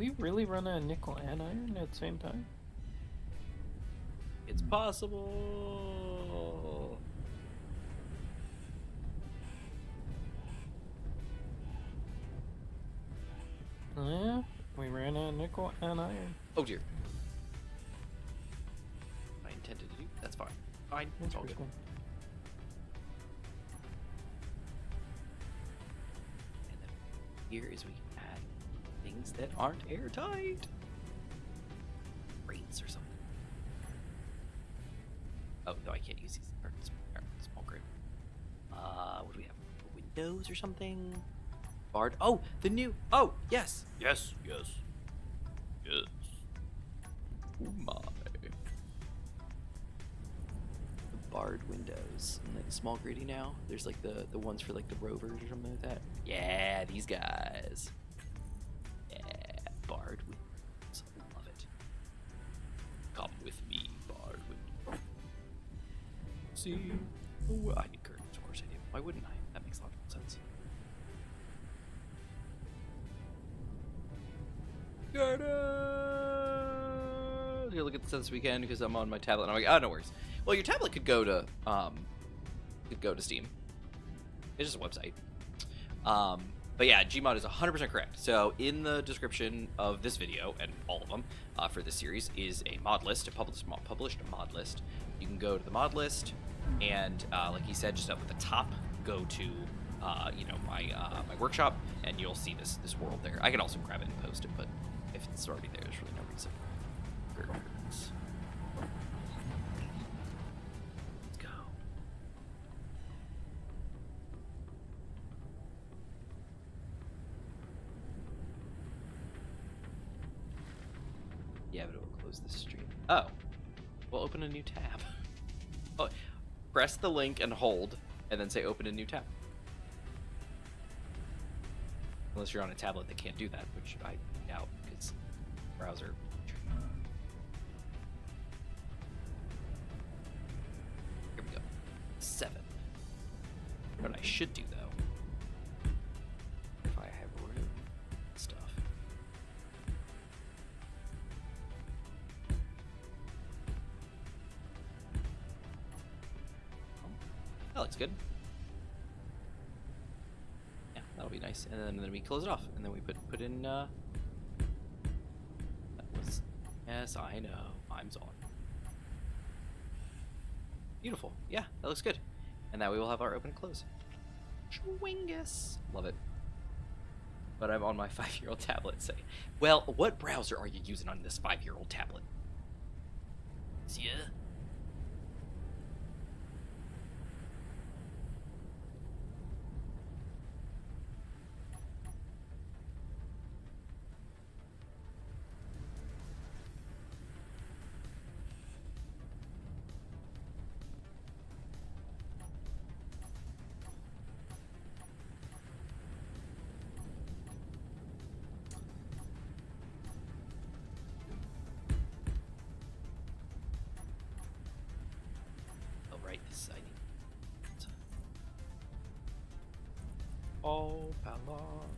we really run a nickel and iron at the same time? It's possible. Yeah, we ran a nickel and iron. Oh dear. I intended to do. That's fine. Fine. It's all good. Interesting. And then here is we can add things that aren't airtight. Rates or something. Oh no, I can't use these. Small grid. What do we have? Windows or something? Bard. Oh, the new. Oh, yes. Yes. Yes. Yes. Oh my. The Bard windows. And like small gritty now. There's like the ones for like the rovers or something like that. Yeah, these guys. Yeah, Bard windows. Love it. Come with me, Bard windows. See. Oh, I need curtains. Of course I do. Why wouldn't I? That makes a lot of sense. Here, look at this weekend because I'm on my tablet. And I'm like, oh, no worries. Well, your tablet could go to Steam. It's just a website. But yeah, Gmod is 100% correct. So in the description of this video and all of them for this series is a mod list, a published mod list. You can go to the mod list, and like he said, just up at the top, go to my workshop, and you'll see this world there. I can also grab it and post it, but if it's already there, there's really no reason. Let's go. Yeah, but it will close the stream. Oh, we'll open a new tab. Oh, press the link and hold, and then say open a new tab. Unless you're on a tablet that can't do that, which I doubt, because browser. Here we go. 7. What I should do, though, if I have room stuff. That looks good. Yeah, that'll be nice. And then we close it off, and then we put in. That was. Yes, I know. I'm on. Beautiful. Yeah, that looks good. And now we will have our open and close. Schwingus. Love it. But I'm on my 5-year-old tablet. Say, well, what browser are you using on this 5-year-old tablet? Yeah. This I need. Oh, Palon.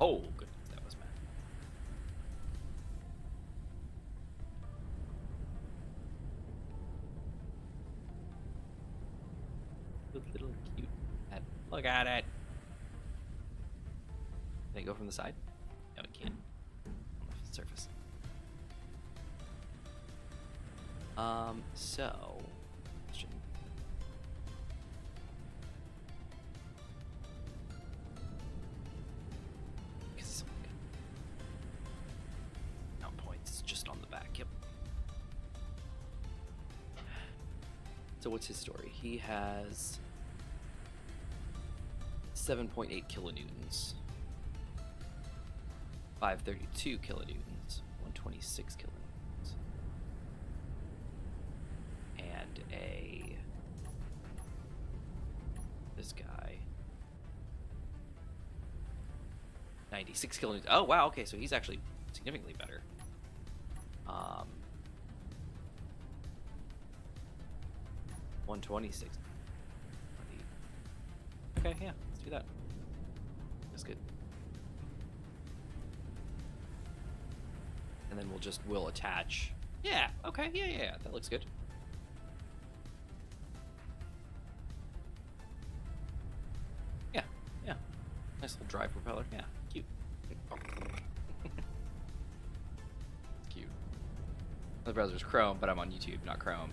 Oh, goodness, that was bad. Good little cute pet. Look at it. Can I go from the side? No, it can't. On the surface. So. So what's his story? He has 7.8 kilonewtons, 532 kilonewtons, 126 kilonewtons, and this guy 96 kilonewtons. Oh wow, okay, so he's actually significantly better. 126. Okay, yeah, let's do that. That's good. and then we'll attach. Yeah. Okay. Yeah. That looks good. Yeah. Nice little drive propeller. Yeah. Cute. Cute. The browser's Chrome, but I'm on YouTube, not Chrome.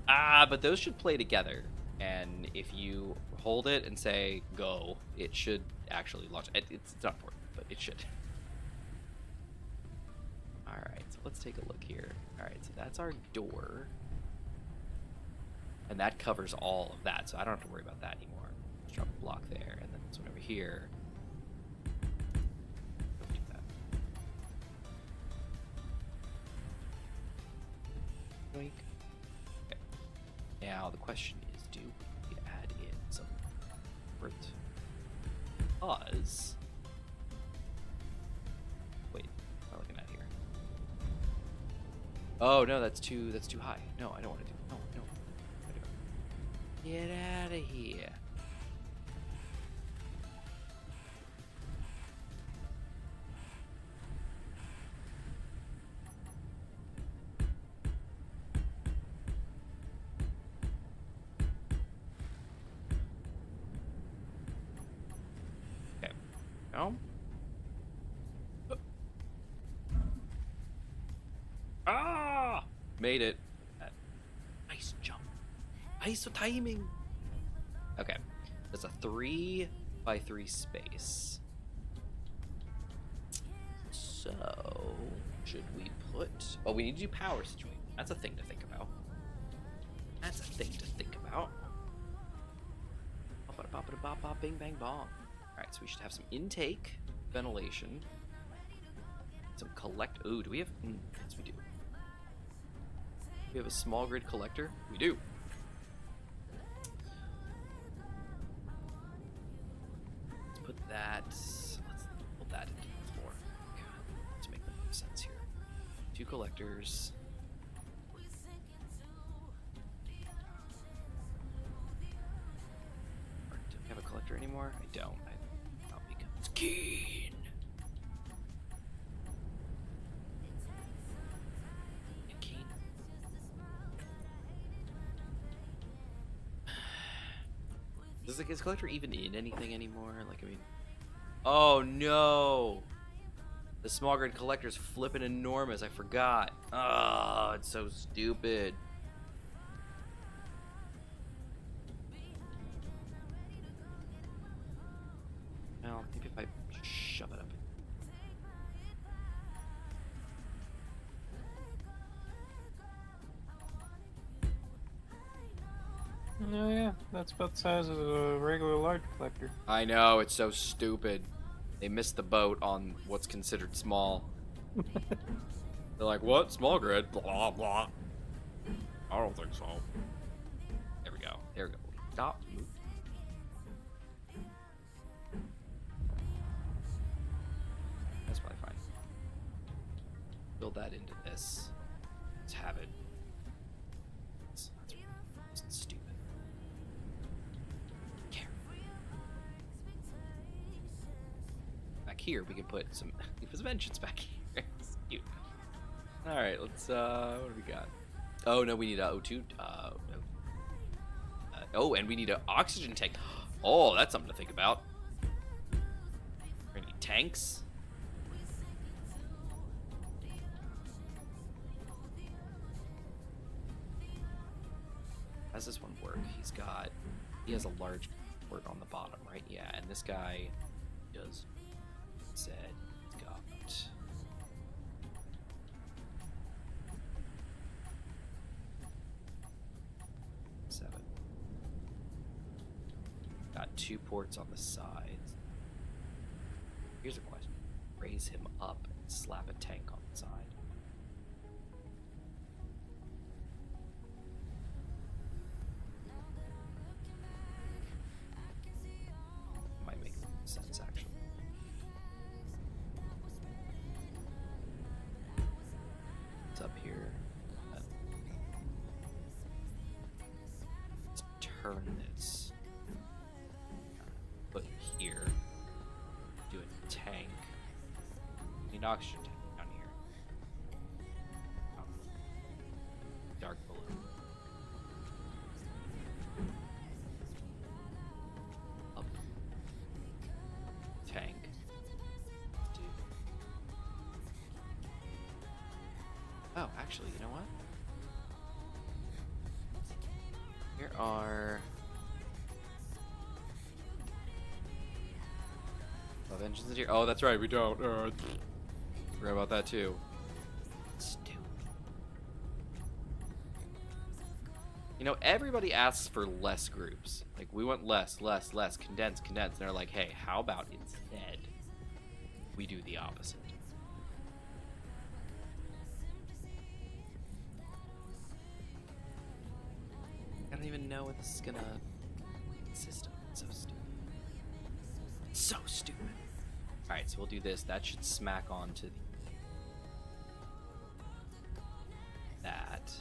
But those should play together. And if you hold it and say go, it should actually launch. It's not important, but it should. Alright, so let's take a look here. Alright, so that's our door. And that covers all of that, so I don't have to worry about that anymore. Let's drop a block there, and then this one over here. Don't do that. Yoink. Okay. Now the question is, do we add in some fruit? Because... Wait, what am I looking at here? Oh no, that's too high. No, I don't want to do. No. Get out of here. Okay. No. Ah! Made it. Nice jump. Nice timing. Okay. That's a 3x3 space. So, should we put... Oh, we need to do power situation. That's a thing to think about. Bop, bing, bang, bong. Alright, so we should have some intake, ventilation, some collect... Ooh, do we have... yes, we do. We have a small grid collector? We do. Let's put that... Let's put that into the floor. God, to make that make sense here. 2 collectors. Do we have a collector anymore? I don't. I'll become keen. Is collector even in anything anymore? Like, I mean... Oh, no! The small grid collector's flipping enormous. I forgot. Oh, it's so stupid. Well, maybe if I shove it up. Oh yeah, that's about the size of a regular large collector. I know, it's so stupid. They missed the boat on what's considered small. They're like, what? Small grid? Blah, blah. I don't think so. There we go. Stop. Move. That's probably fine. Build that into this. Let's have it. That's stupid. Back here, we can put some engines back here. It's cute. All right, let's. What do we got? Oh no, we need a O2. Oh, and we need an oxygen tank. Oh, that's something to think about. We're gonna need tanks. How does this one work? He has a large port on the bottom, right? Yeah, and this guy does. Said he's got 7. Got 2 ports on the sides. Here's a question: raise him up and slap a tank on the side. Might make sense, actually. Up here. Let's turn this. Put here. Do a tank. Need an oxygen tank down here. Oh, actually, you know what? Here are 12 engines in here. Oh, that's right, we don't. Forgot about that too. Stupid. You know, everybody asks for less groups. Like, we want less, condense. And they're like, hey, how about instead we do the opposite? I don't even know what this is gonna system. It's so stupid. So stupid. Alright, so we'll do this. That should smack onto the that.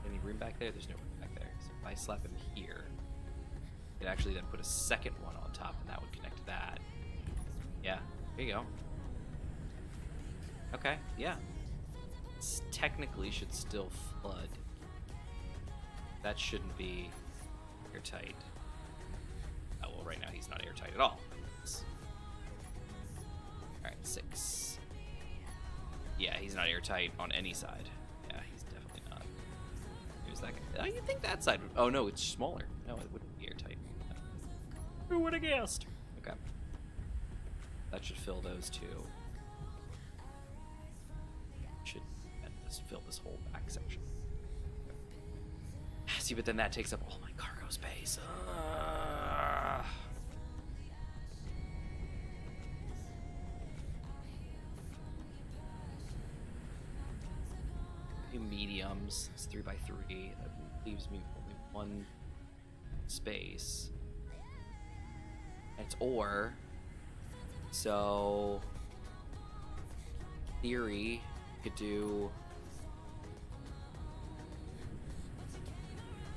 Any room back there? There's no room back there. So if I slap him here, it actually then put a second one on top, and that would connect to that. Yeah, there you go. Okay, yeah. This technically should still flood. That shouldn't be airtight. Oh, well, right now he's not airtight at all. Alright, 6. Yeah, he's not airtight on any side. Yeah, he's definitely not. Here's that guy. Oh, you'd think that side would... Oh, no, it's smaller. No, it wouldn't be airtight. Who would have guessed? Okay. That should fill those two. Should just fill this whole back section. See, but then that takes up all my cargo space. Two mediums. It's 3x3. That leaves me only one space. And it's ore. So, theory, could do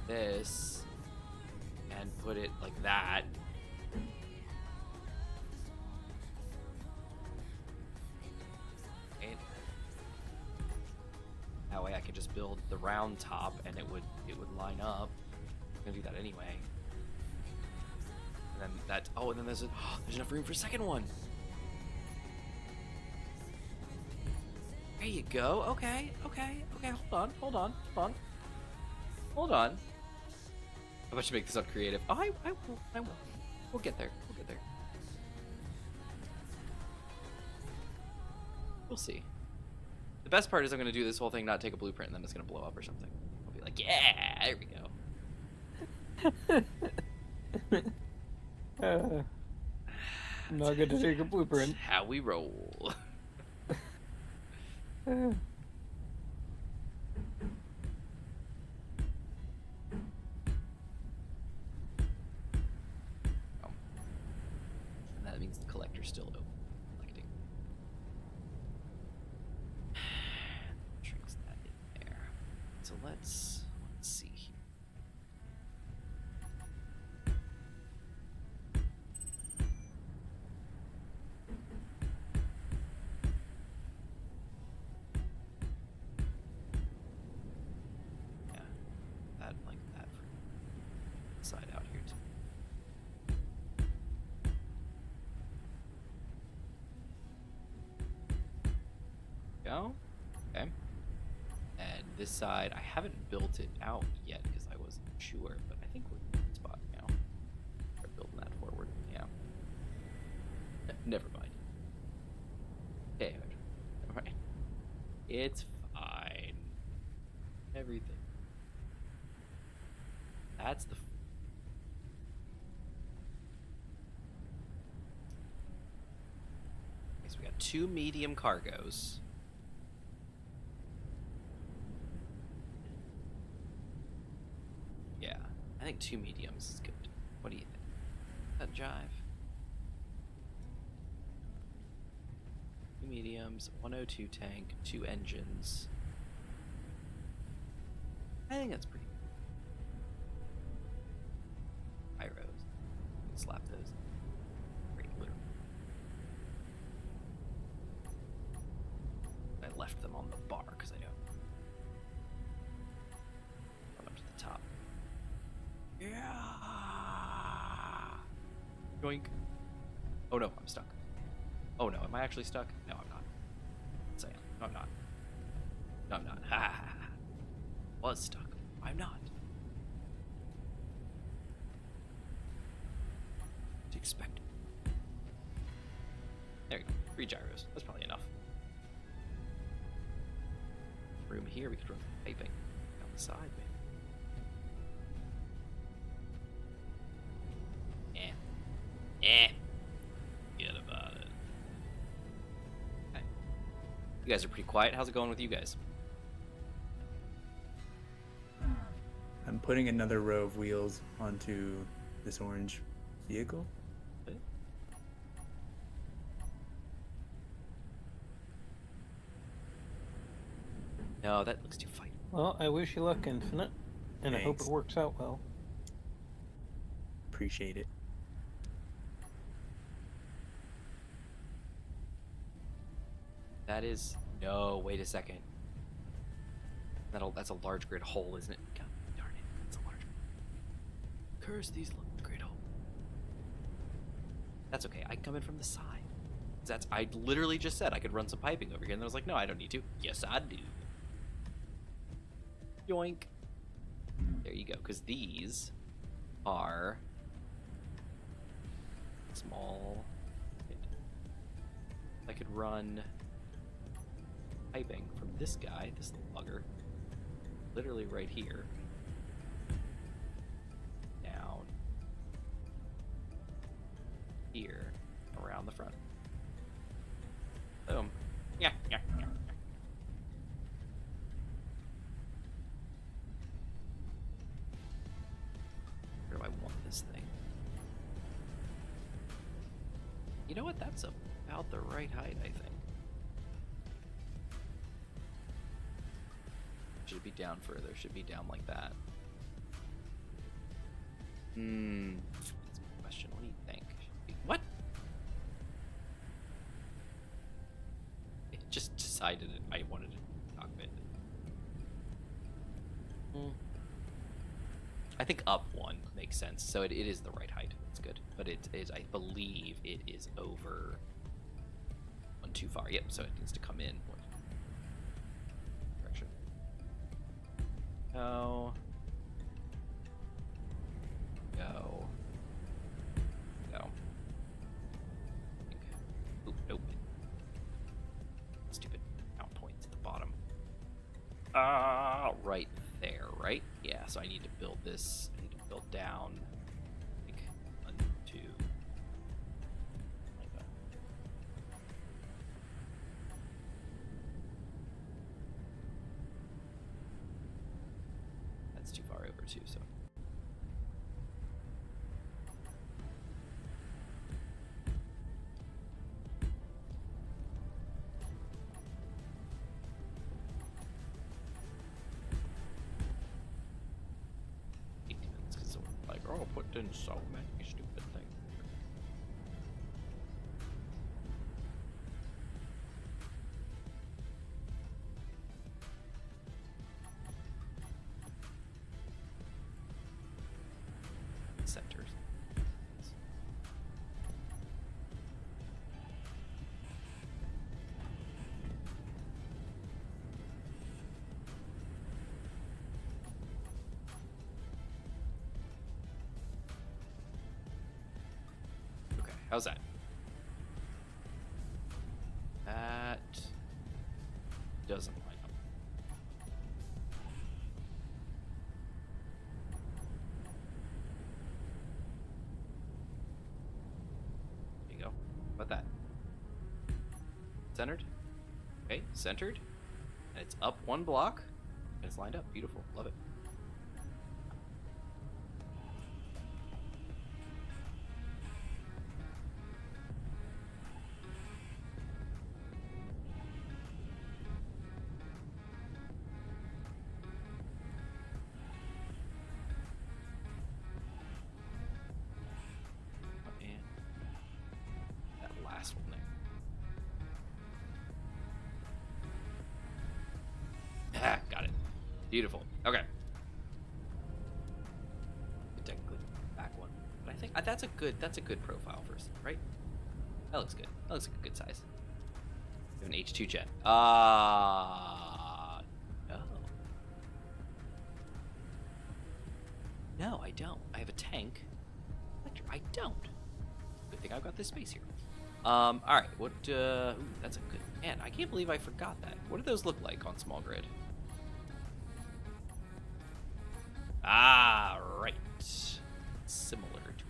this and put it like that. And that way I could just build the round top and it would line up. I'm gonna do that anyway. And then that, oh, and then there's enough room for a second one. There you go. Okay. Hold on. How about you make this up creative? Oh, I will. We'll get there. We'll see. The best part is I'm going to do this whole thing, not take a blueprint, and then it's going to blow up or something. I'll be like, yeah, there we go. I'm not going to take a blueprint. That's how we roll. That means the collector's still open. Collecting. Shrinks that in there. So let's see here. Yeah, that like that for side out here too. Go. Okay. And this side, I haven't built it out yet because I wasn't sure, but I think we're in a good spot now. Start building that forward. Yeah. Never mind. Okay. Alright. It's fine. Everything. That's the... Okay, so we got 2 medium cargos. Yeah, I think 2 mediums is good. What do you think? That jive? 2 mediums, 102 tank, 2 engines. I think that's pretty good. Pyros. Slap those. Great, literally. I left them on the bar because I know. Going up to the top. Yeah. Yoink. Oh no, I'm stuck. Oh no, am I actually stuck? No, I'm not. Yes, I am. No, I'm not. No, I'm not. Ha ha ha. Ha. Was stuck. I'm not. What do you expect? There you go. 3 gyros. That's probably enough. Room here, we could run piping down the side, maybe. Forget about it. Okay. You guys are pretty quiet. How's it going with you guys? I'm putting another row of wheels onto this orange vehicle. Okay. No, that looks too fight. Well, I wish you luck, Infinite, and I hope Thanks. it works out well. Appreciate it. That is no. Wait a second. That's a large grid hole, isn't it? God darn it! That's a large. Curse these grid holes. That's okay. I can come in from the side. I literally just said I could run some piping over here, and I was like, no, I don't need to. Yes, I do. Yoink. There you go. Because these are small. I could run piping from this guy, this little bugger, literally right here, down here, around the front. Boom. Yeah. Where do I want this thing? You know what? That's about the right height, I think. Should it be down further? Should be down like that. That's a question. What do you think? What? It just decided I wanted a cockpit. I think up 1 makes sense. So it is the right height. It's good. But it is, I believe it is over 1 too far. Yep, so it needs to come in. Direction. Go. Go. Go. Oop, nope. Stupid mount points at the bottom. Right there, right? Yeah, so I need to build this. I need to build down. Like 1, 2. Like that. That's too far over too, so. Oh, put in so many stupid things. Centers. How's that? That doesn't line up. There you go. How about that? Centered? Okay, centered. And it's up 1 block. And it's lined up. Beautiful. Love it. Got it. Beautiful. Okay. Technically back 1, but I think that's a good profile first, right? That looks good. That looks like a good size. We have an H2 jet. No, I don't. I have a tank. I don't. Good thing I've got this space here. All right. What? Ooh, that's a good. Man, I can't believe I forgot that. What do those look like on small grid? Ah, right. Similar to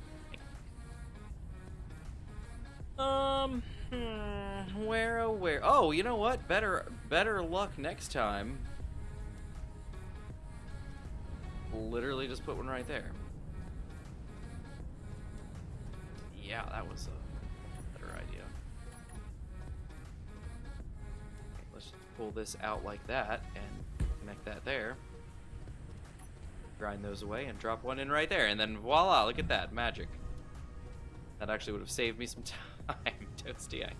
a tank. Where, oh, where? Oh, you know what? Better luck next time. Literally just put one right there. Yeah, that was a better idea. Okay, let's just pull this out like that and connect that there. Grind those away and drop one in right there, and then voila, look at that, magic. That actually would have saved me some time. Toasty, I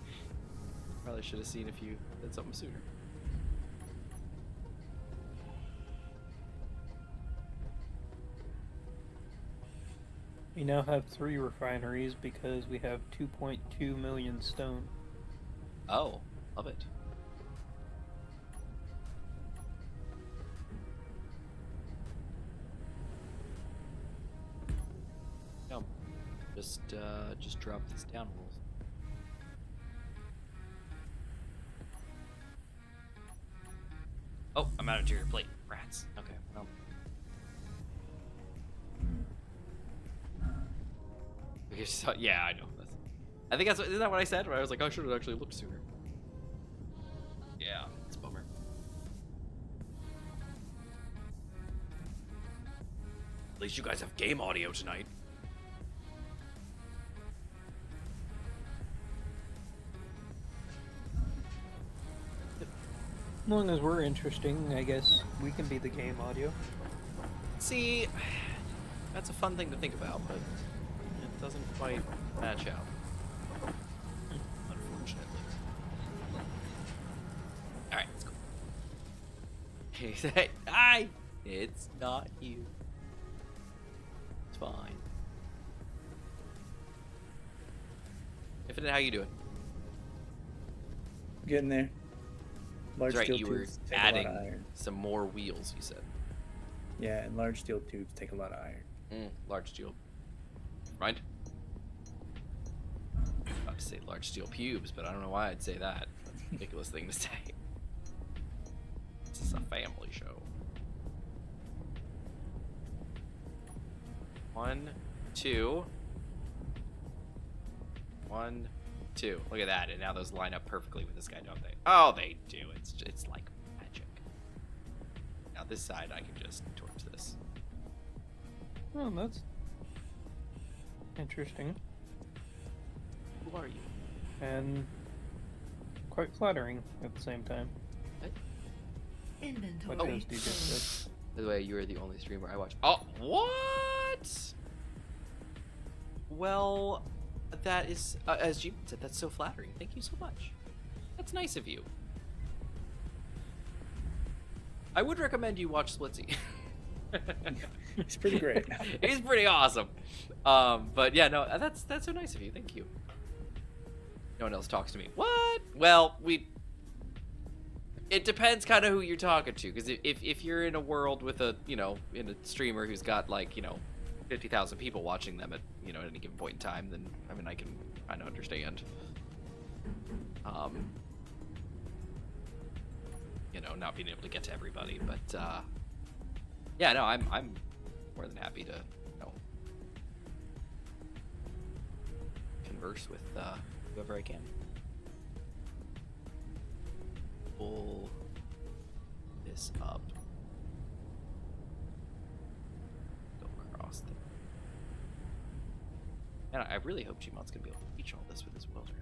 probably should have seen if you did something sooner. We now have 3 refineries because we have 2.2 million stone. Oh, love it. No, just drop this down a little. Oh, I'm out of your plate. Rats. Okay, well. Yeah, I know. I think isn't that what I said? Where I was like, I should have actually looked sooner. Yeah, it's a bummer. At least you guys have game audio tonight. As long as we're interesting, I guess we can be the game audio. See, that's a fun thing to think about, but it doesn't quite match out. Unfortunately. Alright, let's go. He said, it's not you. It's fine. Infinite, how you doing? Getting there. Large That's right, steel you were tubes take a lot adding of iron. some more wheels, you said. Yeah, and large steel tubes take a lot of iron. Large steel. Right? About to say large steel pubes, but I don't know why I'd say that. That's a ridiculous thing to say. This is a family show. 1, 2. 1, 2. Look at that, and now those line up perfectly with this guy, don't they? Oh, they do. It's like magic. Now this side, I can just torch this. Oh, that's interesting. Who are you? And quite flattering at the same time. What Inventory. does DJ said? By the way, you are the only streamer I watch. Oh, what? Well, that is, as Jeep said, that's so flattering. Thank you so much. That's nice of you. I would recommend you watch Splitsy. It's pretty great. He's pretty awesome. But yeah, no, that's so nice of you. Thank you. No one else talks to me. What? Well, it depends kind of who you're talking to, because if you're in a world with a, in a streamer who's got, like, 50,000 people watching them at, at any given point in time, then, I mean, I can kind of understand. Not being able to get to everybody, but, yeah, no, I'm more than happy to, converse with, whoever I can. Pull this up. Go across there. And I really hope Gmon's gonna be able to reach all this with his welder.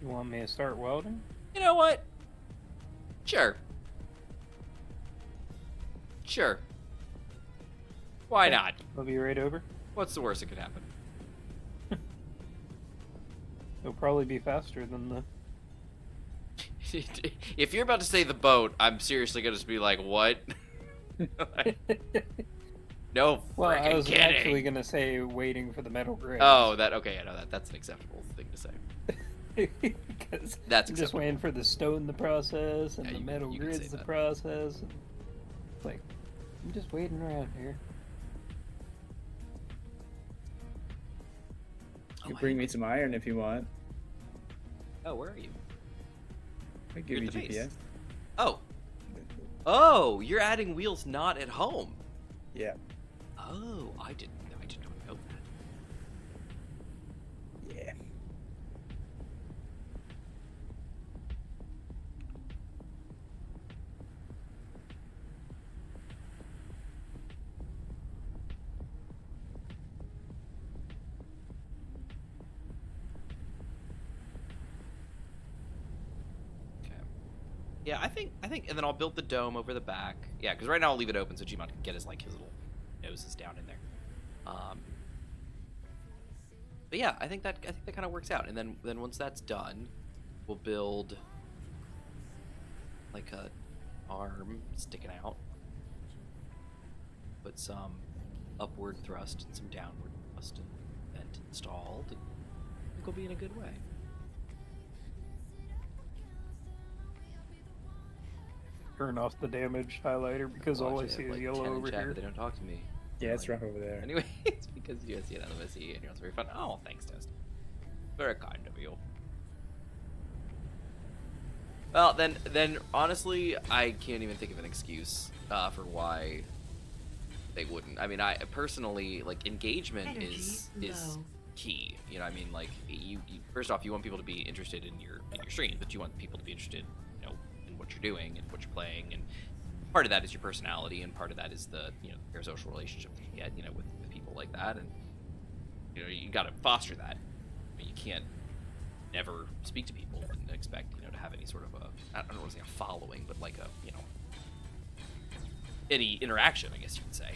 You want me to start welding? You know what? Sure. Sure. Why not? I'll be right over. What's the worst that could happen? It'll probably be faster than the... If you're about to say the boat, I'm seriously gonna just be like, what? No Well, I freaking was kidding. actually gonna say waiting for the metal grid. Oh, okay, I know that's an acceptable thing to say. Because That's I'm just acceptable. waiting for the stone to process and Yeah, the you metal can say grids to that. process. Like, I'm just waiting around here. You can bring me some iron if you want. Oh, where are you? I You're give at you the base. GPS. Oh. Oh, you're adding wheels not at home. Yeah. Oh, I didn't know that. Yeah. Okay. Yeah, I think, and then I'll build the dome over the back. Yeah, because right now I'll leave it open so Gmon can get his like his little noses down in there. But yeah, I think that kind of works out. And then once that's done, we'll build like a arm sticking out. Put some upward thrust and some downward thrust and vent installed. And I think we'll be in a good way. Turn off the damage highlighter because all I see is yellow over chat, here. but they don't talk to me. Yeah, it's rough over there. Anyway, it's because you guys see it on the MSE and you're also very fun. Oh, thanks, Toast. Very kind of you. Well, then honestly, I can't even think of an excuse for why they wouldn't. I mean, I personally like engagement Energy is low. key. You know, I mean, like you first off, you want people to be interested in your stream, but you want people to be interested, you know, in what you're doing and what you're playing, and part of that is your personality, and part of that is the your social relationship that you get, you know, with people like that, and you know you got to foster that. I mean, you can't never speak to people and expect to have any sort of a I don't want to say a following, but like a any interaction, I guess you could say.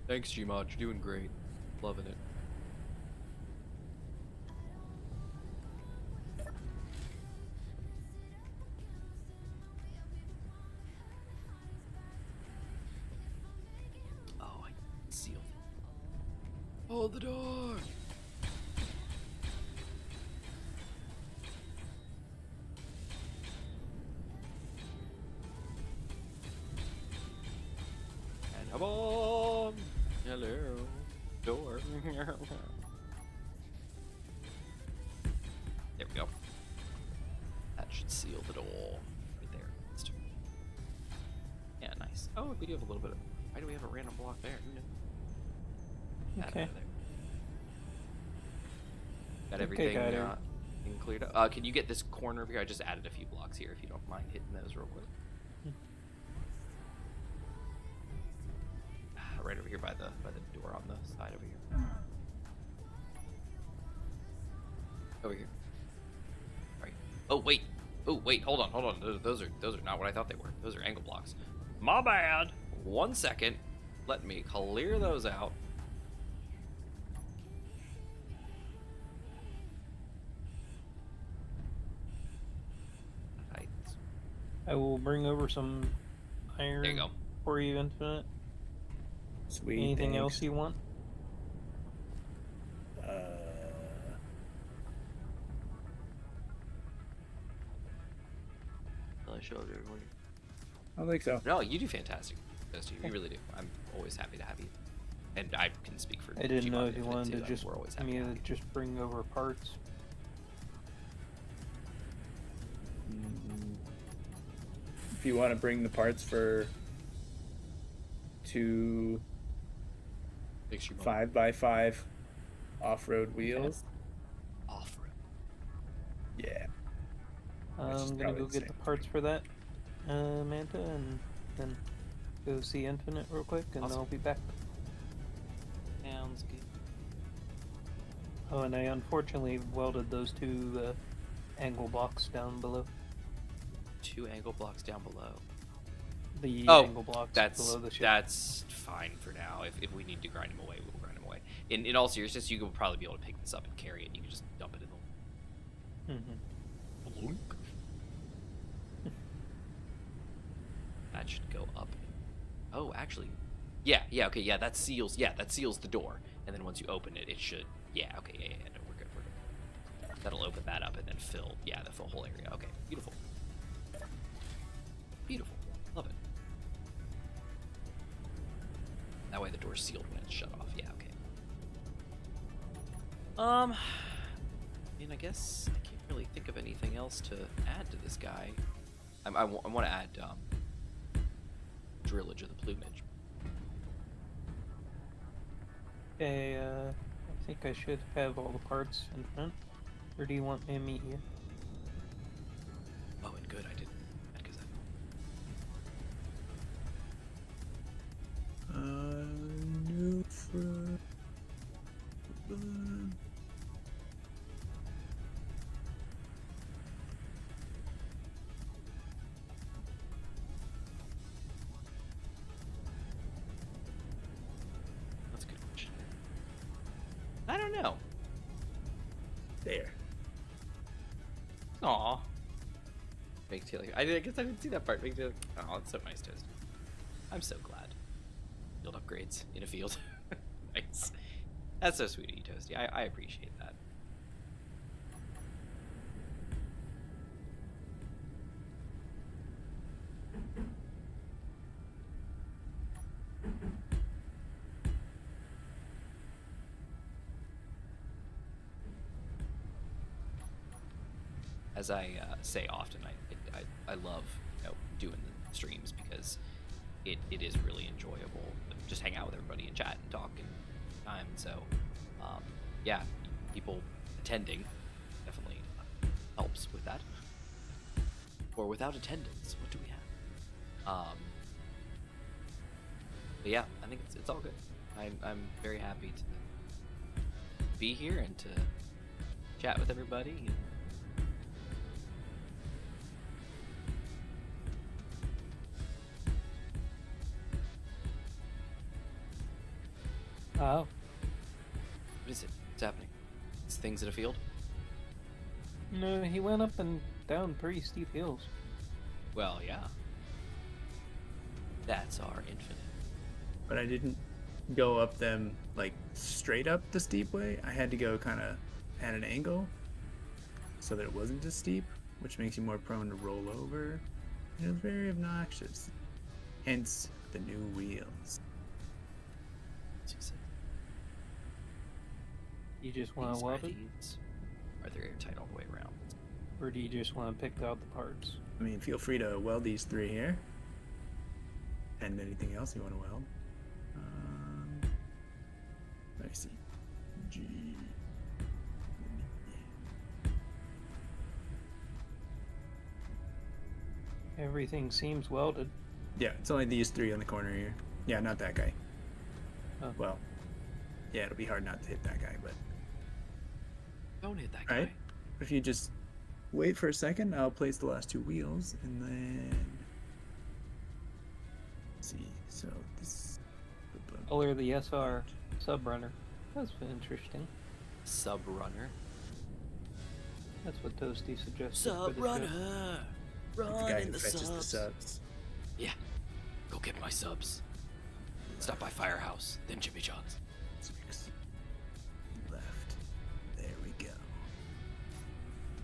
Thanks, Gmod. You're doing great. Loving it. Oh, I sealed. Hold the door. And a bomb. Hello. Door. There we go. That should seal the door. Right there. Yeah, nice. Oh, we do have a little bit of... Why do we have a random block there? Who knew? That Okay. over there. Got Okay, everything got it. cleared up. Can you get this corner over here? I just added a few blocks here if you don't mind hitting those real quick. Right over here by the door on the side over here. Over here. Right. Oh wait. Oh wait. Hold on. Those are not what I thought they were. Those are angle blocks. My bad. 1 second. Let me clear those out. Right. I will bring over some iron There you go. for you, Infinite. Sweet. Anything thanks. else you want? I showed everyone. I don't think so. No, you do fantastic. You really do. I'm always happy to have you. And I can speak for I didn't know Gmod if you Infinite wanted too. to just We're always happy to have you. just bring over parts. If you want to bring the parts for 2 Thanks, Gmod. 5x5 off-road wheels, Off-road. yeah. I'm is gonna probably go the get same the parts for that, Manta, and then go see Infinite real quick, and Awesome. I'll be back. Sounds good. Oh, and I unfortunately welded those two angle blocks down below. 2 angle blocks down below. The Oh, angle blocks That's below the ship. that's fine for now. If we need to grind him away, we'll grind him away. In all seriousness, you will probably be able to pick this up and carry it. You can just dump it in Mhm. the. That should go up. Oh, actually, yeah, okay, yeah. That seals the door. And then once you open it, it should. Yeah, okay, yeah. No, we're good. that'll open that up and then fill, yeah, the full whole area. Okay, beautiful. Beautiful. Love it. That way the door's sealed when it's shut off. Yeah, okay. I mean, I guess I can't really think of anything else to add to this guy. I want to add drillage of the plumage. Okay, I think I should have all the parts in front. Or do you want me to meet you? Oh, and good, I didn't. Because New for. that's a good question. I don't know. There. Aw. Make Taylor. I guess I didn't see that part. Make Taylor. Oh, it's so nice, Toast. I'm so glad. Field upgrades in a field. Nice. That's so sweet of you, Toasty. I appreciate that. As I say often, I love doing the streams because it is really enjoyable to just hang out with everybody and chat and talk and time. So yeah, people attending definitely helps with that. Or without attendance, what do we have? But yeah, I think it's all good. I'm very happy to be here and to chat with everybody. Oh. What is it? What's happening? It's things in a field? No, he went up and down pretty steep hills. Well, yeah. That's our infinite. But I didn't go up them like straight up the steep way. I had to go kind of at an angle so that it wasn't as steep, which makes you more prone to roll over. It was very obnoxious. Hence the new wheels. You just want These to weld it? these are they airtight all the way around? Or do you just want to pick out the parts? I mean, feel free to weld these three here. And anything else you want to weld. Let me see. G. Everything seems welded. Yeah, it's only these three on the corner here. Yeah, not that guy. Oh. Well, yeah, it'll be hard not to hit that guy, but... Don't hit that guy. Alright, if you just wait for a second, I'll place the last two wheels, and then... Let's see, so this... Color the SR Subrunner. That's interesting. Subrunner. That's what Toasty suggested. for the ship. Subrunner! The Run guy in who the fetches the subs. subs. Yeah. Go get my subs. Stop by Firehouse, then Jimmy John's. 6. Left. There we go.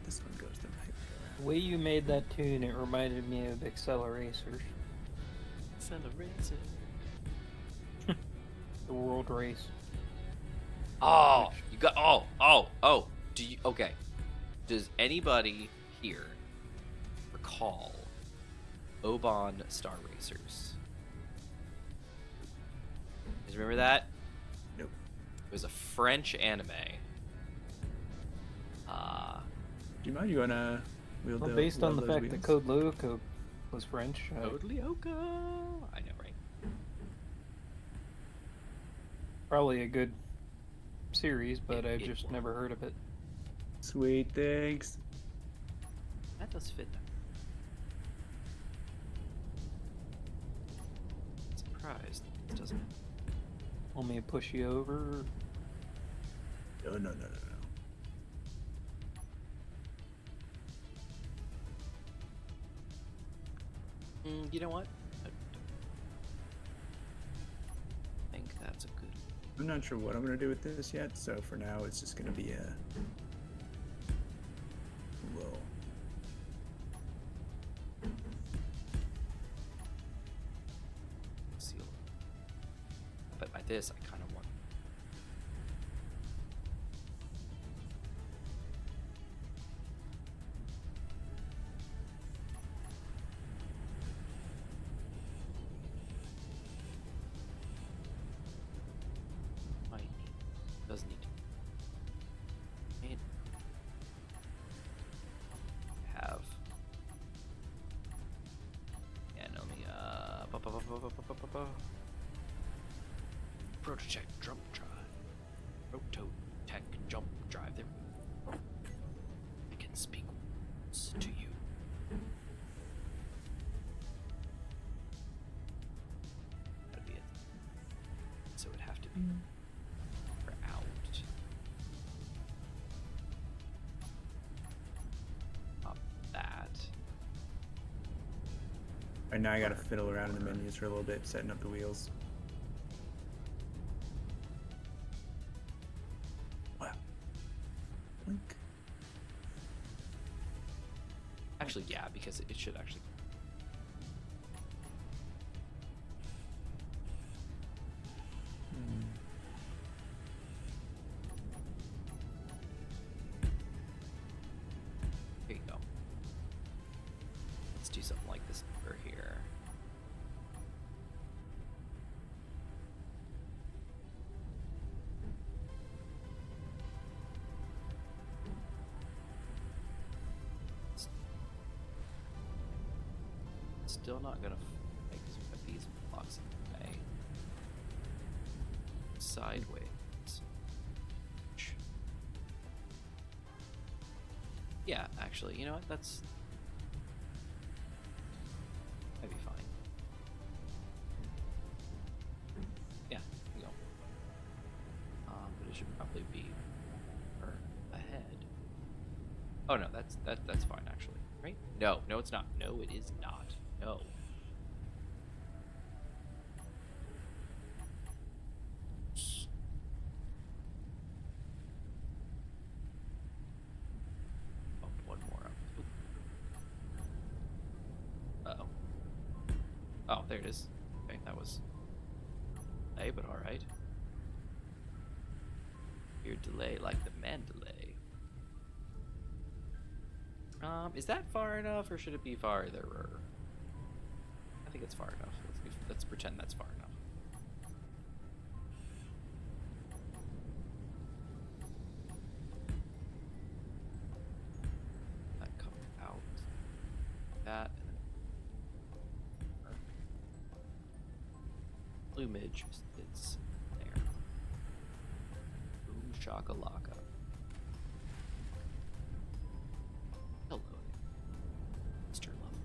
This one goes the right way The way you made that tune, it reminded me of Acceleracers, Accelerator. the world race. Oh, you got. Oh. Do you? Okay. Does anybody here recall Oban Star Racers? You guys remember that? Nope. It was a French anime. Do you mind? You wanna wheel Well, the based on the weld those fact that wheels? Code Lyoko was French, Code Lyoko. I know, right? probably a good series, but I've It just was. never heard of it. Sweet, thanks. That does fit. Surprised, doesn't it? Want me to push you over? No. You know what? I think that's a good. I'm not sure what I'm gonna do with this yet, so for now it's just gonna be a this, I kind of want. Does need to have Prototech jump drive. Prototech jump drive. There. I can speak words to you. That'd be it. So it'd have to be. Right now I gotta fiddle around in the menus for a little bit, setting up the wheels. Wow. Blink. Actually, yeah, because it should actually. Here you go. Let's do something like this over here. Still not gonna make these blocks in the way. Sideways. Yeah, actually, you know what? That'd be fine. Yeah, there you go. But it should probably be ahead. Oh no, that's fine actually, right? No, it's not. No, it is not. No. Oh, one more up. Uh-oh. Oh, there it is. Okay, that was delay, but alright. Your delay like the Mandalay. Is that far enough, or should it be farther? I think it's far enough. Let's pretend that's far enough. That comes out. That. Plumage is there. Boom shakalaka. Hello, Mr. Love.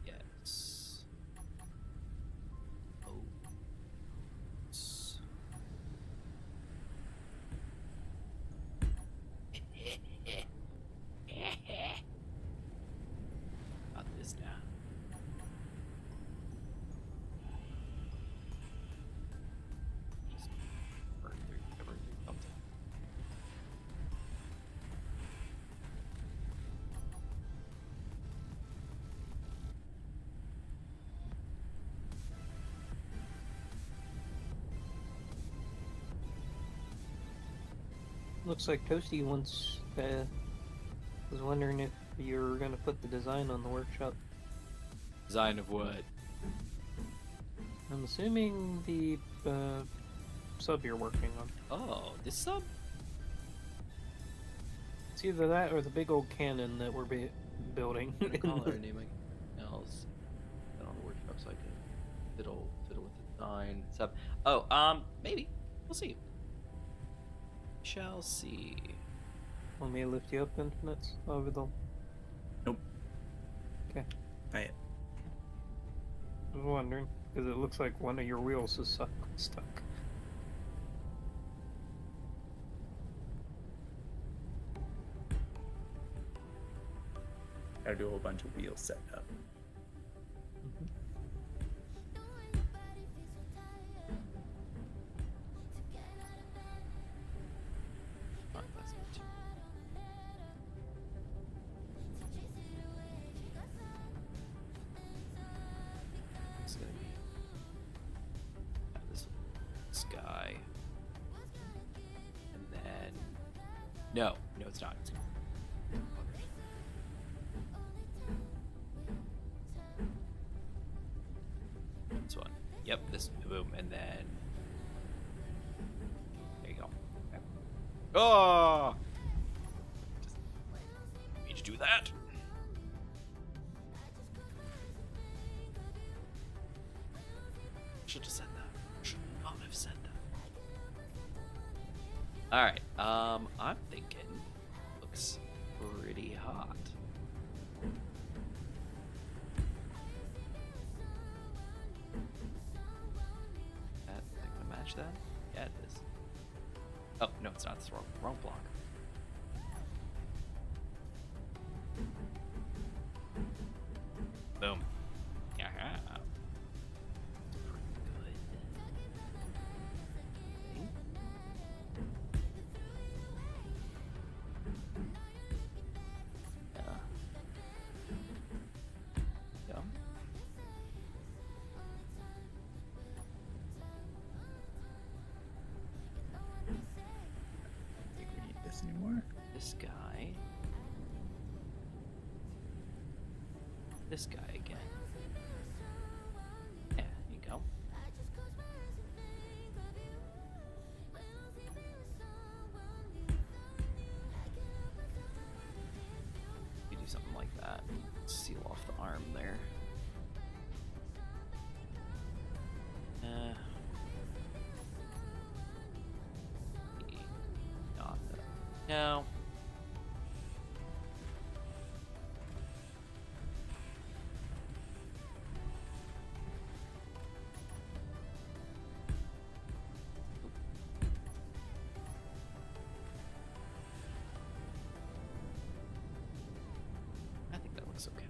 Yes. Oh. Got this now. Just burn through something. Looks like Toasty once was wondering if you were going to put the design on the workshop. Design of what? I'm assuming the sub you're working on. Oh, this sub? It's either that or the big old cannon that we're building. I'm gonna call her name else. Get on the workshop so I can fiddle with the design stuff. Oh, maybe. We'll see. Shall see. Want me to lift you up, Infinites? Over the... Nope. Okay. Not yet. I was wondering, because it looks like one of your wheels is stuck. Gotta do a whole bunch of wheels set up. Oh, that's good too. It's gonna be this guy, and then no, it's not. It's this one. Yep, this boom, and then there you go. Okay. Oh! Just need to do that. Should have said that. Should not have said that. All right. I'm thinking looks pretty hot. That gonna match that? Yeah, it is. Oh no, it's not. It's the wrong block. Boom. Yeah. Pretty good. Yeah. Yeah. I think we need this anymore. This guy. This guy again. Yeah, there you go. You do something like that. Seal off the arm there. Not that. No. I think that looks okay.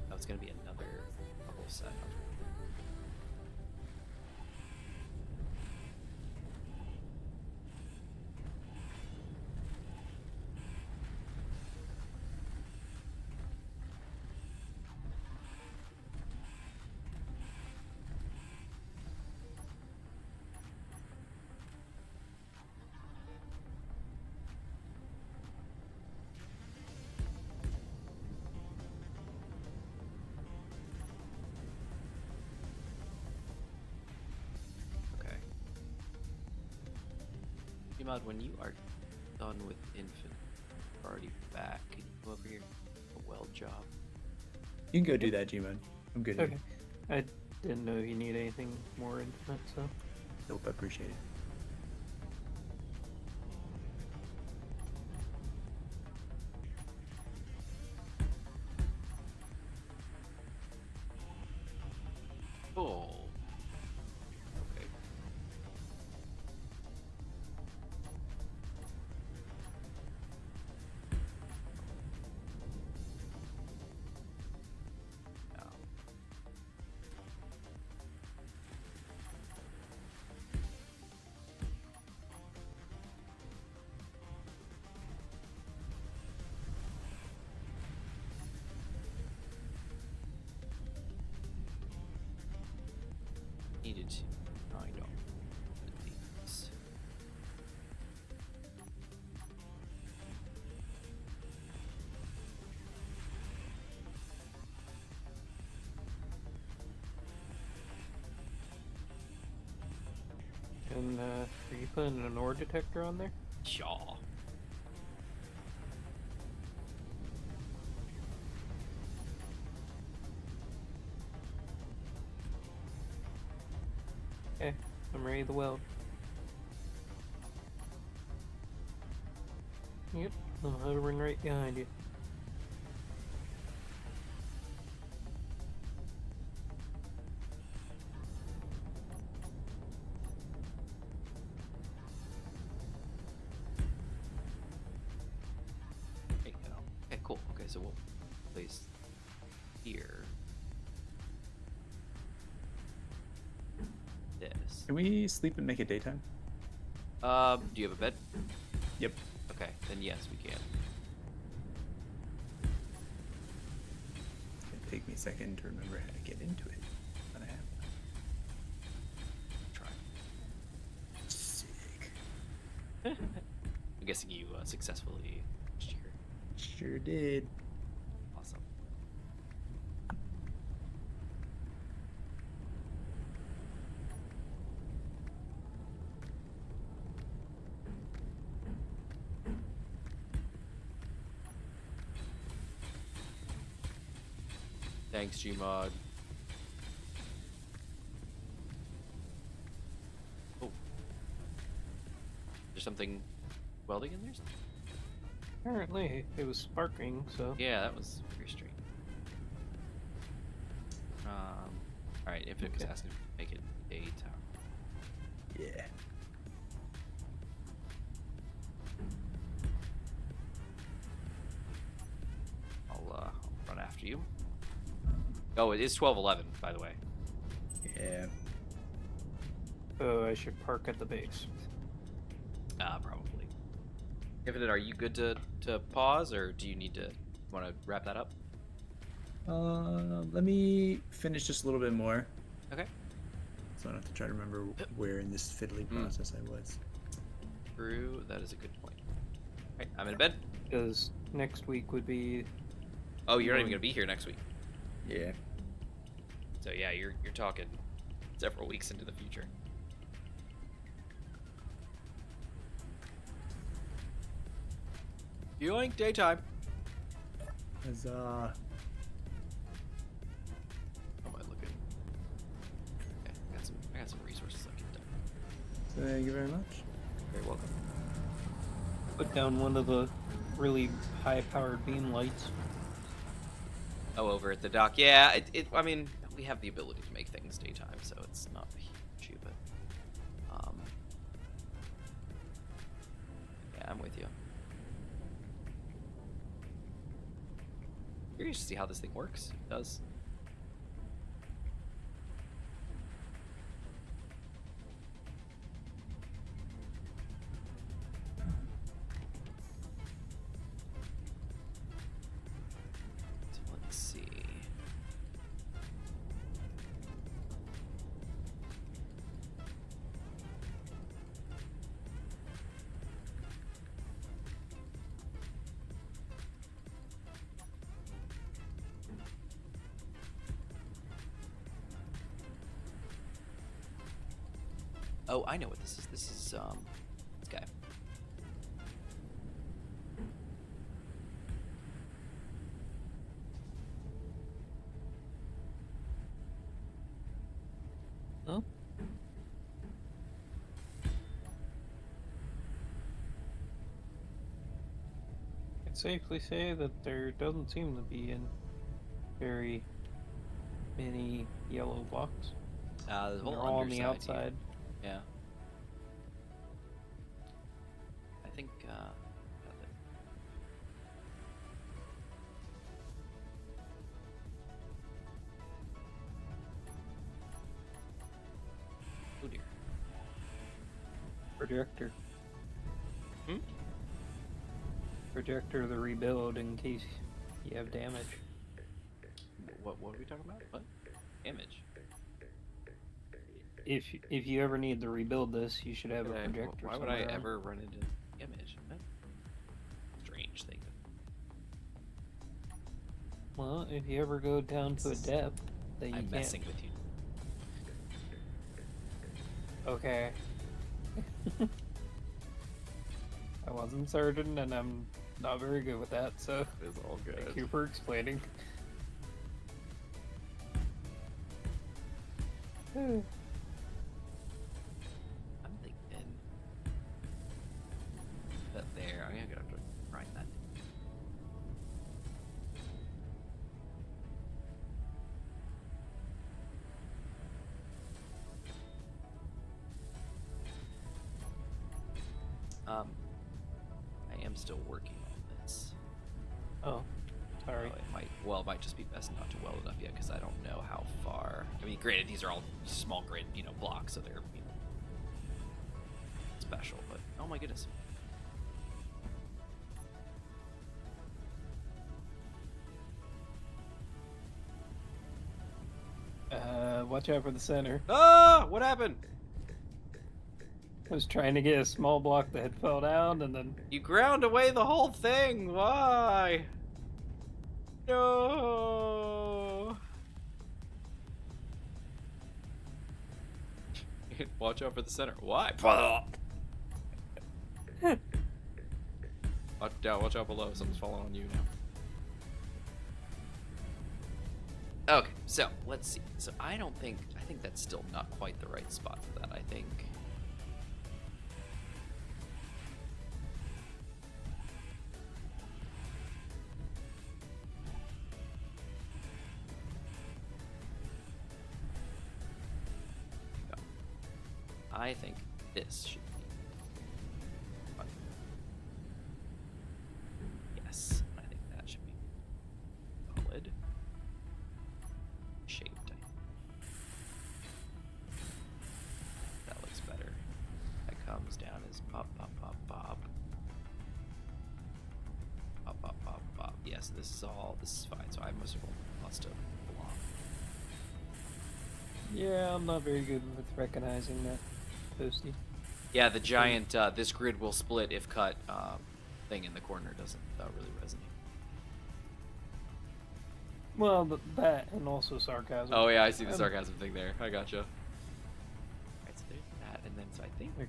That was gonna be another bubble set. Okay. Imad, when you are done with Infant, already back, can you come over here? A weld job. You can go do that, G-Mode. I'm good. Okay. I didn't know you need anything more Infinite, so... Nope, I appreciate it. Oh. Okay. No. Needed to grind off these. And are you putting an ore detector on there? Shaw. Okay, I'm ready to weld. Yep, I'm hovering right behind you. There you go. Okay, cool. Okay, so we'll place here. This. Can we sleep and make it daytime? Do you have a bed? Yep. Okay, then yes, we can. It'll take me a second to remember how to get into it. But I have. Try. Sick. I'm guessing you successfully finished here. Sure did. Awesome. Thanks, Gmod. Oh. There's something welding in there? Apparently, it was sparking, so... Yeah, that was very strange. Alright, Infinite was Okay. asking to make it daytime. Yeah. I'll run after you. Oh, it is 12:11, by the way. Yeah. So I should park at the base. Probably. Infinite, are you good to pause, or do you need to want to wrap that up? Let me finish just a little bit more. Okay. So I don't have to try to remember where in this fiddly process I was. True, that is a good point. Alright, I'm in bed. Because next week would be... Oh, you're not even gonna be here next week. Yeah. So yeah, you're talking several weeks into the future. Yoink, daytime. Huzzah. How am I looking? Okay, I got some resources I can dump. Thank you very much. Very welcome. Put down one of the really high-powered beam lights. Oh, over at the dock. Yeah, I mean, we have the ability to make things daytime, so it's not a huge issue, but yeah, I'm with you. Curious to see how this thing works. It does. So let's see. Oh, I know what this is. This is this guy. Huh? I'd safely say that there doesn't seem to be in very many yellow blocks. The whole They're all on the underside here. outside. Yeah. I think got it. Oh dear. Projector. Hmm? Projector to rebuild in case you have damage. What are we talking about? What? Image. If you ever need to rebuild this, you should have a projector. Why would I somewhere on. ever run into image? What? Strange thing. Well, if you ever go down to a depth that you I'm can't. messing with you. Okay. I wasn't certain, and I'm not very good with that, so It's all thank good. you for explaining. I'm thinking that there. I'm gonna have to grind that. I am still working on this. Oh, sorry. It might just be best not to weld it up yet because I don't know how far. I mean, granted, these are all small grid, blocks, so they're, special. But oh my goodness. Watch out for the center. Ah! What happened? I was trying to get a small block that had fell down, and then You ground away the whole thing. Why? No. Watch out for the center. Why? Watch out below. Something's falling on you now. Okay, so let's see. So I think that's still not quite the right spot for that. I think. No. I think this should be. Fun. Yes, I think that should be solid. Shaped. That looks better. That comes down as pop, pop, pop, pop. Pop, pop, pop, pop. Yes, this is fine. So I must have belong. yeah, I'm not very good with recognizing that postie. Yeah, the giant, this grid will split if cut thing in the corner doesn't really resonate. Well, that and also sarcasm. Oh yeah, I see the sarcasm thing there. I gotcha. Alright, so there's that, and then so I think Like,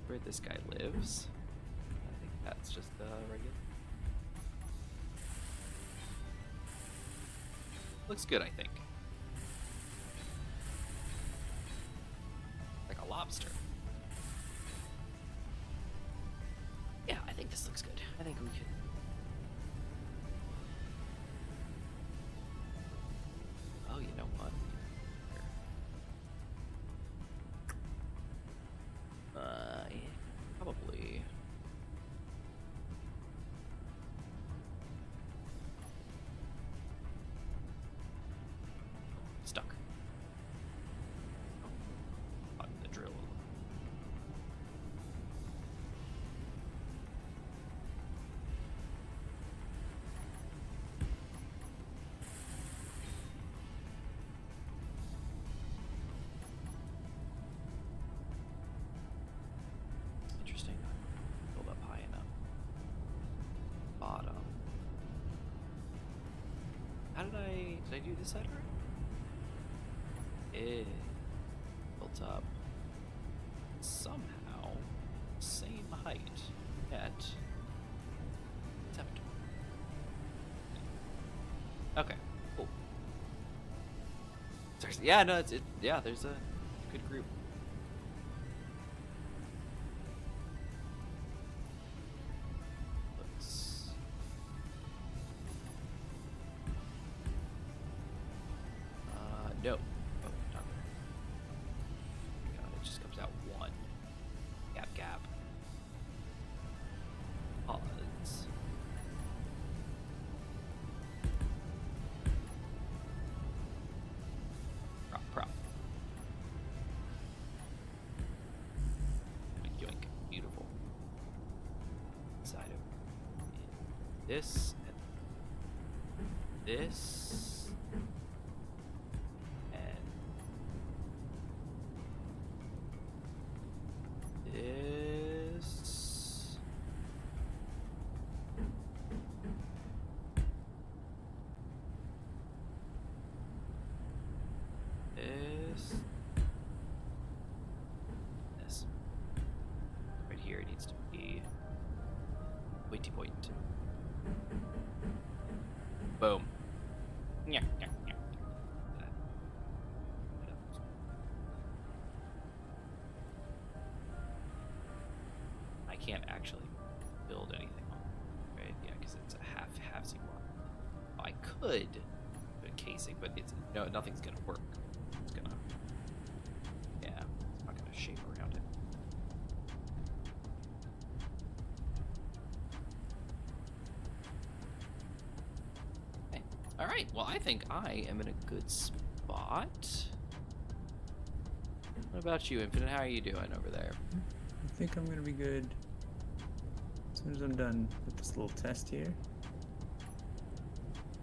where this guy lives, I think that's just regular. Looks good, I think. Like a lobster. Yeah, I think this looks good. I think we could. Oh, you know what? Yeah, probably. Stuck. On the drill. Interesting. Build up high enough. Bottom. How did I do this side right? It built up somehow same height at except. Okay, cool. Yeah, no, yeah, there's a good group. Looks. No. Oh, not there. God, it just comes out one. Gap. Pause. Prop. Yoink. Beautiful. Side of this and this and this. This can't actually build anything on it, right? Yeah, because it's a half seaboard. I could put a casing, but it's nothing's gonna work. It's gonna, yeah, it's not gonna shape around it. Okay. All right. Well, I think I am in a good spot. What about you, Infinite? How are you doing over there? I think I'm gonna be good as soon as I'm done with this little test here.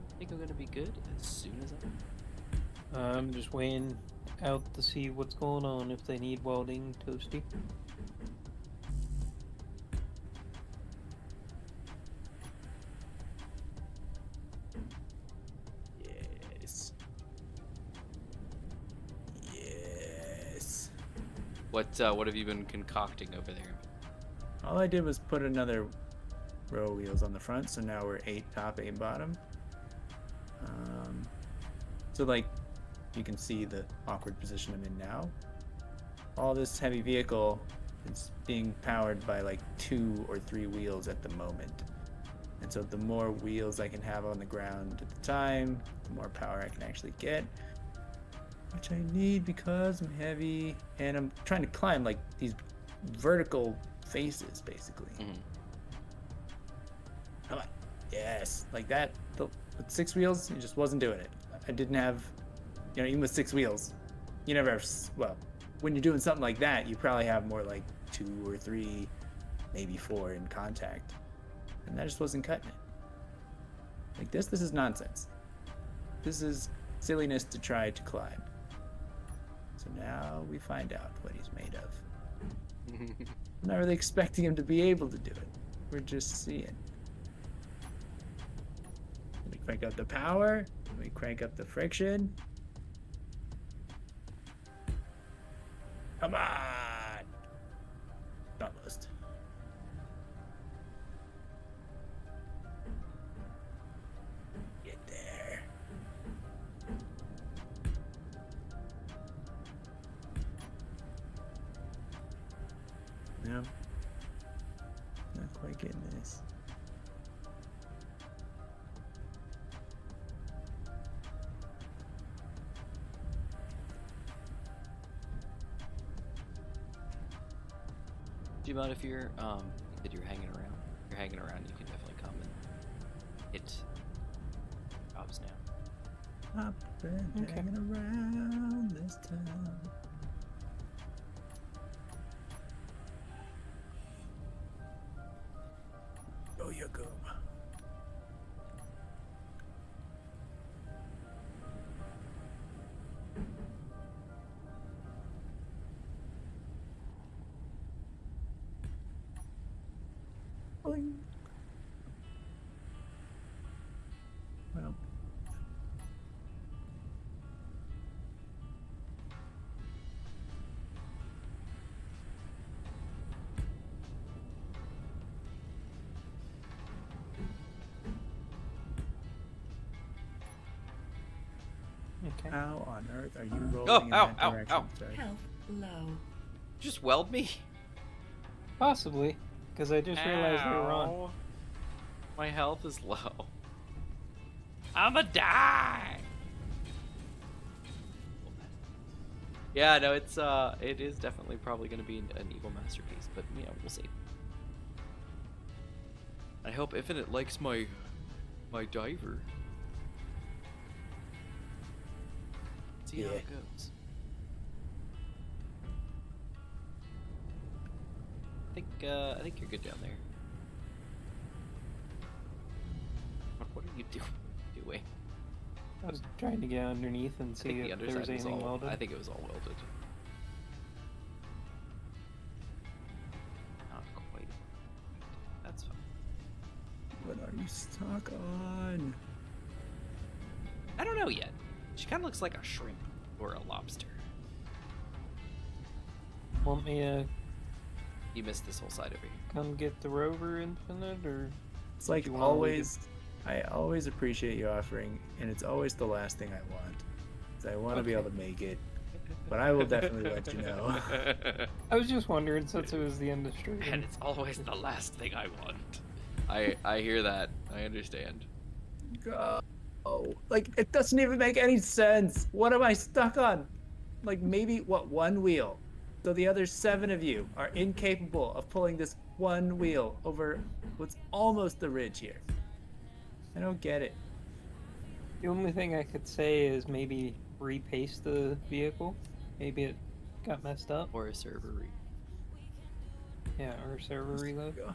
I think I'm gonna be good as soon as I'm. I'm just weighing out to see what's going on, if they need welding, Toasty. Yes. Yes. What have you been concocting over there? All I did was put another row of wheels on the front, so now we're 8 top, 8 bottom. So like you can see the awkward position I'm in now. All this heavy vehicle is being powered by like 2 or 3 wheels at the moment. And so the more wheels I can have on the ground at the time, the more power I can actually get. Which I need because I'm heavy and I'm trying to climb like these vertical faces basically. Mm-hmm. Come on. Yes. Like that. With 6 wheels, it just wasn't doing it. I didn't have, even with 6 wheels, you never have, well, when you're doing something like that, you probably have more like 2 or 3, maybe 4 in contact. And that just wasn't cutting it. Like this is nonsense. This is silliness to try to climb. So now we find out what he's made of. I'm not really expecting him to be able to do it. We're just seeing. We crank up the power. We crank up the friction. Come on! Almost. Get there. No. Not quite getting this. Do you mind if you're that you're hanging around? If you're hanging around, you can definitely come and hit jobs now. I've been hanging around this town. Oh, you go. Boing. Well. Okay. How on earth are you rolling in that direction, sir? Health low. Just weld me. Possibly, because I just realized they were on. Ow. My health is low. I'ma die. Yeah, no, it is definitely probably going to be an evil masterpiece, but we'll see. I hope Infinite likes my diver. See how it goes. I think you're good down there. What are you doing? I was trying to get underneath and see if there was anything welded. I think it was all welded. Not quite. That's fine. What are you stuck on? I don't know yet. She kind of looks like a shrimp or a lobster. Want me to You missed this whole side over here. come get the rover, Infinite, or It's like you wanna always, I always appreciate you offering, and it's always the last thing I want. 'Cause I want to be able to make it but I will definitely let you know. I was just wondering since it was the end of stream. And it's always the last thing I want. I hear that. I understand. Go. Like, it doesn't even make any sense. What am I stuck on? Like, maybe, what, one wheel? So the other 7 of you are incapable of pulling this one wheel over what's almost the ridge here. I don't get it. The only thing I could say is maybe repaste the vehicle. Maybe it got messed up. Or a server read. Yeah, or server reload. Go.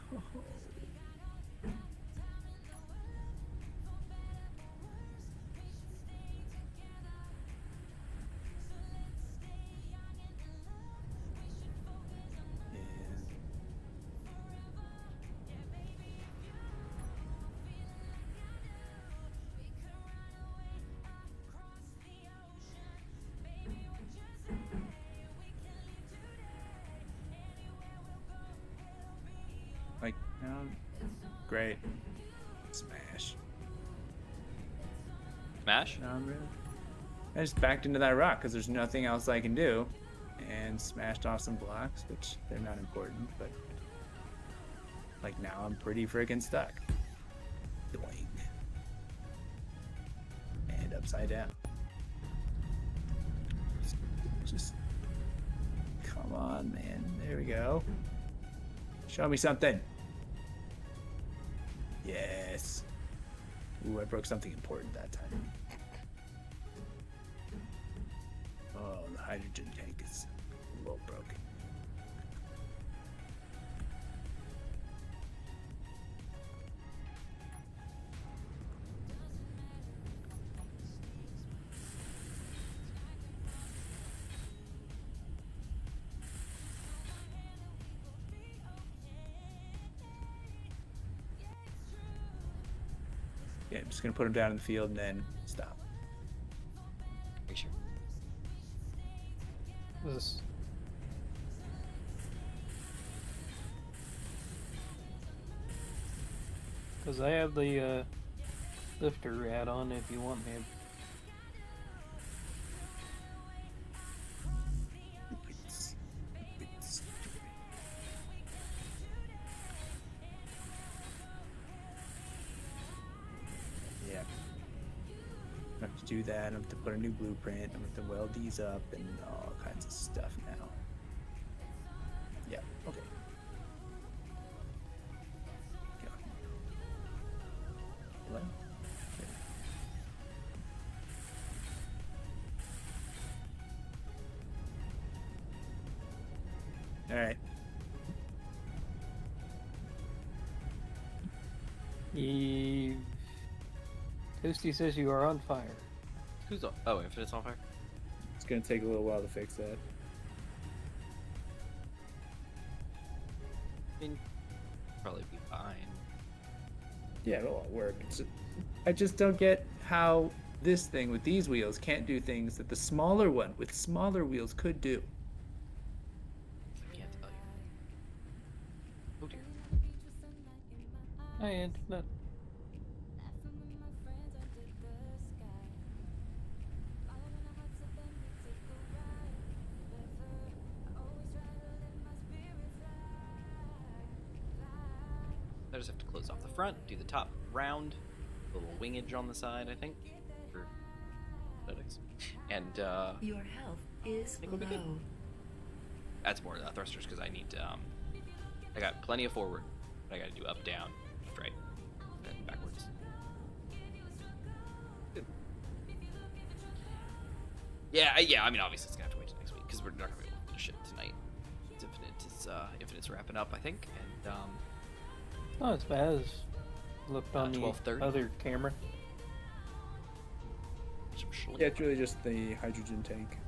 Like, no, great. Smash. Smash? No, I'm really. I just backed into that rock because there's nothing else I can do, and smashed off some blocks, which they're not important, but like now I'm pretty freaking stuck. Doing. And upside down. Just come on, man. There we go. Show me something. Yes. Ooh, I broke something important that time. Oh, the hydrogen tank is a little broken. Yeah, I'm just gonna put him down in the field and then stop. Are you sure? This. Because I have the lifter add-on if you want me. Yeah. I have to do that. I have to put a new blueprint. I have to weld these up and all kinds of stuff now. Yeah, okay. Go. Hello? Okay. Alright. Toasty says you are on fire. Who's on? Oh, Infinite's on fire? It's gonna take a little while to fix that. I mean, probably be fine. Yeah, it'll all work. I just don't get how this thing with these wheels can't do things that the smaller one with smaller wheels could do. I can't tell you. Oh dear. Hi, Internet. I just have to close off the front, do the top round, a little wingage on the side, I think, for aesthetics. And Your health is think we'll be low. good. Add some more thrusters because I need I got plenty of forward, but I got to do up, down, left, right, and backwards. Good. Yeah. I mean, obviously it's gonna have to wait till next week because we're not gonna be able to finish it tonight. Infinite's wrapping up, I think, and Not as bad as looked on the 12:30. other camera. some schling. Yeah, it's really just the hydrogen tank,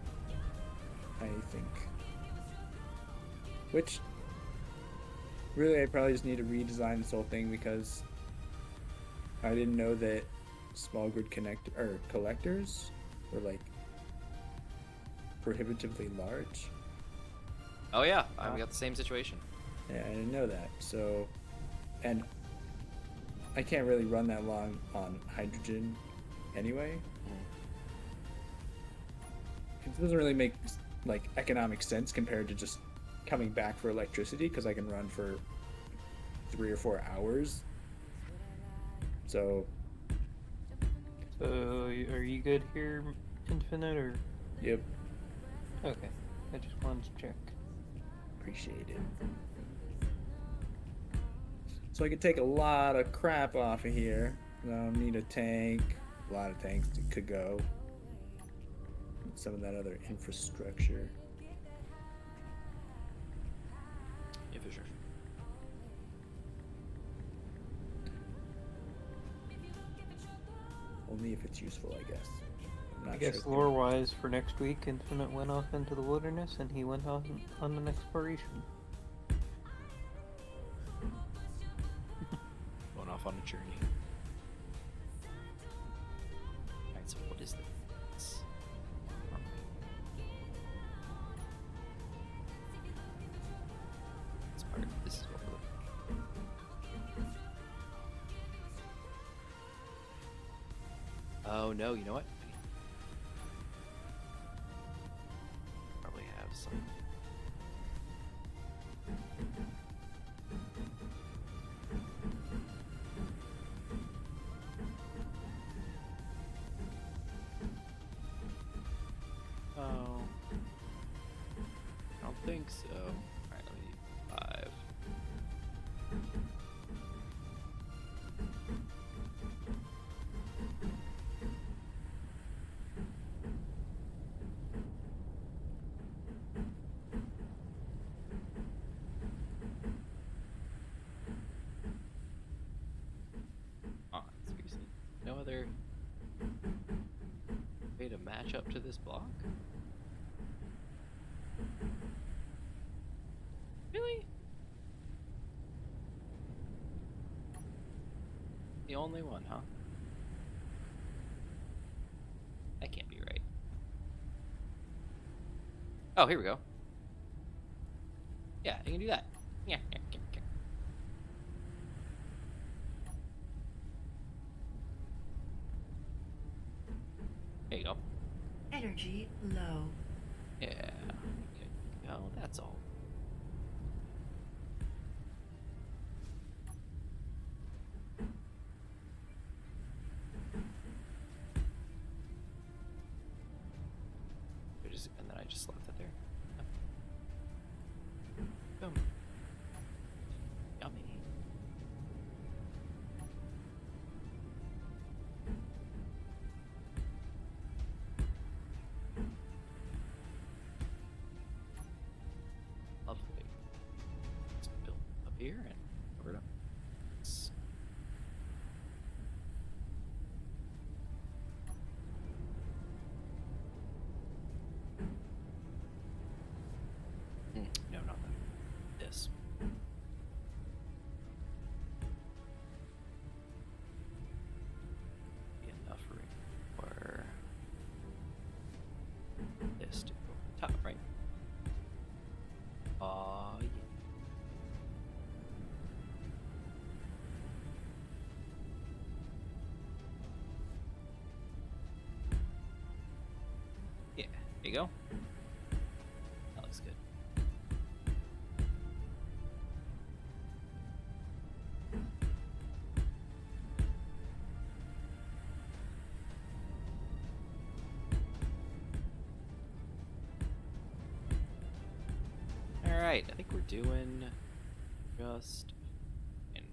I think. Which, really, I probably just need to redesign this whole thing because I didn't know that small grid collectors were like prohibitively large. Oh yeah, we got the same situation. Yeah, I didn't know that. So, and I can't really run that long on hydrogen anyway. It doesn't really make like economic sense compared to just coming back for electricity, because I can run for 3 or 4 hours. So So, are you good here, Infinite, or? yep, Okay, I just wanted to check. appreciate it. So I could take a lot of crap off of here. I don't need a tank. A lot of tanks could go. Some of that other infrastructure. Yeah, for sure. Only if it's useful, I guess. I'm not I guess sure. lore-wise, for next week, Infinite went off into the wilderness, and he went on an exploration. Going off on a journey. Alright, so what is this? This part, this is what we're looking for. Oh no, you know what? Probably have some. Oh, I don't think so. Alright, let me do 5. Seriously? No other way to match up to this block? Really? The only one, huh? That can't be right. Oh, here we go. Yeah, you can do that. Yeah. There you go. Energy low. Yeah. Okay. No, that's all. And then I just left it there. Boom. Yummy. Lovely. Let's build up here and cover it up. No, not that. This. Be enough room for this to go on top, right? Yeah. Yeah, there you go. That looks good. Alright, I think we're doing just fine.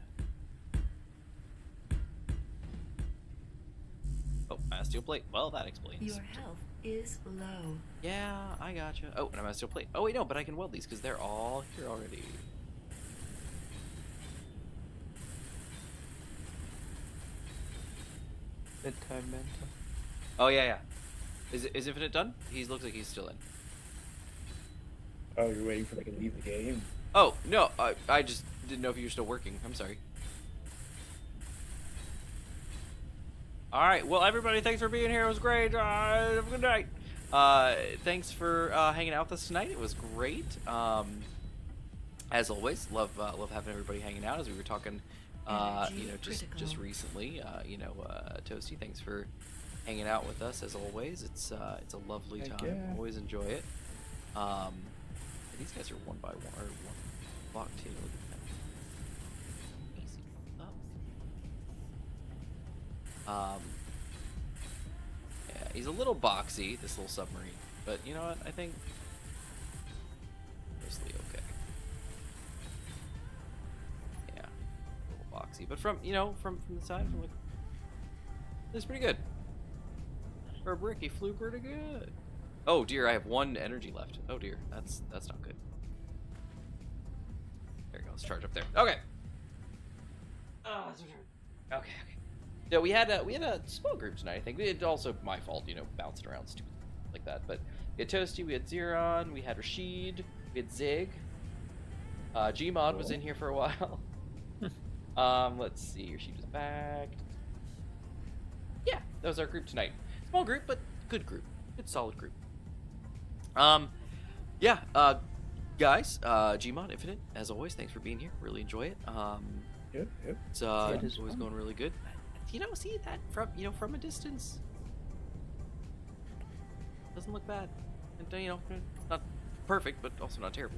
Oh, I steel plate. Well, that explains. Your health is low. Yeah, I gotcha. Oh, and I'm a steel plate. Oh, wait, no, but I can weld these because they're all here already. Bedtime mental. Oh, yeah. Is Infinite done? He looks like he's still in. Oh, you're waiting for me to leave the game? Oh, no, I just didn't know if you were still working. I'm sorry. Alright, well, everybody, thanks for being here. It was great. Have a good night. Thanks for hanging out with us tonight. It was great. As always, love having everybody hanging out. As we were talking, just recently. Toasty, thanks for hanging out with us. As always, it's a lovely time. Yeah. Always enjoy it. These guys are one by one or one block too. Look at that. Easy. Oh. Yeah, he's a little boxy, this little submarine, but you know what? I think mostly okay. Yeah, a little boxy, but from from the side, from like, it's pretty good. For a brick, he flew pretty good. Oh dear, I have 1 energy left. Oh dear, that's not good. There you go. Let's charge up there. Okay. Okay. Yeah, we had a small group tonight. I think it's also my fault, bouncing around stupid like that. But we had Toasty, we had Zeron, we had Rashid, we had Zig. Gmod was in here for a while. Let's see, Rashid was back. Yeah, that was our group tonight. Small group, but good group. Good solid group. Yeah, guys, Gmod Infinite, as always, thanks for being here. Really enjoy it. Yep. It's always going really good. See that from a distance. Doesn't look bad. And, not perfect, but also not terrible.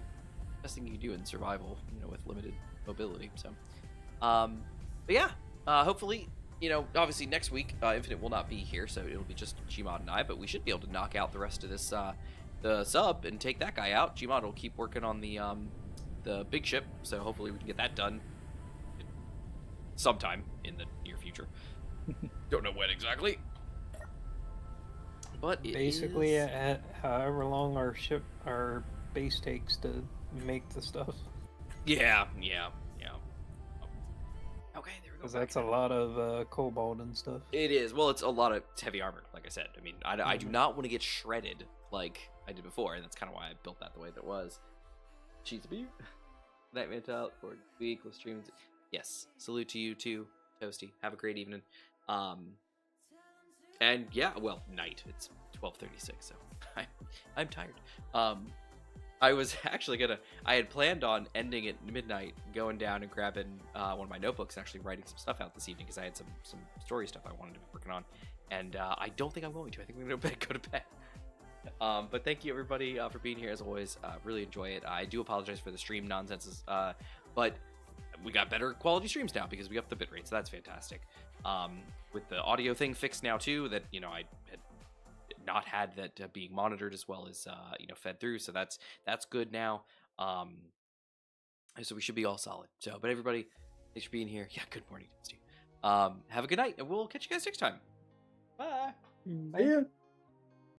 Best thing you can do in survival, with limited mobility. So, but yeah, hopefully, obviously next week, Infinite will not be here, so it'll be just Gmod and I, but we should be able to knock out the rest of this, the sub and take that guy out. Gmod will keep working on the big ship, so hopefully we can get that done sometime in the near future. Don't know when exactly, but basically at however long our base takes to make the stuff. Yeah. Okay, there we go. Because that's a lot of cobalt and stuff. It is. Well, it's a lot of heavy armor, like I said. I mean, I do not want to get shredded like I did before, and that's kind of why I built that the way that was. Cheese beer. Night Mantel for week. Let's stream. Yes. Salute to you too, Toasty. Have a great evening. And yeah, well, night. It's 12:36, so I'm tired. I was actually I had planned on ending at midnight, going down and grabbing one of my notebooks and actually writing some stuff out this evening because I had some story stuff I wanted to be working on, and I don't think I'm going to. I think I'm going to go to bed. But thank you everybody for being here as always. Really enjoy it. I do apologize for the stream nonsenses, but we got better quality streams now because we upped the bitrate, so that's fantastic. With the audio thing fixed now too, that I had not had that being monitored as well as fed through, so that's good now. So we should be all solid. So, but everybody, thanks for being here. Yeah, good morning, Steve. Have a good night, and we'll catch you guys next time. Bye. Yeah.